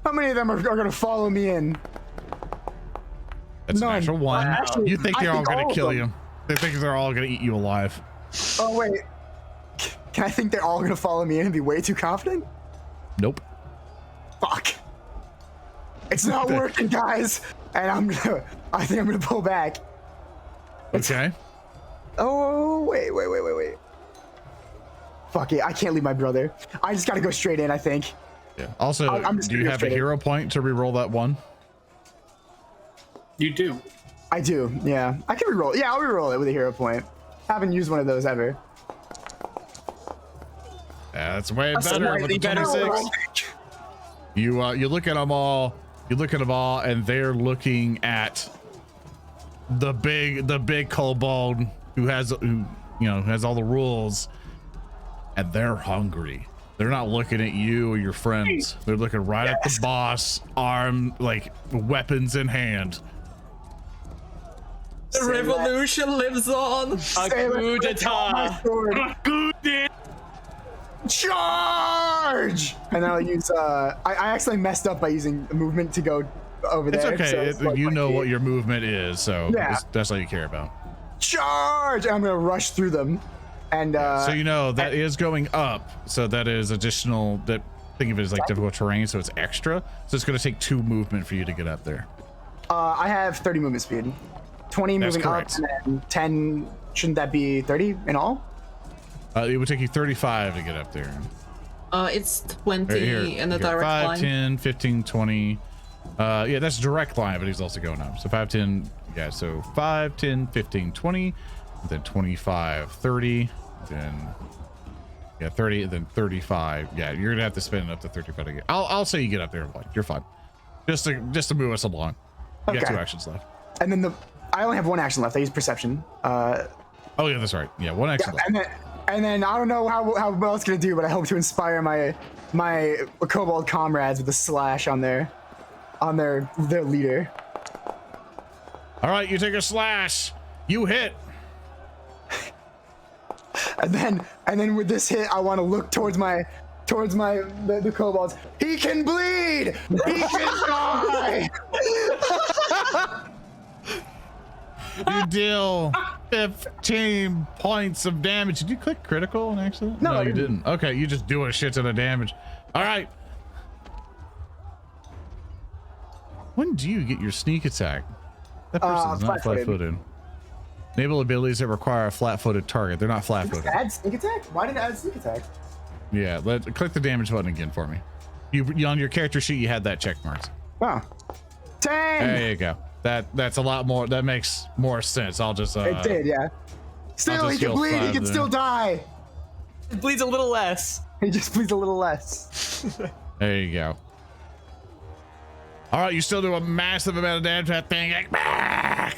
how many of them are gonna follow me in? That's None. an actual one. Actually, You think I they're all think gonna all of kill them. you? They think they're all gonna eat you alive. Oh wait, can I think they're all gonna follow me in and be way too confident? Nope. Fuck. It's not working, guys. And I think I'm gonna pull back. Okay. Oh, wait. Fuck it, I can't leave my brother. I just gotta go straight in, I think. Yeah. Also, I'm just do you gonna go have a straight hero point to reroll that one? You do. I do, yeah. I can reroll. Yeah, I'll reroll it with a hero point. Haven't used one of those ever. That's way That's better with slightly the better. 26. You look at them all. You look at them all, and they're looking at the big kobold who has all the rules, and they're hungry. They're not looking at you or your friends. They're looking right at the boss, armed, like weapons in hand. The revolution lives on. coup d'etat. My sword. Charge! And then I'll use. I accidentally messed up by using movement to go over It's there. okay. so it's like You my know key. what your movement is, so Yeah. that's all you care about. Charge! And I'm gonna rush through them, and So you know that is going up, so that is additional. That think of it as like difficult terrain, so it's extra. So it's going to take 2 movement for you to get up there. I have 30 movement speed, 20 That's moving correct. up, and then 10. Shouldn't that be 30 in all? It would take you 35 to get up there. It's 20 Right here, in the here. direct 5, line. 10, 15, 20. Yeah, that's direct line, but he's also going up. So 5, 10. Yeah, so 5, 10, 15, 20, then 25, 30, then 30, and then 35. Yeah, you're gonna have to spend up to 35 to get. I'll say you get up there. You're fine. Just to move us along. You got Okay. 2 actions left. And then I only have 1 action left. I use perception. Oh yeah, that's right. Yeah, 1 action left. And then I don't know how well it's gonna do, but I hope to inspire my kobold comrades with a slash on their leader. All right, you take a slash. You hit. And then with this hit, I want to look towards the kobolds. He can bleed. He can die. You deal 15 points of damage. Did you click critical in accident? No, I you didn't. didn't. Okay, you just do a shit ton of damage. All right. When do you get your sneak attack? That person's not flat-footed. flat-footed. Enable abilities that require a flat-footed target. They're not flat-footed. Add sneak attack? Why did it add sneak attack? Yeah, click the damage button again for me. You on your character sheet, you had that check marks. Wow. 10. There you go. That's a lot more. That makes more sense. I'll just. It did, yeah. Still, just he can heal bleed. He 5 can there. still die. It bleeds a little less. He just bleeds a little less. There you go. All right, you still do a massive amount of damage to that thing. Like, "Bah!"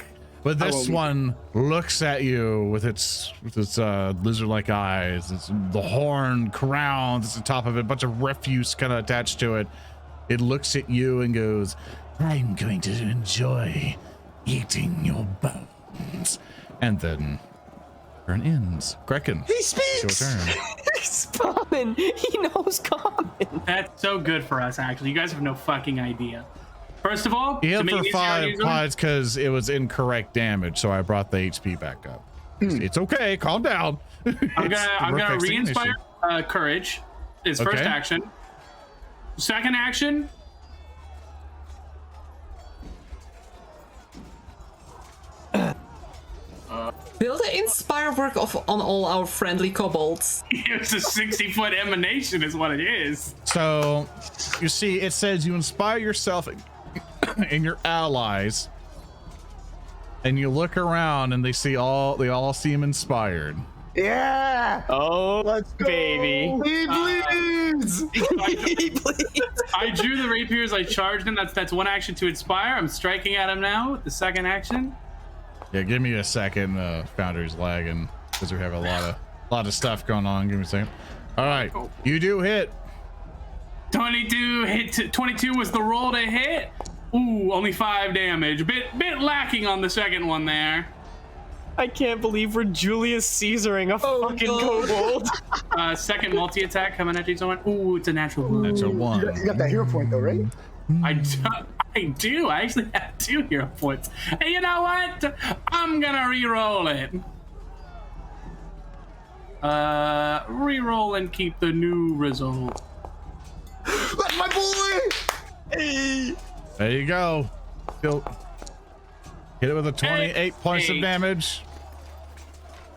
But this one looks at you with its lizard-like eyes. It's the horn crowns. It's the top of it. A bunch of refuse kind of attached to it. It looks at you and goes, "I'm going to enjoy eating your bones." And then turn ends. Grekin, He it's speaks. your turn. He's common. He knows common. That's so good for us, actually. You guys have no fucking idea. First of all, Yeah, to make for it easier on 5 you, pods because it was incorrect damage, so I brought the HP back up. It's okay, calm down. I'm gonna re-inspire courage. Is first Okay. action. Second action. Will the inspire work on all our friendly kobolds? It's a 60-foot emanation, is what it is. So you see, it says you inspire yourself and your allies, and you look around and they all seem inspired. Yeah. Oh, Let's go. baby. He bleeds. He bleeds. I drew the rapiers. I charged him. That's 1 action to inspire. I'm striking at him now with the second action. Yeah, give me a second. Foundry's lagging because we have a lot of stuff going on. Give me a second. All right, you do hit. 22 hit. 22 was the roll to hit. Ooh, only 5 damage. Bit lacking on the second one there. I can't believe we're Julius Caesaring a fucking no. kobold. Second multi attack coming at you, someone. Ooh, it's a natural one. That's a 1. You got that hero point though, right? I do. I actually have 2 hero points. Hey, you know what? I'm gonna re-roll it. Re-roll and keep the new result. That's my boy. Hey. There you go. Still hit it with a 28 points of Eight. damage.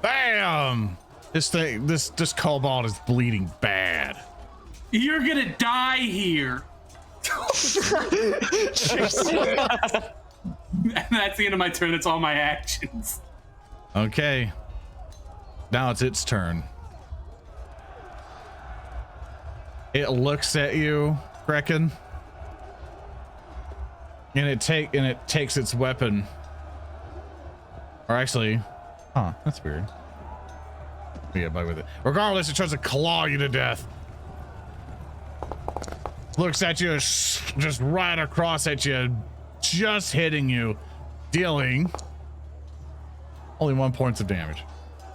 Bam! This kobold is bleeding bad. You're gonna die here. And that's the end of my turn. That's all my actions. Okay. Now it's its turn. It looks at you, Grekin. And it takes its weapon. Or actually, that's weird. Yeah, bug with it. Regardless, it tries to claw you to death. Looks at you, just right across at you, just hitting you, dealing only 1 point of damage.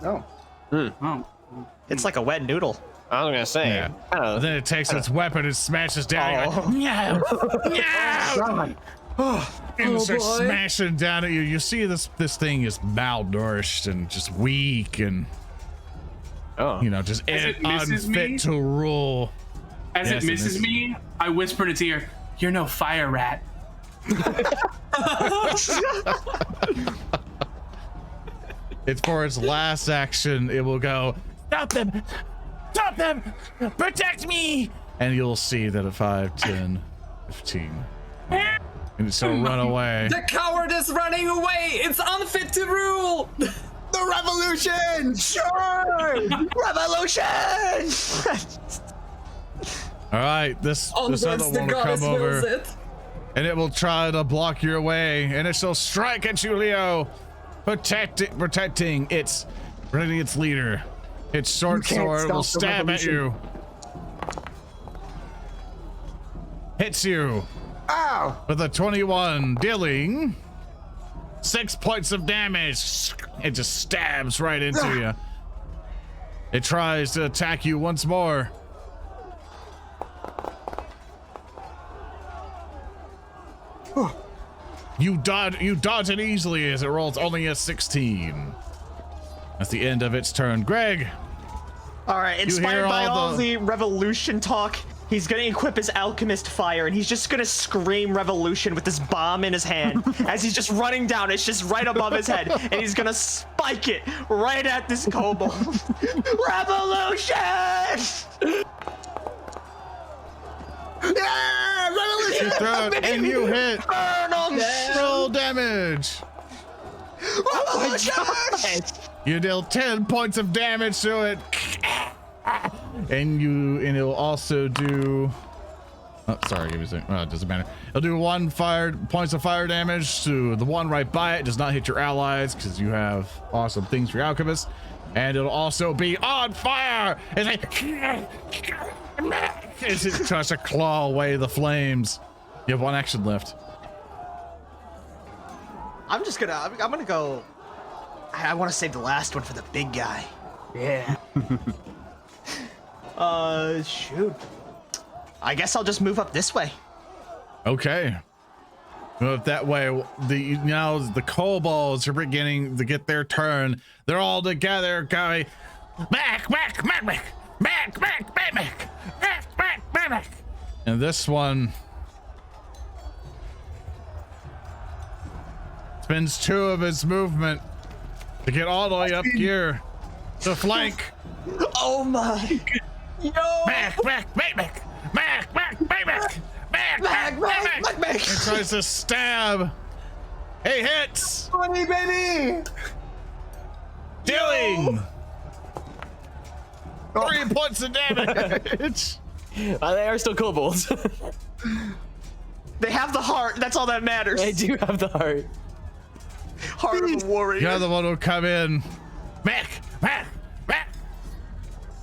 No. Oh. It's like a wet noodle. I was gonna say. Yeah. And then it takes its weapon and smashes down. Oh. You're like, no! And it starts boy. smashing down at you. You see this thing is malnourished and just weak and just As it misses unfit me? to rule. As Yes, it it misses misses. me, I whisper in its ear, "You're no fire rat." It's for its last action. It will go, stop them! Stop them! Protect me! And you'll see that at 5, 10, 15. And it's gonna run away. The coward is running away! It's unfit to rule! The revolution! Sure! Revolution! All right, this Onwards, other the one will goddess come wills over. it. And it will try to block your way, and it shall strike at you, Leo, protecting its leader. Its short You can't sword stop will the stab at you. Hits you Ow! with a 21, dealing 6 points of damage. It just stabs right into you. It tries to attack you once more. You dodge it easily as it rolls only a 16. That's the end of its turn. Greg, All right, inspired hear by all all the revolution talk, he's gonna equip his alchemist fire, and he's just gonna scream revolution with this bomb in his hand as he's just running down. It's just right above his head, and he's gonna spike it right at this kobold. Revolution! Yeah! Revolution! you throw it and you hit. Burn 'em! Roll damage. Revolution! You deal 10 points of damage to it. And it'll also do. Oh, sorry, give me a second. Well, it doesn't matter. It'll do 1 points of fire damage to the one right by it. Does not hit your allies because you have awesome things for your alchemist. And it'll also be on fire as it tries to claw away the flames. You have 1 action left. I'm gonna go. I want to save the last one for the big guy. Yeah. Shoot. I guess I'll just move up this way. Okay. Well, that way, the kobolds are beginning to get their turn. They're all together, going back. And this one spends 2 of its movement to get all the way up here to flank. Oh my! Back. It tries to stab. Hey, hits. Money, baby! Dealing 3 points of damage. They are still kobolds. They have the heart. That's all that matters. They do have the heart. Heart of a warrior. The other one will come in. Back.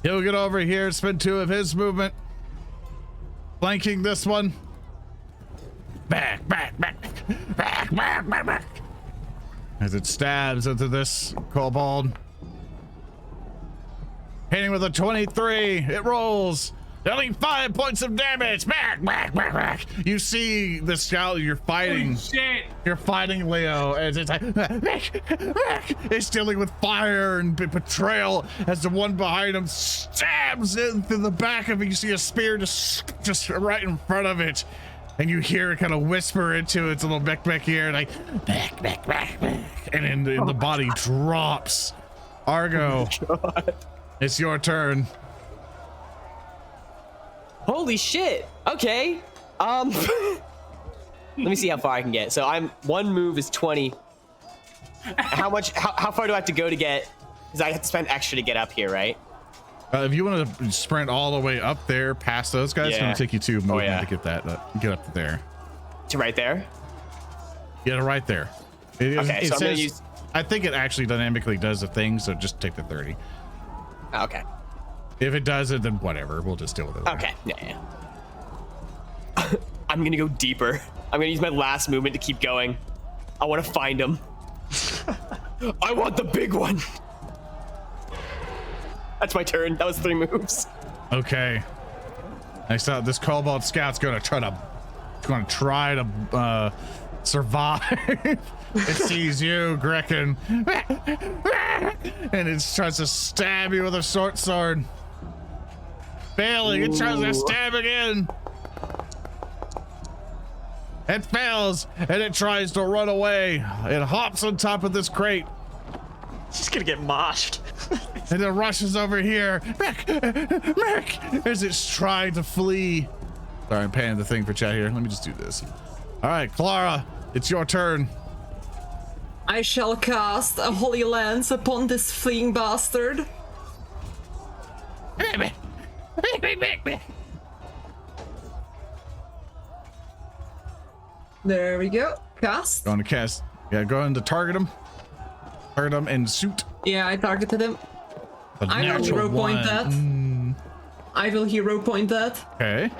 He'll get over here, spend 2 of his movement, flanking this one. Back. As it stabs into this kobold. Hitting with a 23. It rolls. Dealing 5 points of damage. Back. You see the scout you're fighting. Holy shit! You're fighting Leo as it's like it's dealing with fire and betrayal as the one behind him stabs into the back of it. You see a spear just right in front of it, and you hear it kind of whisper into its little back ear, like back, and then the body drops. Argo, it's your turn. Holy shit. Okay. Let me see how far I can get. So one move is 20. How far do I have to go to get? Because I have to spend extra to get up here, right? If you want to sprint all the way up there past those guys, it's Yeah. gonna take you 2 movement yeah. to get that, get up to there. To right there? Get it right there. Okay, so I'm gonna use. I think it actually dynamically does the thing, so just take the 30. Okay. If it does it, then whatever. We'll just deal with it. Okay. Yeah. I'm gonna go deeper. I'm gonna use my last movement to keep going. I want to find him. I want the big one. That's my turn. That was 3 moves. Okay. Next up, this Cobalt Scout's gonna try to survive. It sees you, Grekin, and it tries to stab you with a short sword. Failing, it tries to stab again. It fails, and it tries to run away. It hops on top of this crate, She's gonna get moshed. and it rushes over here. Mick, as it's trying to flee. Sorry, I'm paying the thing for chat here. Let me just do this. All right, Klaara, it's your turn. I shall cast a Holy Lance upon this fleeing bastard. There we go. Cast. Going to cast. Yeah, go ahead and target him. Target him and shoot. Yeah, I targeted him. A I will natural hero point one. that. I will hero point that. Okay.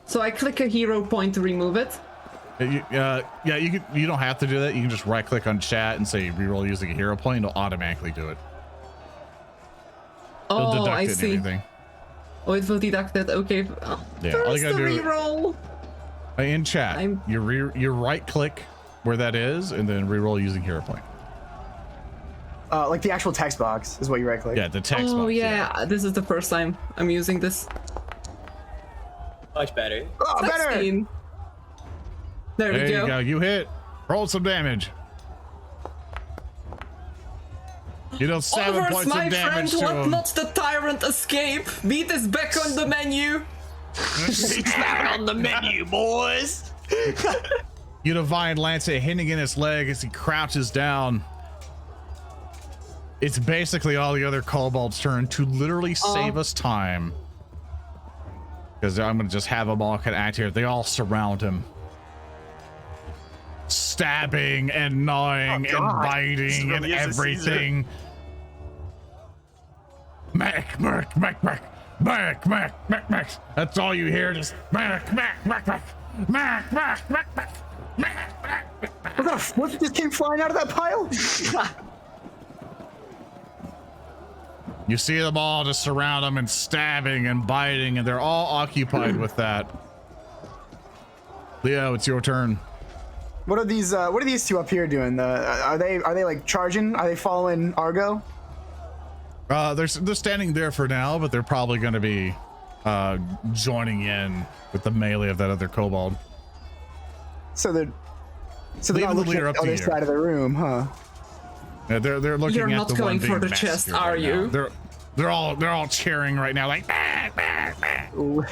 So I click a hero point to remove it. Yeah, you don't have to do that. You can just right click on chat and say reroll using a hero point. It'll automatically do it. It'll Oh, deduct I it and see. everything. Oh, it will deduct it. Okay. Yeah, all Where's you the gotta do reroll? in chat, you right click where that is and then reroll using hero point. Like the actual text box is what you right click. Yeah, the text Oh box. yeah, this is the first time I'm using this. Much better. Oh, better. 16. There There we you go. go. You hit. Roll some damage. You know, 7 Onwards, points my of damage friend, to let him. not the tyrant escape. Beat is back on the menu. It's back on the menu, boys. You divine Lancet hitting in his leg as he crouches down. It's basically all the other kobolds' turn to literally save us time. Because I'm going to just have them all kind of act here. They all surround him. Stabbing and gnawing and biting and everything. Mac. That's all you hear. Just Mac. What just came flying out of that pile? You see them all just surround them and stabbing and biting, and they're all occupied with that. Leo, it's your turn. What are these two up here doing? Are they like charging? Are they following Argo? They're standing there for now, but they're probably going to be joining in with the melee of that other kobold. So they're Leave not the looking leader at up the to other you. side of the room, huh? Yeah, they're looking You're at not the going one for being the chest, massacred are right now. you? They're all cheering right now, like.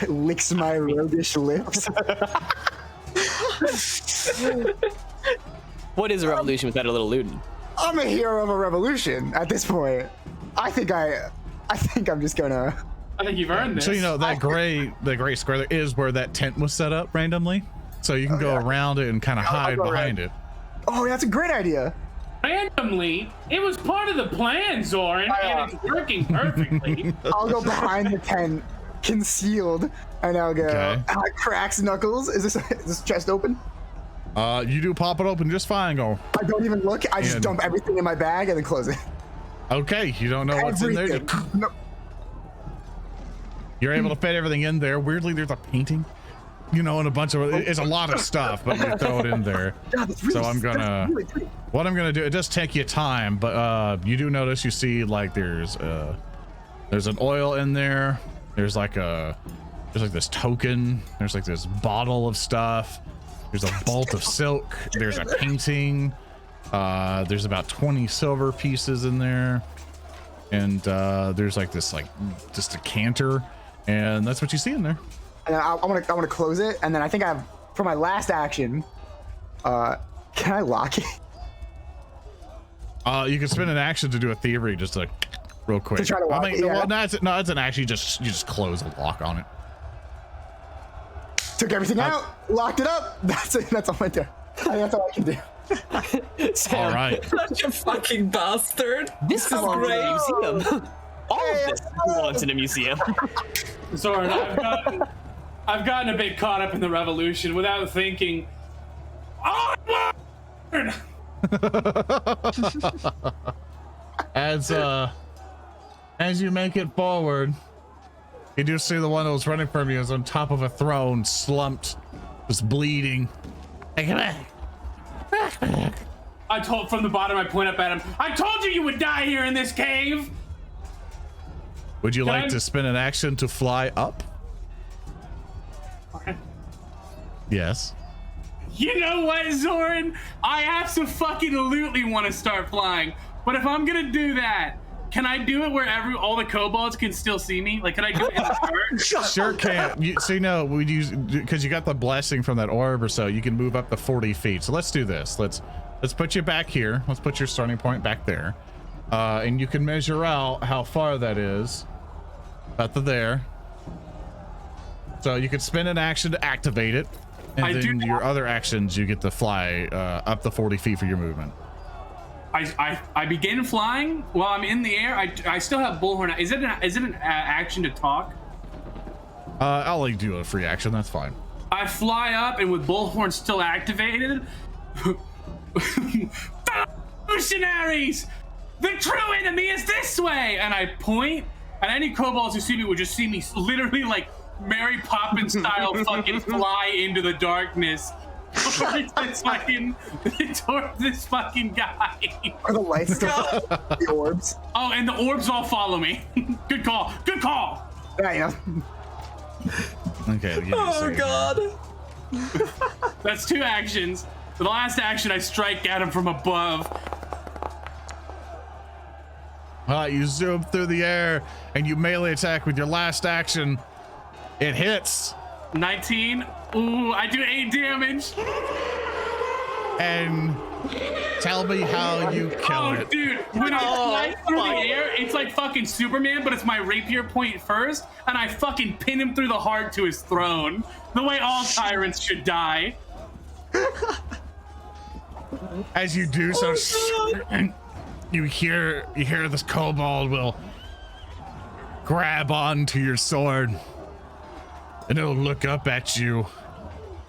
Licks my roguish lips. What is a revolution without a little looting? I'm a hero of a revolution at this point. I think I'm just gonna. I think you've earned this. So you know that gray square there is where that tent was set up randomly, so you can go around it and kind of hide go behind it. Oh, that's a great idea. Randomly, it was part of the plan, Zoran, and it's working perfectly. I'll go behind the tent, concealed, and I'll go. Okay. Cracks knuckles. Is this chest open? You do pop it open just fine. Go. I don't even look. I just And- dump everything in my bag and then close it. Okay, you don't know what's in there. Everything. No. You're able to fit everything in there. Weirdly, there's a painting, and a bunch of it's a lot of stuff, but you throw it in there. God, that's really, So I'm gonna. that's really pretty. What I'm gonna do, it does take you time, but you do notice you see like there's an oil in there. There's like this token. There's like this bottle of stuff. There's a bolt of silk. There's a painting. There's about 20 silver pieces in there, and there's like this just a canter. And that's what you see in there. And I want to close it, and then I think I have for my last action. Can I lock it? You can spend an action to do a thievery just to real quick. To try to lock it, yeah. well, no, it's an action. You just close a lock on it. Took everything out, locked it up. That's it. That's all I do. That's all I can do. Sam, All right. Such a fucking bastard. This belongs in a museum. All of this belongs in a museum. Zoran, I've gotten a bit caught up in the revolution without thinking. Onward! As you make it forward, you do see the one that was running from you is on top of a throne, slumped, just bleeding. Hey, come back. I told from the bottom. I point up at him. I told you would die here in this cave. Would you like I- to spend an action to fly up? Yes. You know what, Zoran? I absolutely want to start flying. But if I'm gonna do that, can I do it where all the kobolds can still see me? Like, can I do it in the dark? Sure can. We use because you got the blessing from that orb or so. You can move up to 40 feet. So let's do this. Let's put you back here. Let's put your starting point back there, and you can measure out how far that is. About to there. So you could spend an action to activate it, and then your other actions you get to fly up to 40 feet for your movement. I begin flying while I'm in the air. I still have bullhorn. Is it an action to talk? I'll let you do a free action. That's fine. I fly up and with bullhorn still activated. Revolutionaries! The true enemy is this way! And I point, and any kobolds who see me would just see me literally like Mary Poppins style fucking fly into the darkness towards this fucking guy. Are the lights still the orbs? Oh, and the orbs all follow me. Good call. Good call. Yeah, you know. Okay. give me a Oh second. god. That's 2 actions. For the last action, I strike at him from above. You zoom through the air and you melee attack with your last action. It hits. 19. Ooh, I do 8 damage. And tell me how you kill it. Dude, when I fly through the air, it's like fucking Superman, but it's my rapier point first, and I fucking pin him through the heart to his throne. The way all tyrants should die. As you do so, you hear this kobold will grab onto your sword, and it'll look up at you,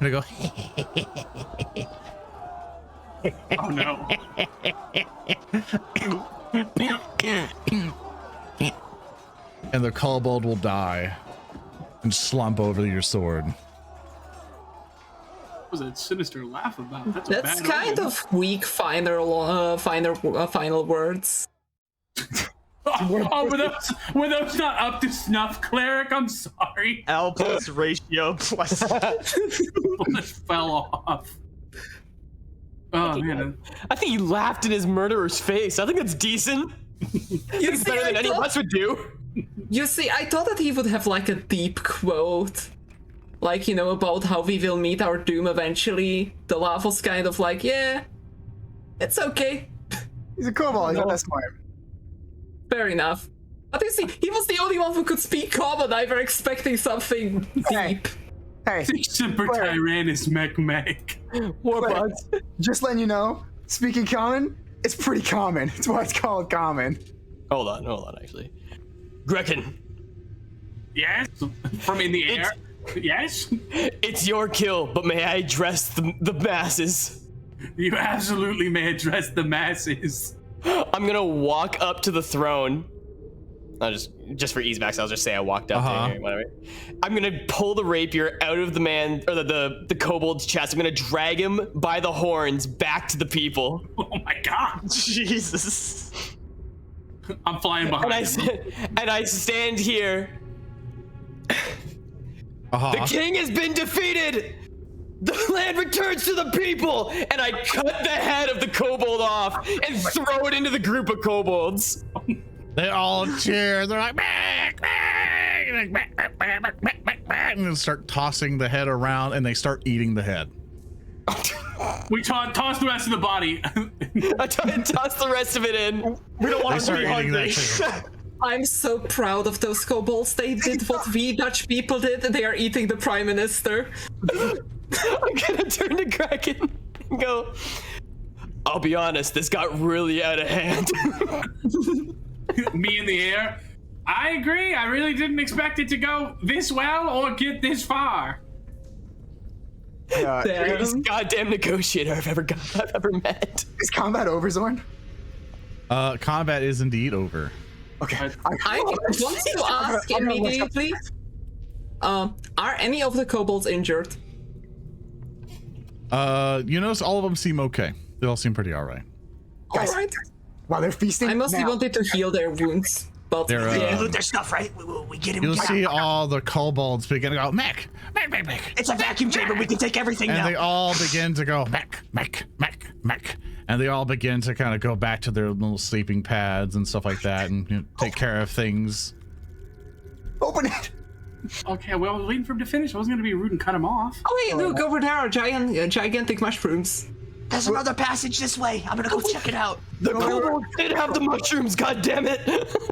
and it'll go. Oh no. And the kobold will die and slump over your sword. What was that sinister laugh about? That's a That's bad kind omen. of weak final words. Oh, were those not up to snuff, Cleric? I'm sorry. L plus ratio plus. Just fell off. Oh man. I think you laughed in his murderer's face. I think that's decent. It's better than any of us would do. You see, I thought that he would have like a deep quote. Like, you know, about how we will meet our doom eventually. The laugh was kind of like, yeah, it's okay. He's a kobold. He's not that smart. Fair enough. But you see, he was the only one who could speak common. I were expecting something deep. Hey, Semper Claire. Tyrannis Mech. Warpuggs. just letting you know, speaking common, it's pretty common. That's why it's called common. Hold on, actually. Grekin, Yes? From in the air? Yes? it's your kill, but may I address the masses? You absolutely may address the masses. I'm gonna walk up to the throne. I'll just for ease max, I'll just say I walked up to him, whatever. I'm gonna pull the rapier out of the man or the kobold's chest. I'm gonna drag him by the horns back to the people. Oh my god. Jesus. I'm flying behind him. And I stand here. The king has been defeated. The land returns to the people, and I cut the head of the kobold off and throw it into the group of kobolds. They all cheer. They're like, "Back, back!" and then start tossing the head around, and they start eating the head. We toss the rest of the body. I try and toss the rest of it in. We don't They want to start be eating hungry. that too. I'm so proud of those kobolds. They did what we Dutch people did. They are eating the Prime Minister. I'm gonna turn to Grekin and go, I'll be honest, this got really out of hand. Me in the air. I agree. I really didn't expect it to go this well or get this far. Greatest goddamn negotiator I've ever met. Is combat over, Zorn? Combat is indeed over. Okay. I want to ask immediately, are any of the kobolds injured? You notice all of them seem okay. They all seem pretty all right. Guys, Alright. while they're feasting, I mostly now, wanted to heal their wounds, but They're, yeah. Loot their stuff, right? We get him. You'll see all the kobolds begin to go, mech. It's a vacuum chamber. We can take everything And now. they all begin to go, mech. And they all begin to kind of go back to their little sleeping pads and stuff like that and take care of things. Open it. Okay, well, I was waiting for him to finish. I wasn't going to be rude and cut him off. Oh wait, look, over there are gigantic mushrooms. There's another passage this way. I'm gonna go check it out. The kobold did have the mushrooms, goddammit.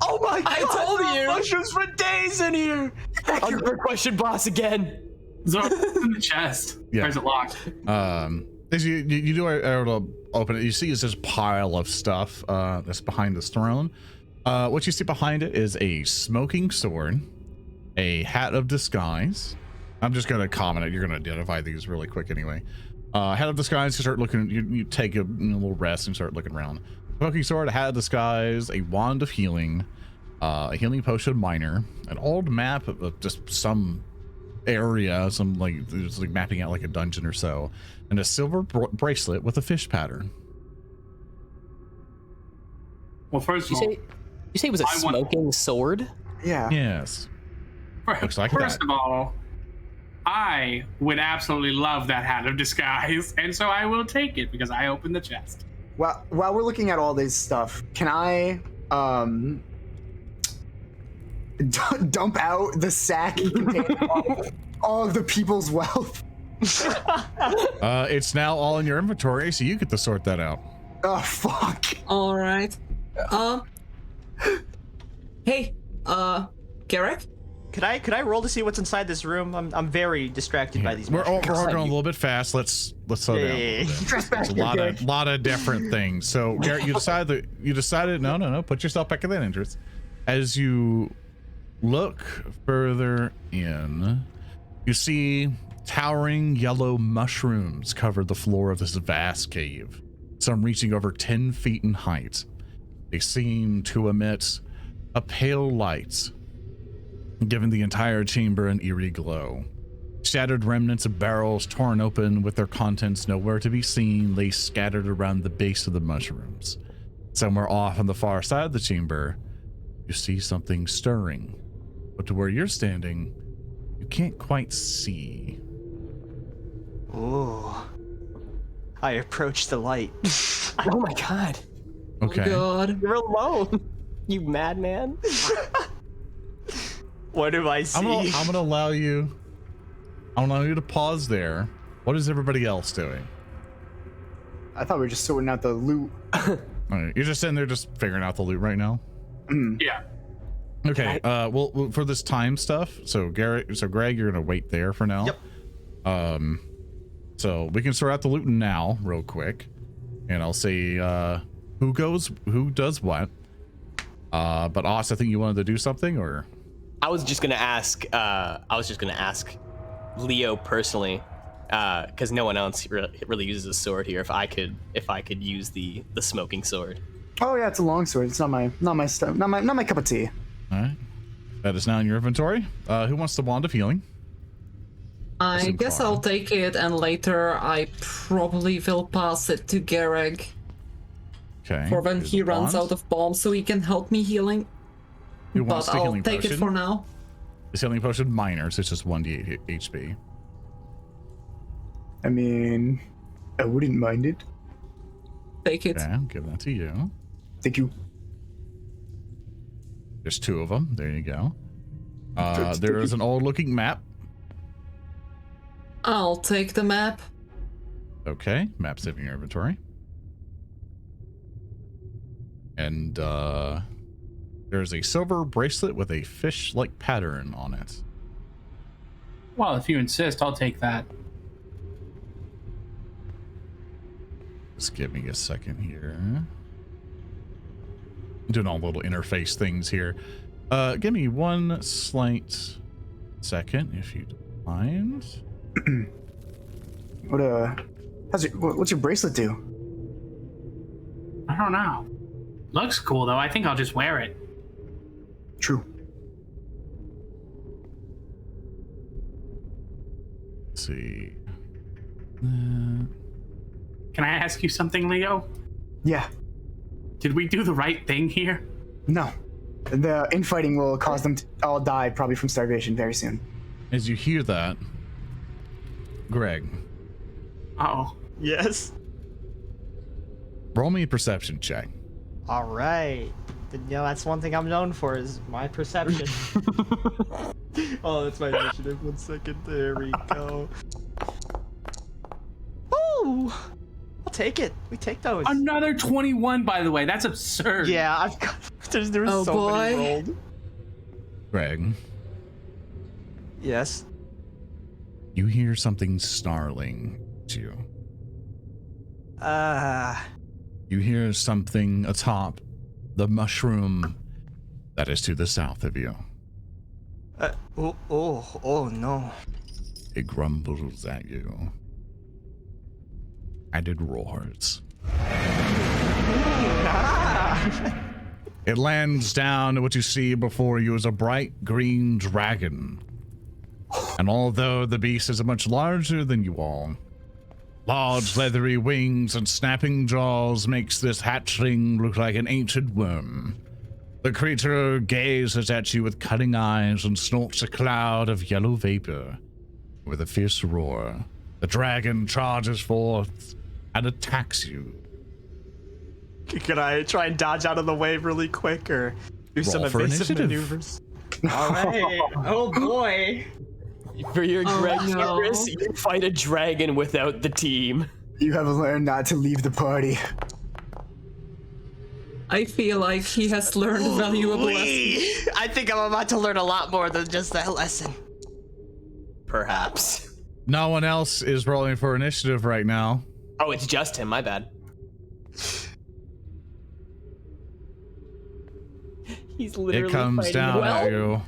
Oh my I god! told there are you. mushrooms for days in here. I'm your question boss again. So it's in the chest. Yeah. Or is it locked? As you do able to open it, you see it's this pile of stuff that's behind this throne. What you see behind it is a smoking sword, a hat of disguise. I'm just gonna comment it. You're gonna identify these really quick anyway. Hat of disguise. You start looking. You take a little rest and start looking around. Smoking sword, a hat of disguise, a wand of healing, a healing potion minor, an old map of just some area, some it's like mapping out like a dungeon or so, and a silver bracelet with a fish pattern. Well, first of all, You say it was a I want- smoking sword? Yeah. Yes. Looks like first that. of all, I would absolutely love that hat of disguise, and so I will take it because I opened the chest. Well, while we're looking at all this stuff, can I dump out the sack containing all of the people's wealth? It's now all in your inventory, so you get to sort that out. Oh fuck! All right. Hey, Gereg? Could I roll to see what's inside this room? I'm very distracted by these. We're all mushrooms. going a little bit fast. Let's slow down. Yeah. There's a lot of different things. So Garrett, you decided no, put yourself back in that interest. As you look further in, you see towering yellow mushrooms cover the floor of this vast cave, some reaching over 10 feet in height. They seem to emit a pale light, giving the entire chamber an eerie glow. Shattered remnants of barrels torn open with their contents nowhere to be seen lay scattered around the base of the mushrooms. Somewhere off on the far side of the chamber, you see something stirring, but to where you're standing, you can't quite see. Ooh. I approach the light. Oh my god. Okay. God. You're alone. You madman. What do I see? I'm gonna allow you to pause there. What is everybody else doing? I thought we were just sorting out the loot. All right, you're just sitting there just figuring out the loot right now? Yeah. Okay, well, for this time stuff, so Greg, you're gonna wait there for now. Yep. So we can sort out the loot now real quick, and I'll say who does what. But Oz, I think you wanted to do something, or? I was just gonna ask Leo personally, because no one else really uses a sword here. If I could use the smoking sword. Oh yeah, it's a long sword. It's not my stuff. Not my cup of tea. All right, that is now in your inventory. Who wants the wand of healing? I Listen, guess Klaara. I'll take it, and later I probably will pass it to Gereg Okay. for when here's he the runs wand. out of bombs, so he can help me healing. Who wants But the I'll healing take potion? it for now. This healing potion minor, so it's just 1d8 HP. I mean, I wouldn't mind it. Take it. Okay, I'll give that to you. Thank you. There's 2 of them. There you go. There is an old-looking map. I'll take the map. Okay, map's in your inventory. And there's a silver bracelet with a fish-like pattern on it. Well, if you insist, I'll take that. Just give me a second here. I'm doing all little interface things here. Give me one slight second, if you don't mind. What's your bracelet do? I don't know. Looks cool though. I think I'll just wear it. True. Let's see. Can I ask you something, Leo? Yeah. Did we do the right thing here? No. The infighting will cause them to all die, probably from starvation very soon. As you hear that, Greg, Oh. Yes. roll me a perception check. All right. You know, that's one thing I'm known for is my perception. Oh, that's my initiative. 1 second. There we go. Woo! I'll take it. We take those. Another 21, by the way. That's absurd. Yeah, I've got. There's Oh, so many boy. rolled. Greg, Yes. you hear something snarling to you. You hear something atop the mushroom that is to the south of you. Oh no. It grumbles at you. And it roars. It lands down, and what you see before you is a bright green dragon. And although the beast is much larger than you all, large leathery wings and snapping jaws makes this hatchling look like an ancient worm. The creature gazes at you with cunning eyes and snorts a cloud of yellow vapor. With a fierce roar, the dragon charges forth and attacks you. Can I try and dodge out of the way really quick or do some Roll for evasive initiative. maneuvers? All right. Oh boy. For your Greg no. service, you can fight a dragon without the team. You have learned not to leave the party. I feel like he has learned a valuable lesson. I think I'm about to learn a lot more than just that lesson. Perhaps. No one else is rolling for initiative right now. Oh, it's just him. My bad. He's literally It comes fighting down well. at you.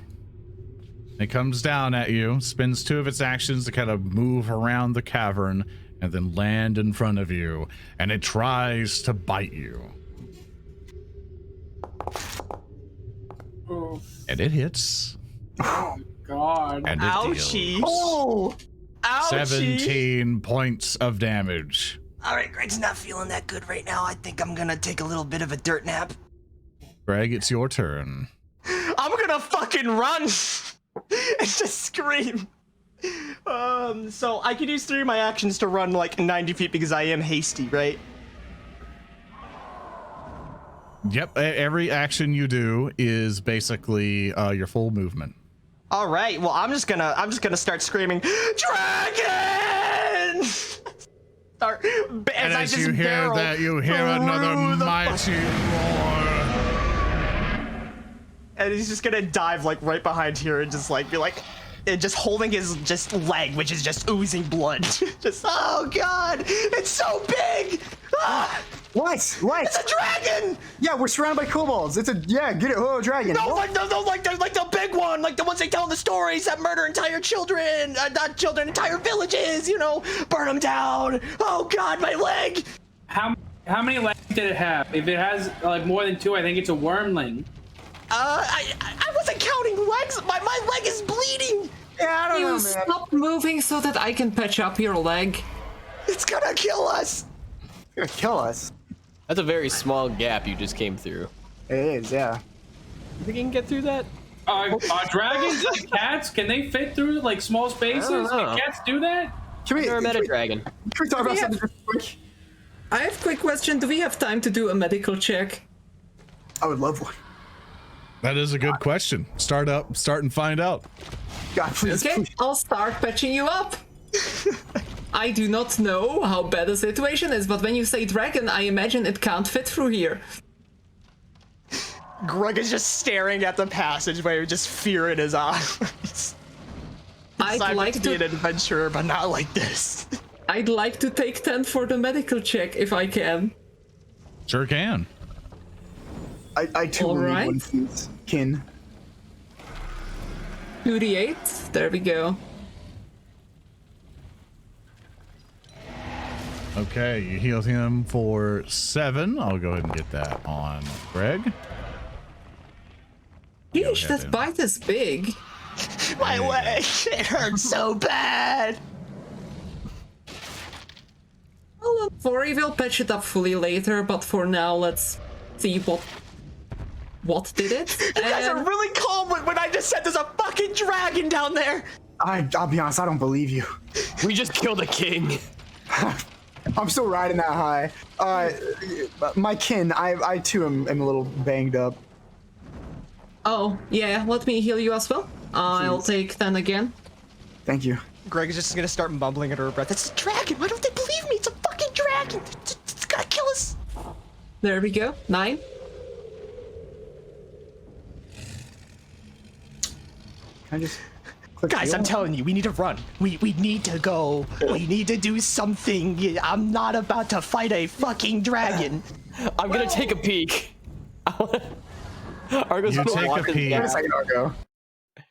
It comes down at you, spends 2 of its actions to kind of move around the cavern and then land in front of you, and it tries to bite you. Oh, And it hits. God. And it Ouchie. deals Oh. Ouchie. 17 points of damage. All right, Greg's not feeling that good right now. I think I'm gonna take a little bit of a dirt nap. Greg, it's your turn. I'm gonna fucking run and just scream. So I could use 3 of my actions to run like 90 feet because I am hasty, right? Yep, every action you do is basically your full movement. All right. Well, I'm just gonna start screaming, "Dragon!" Start And as I as just you hear barrel that, you hear another through the mighty roar. and he's just gonna dive like right behind here and just like be like, and just holding his just leg, which is just oozing blood. Just oh god, it's so big. Ah, What? it's a dragon. Yeah, we're surrounded by kobolds. Get it. Oh, dragon. No, like the big one, like the ones they tell in the stories that murder entire children, not children, entire villages. You know, burn them down. Oh god, my leg. How many legs did it have? If it has like more than 2, I think it's a wormling. I wasn't counting legs. My leg is bleeding. Yeah, I don't know, You man. stop moving so that I can patch up your leg. It's gonna kill us. It's gonna kill us. That's a very small gap you just came through. It is, yeah. You think you can get through that? Dragons and cats, can they fit through like small spaces? I don't know. Can cats do that? Can we, Never met a can dragon. we talk about Yeah. something just quick? I have a quick question. Do we have time to do a medical check? I would love one. That is a good question. Start and find out. God, please. Okay, I'll start patching you up. I do not know how bad the situation is, but when you say dragon, I imagine it can't fit through here. Greg is just staring at the passageway with just fear in his eyes. I'd like to be an to. adventurer, but not like this. I'd like to take 10 for the medical check if I can. Sure can. I too All will right. need one, please. Kin. 2d8. There we go. Okay, you healed him for 7. I'll go ahead and get that on Greg. Yeesh, ahead that then. bite is big. My leg, it hurts so bad. Well, Vori will patch it up fully later, but for now, let's see what did it. You guys are And- really calm when I just said there's a fucking dragon down there. I'll be honest, I don't believe you. We just killed a king. I'm still riding that high. My kin, I too am a little banged up. Oh, yeah, let me heal you as well. I'll Please. take 10 again. Thank you. Greg is just gonna start mumbling under her breath. It's a dragon. Why don't they believe me? It's a fucking dragon. It's gonna kill us. There we go. 9. Can I just click Guys, heal? I'm telling you, we need to run. We need to go. We need to do something. I'm not about to fight a fucking dragon. I'm gonna take a peek. Argo's You gonna take a walk us peek. Wait a down. second, Argo.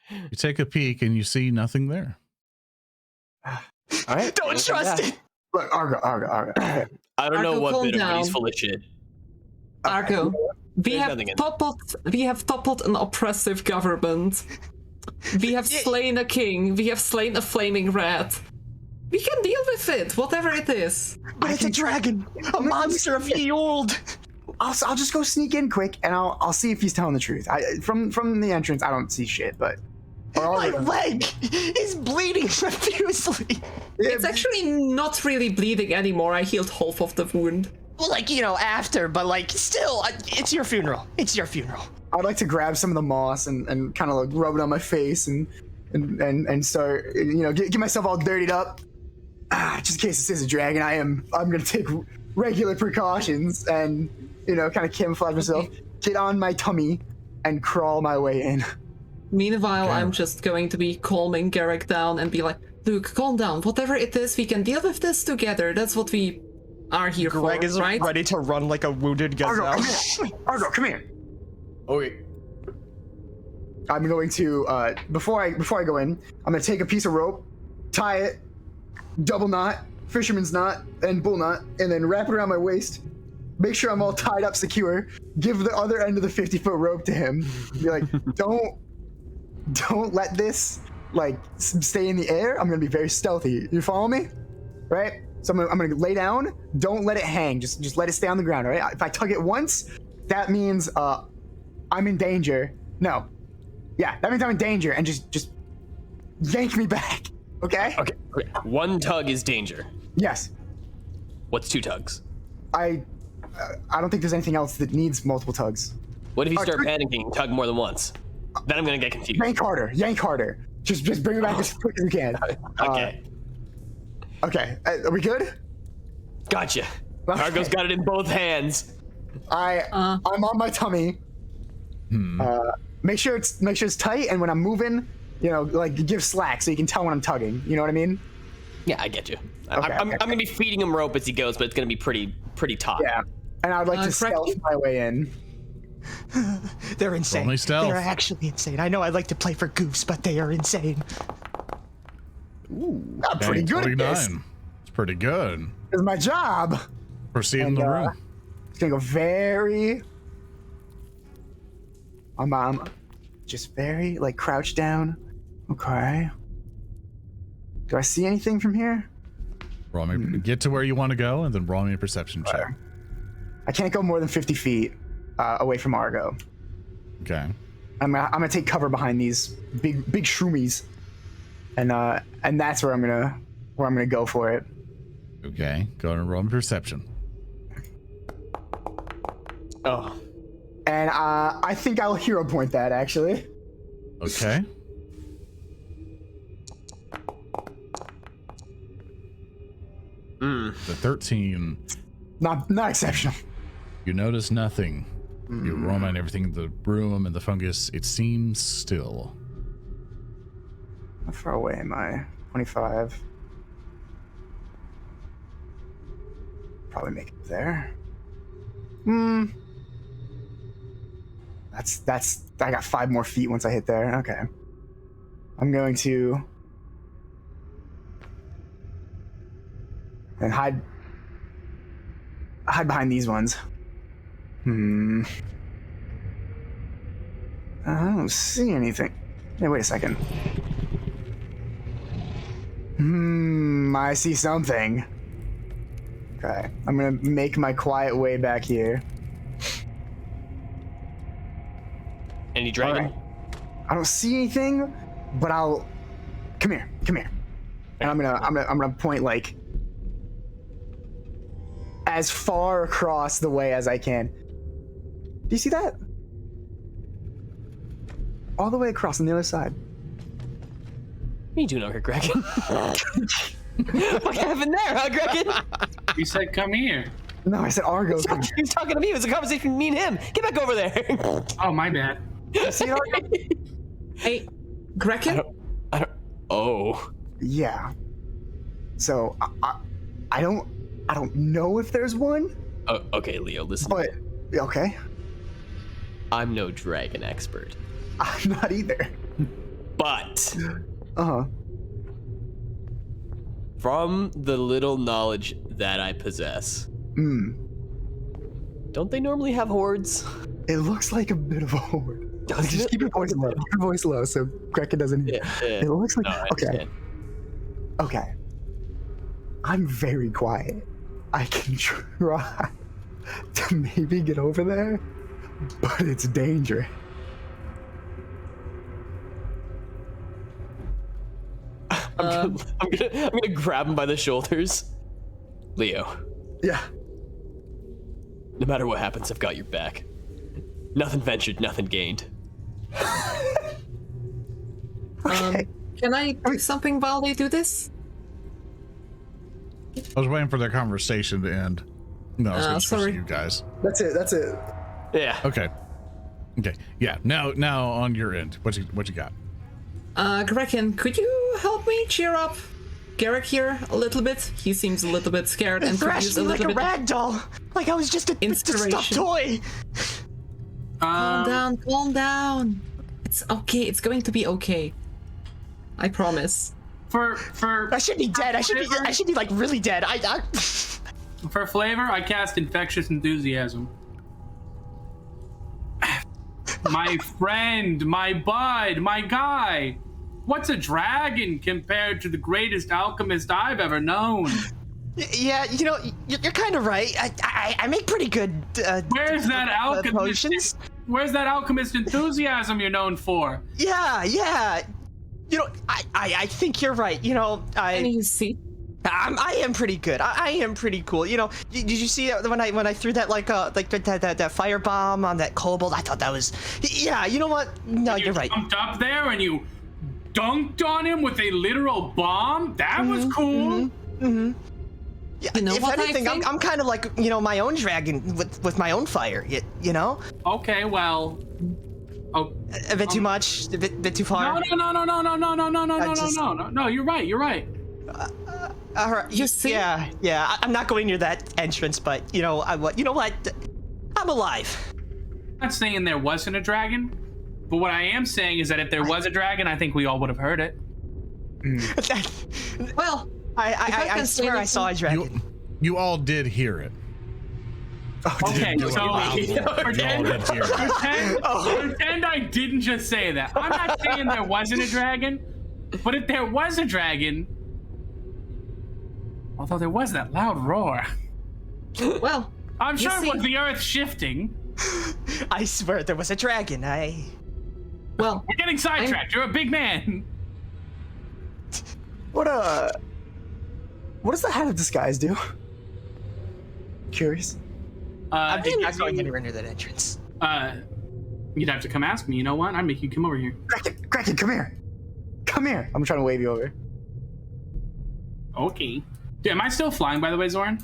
You take a peek and you see nothing there. All right. Don't trust it. Look, Argo. Okay. I don't know Argo, what calm bit of it he's down. full of shit. Argo, we There's have nothing in toppled an oppressive government. We have slain a king. We have slain a flaming rat. We can deal with it, whatever it is. But it's a dragon. A monster of ye old. I'll just go sneak in quick, and I'll see if he's telling the truth. From the entrance, I don't see shit, but. Or My Argo- leg is bleeding profusely. It's actually not really bleeding anymore. I healed half of the wound. Well, like, you know, after, but like, still, it's your funeral. It's your funeral. I'd like to grab some of the moss and kind of like rub it on my face and start, you know, get myself all dirtied up. Just in case this is a dragon, I'm gonna take regular precautions and, you know, kind of camouflage myself, get on my tummy, and crawl my way in. Meanwhile, Okay. I'm just going to be calming Gereg down and be like, Luke, calm down. Whatever it is, we can deal with this together. That's what we are here Greg for, is right? ready to run like a wounded Argo, gazelle. come here. Argo, come here. Okay. I'm going to before I go in, I'm gonna take a piece of rope, tie it, double knot, fisherman's knot, and bull knot, and then wrap it around my waist. Make sure I'm all tied up secure. Give the other end of the 50-foot rope to him. Be like, don't let this like stay in the air. I'm gonna be very stealthy. You follow me? Right? So I'm gonna lay down. Don't let it hang. Just let it stay on the ground. All right? If I tug it once, that means I'm in danger. No. Yeah, that means I'm in danger, and just yank me back. Okay? Okay. One tug is danger. Yes. What's 2 tugs? I don't think there's anything else that needs multiple tugs. What if you start quick. panicking and tug more than once? Then I'm gonna get confused. Yank harder. Just bring me back as quick as you can. Okay. Okay. Are we good? Gotcha. Argo's got it in both hands. I'm on my tummy. Make sure it's tight, and when I'm moving, you know, like give slack so you can tell when I'm tugging. You know what I mean? Yeah, I get you. Okay, I'm okay. gonna be feeding him rope as he goes, but it's gonna be pretty taut. Yeah. And I'd like to correct. stealth my way in. They're insane. Only stealth. They're actually insane. I know I like to play for goofs, but they are insane. I'm pretty Okay, good at this. 49. It's pretty good. It's my job. Proceed in And, the room. It's gonna go very. I'm just very like crouched down. Okay. Do I see anything from here? Roll me, get to where you want to go, and then roll me a perception check. I can't go more than 50 feet away from Argo. Okay. I'm gonna take cover behind these big shroomies, and that's where I'm gonna go for it. Okay. Go and roll me perception. Oh. And and I think I'll hero point that actually. Okay. The 13. Not exceptional. You notice nothing. The aroma and everything, the broom and the fungus, it seems still. How far away am I? 25. Probably make it there. That's I got 5 more feet once I hit there. Okay. I'm going to and hide behind these ones. I don't see anything. Hey, wait a second. I see something. Okay, I'm gonna make my quiet way back here. Any dragon? Alright. I don't see anything, but I'll come here. And I'm gonna point like as far across the way as I can. Do you see that? All the way across on the other side. What are you doing over here, Grekin? What happened there, huh, Grekin? You said come here. No, I said Argo. He was talking to me. It was a conversation between me and him. Get back over there. Oh, my bad. See Argo? Hey, Grekin? I don't. Oh. Yeah. So I don't know if there's one, Oh, okay, Leo, listen. but okay. I'm no dragon expert, I'm not either. but Uh-huh. from the little knowledge that I possess, don't they normally have hordes? It looks like a bit of a horde. Just keep your voice low. Keep your voice low so Grekin doesn't hear. Yeah. It looks like No, I okay. understand. Okay. I'm very quiet. I can try to maybe get over there, but it's dangerous. I'm gonna grab him by the shoulders. Leo, Yeah. no matter what happens, I've got your back. Nothing ventured, nothing gained. Okay. Can I do something while they do this? I was waiting for their conversation to end. No, I was going to switch sorry. to you guys. That's it. Yeah. Okay. Yeah. Now on your end, what you got? Grekin, could you help me cheer up Gereg here a little bit? He seems a little bit scared and could Thrashed use me a like little a bit. rag doll. Like I was just a stuffed Inspiration. toy. Calm down. It's okay. It's going to be okay. I promise. For I should be dead. I should be like really dead. for flavor, I cast Infectious Enthusiasm. My friend, my bud, my guy. What's a dragon compared to the greatest alchemist I've ever known? Yeah, you know, you're kind of right. I make pretty good. Where's that alchemist? potions? Where's that alchemist enthusiasm you're known for? Yeah. You know, I think you're right. You know, Can you see? I am pretty good. I am pretty cool. You know, did you see when I threw that that firebomb on that kobold? I thought that was, yeah. You know what? No, you're right. Jumped up there and you dunked on him with a literal bomb. That was cool. Yeah, You know if what I anything, think? I'm kind of like, you know, my own dragon with my own fire. You know, Okay, well. Oh. a bit too much, a bit too far. No. You're right. You're right. All right. You see? Yeah. I'm not going near that entrance, but you know, you know what? I'm alive. I'm not saying there wasn't a dragon, but what I am saying is that if there was a dragon, I think we all would have heard it. Well, I can say swear I anything- saw a dragon. You all did hear it. Okay, Do it so loudly. You all pretend did hear it. pretend I didn't just say that. I'm not saying there wasn't a dragon, but if there was a dragon, although there was that loud roar, well. I'm You sure it see- was the earth shifting. I swear there was a dragon. Well, We're getting sidetracked. You're a big man. What does the hat of disguise do? Curious. I'm It just not gives going you- anywhere near that entrance. You'd have to come ask me. You know what? I'd make you come over here. Grekin, come here. Come here. I'm trying to wave you over. Okay. Dude, am I still flying, by the way, Zoran?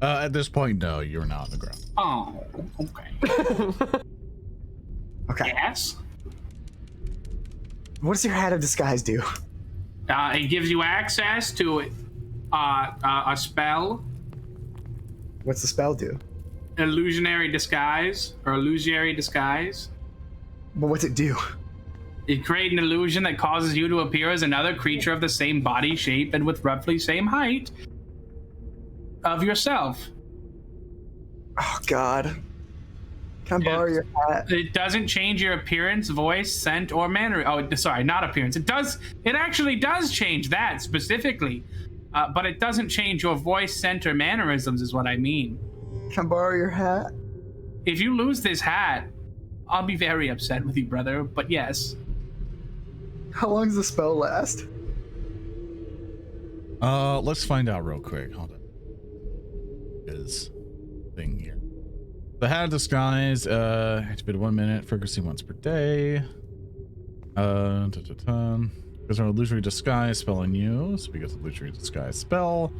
At this point, no, you're not on the ground. Oh, okay. Okay. Yes? What does your hat of disguise do? It gives you access to a spell, What's the spell do? illusionary disguise, or illusionary disguise. But what's it do? It creates an illusion that causes you to appear as another creature of the same body, shape, and with roughly same height of yourself. Oh God. Can I borrow your hat? It doesn't change your appearance, voice, scent, or manner. Oh, sorry, not appearance. It does. It actually does change that specifically, but it doesn't change your voice, scent, or mannerisms. Is what I mean. Can I borrow your hat? If you lose this hat, I'll be very upset with you, brother. But yes. How long does the spell last? Let's find out real quick. Hold on. Is thing here. The hat of disguise, activated 1 minute, frequency once per day. There's an illusory disguise spell on you, so we get the illusory disguise spell.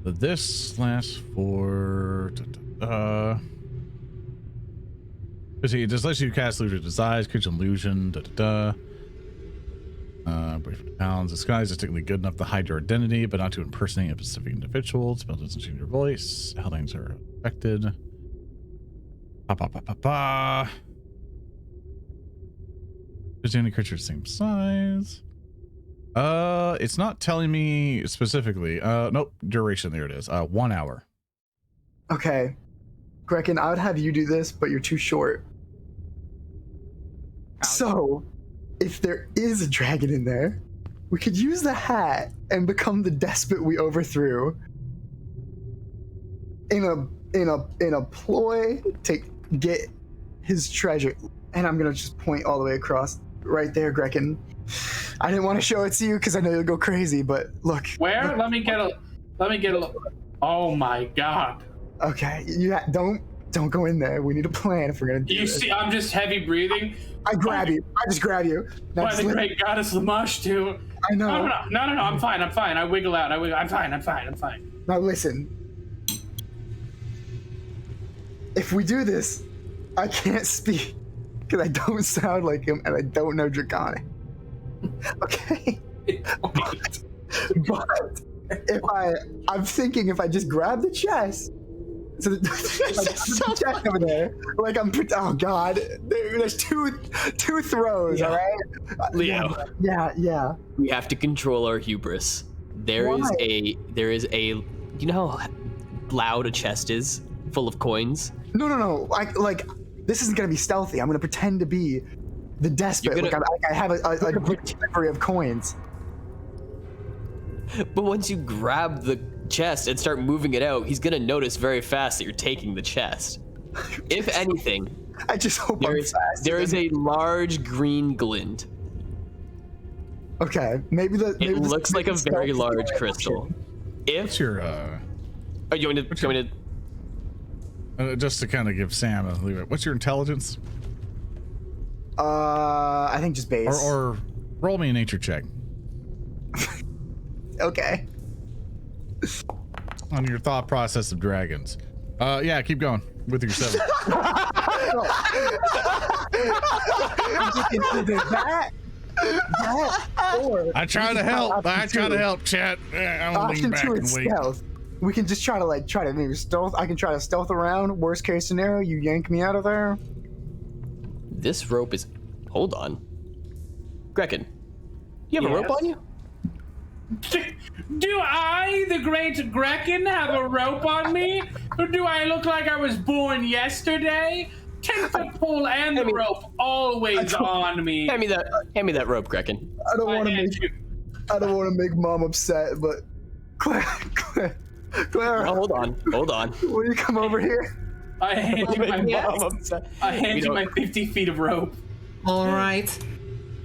This lasts for see, it just lets you cast illusory disguise, creature illusion, brief pounds. Disguise is technically good enough to hide your identity, but not to impersonate a specific individual. Spell doesn't change your voice. Headlines are affected. Is there any creature the same size? It's not telling me specifically. Nope, duration, there it is. 1 hour. Okay. Grekin, I would have you do this, but you're too short. So, if there is a dragon in there, we could use the hat and become the despot we overthrew in a ploy to get his treasure. And I'm gonna just point all the way across right there, Grekin. I didn't want to show it to you because I know you'll go crazy, but look. Where? Look. Let me get a look. Oh my God. Okay, don't go in there. We need a plan if we're gonna do You this. see, I'm just heavy breathing. I grab you. I just grab you. Now By just the let- great goddess Lamash too. I know. No. I'm fine. I wiggle out. I'm fine. Now listen. If we do this, I can't speak because I don't sound like him and I don't know Draconic. Okay. But I'm thinking if I just grab the chest, so the chest over there, like oh God, there's two throws, Yeah. all right? Leo. Yeah. We have to control our hubris. There is Why? you know how loud a chest is full of coins? No. Like this isn't gonna be stealthy. I'm gonna pretend to be the despot. You're gonna- I have a delivery of coins. But once you grab the chest and start moving it out, he's gonna notice very fast that you're taking the chest. If anything, I just hope I'm fast. there is a large green glint. Okay, maybe It looks like a very large stealthy crystal. If What's your oh, you want to just to kind of give Sam a leave it. What's your intelligence? I think just base. Or roll me a nature check Okay. on your thought process of dragons. Yeah, keep going with your 7. that or I try to help, chat. I'm gonna lean option back 2 and is wait. stealth. We can just try to maybe stealth. I can try to stealth around. Worst case scenario, you yank me out of there. This rope is. Hold on, Grekin. You have a rope Yes? on you? Do I, the great Grekin, have a rope on me? Or do I look like I was born yesterday? 10-foot pole and the rope always on me. Hand me that rope, Grekin. I don't want to hand make make mom upset, but Claire, Oh, hold on. will you come over here? I hand you We my don't- 50 feet of rope. All right.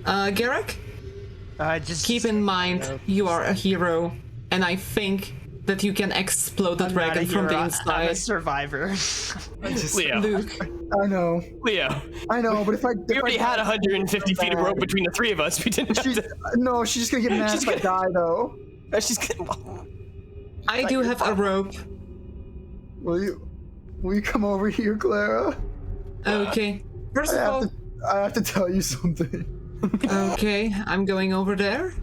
Gereg, Just keep in mind you are a hero, and I think that you can explode the I'm not a dragon from hero, the I'm a inside. survivor. Leo. Luke, I know. Leo, I know, but if I we already had 150 feet of rope between the three of us. We didn't have She's, to. no, she's just gonna get mad if I die though. She's gonna. I do have a rope. Will you come over here, Klaara? Okay. First of all, I have to tell you something. okay, I'm going over there.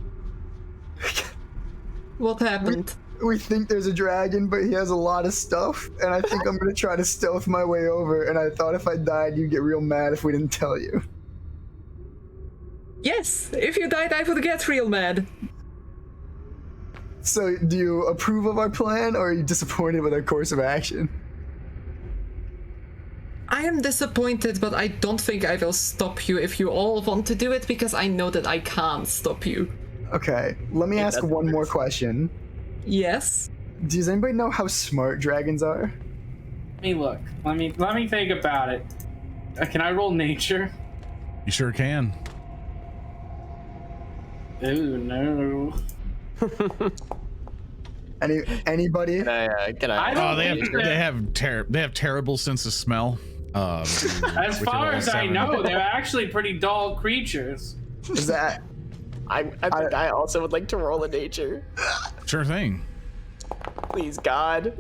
What happened? We think there's a dragon, but he has a lot of stuff, and I think I'm gonna try to stealth my way over, and I thought if I died, you'd get real mad if we didn't tell you. Yes, if you died, I would get real mad. So, do you approve of our plan, or are you disappointed with our course of action? I am disappointed, but I don't think I will stop you if you all want to do it, because I know that I can't stop you. Okay, let me ask one more question. Yes? Does anybody know how smart dragons are? Let me look. Let me think about it. Can I roll nature? You sure can. Ooh, no. Anybody? Can I? I don't Oh, think that- they have terrible sense of smell. As far as I know, they're actually pretty dull creatures. Is that? I think I also would like to roll a nature. Sure thing. Please, God.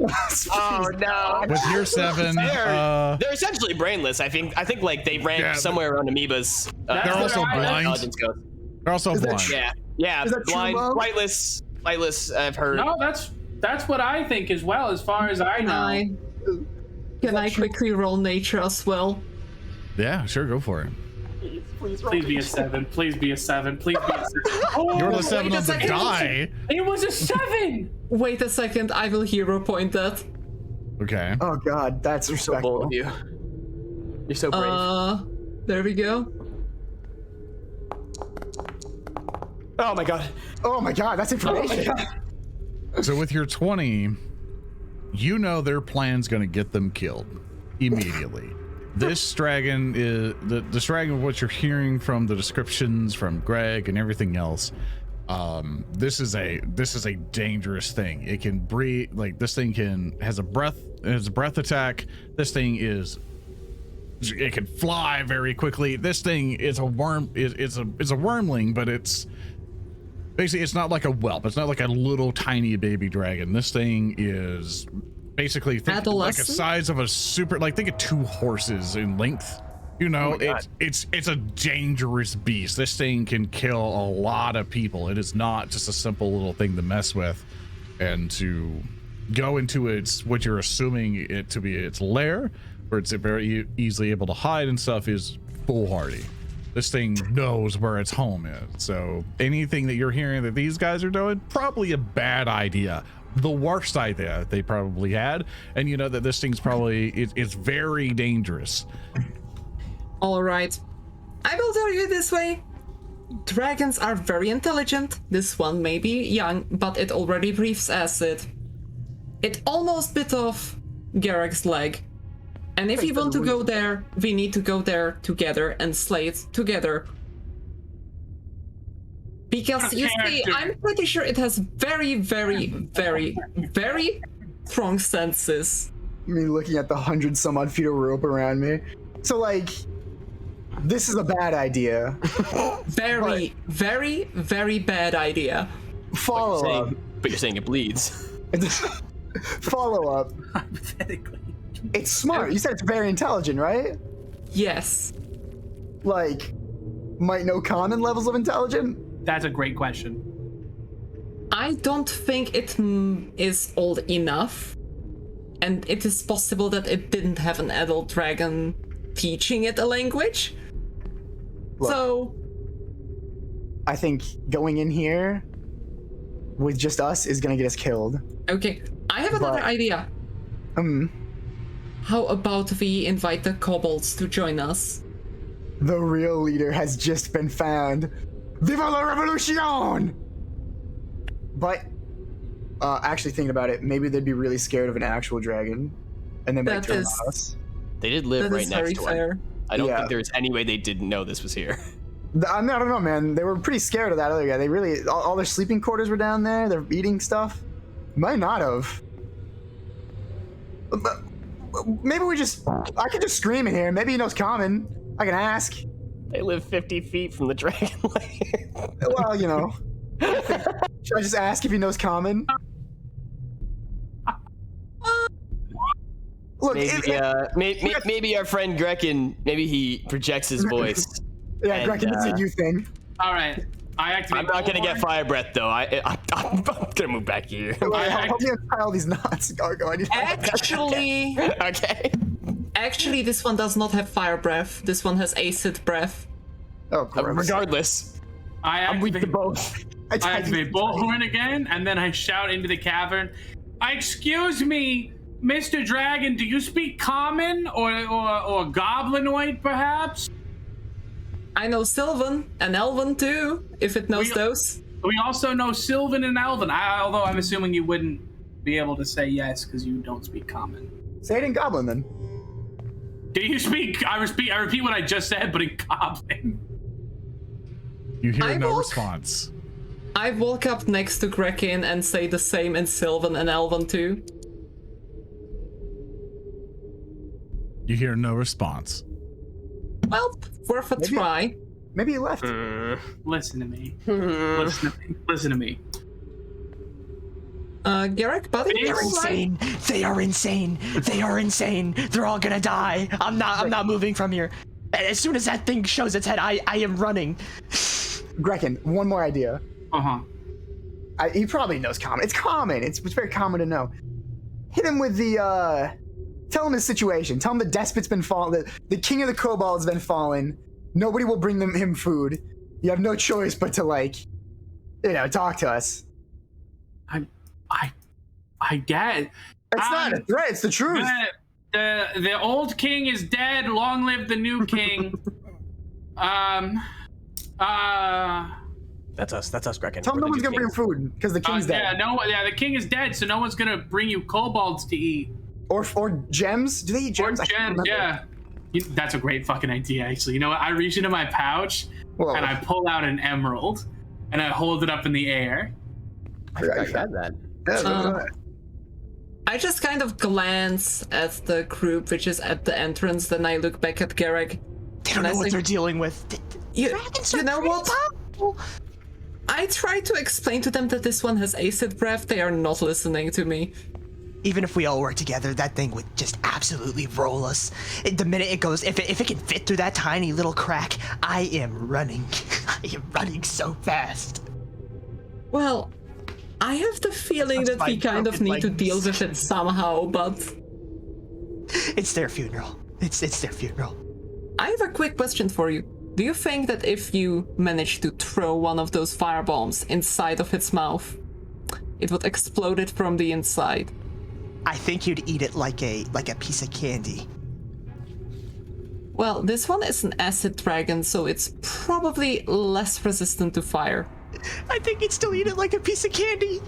Oh no. With your 7, They're essentially brainless. I think like they rank Yeah, somewhere around Amoeba's. They're also blind. intelligence goes. they're also Is that blind. true? Yeah, Is that true, blind, Mom? flightless. I've heard. No, that's what I think as well, as far as I know. Can I quickly roll nature as well? Yeah, sure, go for it. Please be a 7. Please be a 7. Please be a 7. Oh, You're the 7 wait a on the second. die. it was a 7. Wait a second, I will hero point that. Okay. Oh God, that's So bold respectful. of you. You're so brave. There we go. Oh my God. Oh my God, that's information. So with your 20, you know their plan's going to get them killed immediately. This dragon is the dragon. What you're hearing from the descriptions from Greg and everything else. This is a dangerous thing. It can breathe. Like this thing has a breath attack. This thing it can fly very quickly. This thing is a worm. It's a wormling, but it's basically it's not like a whelp. It's not like a little tiny baby dragon. This thing is basically like a size of a think of 2 horses in length. You know, it's a dangerous beast. This thing can kill a lot of people. It is not just a simple little thing to mess with, and to go into what you're assuming it to be its lair, where it's very easily able to hide and stuff, is foolhardy. This thing knows where its home is. So anything that you're hearing that these guys are doing, probably a bad idea. The worst idea they probably had, and you know that this thing's probably it's very dangerous. All right. I will tell you this way. Dragons are very intelligent. This one may be young, but it already breathes acid. It almost bit off Gereg's leg. And if you want to go there, we need to go there together and slay it together. Because you see, I'm pretty sure it has very, very, very, very strong senses. Me looking at the 100 some odd feet of rope around me. So like, this is a bad idea. Very, very, very bad idea. Follow up. But you're saying it bleeds. Follow up. Hypothetically. It's smart. You said it's very intelligent, right? Yes. Like, might know common levels of intelligence? That's a great question. I don't think it is old enough. And it is possible that it didn't have an adult dragon teaching it a language. Look, so I think going in here with just us is gonna get us killed. okay, I have another idea. How about we invite the kobolds to join us? The real leader has just been found. Viva la revolution! But actually thinking about it, maybe they'd be really scared of an actual dragon, and they might That turn is- on us. They did live That right is next very to fair. it. I don't Yeah. think there's any way they didn't know this was here. I don't know, man. They were pretty scared of that other guy. They really, all their sleeping quarters were down there. They're eating stuff. Might not have. But maybe I could just scream in here. Maybe he knows common. I can ask. They live 50 feet from the dragon lair. Well, you know. Should I just ask if he knows common? Look, maybe our friend Grekin, maybe he projects his voice. Yeah, Grekin, it's a you thing. All right. I activate. I'm not gonna get fire breath though. I'm gonna move back here. Wait, help me untie all these knots. Argo, I need Actually, Okay. actually, this one does not have fire breath. This one has acid breath. Oh, gross. Regardless, I'm weak to activate both. I activate Bullhorn again, and then I shout into the cavern. Excuse me, Mr. Dragon, do you speak Common or Goblinoid, perhaps? I know Sylvan and Elven too, if it knows those. We also know Sylvan and Elven, although I'm assuming you wouldn't be able to say yes because you don't speak Common. Say it in Goblin then. Do you speak? I repeat what I just said, but in Goblin. You hear no walk- response. I walk up next to Grekin and say the same in Sylvan and Elven too. You hear no response. Well, worth a try. Maybe he left. Listen to me. Listen to me. Gereg, buddy, They're insane. They are insane. They are insane. They're all gonna die. I'm not moving from here. As soon as that thing shows its head, I am running. Grekin, one more idea. Uh-huh. He probably knows common. It's common. It's very common to know. Hit him with the, tell him his situation. Tell him the despot's been fallen. The king of the kobolds been fallen. Nobody will bring him food. You have no choice but to, like, you know, talk to us. I get it. It's not a threat. It's the truth. The old king is dead. Long live the new king. That's us, Grekin. Tell him no one's gonna bring food because the king's dead. The king is dead, so no one's gonna bring you kobolds to eat. Or gems. Do they eat gems? Or gems, yeah. That's a great fucking idea, actually. You know what? I reach into my pouch and I pull out an emerald and I hold it up in the air. I forgot you had that. I just kind of glance at the group which is at the entrance, then I look back at Gereg. They don't know what they're dealing with. You know what? I try to explain to them that this one has acid breath. They are not listening to me. Even if we all work together, that thing would just absolutely roll us. The minute it goes, if it can fit through that tiny little crack, I am running. I am running so fast. Well, I have the feeling that we kind of need to deal with it somehow, but... It's their funeral. It's their funeral. I have a quick question for you. Do you think that if you managed to throw one of those firebombs inside of its mouth, it would explode it from the inside? I think you'd eat it like a piece of candy. Well, this one is an acid dragon, so it's probably less resistant to fire. I think you'd still eat it like a piece of candy.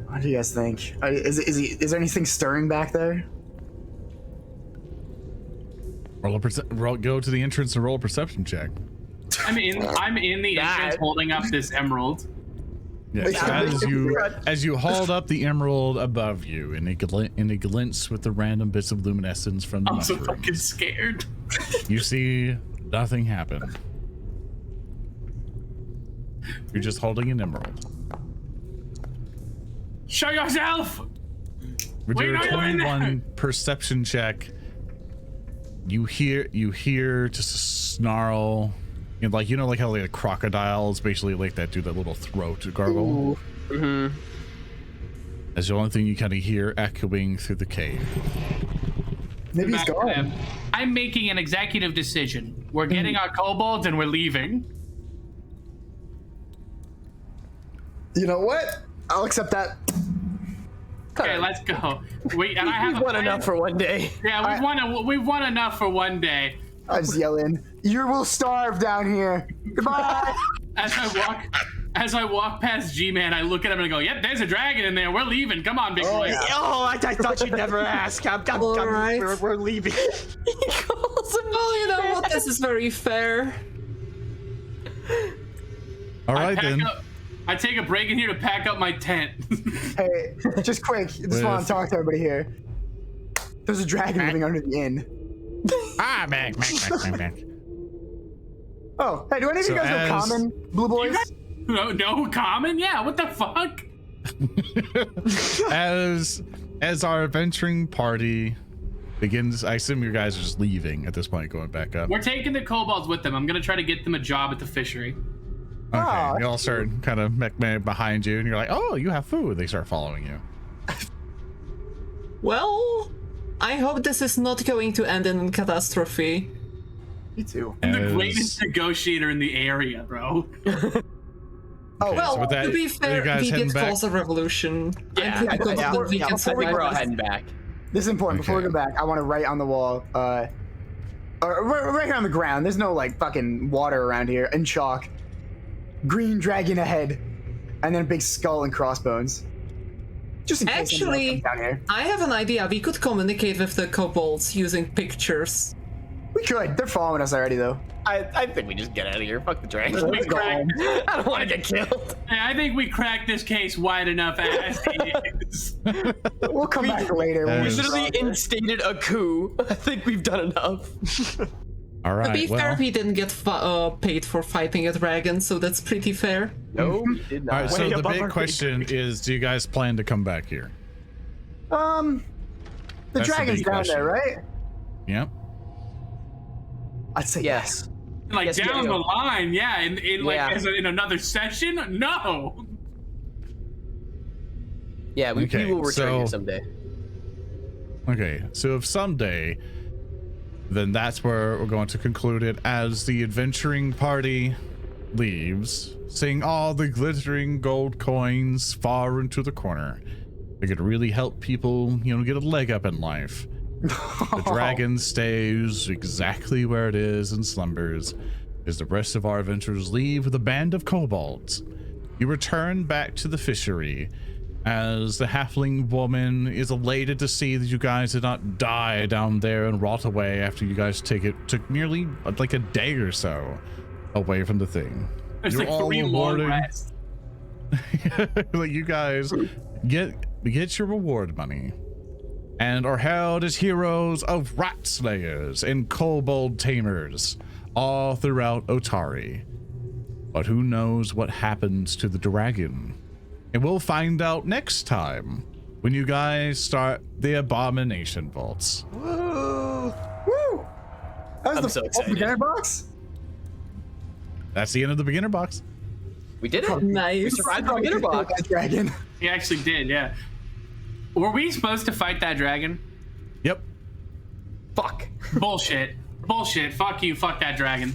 What do you guys think? Is there anything stirring back there? Go to the entrance and roll a perception check. I'm in the entrance holding up this emerald. Yes, as you hold up the emerald above you, and it glints with the random bits of luminescence from the I'm so mushroom. fucking scared. You see nothing happen. You're just holding an emerald. Show yourself! We do a 21 perception check. You hear just a snarl. And like, you know, like how like crocodiles basically like that do that little throat gargle. Mm-hmm. That's the only thing you kind of hear echoing through the cave. Maybe he's gone. I'm making an executive decision. We're getting our kobolds and we're leaving. You know what? I'll accept that. Okay, let's go. We've won enough for one day. Yeah, we've won enough for one day. I just yell in, "You will starve down here. Goodbye." As I walk past G-Man, I look at him and I go, "Yep, there's a dragon in there. We're leaving. Come on, big boy." Oh, I thought you'd never ask. We're leaving. He calls him. Well, you know what? This is very fair. All right then. I take a break in here to pack up my tent. Hey, just quick. Just want to talk to everybody here. There's a dragon living under the inn. Back. Oh, hey, do any of you So guys know common, blue boys? No common? Yeah, what the fuck? As our adventuring party begins, I assume you guys are just leaving at this point, going back up. We're taking the kobolds with them. I'm gonna try to get them a job at the fishery. Okay, Oh, they all start kind of mech behind you, and you're like, oh, you have food. They start following you. Well, I hope this is not going to end in a catastrophe. Me too. I'm the As- greatest negotiator in the area, bro. Oh, Well, with that, to be are fair, you guys we heading did back? cause a revolution. Yeah, I'm pretty yeah, confident we can before we survive we're all this. heading back. this is important. Before we Okay. go back, I want to write on the wall, or right here on the ground. There's no like fucking water around here. In chalk, green dragon ahead, and then a big skull and crossbones. Just in case anyone else Actually, comes down here. I have an idea. We could communicate with the kobolds using pictures. We could. They're following us already, though. I think we just get out of here. Fuck the dragon. We cracked, I don't want to get killed. I think we cracked this case wide enough as is. We'll come back later. when We We we literally instated a coup. I think we've done enough. All To be right, fair, well, we didn't get paid for fighting a dragon, so that's pretty fair. No, we did all not. right. So Way the above big our question is, do you guys plan to come back here? The That's the dragon's big down question. there, right? Yep. I'd say Yes. Like Yes, down yeah. the line, yeah. In like Yeah. in another session, no. Yeah, we Okay, will return here so- someday. Okay, so if someday, then that's where we're going to conclude it as the adventuring party leaves, seeing all the glittering gold coins far into the corner. They could really help people, get a leg up in life. The dragon stays exactly where it is and slumbers as the rest of our adventurers leave with a band of kobolds. You return back to the fishery as the halfling woman is elated to see that you guys did not die down there and rot away after you guys took nearly like a day or so away from the thing. There's You're like all 3 long rewarded. rests. Like you guys get your reward money and are hailed as heroes of rat slayers and kobold tamers all throughout Otari. But who knows what happens to the dragon? And we'll find out next time when you guys start the Abomination Vaults. Woo! That was I'm the so full excited. beginner box? That's the end of the beginner box. We did it. Nice. We survived the beginner box. That dragon. He actually did, yeah. Were we supposed to fight that dragon? Yep. Fuck. Bullshit. Bullshit. Fuck you. Fuck that dragon.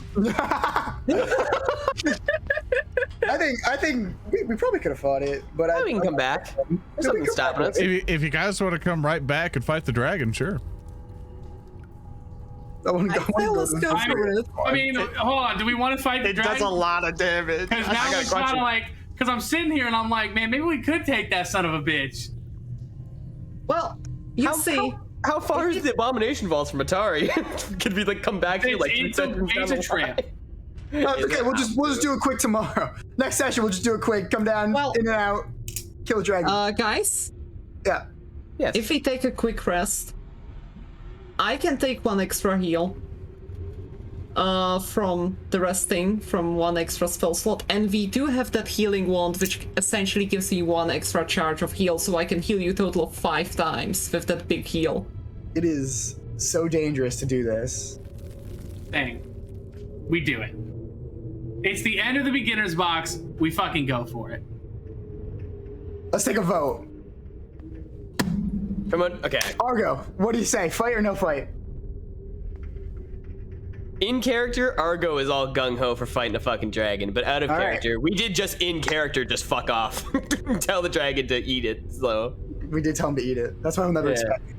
I think we probably could have fought it, but We can come back. There's nothing stopping us. If you guys want to come right back and fight the dragon, sure. I want to I say let's go for it. I mean, hold on. Do we want to fight the It dragon? does a lot of damage. Because now it's kind of like, because I'm sitting here and I'm like, man, maybe we could take that son of a bitch. Well, you see, How far is the Abomination Vaults from Atari? Could we like come back here like 3 It's seconds down a the trip. line? Okay, we'll just do it quick tomorrow. Next session, we'll just do it quick. Come down, Well- in and out, kill a dragon. guys, Yeah. Yes. if we take a quick rest, I can take 1 extra heal from the resting, from 1 extra spell slot, and we do have that healing wand, which essentially gives you 1 extra charge of heal, so I can heal you a total of 5 times with that big heal. It is so dangerous to do this. Thing. We do it. It's the end of the beginner's box. We fucking go for it. Let's take a vote. Come on. Okay. Argo, what do you say? Fight or no fight? In character, Argo is all gung ho for fighting a fucking dragon, but out of All right. character, we did just in character just fuck off. Tell the dragon to eat it. So We did tell him to eat it. That's why I'll never Yeah. expect.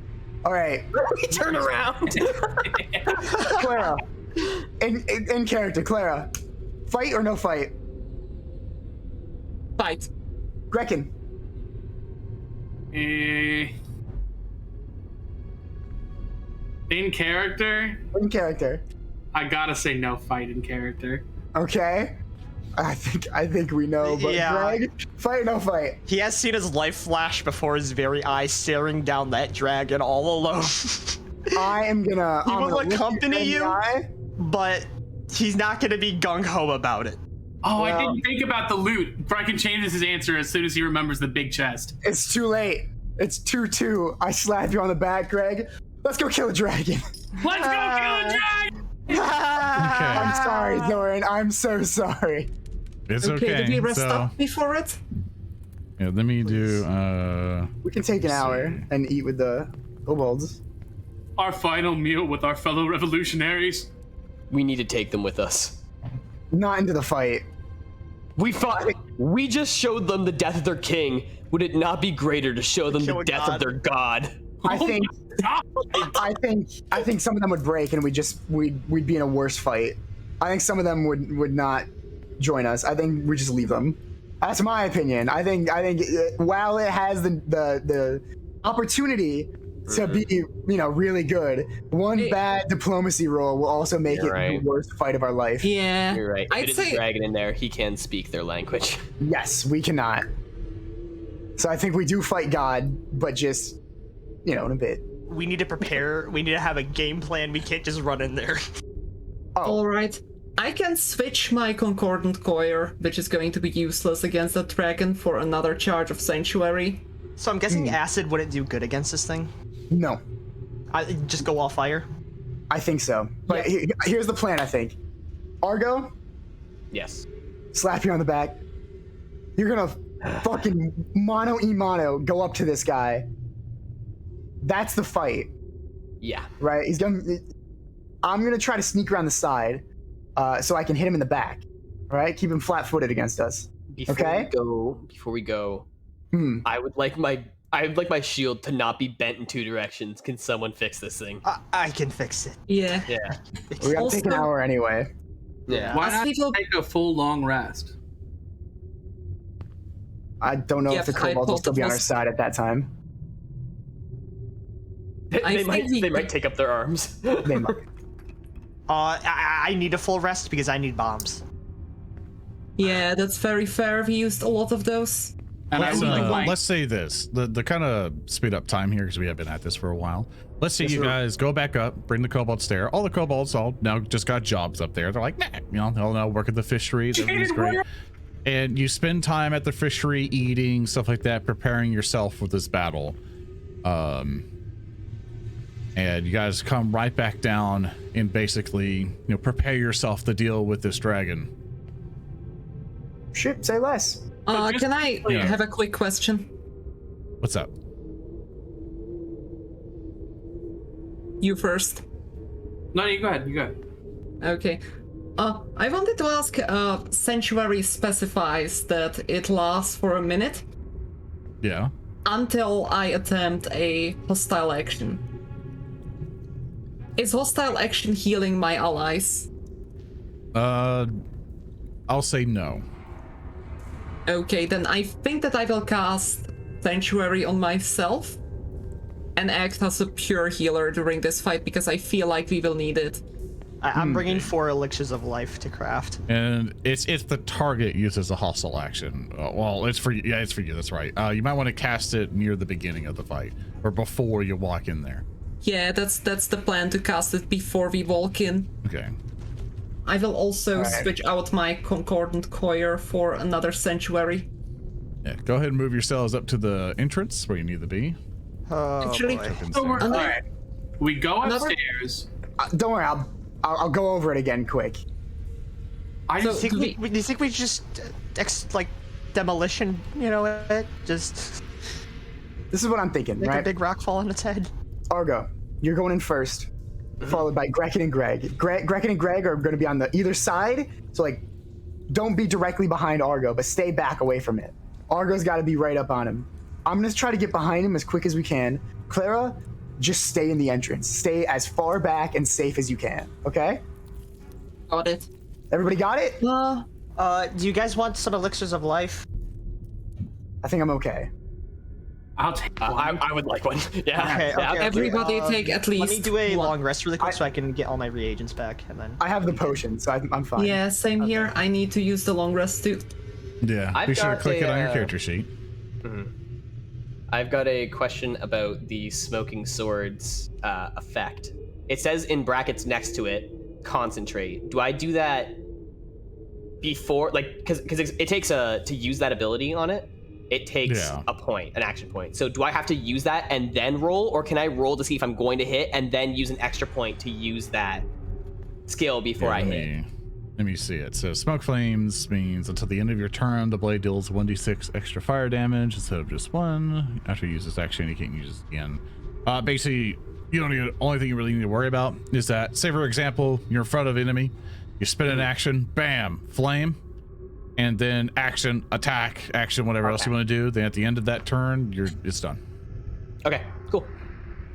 All right, we turn around. Klaara. In character, Klaara. Fight or no fight? Fight. Grekin. In character, In character. I gotta say no fight in character. Okay. I think we know, but Yeah. Greg, fight or no fight? He has seen his life flash before his very eyes, staring down that dragon all alone. I am gonna. He I'm will gonna look accompany in the you? eye. But he's not gonna be gung-ho about it. Oh, I Well- didn't think about the loot. Grekin changes his answer as soon as he remembers the big chest. It's too late. It's 2-2. I slap you on the back, Greg. Let's go kill a dragon. Let's go kill a dragon! I'm sorry, Zoran. I'm so sorry. It's Okay, okay. did we rest so, up before it? yeah, let me do. We can take an hour and eat with the kobolds. Our final meal with our fellow revolutionaries. We need to take them with us. Not into the fight. We fought. We just showed them the death of their king. Would it not be greater to show them Kill the a death god. of their god? I think. God. I think some of them would break, and we'd be in a worse fight. I think some of them would not join us. I think we just leave them. That's my opinion. I think while it has the opportunity to be really good, one Hey. bad diplomacy roll will also make You're it right. the worst fight of our life. Yeah. You're right. If I'd it is a say dragon in there, he can speak their language. Yes, we cannot. So I think we do fight God, but just in a bit. We need to prepare. We need to have a game plan. We can't just run in there. all right. I can switch my Concordant Coir, which is going to be useless against the dragon, for another charge of Sanctuary. So I'm guessing acid wouldn't do good against this thing. No, Just go all fire. I think so. But here's the plan. I think Argo, Yes. slap you on the back. You're gonna fucking mano go up to this guy. That's the fight, Yeah. right? I'm gonna try to sneak around the side, so I can hit him in the back. All right, keep him flat-footed against us. Okay. Before we go, Hmm. I would like my shield to not be bent in two directions. Can someone fix this thing? I can fix it. Yeah. Yeah. We gotta take an Also- hour anyway. Yeah. Why As not people- take a full long rest? I don't know if the Yes, I kobolds will still be on our thought side at that time. They think we might could- take up their arms. They might. I need a full rest because I need bombs. Yeah, that's very fair. We used a lot of those. And I would like Let's say this: the kind of speed up time here because we have been at this for a while. Let's say Yes, you sir. guys go back up, bring the kobolds there. All the kobolds all now just got jobs up there. They're like, nah, they'll now work at the fisheries. Everything's great. And you spend time at the fishery, eating stuff like that, preparing yourself for this battle. And you guys come right back down and basically, prepare yourself to deal with this dragon. Shit, say less. just- Can I Yeah. have a quick question? What's up? You first. No, you go ahead. You go ahead. Okay. I wanted to ask, Sanctuary specifies that it lasts for a minute Yeah. until I attempt a hostile action. Is hostile action healing my allies? I'll say no. Okay, then I think that I will cast Sanctuary on myself and act as a pure healer during this fight because I feel like we will need it. I'm bringing 4 elixirs of life to craft. And it's the target uses a hostile action. Well, it's for you. Yeah, it's for you. That's right. You might want to cast it near the beginning of the fight or before you walk in there. Yeah, that's the plan, to cast it before we walk in. Okay. I will also Alright. switch out my Concordant Coir for another Sanctuary. Yeah. Go ahead and move yourselves up to the entrance where you need to be. Oh, Actually, boy. So we're, Another- all right. We go Another- upstairs. Don't worry, I'll go over it again quick. I So- just Do you think we just demolition? Just This is what I'm thinking, make a right? big rock fall on its head. Argo, you're going in first, followed by Grekin and Greg. Grekin and Greg are going to be on the either side, so don't be directly behind Argo, but stay back away from it. Argo's got to be right up on him. I'm going to try to get behind him as quick as we can. Klaara, just stay in the entrance. Stay as far back and safe as you can, okay? Got it. Everybody got it? Do you guys want some elixirs of life? I think I'm okay. I'll take one. I would like one. Yeah. Okay, yeah, okay. Everybody take at least. Let me do a one. long rest really quick so I can get all my reagents back, and then. I have the potion, so I'm fine. Yeah, same here. I need to use the long rest too. Yeah, I've be sure to got click it on your a, character sheet. I've got a question about the smoking swords effect. It says in brackets next to it, concentrate. Do I do that before, like, because it takes to use that ability on it? It takes Yeah. a point, an action point. So do I have to use that and then roll, or can I roll to see if I'm going to hit and then use an extra point to use that skill before I hit? Let me see it. So smoke flames means until the end of your turn, the blade deals 1d6 extra fire damage instead of just 1. After you use this action, you can't use it again. Basically, you don't need. Only thing you really need to worry about is that, say for example, you're in front of enemy, you spin an action, bam, flame, and then action, attack, action, whatever else you want to do. Then at the end of that turn, it's done. Okay, cool.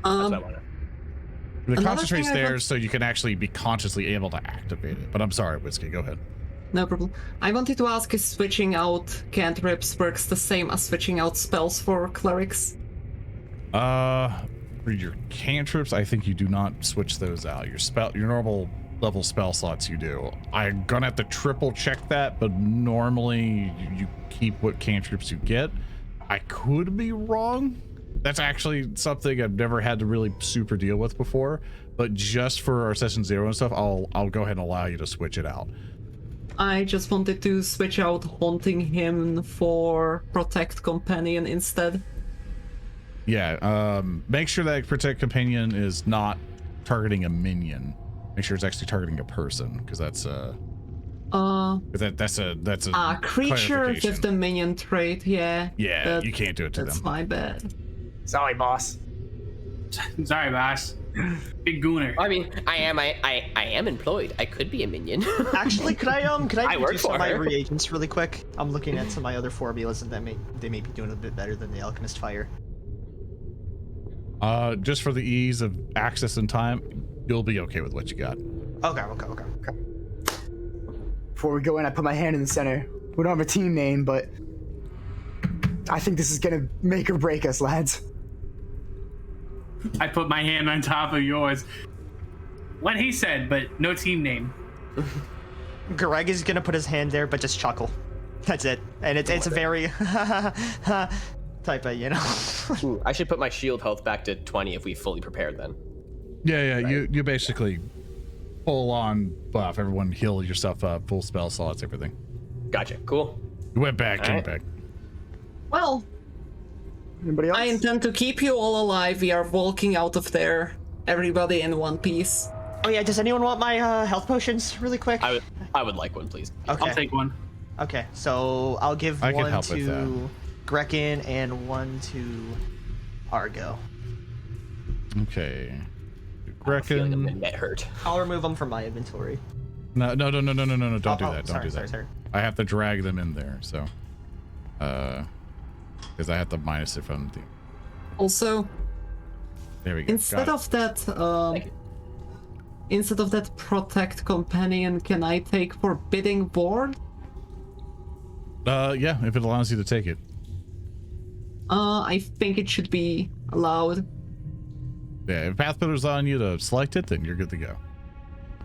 That's what I wanted. The Another concentrate's thing I there want- so you can actually be consciously able to activate it. But I'm sorry, Whiskey, go ahead. No problem. I wanted to ask if switching out cantrips works the same as switching out spells for clerics. For your cantrips, I think you do not switch those out. Your normal level spell slots you do. I'm gonna have to triple check that, but normally you keep what cantrips you get. I could be wrong. That's actually something I've never had to really super deal with before, but just for our session 0 and stuff, I'll go ahead and allow you to switch it out. I just wanted to switch out Haunting Hymn for Protect Companion instead. Yeah, make sure that Protect Companion is not targeting a minion. Make sure it's actually targeting a person, because that's a creature clarification. with the minion trait, yeah. Yeah, you can't do it to That's them. my bad. Sorry, boss. Sorry, boss. Big gooner. I mean, I am employed. I could be a minion. Actually, could I I work do some for of my her. reagents really quick? I'm looking at some of my other formulas, and they may be doing a bit better than the Alchemist Fire. Just for the ease of access and time, you'll be okay with what you got. Okay. Before we go in, I put my hand in the center. We don't have a team name, but I think this is gonna make or break us, lads. I put my hand on top of yours. What he said, but no team name. Gereg is gonna put his hand there, but just chuckle. That's it, and it's a very type of, you know. Ooh, I should put my shield health back to 20 if we fully prepared then. Yeah, you basically full on buff. Everyone heal yourself up, full spell slots, everything. Gotcha. Cool. You went back, came Alright. back. Well, Anybody else? I intend to keep you all alive. We are walking out of there, everybody in one piece. Oh yeah, does anyone want my health potions really quick? I would like one, please. Okay. I'll take one. Okay, so I'll give I can one help with to Grekin and one to Argo. Okay. Feeling a Grekin. net hurt. I'll remove them from my inventory. No, don't do that. Don't Oh, do that. sorry. I have to drag them in there, so because I have to minus it from the. Also, There we go. instead of that Protect Companion, can I take Forbidding Ward? Yeah, if it allows you to take it. I think it should be allowed. Yeah, if Pathfinder's on you to select it, then you're good to go.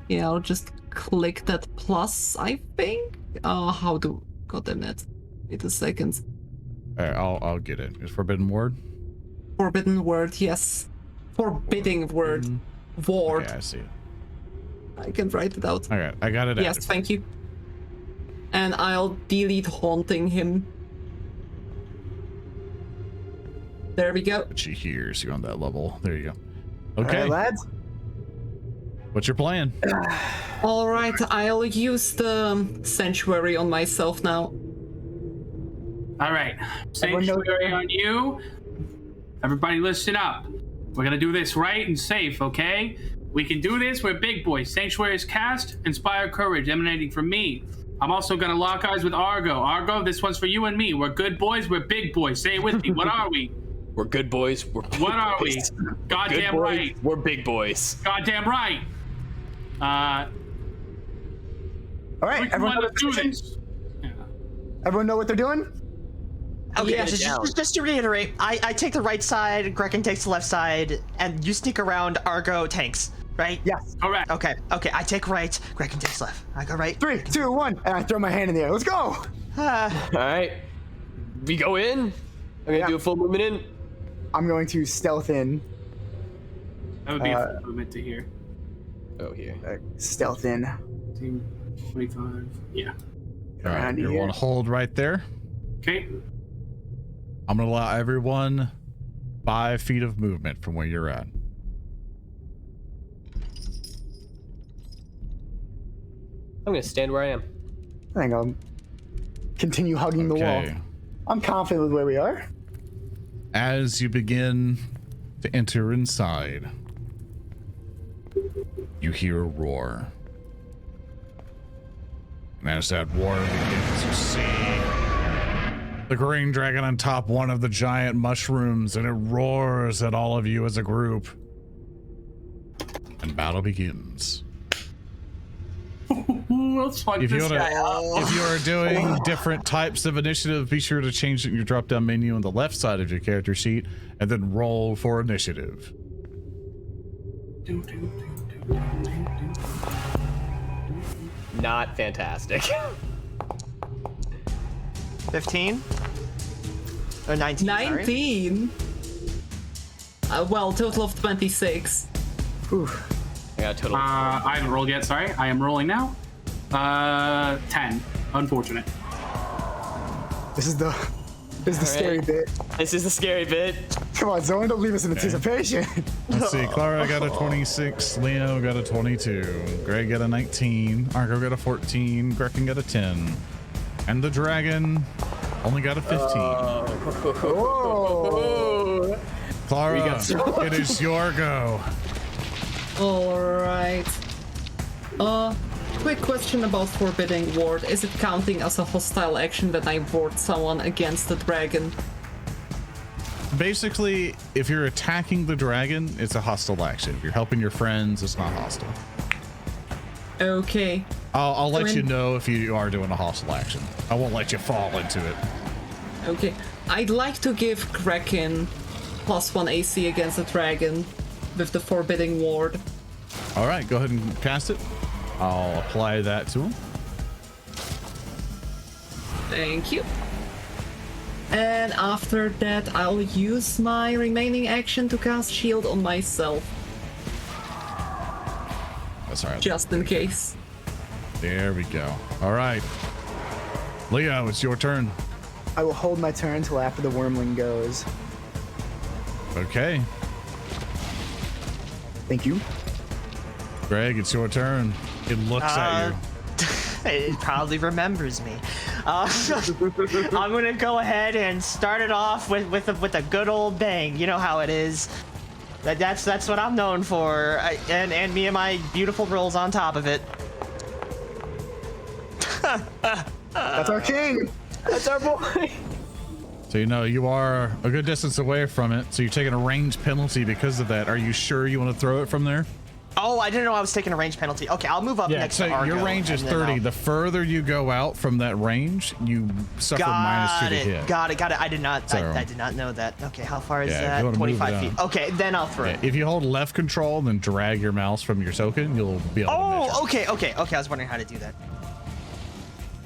Yeah, I'll just click that plus, I think. God damn it. Wait a second. All right, I'll get it. Is Forbidden Word? Forbidden Word, yes. Forbidding Word. Ward. Okay, I see it. I can write it out. All right, I got it. Yes, added. thank you. And I'll delete Haunting Him. There we go. But she hears you're on that level. There you go. All Okay, right, lads. what's your plan? Alright, I'll use the Sanctuary on myself now. All right. Everyone knows- Sanctuary on you. Everybody listen up. We're going to do this right and safe, okay? We can do this. We're big boys. Sanctuary is cast. Inspire courage emanating from me. I'm also going to lock eyes with Argo. Argo, this one's for you and me. We're good boys. We're big boys. Say it with me. What are we? We're good boys. We're big What are we? boys. Good Goddamn boys. right. We're big boys. Goddamn right. All right, Which everyone one know, to do this? Yeah. everyone know what they're doing? Okay, Yeah. just to reiterate, I take the right side, Grekin takes the left side, and you sneak around, Argo tanks, right? Yes. Correct. Okay, I take right, Grekin takes left. I go right. 3, 2, 1, and I throw my hand in the air. Let's go. All right. We go in. I'm gonna Yeah. do a full movement in. I'm going to stealth in. That would be a full movement to here. Oh, here. Stealth in. 25. Yeah. All right, Around you're here. on hold right there. Okay. I'm gonna allow everyone 5 feet of movement from where you're at. I'm gonna stand where I am. I think I'll continue hugging the wall. Okay. I'm confident with where we are. As you begin to enter inside, you hear a roar. And as that roar begins, you see the green dragon on top one of the giant mushrooms, and it roars at all of you as a group. And battle begins. Ooh, let's fight If this guy up. you are doing different types of initiative, be sure to change it in your drop-down menu on the left side of your character sheet, and then roll for initiative. Not fantastic. 15? Or 19, sorry. 19. Well, total of 26. Whew. I got a total. I haven't rolled yet, sorry. I am rolling now. 10. Unfortunate. This is the scary right. bit. This is the scary bit. Come on, Zoran, don't leave us in anticipation. Let's see, Klaara got a 26, Leo got a 22, Greg got a 19, Argo got a 14, Grekin got a 10, and the dragon only got a 15. Oh. Klaara, it is your go. Alright. Quick question about Forbidding Ward. Is it counting as a hostile action that I ward someone against the dragon? Basically, if you're attacking the dragon, it's a hostile action. If you're helping your friends, it's not hostile. Okay. I'll let When- you know if you are doing a hostile action. I won't let you fall into it. Okay. I'd like to give Grekin +1 AC against the dragon with the Forbidding Ward. All right, go ahead and cast it. I'll apply that to him. Thank you. And after that, I'll use my remaining action to cast Shield on myself, That's all right. just in case. There we go. All right. Leo, it's your turn. I will hold my turn until after the wormling goes. Okay. Thank you. Greg, it's your turn. It looks at you. It probably remembers me. I'm gonna go ahead and start it off with a good old bang. You know how it is. That's what I'm known for. And me and my beautiful rolls on top of it. That's our king. That's our boy. So you know you are a good distance away from it, so you're taking a range penalty because of that. Are you sure you want to throw it from there? Oh, I didn't know I was taking a range penalty. Okay, I'll move up next so to Argo. your range is and then 30. I'll- The further you go out from that range, you suffer -2 to hit. Got it. I did not. So- I did not know that. Okay, how far is Yeah, if you that? wanna move 25 it feet. on. Okay, then I'll throw. Yeah, if you hold left control and then drag your mouse from your token, you'll be able to measure. Oh, okay. I was wondering how to do that.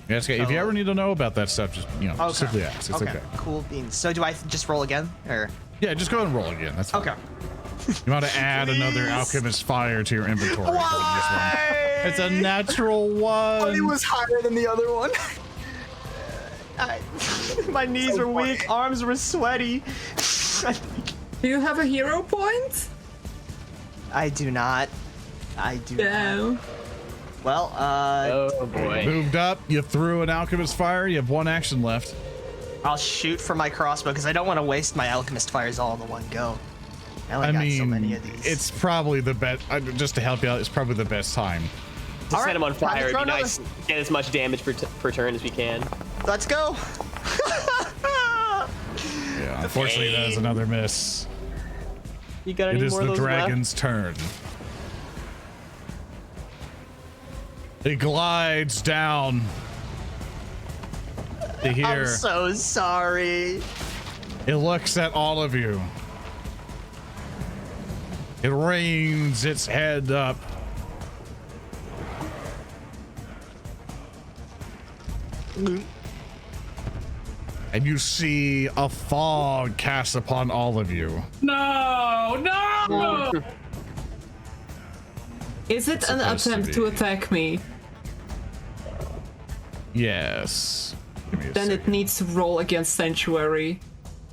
Yeah, it's okay. If you ever need to know about that stuff, just Okay. simply ask. It's okay. Cool beans. So do I just roll again, or? Yeah, just go ahead and roll again. That's fine. Okay. You want to add another Alchemist fire to your inventory. for this one. It's a natural one. It was higher than the other one. My knees So were weak, funny. arms were sweaty. Do you have a hero point? I do not. No. Well, Oh boy. Moved up. You threw an Alchemist fire. You have one action left. I'll shoot for my crossbow because I don't want to waste my alchemist fires all in the one go. I only I got mean, so many of these. it's probably the best. Just to help you out, it's probably the best time. To All set him right, on time to fire, it'd throw be another. nice. Get as much damage per turn as we can. Let's go. Yeah, unfortunately, that is another miss. You got It any is more of the those left? dragon's turn. It glides down to I'm hear. so sorry. It looks at all of you. It reins its head up. And you see a fog cast upon all of you. No, no. Is it an supposed to attempt to be. attack me? Yes. Give me a Then it second. needs to roll against Sanctuary.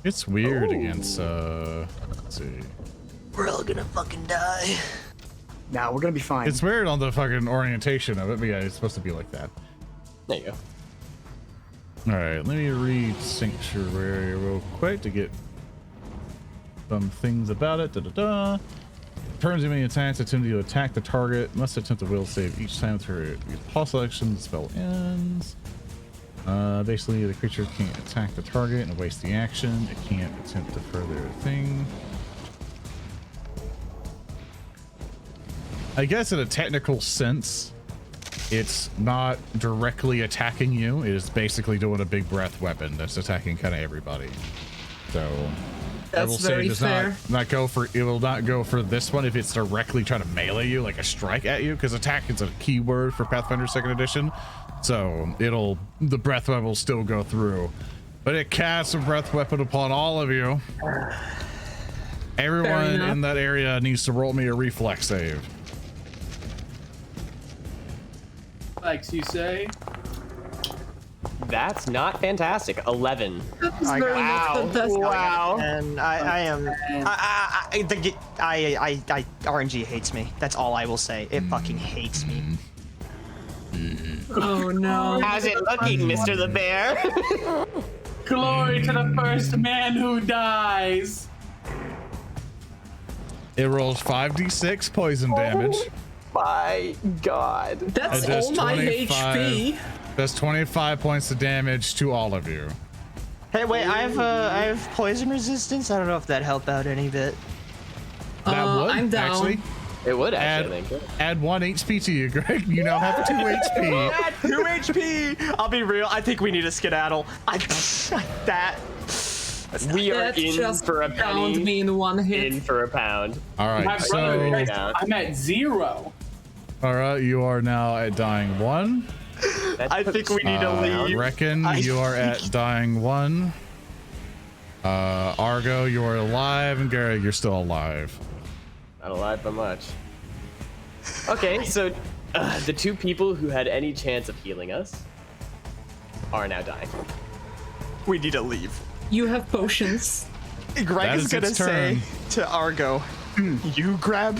It's weird against let's see. We're all gonna fucking die. Now we're gonna be fine. It's weird on the fucking orientation of it, but yeah, it's supposed to be like that. There you go. All right, let me read Sanctuary real quick to get some things about it. Da-da-da. Turns enemy attacks, attempt to attack the target. Must attempt a will save each time through pause selection. The spell ends. Basically, the creature can't attack the target and waste the action. It can't attempt to further a thing. I guess in a technical sense, it's not directly attacking you. It is basically doing a big breath weapon that's attacking kind of everybody. So I will That's say very it does fair. not go for. It will not go for this one if it's directly trying to melee you, like a strike at you, because attack is a keyword for Pathfinder 2nd Edition. So the breath weapon will still go through, but it casts a breath weapon upon all of you. Everyone enough. in that area needs to roll me a reflex save. Like you say. That's not fantastic. 11. That's very not fantastic. Wow. And I am. RNG hates me. That's all I will say. It fucking hates me. Oh no. How's it looking, Mr. the Bear? Glory to the first man who dies. It rolls 5d6 poison damage. My God. That's It does all my 25. HP. Does 25 points of damage to all of you. Hey, wait, I have poison resistance. I don't know if that helped out any bit. That would I'm down. actually It would add, actually, I think. add 1 HP to you, Greg. You now have 2 HP. 2 HP. I'll be real. I think we need a skedaddle. That. We are That in just for a downed penny, me in one hit. in for a pound. All My right, brother, so I'm at 0. all right, you are now at dying 1. I think we need to leave. Reckon you are at dying 1. Argo, you are alive, and Gereg, you're still alive. Not alive by much. Okay, so the 2 people who had any chance of healing us are now dying. We need to leave. You have potions. Greg That is is gonna its say turn. to Argo, you grab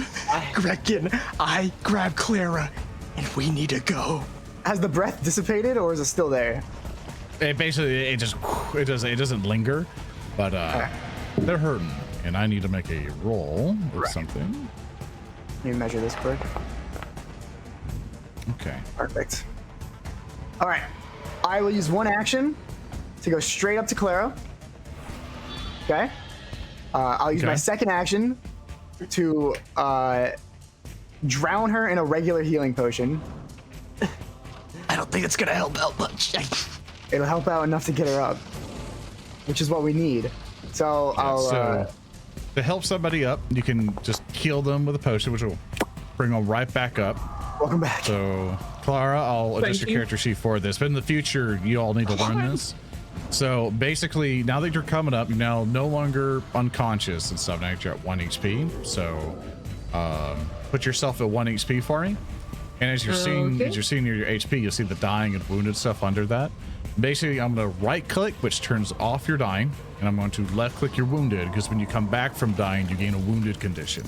Grekin, I grab Klaara, and we need to go. Has the breath dissipated or is it still there? It basically it doesn't linger, but they're hurting, and I need to make a roll or something. Let me measure this quick. Okay. Perfect. All right. I will use one action to go straight up to Klaara. Okay. I'll use my Okay. second action to drown her in a regular healing potion. I don't think it's gonna help out much. It'll help out enough to get her up, which is what we need. So I'll. So to help somebody up, you can just heal them with a potion, which will bring them right back up. Welcome back. So, Klaara, I'll adjust Thank your you. character sheet for this, but in the future, you all need to learn this. So, basically, now that you're coming up, you're now no longer unconscious and stuff. Now you're at 1 HP. So, put yourself at 1 HP for me. And as you're seeing your HP, you'll see the dying and wounded stuff under that. Basically, I'm going to right-click, which turns off your dying, and I'm going to left-click your wounded, because when you come back from dying, you gain a wounded condition.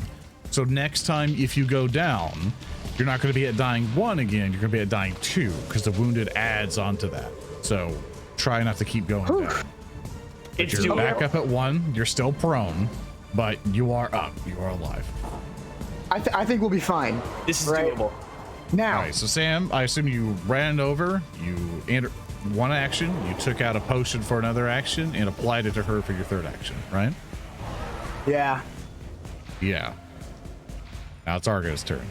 So next time, if you go down, you're not going to be at dying 1 again. You're going to be at dying 2, because the wounded adds onto that. So try not to keep going down. But It's you're doable. back up at 1. You're still prone, but you are up. You are alive. I think we'll be fine. This is Right. doable. Now, All right, so Sam, I assume you ran over, you entered 1 action, you took out a potion for another action, and applied it to her for your 3rd action, right? yeah. Yeah. Now it's Argo's turn.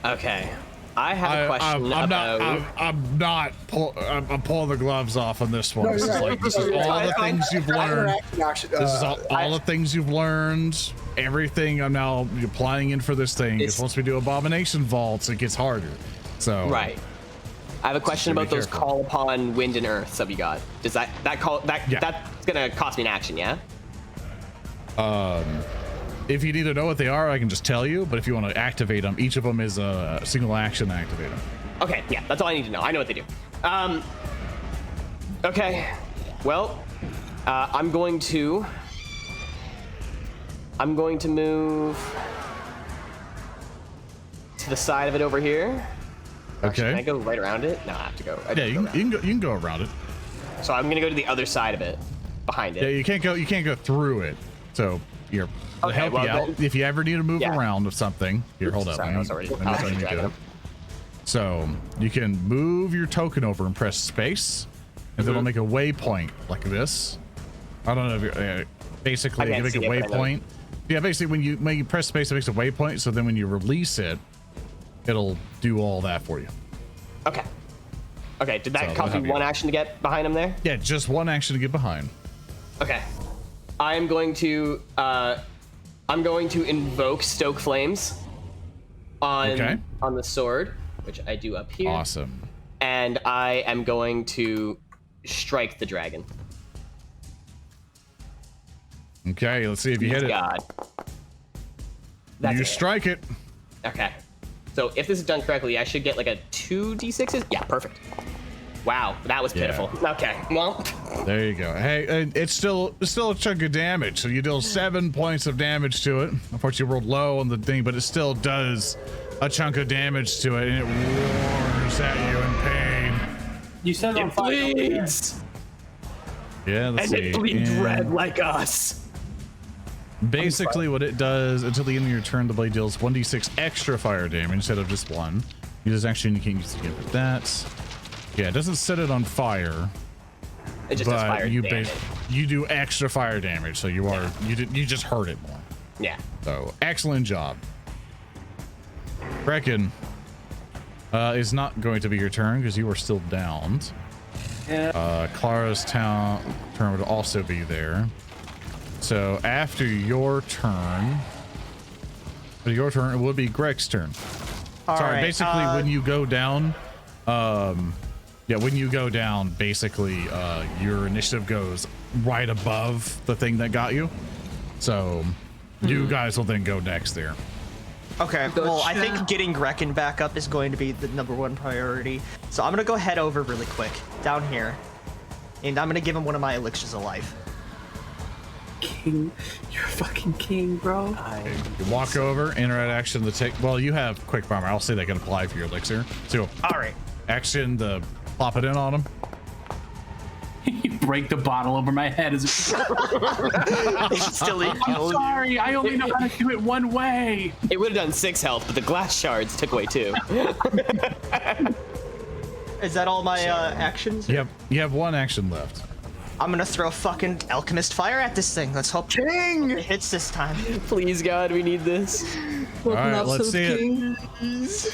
Okay. I have a question I'm pulling the gloves off on this one. No, This is you're like, right. this is all the things you've learned. This This is all the things you've learned. Everything I'm now applying in for this thing. Because once we do Abomination vaults, it gets harder. So Right. I have a question be about those careful. call upon wind and earth that we got. Does that Yeah. that's gonna cost me an action, yeah? if you need to know what they are, I can just tell you. But if you want to activate them, each of them is a single action to activate them. Okay, yeah, that's all I need to know. I know what they do. Okay, well, I'm going to move to the side of it over here. Actually, Okay. can I go right around it? No, I have to go. Yeah, you can go around it. So I'm gonna go to the other side of it, behind it. Yeah, you can't go through it. So you're to Okay, help well, you out. then- If you ever need to move Yeah. around of something, here, hold up. Sorry, Let me- I was already- let me I was tell you to dragging do it. him. So you can move your token over and press space, and then it'll make a waypoint like this. I don't know if you're basically I you can't make a see it, but I know. waypoint. Yeah, basically when you press space, it makes a waypoint. So then when you release it, it'll do all that for you. Okay. Okay, did that So cost that'll me help you. one action to get behind him there? Yeah, just one action to get behind. Okay. I'm going to invoke Stoke Flames Okay. on the sword, which I do up here. Awesome. And I am going to strike the dragon. Okay, let's see if you hit it. God. That's You it. strike it. Okay. So if this is done correctly, I should get like a 2d6s. Yeah, perfect. Wow, that was Yeah. pitiful. Okay. Well, There you go. Hey, and it's still a chunk of damage. So you deal 7 points of damage to it. Unfortunately, you rolled low on the thing, but it still does a chunk of damage to it, and it roars at you in pain. You said on it fire. bleeds, Yeah, let's and see. it bleeds And red like us. basically, what it does until the end of your turn, the blade deals 1d6 extra fire damage instead of just one. You just actually you can't use it again for that. Yeah, it doesn't set it on fire. It just does fire But you damage. you do extra fire damage, so you just hurt it more. Yeah. So excellent job. Grekin is not going to be your turn because you are still downed. Yeah. Klaara's turn would also be there. So after your turn, it would be Greg's turn. All Sorry, right, basically when you go down, when you go down, basically your initiative goes right above the thing that got you. So you guys will then go next there. Okay, well, I Gotcha. think getting Grekin back up is going to be the #1 priority. So I'm gonna go head over really quick, down here. And I'm gonna give him one of my elixirs of life. King, you're a fucking king, bro. You walk over, interact action to take. Well, you have quick bomber. I'll say they can apply for your elixir. So Alright. action to plop it in on them. You break the bottle over my head as Still I'm sorry, I only know how to do it one way. It would have done 6 health, but the glass shards took away 2. Is that all my actions? You have one action left. I'm gonna throw fucking Alchemist fire at this thing. Let's hope King! it hits this time. Please, God, we need this. All right, let's see it.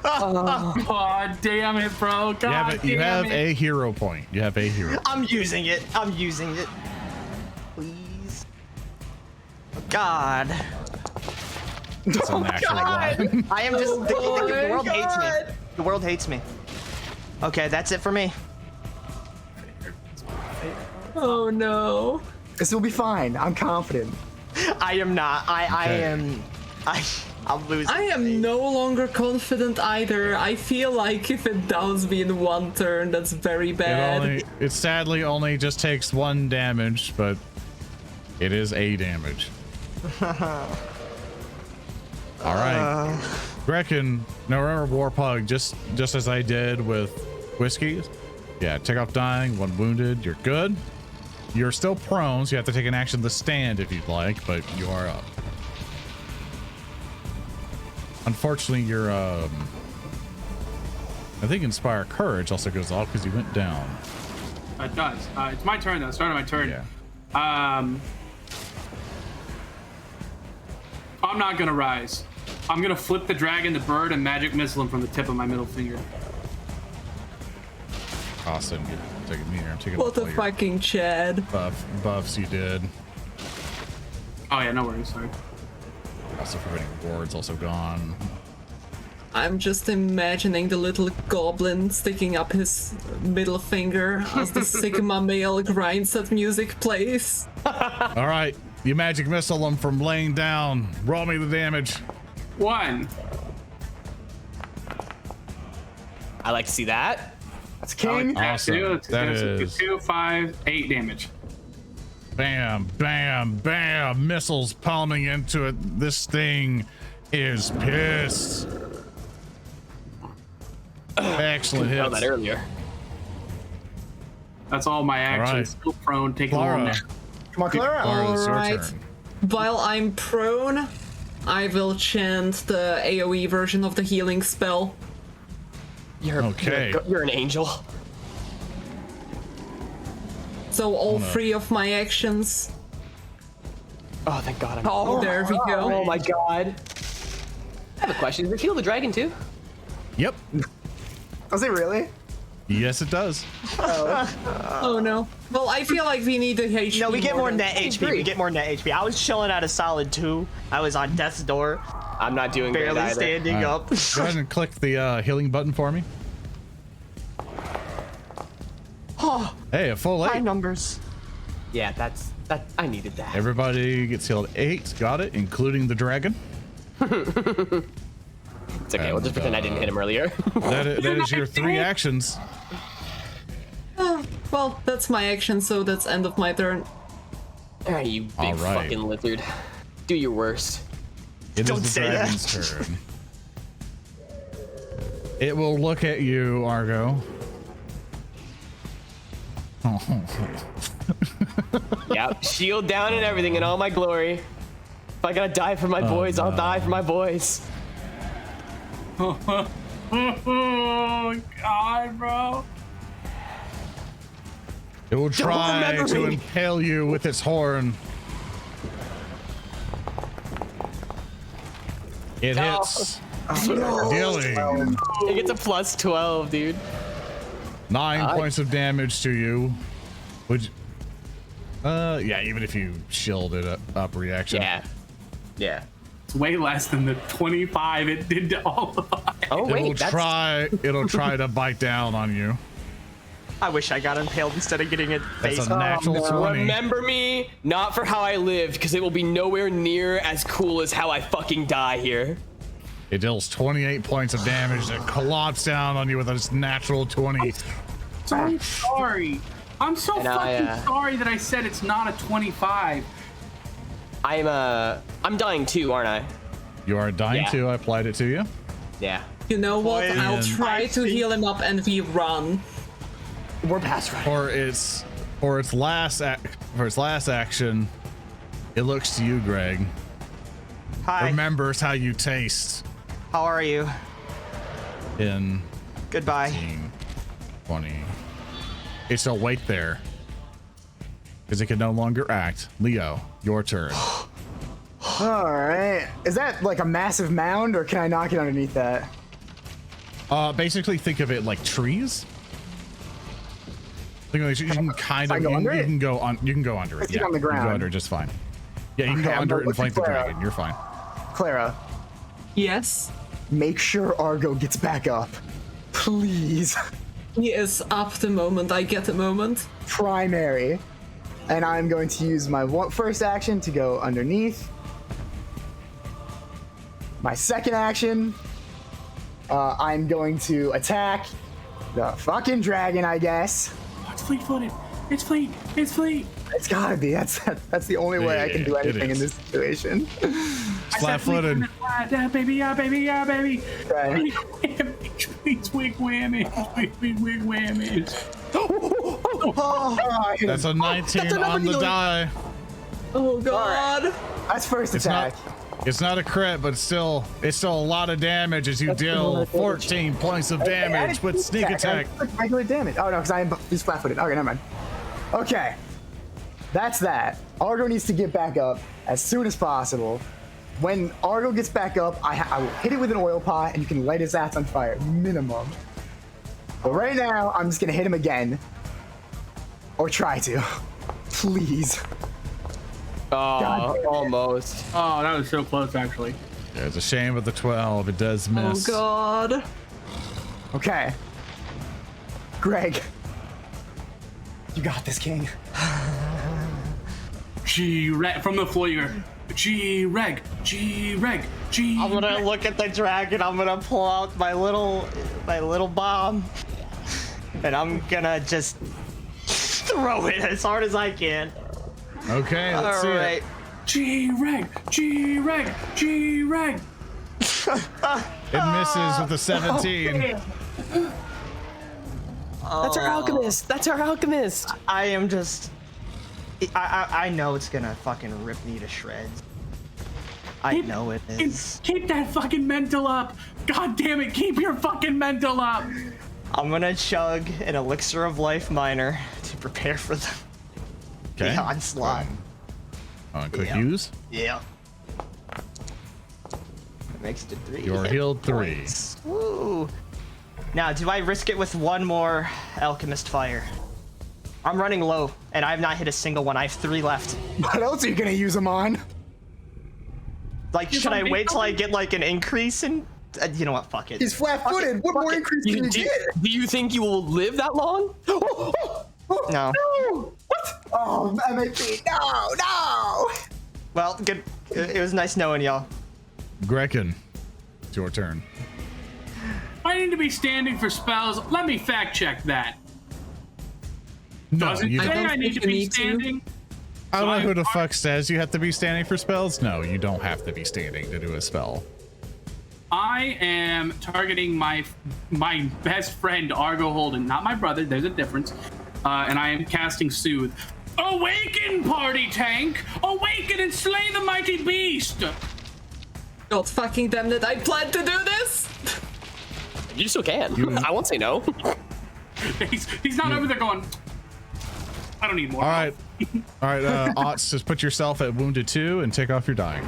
Oh, damn it, bro. God You have damn it. a hero point. You have a hero. I'm using it. I'm using it. Please. God. It's a natural one. I am just. The boy, world hates me. God. The world hates me. Okay, that's it for me. Oh no. This will be fine. I'm confident. I am not. I'm losing. I am no longer confident either. I feel like if it downs me in one turn, that's very bad. It sadly only just takes 1 damage, but it is a damage. All right, Grekin. Now remember, Warpug, just as I did with Whiskey. Yeah, take off dying, 1 wounded. You're good. You're still prone, so you have to take an action to stand if you'd like, but you are up. Unfortunately, your I think Inspire Courage also goes off because you went down. It does. It's my turn, though. Start of my turn. Yeah. I'm not gonna rise. I'm gonna flip the dragon, the bird, and magic missile him from the tip of my middle finger. Awesome. I'm taking me here. I'm taking What a all your fucking Chad. buffs you did. Oh yeah, no worries. Sorry. Also preventing wards also gone. I'm just imagining the little goblin sticking up his middle finger as the Sigma male grind set music plays. All right, you magic missile him from laying down. Roll me the damage. 1. I like to see that. That's king. Awesome. That is 2, 5, 8 damage. bam, bam, bam. Missiles palming into it. This thing is pissed. Excellent Found hits. that earlier. That's all my actions. right. Still prone, taking a little Klaara. nap. Come on, Klaara. Klaara, it's your Alright. turn. While I'm prone, I will chant the AoE version of the healing spell. Okay. You're an angel. So all 3 of my actions. Oh, thank God. There we go. Oh my God. I have a question. Does it heal the dragon too? Yep. Was it really? Yes, it does. Oh no. Well, I feel like we need the HP. No, we get more than- net HP. We get more net HP. I was chilling at a solid 2. I was on death's door, I'm not doing great barely either. standing All up. right. Go ahead and click the healing button for me. Hey, a full High 8. numbers. Yeah, that. I needed that. Everybody gets healed 8. Got it, including the dragon. It's okay. We'll just pretend I didn't hit him earlier. That is your 3 actions. Well, that's my action, so that's end of my turn. Ah, you big All right. fucking lizard. Do your worst. It Don't is the say that. dragon's turn. It will look at you, Argo. Yep. Shield down and everything in all my glory. If I gotta die for my boys, I'll die for my boys. Oh God, bro. It will try remember to me. impale you with its horn. It hits. Dealing It gets a plus 12, dude. 9 points of damage to you. Would you, yeah, even if you shielded up reaction. Yeah. Yeah. It's way less than the 25 it did to all of us. Oh It'll wait, that's it'll try to bite down on you. I wish I got impaled instead of getting it That's face a natural 20. Remember me not for how I lived, because it will be nowhere near as cool as how I fucking die here. It deals 28 points of damage that collapse down on you with its natural 20. So sorry. I'm so And fucking sorry that I said it's not a 25. I'm dying too, aren't I? You are dying Yeah. too. I applied it to you. Yeah. You know what? I'll And- try to heal him up and we run. We're past right. For its last action, it looks to you, Greg. Hi. Remembers how you taste How are you? in Goodbye. 20. It shall wait there because it can no longer act. Leo, your turn. All right. Is that like a massive mound, or can I knock it underneath that? Basically, think of it like trees. Think of it, you can kind I of go you, under you it? can go on. You can go under it. It's Yeah, on the you can ground. go under it just fine. Yeah, you can Okay, go I'm under it and looking flank the for a- dragon. You're fine. Clara, Yes. make sure Argo gets back up. Please. He is up the moment I get the moment. Primary. And I'm going to use my first action to go underneath. My second action, I'm going to attack the fucking dragon, I guess. Oh, it's fleet-footed. It's fleet. It's fleet. It's gotta be. That's the only way I can do Yeah, it anything in is. this situation. Flat-footed. Yeah, baby. Yeah, baby. Yeah, baby. Okay. Please, wig whammy. Wig whammies. Oh, I hit That's him. a 19 on the die. Oh god. That's first It's attack. not. It's not a crit, but still a lot of damage as you deal 14 points of damage with sneak attack. Regular damage. Oh no, because he's flat-footed. Okay, never mind. Okay, that's that. Argo needs to get back up as soon as possible. When Argo gets back up, I will hit it with an oil pot, and you can light his ass on fire, minimum. But right now, I'm just gonna hit him again. Or try to. Please. Oh, almost. Oh, that was so close, actually. Yeah, it's a shame with the 12. It does miss. Oh god. Okay. Greg. You got this, King. Gereg from the floor. You go, Gereg, Gereg, Gereg. I'm gonna look at the dragon. I'm gonna pull out my little bomb, and I'm gonna just throw it as hard as I can. Okay, let's see it. Gereg, Gereg, Gereg. It misses with a 17. That's our alchemist. That's our alchemist. I am just. I know it's gonna fucking rip me to shreds. I know it is. Keep that fucking mental up. God damn it, keep your fucking mental up. I'm gonna chug an elixir of life minor to prepare for the onslaught. Click Yeah. use. Yeah. That makes it 3. You're healed 3. points. Woo. Now, do I risk it with one more alchemist fire? I'm running low, and I have not hit a single one. I have 3 left. What else are you gonna use him on? Like, should I wait till I get like an increase in? You know what? Fuck it. He's flat-footed. What more increase can you get? Do you think you will live that long? No. No! What? Oh, MAP. No! Well, good. It was nice knowing y'all. Grekin, it's your turn. I need to be standing for spells. Let me fact check that. No, Doesn't you say don't. I need to be standing. I don't know So who the fuck says you have to be standing for spells. No, you don't have to be standing to do a spell. I am targeting my best friend Argo Holden, not my brother. There's a difference. And I am casting Soothe. Awaken, party tank! Awaken and slay the mighty beast! God fucking damn it, I plan to do this! You still can. I won't say no. He's not over there going, I don't need more. All right, ItzOtz, just put yourself at wounded 2 and take off your dying.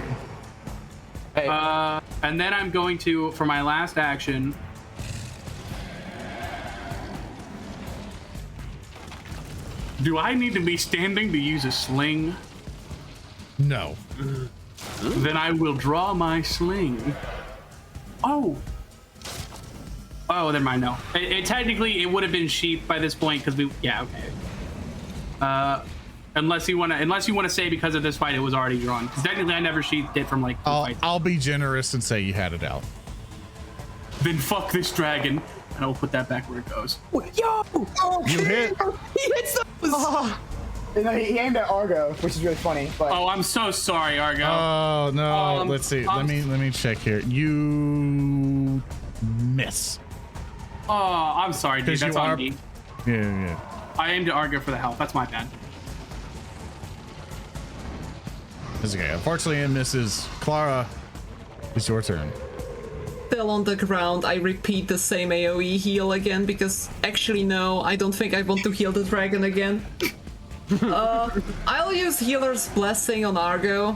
Hey, And then I'm going to, for my last action, do I need to be standing to use a sling? No. Then I will draw my sling. Oh, never mind. No, it technically it would have been sheep by this point because okay. Unless you want to say because of this fight it was already drawn. Because technically I never sheathed it from like 2 fights. I'll be generous and say you had it out. Then fuck this dragon, and I will put that back where it goes. yo! You hit. He hits those! And he aimed at Argo, which is really funny. But Oh, I'm so sorry, Argo. Oh no. Let's see. I'm- Let me check here. You miss. Oh, I'm sorry, dude. 'Cause That's you on are- me. Yeah. I aimed at Argo for the health. That's my bad. It's okay. Unfortunately, it misses. Klaara, it's your turn. Still on the ground, I repeat the same AoE heal again because actually no, I don't think I want to heal the dragon again. I'll use Healer's Blessing on Argo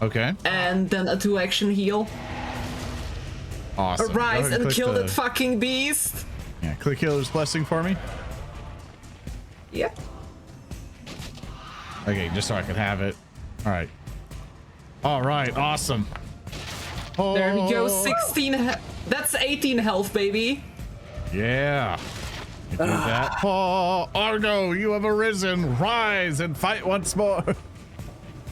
Okay. and then a 2-action heal. Awesome. Go Arise ahead and click kill the- that fucking beast. Yeah, click Healer's Blessing for me. Yep. Okay, just so I can have it. All right. All right. Awesome. Oh, There we go. 16. That's 18 health, baby. Yeah. You do that. Oh, Argo, you have arisen. Rise and fight once more.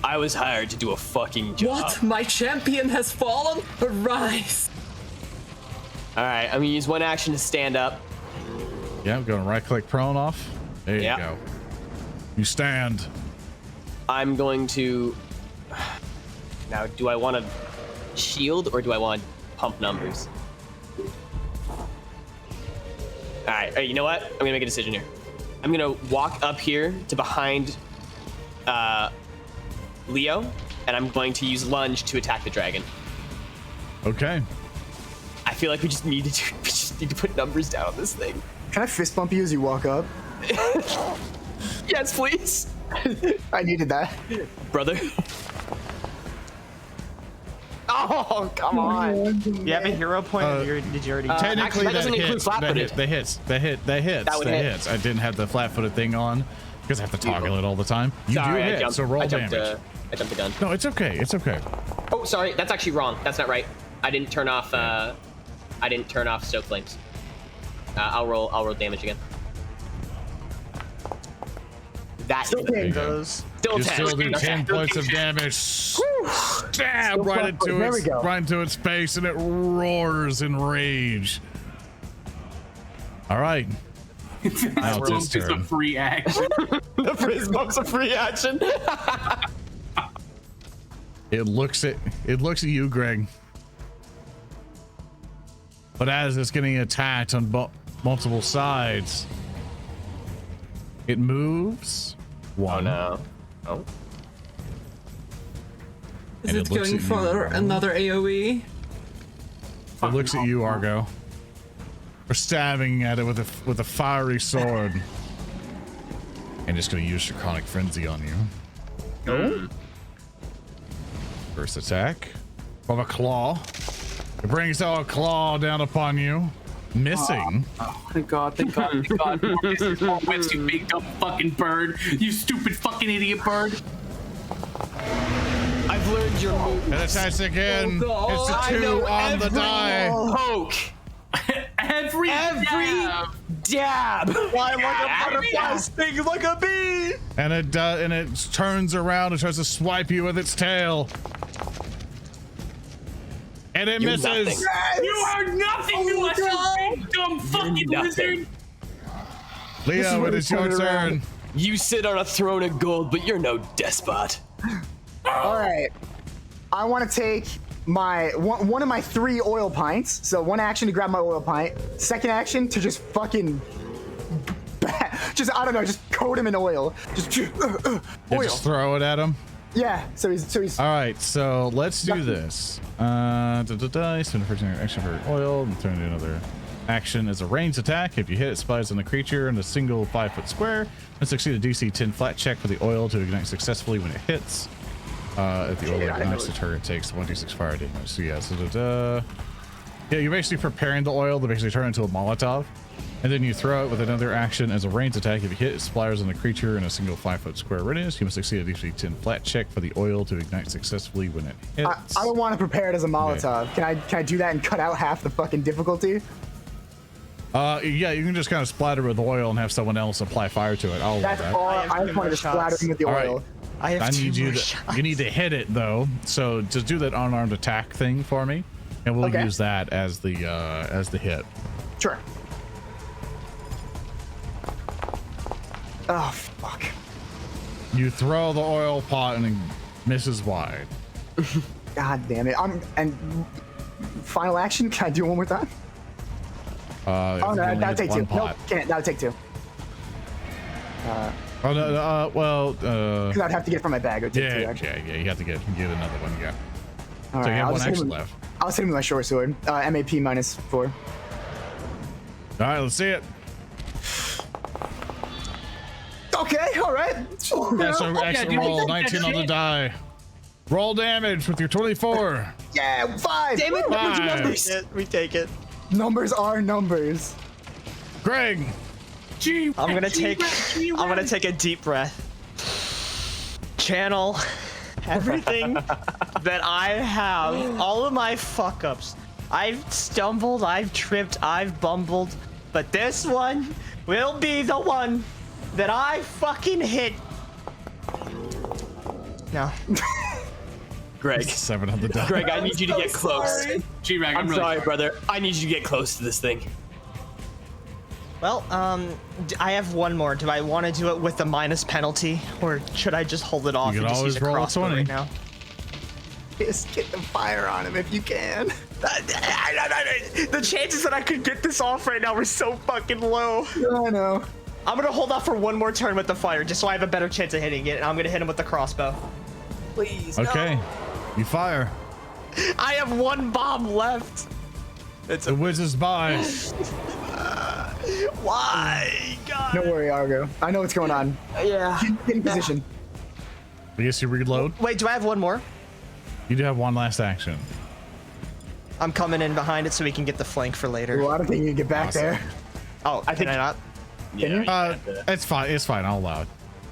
I was hired to do a fucking job. What? My champion has fallen? Arise. Alright, I'm gonna use one action to stand up. Yeah, I'm going to right click prone off. There you Yeah. go. You stand. I'm going to... Now, do I want to shield or do I want to pump numbers? Alright, you know what? I'm gonna make a decision here. I'm gonna walk up here to behind Leo, and I'm going to use lunge to attack the dragon. Okay. I feel like we just need to put numbers down on this thing. can I fist bump you as you walk up? Yes, please. I needed that. Brother. Oh, come on. You have a hero point, or did you already? Technically, actually, that doesn't include flat-footed. That hits. That would hit. hits. I didn't have the flat-footed thing on because I have to toggle it all the time. You Sorry, do I hit, jumped, so roll I jumped, damage. I jumped the gun. No, it's okay. It's okay. Oh, sorry, that's actually wrong. That's not right. I didn't turn off. I didn't turn off Stoke Flames. I'll roll damage again. That Those. still You 10. still do Okay. 10 points of damage. Stab right into There we go. right into its face, and it roars in rage. All right. Now it's It's its a turn. free action. The frizz bump's a free action. It looks at you, Greg. But as it's getting attacked on multiple sides, it moves. One. Oh. Is And it it looks going at you, for Argo. another AoE? It looks at you, Argo. Or stabbing at it with a fiery sword. And it's going to use Draconic Frenzy on you. First attack. From a claw. It brings out a claw down upon you. Missing. Thank God, thank God, thank God. This is more wits, you big dumb fucking bird. You stupid fucking idiot bird. I've learned your move. And attacks again. Oh, It's a I 2 know on the every die. poke. Every Dab. Fly like a butterfly, sting like a bee. And it turns around and tries to swipe you with its tail. And it misses. nothing. You are nothing to us, you big dumb fucking nothing. lizard. Leo, it is your turn. You sit on a throne of gold, but you're no despot. All right. I want to take my one of my 3 oil pints. So one action to grab my oil pint. Second action to just fucking, just I don't know, just coat him in oil. Just oil. Just throw it at him. Yeah. So he's. All right, so let's do this. Spend a first action for oil and turn to another action as a ranged attack. If you hit, it splies on the creature in a single 5-foot square and succeed a DC 10 flat check for the oil to ignite successfully when it hits. If the oil ignites, the target takes 1d6 fire damage. So yeah, yeah, you're basically preparing the oil to basically turn into a Molotov. And then you throw it with another action as a ranged attack. If you hit, it splatters on the creature in a single 5-foot square radius. You must succeed a DC 10 flat check for the oil to ignite successfully when it hits. I don't want to prepare it as a Molotov. Can I do that and cut out half the fucking difficulty? Yeah, you can just kind of splatter with oil and have someone else apply fire to it. I'll allow That's that. all. I have I two just wanted more to splatter shots. him with the All oil. right. I have I two need you more to. shots. You need to hit it though. So just do that unarmed attack thing for me, and we'll Okay. use that as the hit. Sure. Oh fuck. You throw the oil pot and it misses wide. God damn it. And final action. Can I do it one more time? Oh no, that'll take 2. Nope, Pot. can't. That'll take 2. Oh no, well, Because I'd have to get it from my bag. It would take 2 yeah, actually. yeah, you have to get another one. Yeah. All So you right, have I'll one just hit action him- left. I'll hit him with my short sword. MAP -4. All right, let's see it. Okay, all right. That's an action dude, roll. that 19 on the shit. die. Roll damage with your 24. Yeah, 5. Damn it, Five. numbers. We take it. Numbers are numbers. Greg, I'm gonna take a deep breath. Channel everything that I have, all of my fuck ups. I've stumbled, I've tripped, I've bumbled, but this one will be the one that I fucking hit. No. Greg, 7 on the die. Greg, I need you to get close. G-Rag, I'm really sorry, brother. I need you to get close to this thing. Well, I have one more. Do I want to do it with the minus penalty, or should I just hold it off You and can just use always a roll a crossbow 20. right now? Just get the fire on him if you can. The chances that I could get this off right now are so fucking low. I know. I'm gonna hold off for one more turn with the fire, just so I have a better chance of hitting it. And I'm gonna hit him with the crossbow. Please. Okay, you fire. I have one bomb left. It whizzes by. Why? God. Don't worry, Argo. I know what's going on. Yeah. Get in position. I guess you reload. Wait, do I have one more? You do have one last action. I'm coming in behind it so we can get the flank for later. Well, I don't think you can get back there. Oh, can I not? It's fine. It's fine. I'll allow it.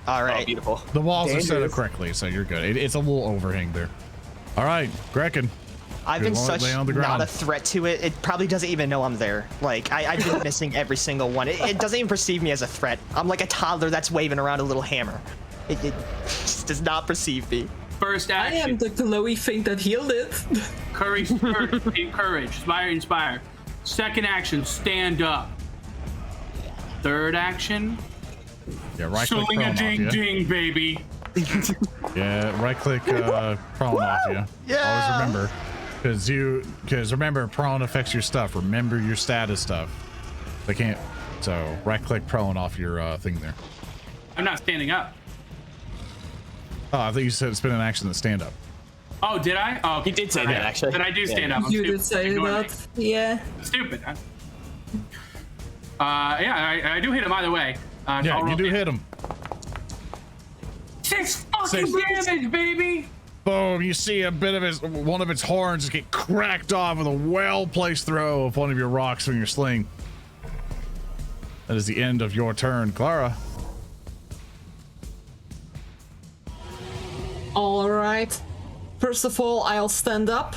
All right. Oh, beautiful. The walls are set up Dangerous. correctly, so you're good. It's a little overhang there. All right, Grekin. I've been Good such lay on the not ground. a threat to it. It probably doesn't even know I'm there. Like, I've been missing every single one. It doesn't even perceive me as a threat. I'm like a toddler that's waving around a little hammer. It just does not perceive me. First I am action. the glowy thing that healed it. Courage. Inspire. Second action, stand up. Third action, Yeah, right click swing prone a off ding you. ding, baby. Yeah, right click prone off you. Yeah. Always remember, because remember prone affects your stuff. Remember your status stuff. They can't. So right click prone off your thing there. I'm not standing up. Oh, I thought you said spin an action to stand up. Oh, did I? Oh, He did say that, actually. But I do stand up. I'm You stupid. did say Ignore me. that. Yeah. I'm stupid. Huh? Yeah, I do hit him either way. Yeah, I'll you roll do it. hit him. 6 fucking damage, baby. Boom! You see a bit of one of its horns get cracked off with a well-placed throw of one of your rocks from your sling. That is the end of your turn, Klaara. All right. First of all, I'll stand up.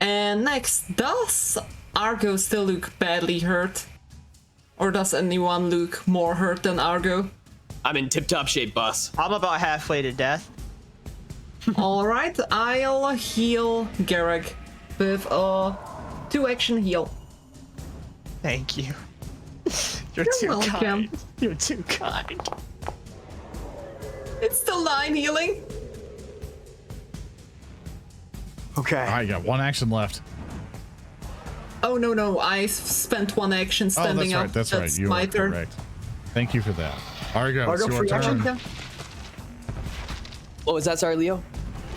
And next, does Argo still look badly hurt? Or does anyone look more hurt than Argo? I'm in tip-top shape, boss. I'm about halfway to death. All right, I'll heal Gereg with a 2-action heal. Thank you. You're You're too welcome. kind. You're too kind. It's still 9 healing. Okay. All right, you got one action left. Oh no, I spent 1 action Oh, standing that's right. up. That's right. You my are turn. correct. Thank you for that. Argo, Argo, it's your free turn. action? What was that? Sorry, Leo?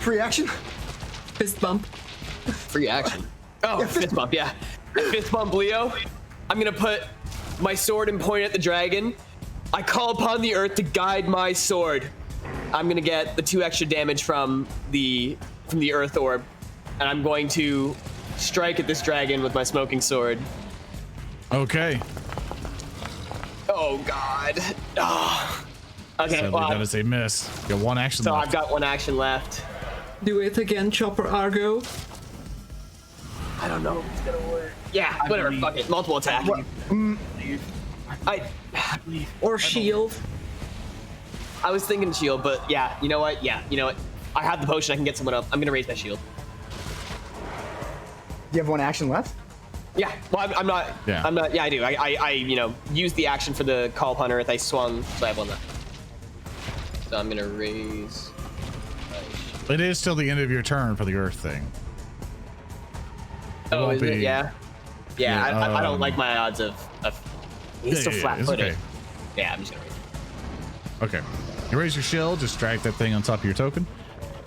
Free action. Fist bump. Free action. Oh, fist bump, yeah. Fist bump, Leo. I'm gonna put my sword and point at the dragon. I call upon the earth to guide my sword. I'm gonna get the 2 extra damage from the earth orb, and I'm going to strike at this dragon with my smoking sword. Okay. Oh God. Oh. Okay, Sadly, well, that is a miss. You got one action so left. I've got 1 action left. Do it again, Chopper Argo. I don't know if it's gonna work. Yeah, whatever. believe- Fuck it. Multiple attack. Or shield. I was thinking shield, but yeah, you know what? Yeah, you know what? I have the potion. I can get someone up. I'm gonna raise my shield. You have 1 action left. Yeah. Well, I'm not. Yeah. I'm not. Yeah, I do. I you know, used the action for the call upon earth. I swung, so I have 1 left. So I'm gonna raise. It is still the end of your turn for the earth thing. Oh, won't is it? be- Yeah. Yeah. Yeah, I don't like my odds of. He's still it's flat-footed. okay. Yeah, I'm just gonna raise. Okay. You raise your shield, just drag that thing on top of your token.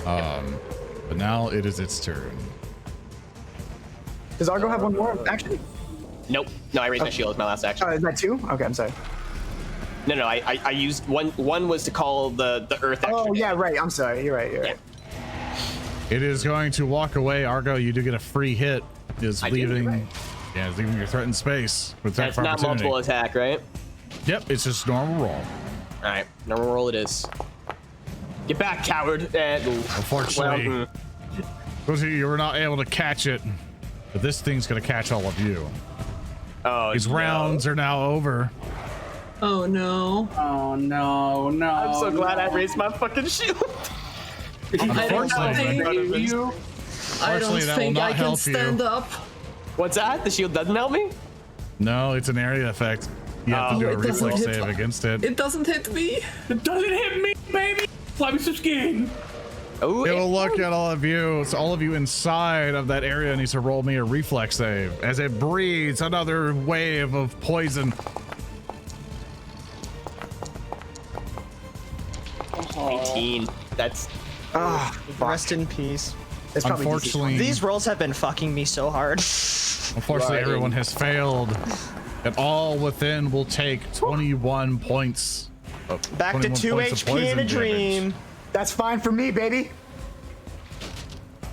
But now it is its turn. Does Argo have 1 more action? Nope. No, I raised my shield as my last action. Oh, is that 2? Okay, I'm sorry. No, I used one. One was to call the earth action. Oh yeah, right. I'm sorry. You're right. You're right. It is going to walk away. Argo, you do get a free hit. Is I do, leaving. right. Yeah, is leaving your threatened space with attack That's of not opportunity. multiple attack, right? Yep, it's just normal roll. All right, normal roll it is. Get back, coward. Unfortunately, Well, those of you were not able to catch it, but this thing's going to catch all of you. oh, These no. rounds are now over. Oh no. Oh no. I'm so glad I no. raised my fucking shield. I don't Unfortunately, think, You. I don't Unfortunately, that will think not I can help you. stand up. What's that? The shield doesn't help me? No, it's an area effect. You have to do a It doesn't reflex hit- save against it. It doesn't hit me. It doesn't hit me, baby. Fly me some skin. Oh, It will look at all of you. So all of you inside of that area needs to roll me a reflex save as it breathes another wave of poison. 18. That's Rest in peace. It's probably DC. Unfortunately, These rolls have been fucking me so hard. unfortunately, Right. everyone has failed. And all within will take 21 points. Back to 21 2 points of HP in poison a dream. damage. That's fine for me, baby.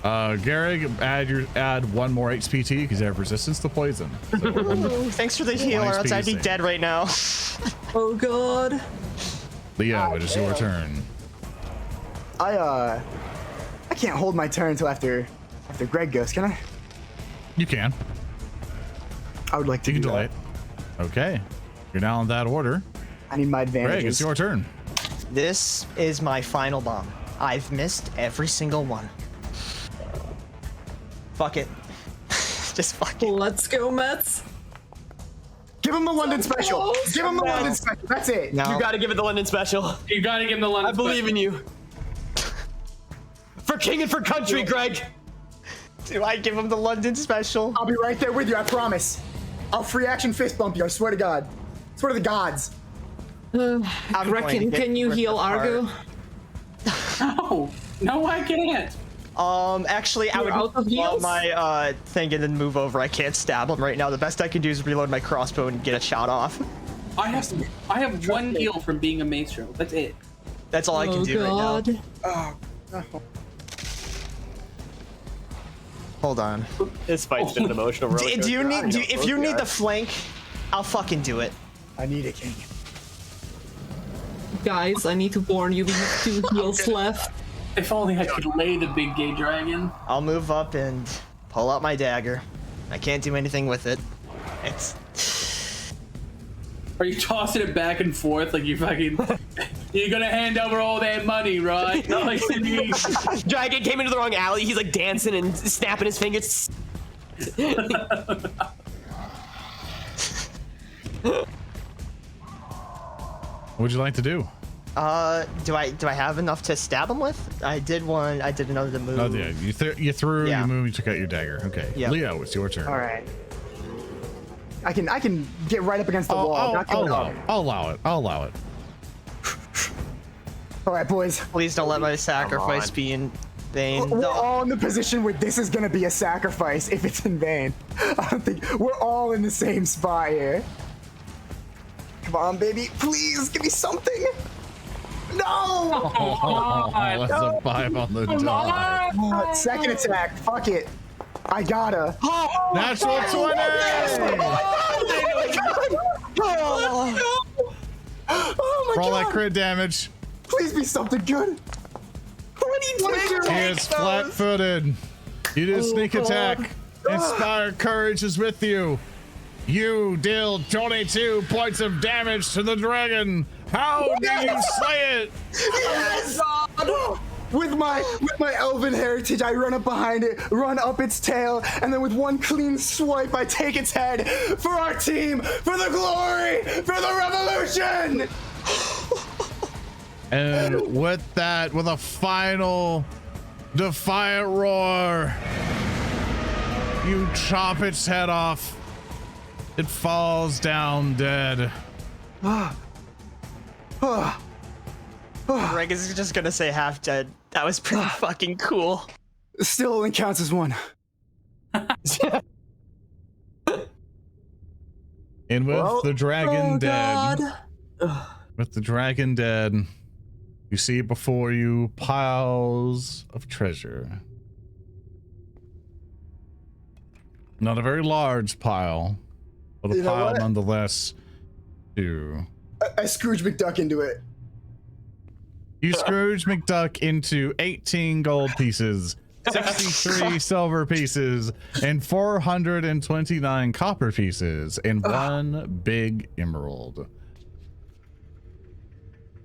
Gereg, add 1 more HPT because you have resistance to poison. So, Ooh, thanks for the heal, or else I'd be PC. dead right now. Oh god. Leo, it is your turn. I can't hold my turn until after Greg goes, can I? You can. I would like to You can do delay that. it. Okay. You're now in that order. I need my Greg, advantages. it's your turn. This is my final bomb. I've missed every single one. Fuck it. Just fuck it. Let's go, Mets. Give him the London special. close. Give him the London special. That's it. No. You gotta give it the London special. You gotta give him the London. I believe in you. For king and for country, Greg. Do I give him the London special? I'll be right there with you. I promise. I'll free action fist bump you. I swear to God. Swear to the gods. I'm going to Reckon, get can you ripped heal apart. Argo? No, I can't. Actually, I You're would out of pull out heals? my thing and then move over. I can't stab him right now. The best I can do is reload my crossbow and get a shot off. I have 1 heal from being a maestro. That's it. That's all I can Oh do right now. god. Hold on. This fight's been an emotional roller Do you coaster. need? If you need the flank, I'll fucking do it. I need it, King. Guys, I need to warn you, we have 2 heals left. If only I could lay the big gay dragon. I'll move up and pull out my dagger. I can't do anything with it. It's. Are you tossing it back and forth like you fucking? You're gonna hand over all that money, right? Not like Dragon came into the wrong alley. He's like dancing and snapping his fingers. What would you like to do? Do I have enough to stab him with? I did one. I did another move. Oh, yeah. You threw, Yeah. you moved, you took out your dagger. Okay. Yeah. Leo, it's your turn. All right. I can get right up against the wall. Not I'll gonna- allow it. I'll allow it. I'll allow it. All right, boys. Please don't let my sacrifice on. be in vain. We're all in the position where this is gonna be a sacrifice if it's in vain. I don't think we're all in the same spot here. Come on, baby. Please give me something. No! Oh, that's a 5 on the die. Second attack. Fuck it. I gotta. Natural 20! Oh my For all that god. crit damage. Please be something good. He is flat-footed. You do sneak attack. Inspire courage is with you. You deal 22 points of damage to the dragon. How do you slay it? Yes! With my elven heritage, I run up behind it, run up its tail, and then with one clean swipe, I take its head for our team, for the glory, for the revolution. And with that, with a final defiant roar, you chop its head off. It falls down dead. Greg is just gonna say half dead. That was pretty fucking cool. Still only counts as one. And with Well, the dragon Oh dead, god. with the dragon dead, you see before you piles of treasure. Not a very large pile, but a You know pile what? nonetheless. Too. I Scrooge McDuck into it. You Scrooge McDuck into 18 gold pieces, 63 silver pieces, and 429 copper pieces, and 1 big emerald.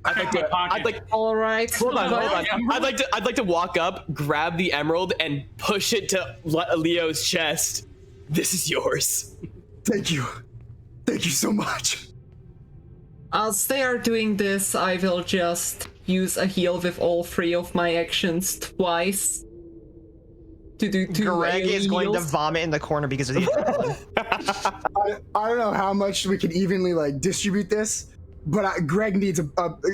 I'd like. All right. Hold on. I'd like to walk up, grab the emerald, and push it to Leo's chest. This is yours. Thank you. Thank you so much. As they are doing this, I will just use a heal with all 3 of my actions twice. To do 2 Greg is going to heals. vomit in the corner because of the. I don't know how much we can evenly like distribute this, but Greg needs a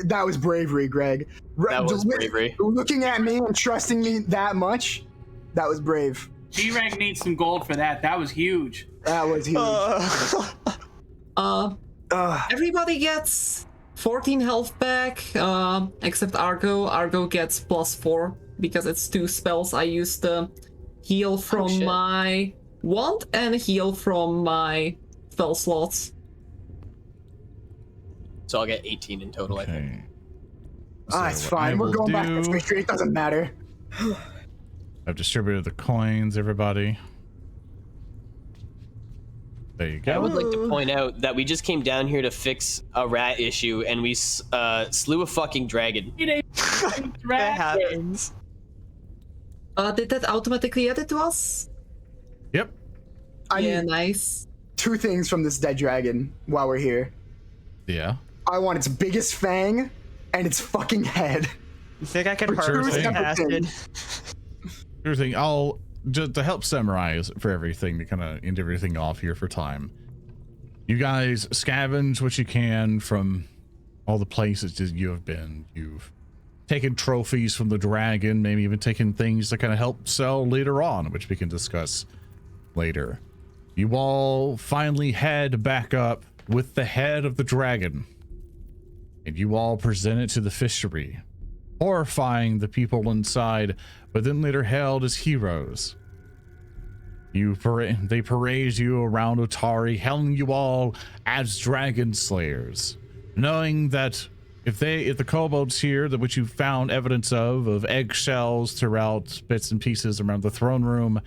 that was bravery, Greg. That was bravery. Looking at me and trusting me that much, that was brave. Gereg needs some gold for that. That was huge. That was huge. Everybody gets 14 health back, except Argo. Argo gets +4 because it's 2 spells. I use the heal from shit. my wand and heal from my spell slots. So I'll get 18 in total, I think. Okay. It's So what I fine. We're will going back to do- Twitch. It doesn't matter. I've distributed the coins, everybody. There you I go. would like to point out that we just came down here to fix a rat issue, and we slew a fucking dragon. That happens. Did that automatically add it to us? Yep. I Yeah, need nice. 2 things from this dead dragon while we're here. Yeah. I want its biggest fang and its fucking head. You think I could Sure harvest thing. acid? Everything. I'll just to help summarize for everything to kind of end everything off here for time. You guys scavenge what you can from all the places that you have been. You've taken trophies from the dragon, maybe even taken things to kind of help sell later on, which we can discuss later. You all finally head back up with the head of the dragon, and you all present it to the fishery, horrifying the people inside, but then later hailed as heroes. They parade you around Otari, hailing you all as dragon slayers, knowing that if the kobolds here, that which you found evidence of eggshells throughout bits and pieces around the throne room,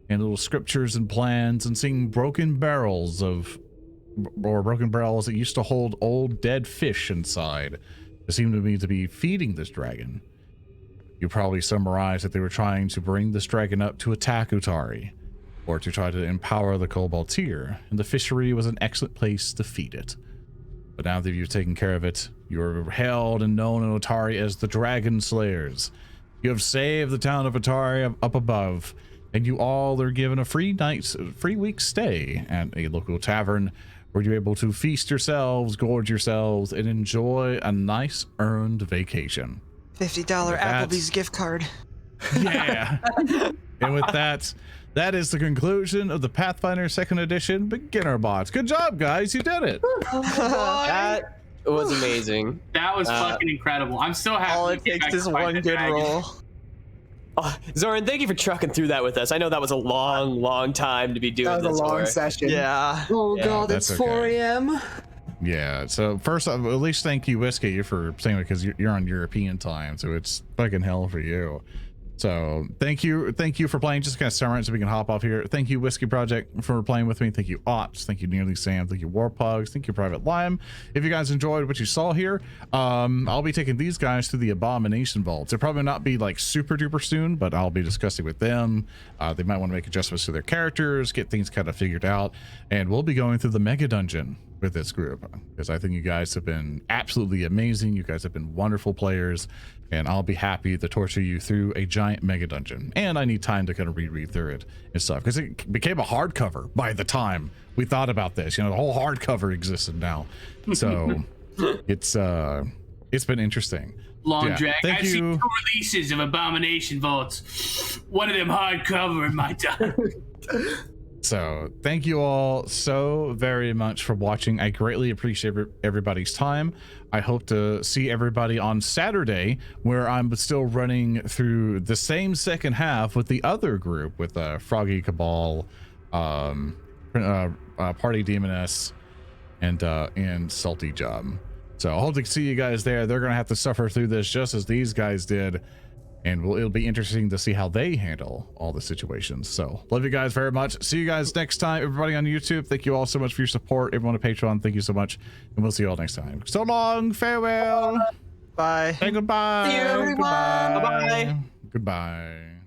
and little scriptures and plans, and seeing broken barrels that used to hold old dead fish inside, that seemed to be feeding this dragon. You probably summarized that they were trying to bring this dragon up to attack Otari, or to try to empower the kobolds here, and the fishery was an excellent place to feed it. But now that you've taken care of it, you're hailed and known in Otari as the Dragon Slayers. You have saved the town of Otari up above, and you all are given a free week stay at a local tavern where you're able to feast yourselves, gorge yourselves, and enjoy a nice earned vacation. $50 Applebee's gift card. Yeah. And with that, that is the conclusion of the Pathfinder 2nd Edition Beginner Box. Good job, guys. You did it. That was amazing. That was fucking incredible. I'm so happy. All we it came takes back is to fight one the good dragon. roll. Oh, Zoran, thank you for trucking through that with us. I know that was a long time to be doing That was this a long for. session. Yeah. Oh Yeah, god, that's it's 4 okay. a.m. Yeah, so first off, at least thank you, Whiskey, for saying it, because you're on European time, so it's fucking hell for you. So thank you for playing. Just kind of summarize so we can hop off here. Thank you, Whiskey Project, for playing with me. Thank you, ItzOtz. Thank you, NearlySam. Thank you, Warpuggs. Thank you, Private Lime. If you guys enjoyed what you saw here, I'll be taking these guys to the Abomination vaults. They'll probably not be like super duper soon, but I'll be discussing with them. They might want to make adjustments to their characters, get things kind of figured out, and we'll be going through the mega dungeon with this group, because I think you guys have been absolutely amazing. You guys have been wonderful players, and I'll be happy to torture you through a giant mega dungeon. And I need time to kind of reread through it and stuff, because it became a hardcover by the time we thought about this. You know, the whole hardcover existed now, so it's been interesting. Long Yeah, drag. thank I've you. seen 2 releases of Abomination vaults. One of them hardcover in my time. So thank you all so very much for watching. I greatly appreciate everybody's time. I hope to see everybody on Saturday, where I'm still running through the same second half with the other group, with Froggy Cabal, Party Demoness, and Salty Job. So I hope to see you guys there. They're gonna have to suffer through this just as these guys did, and it'll be interesting to see how they handle all the situations. So love you guys very much. See you guys next time. Everybody on YouTube, thank you all so much for your support. Everyone on Patreon, thank you so much, and we'll see you all next time. So long, farewell. Bye. Say goodbye. See you, everyone. Goodbye. Bye-bye. Goodbye.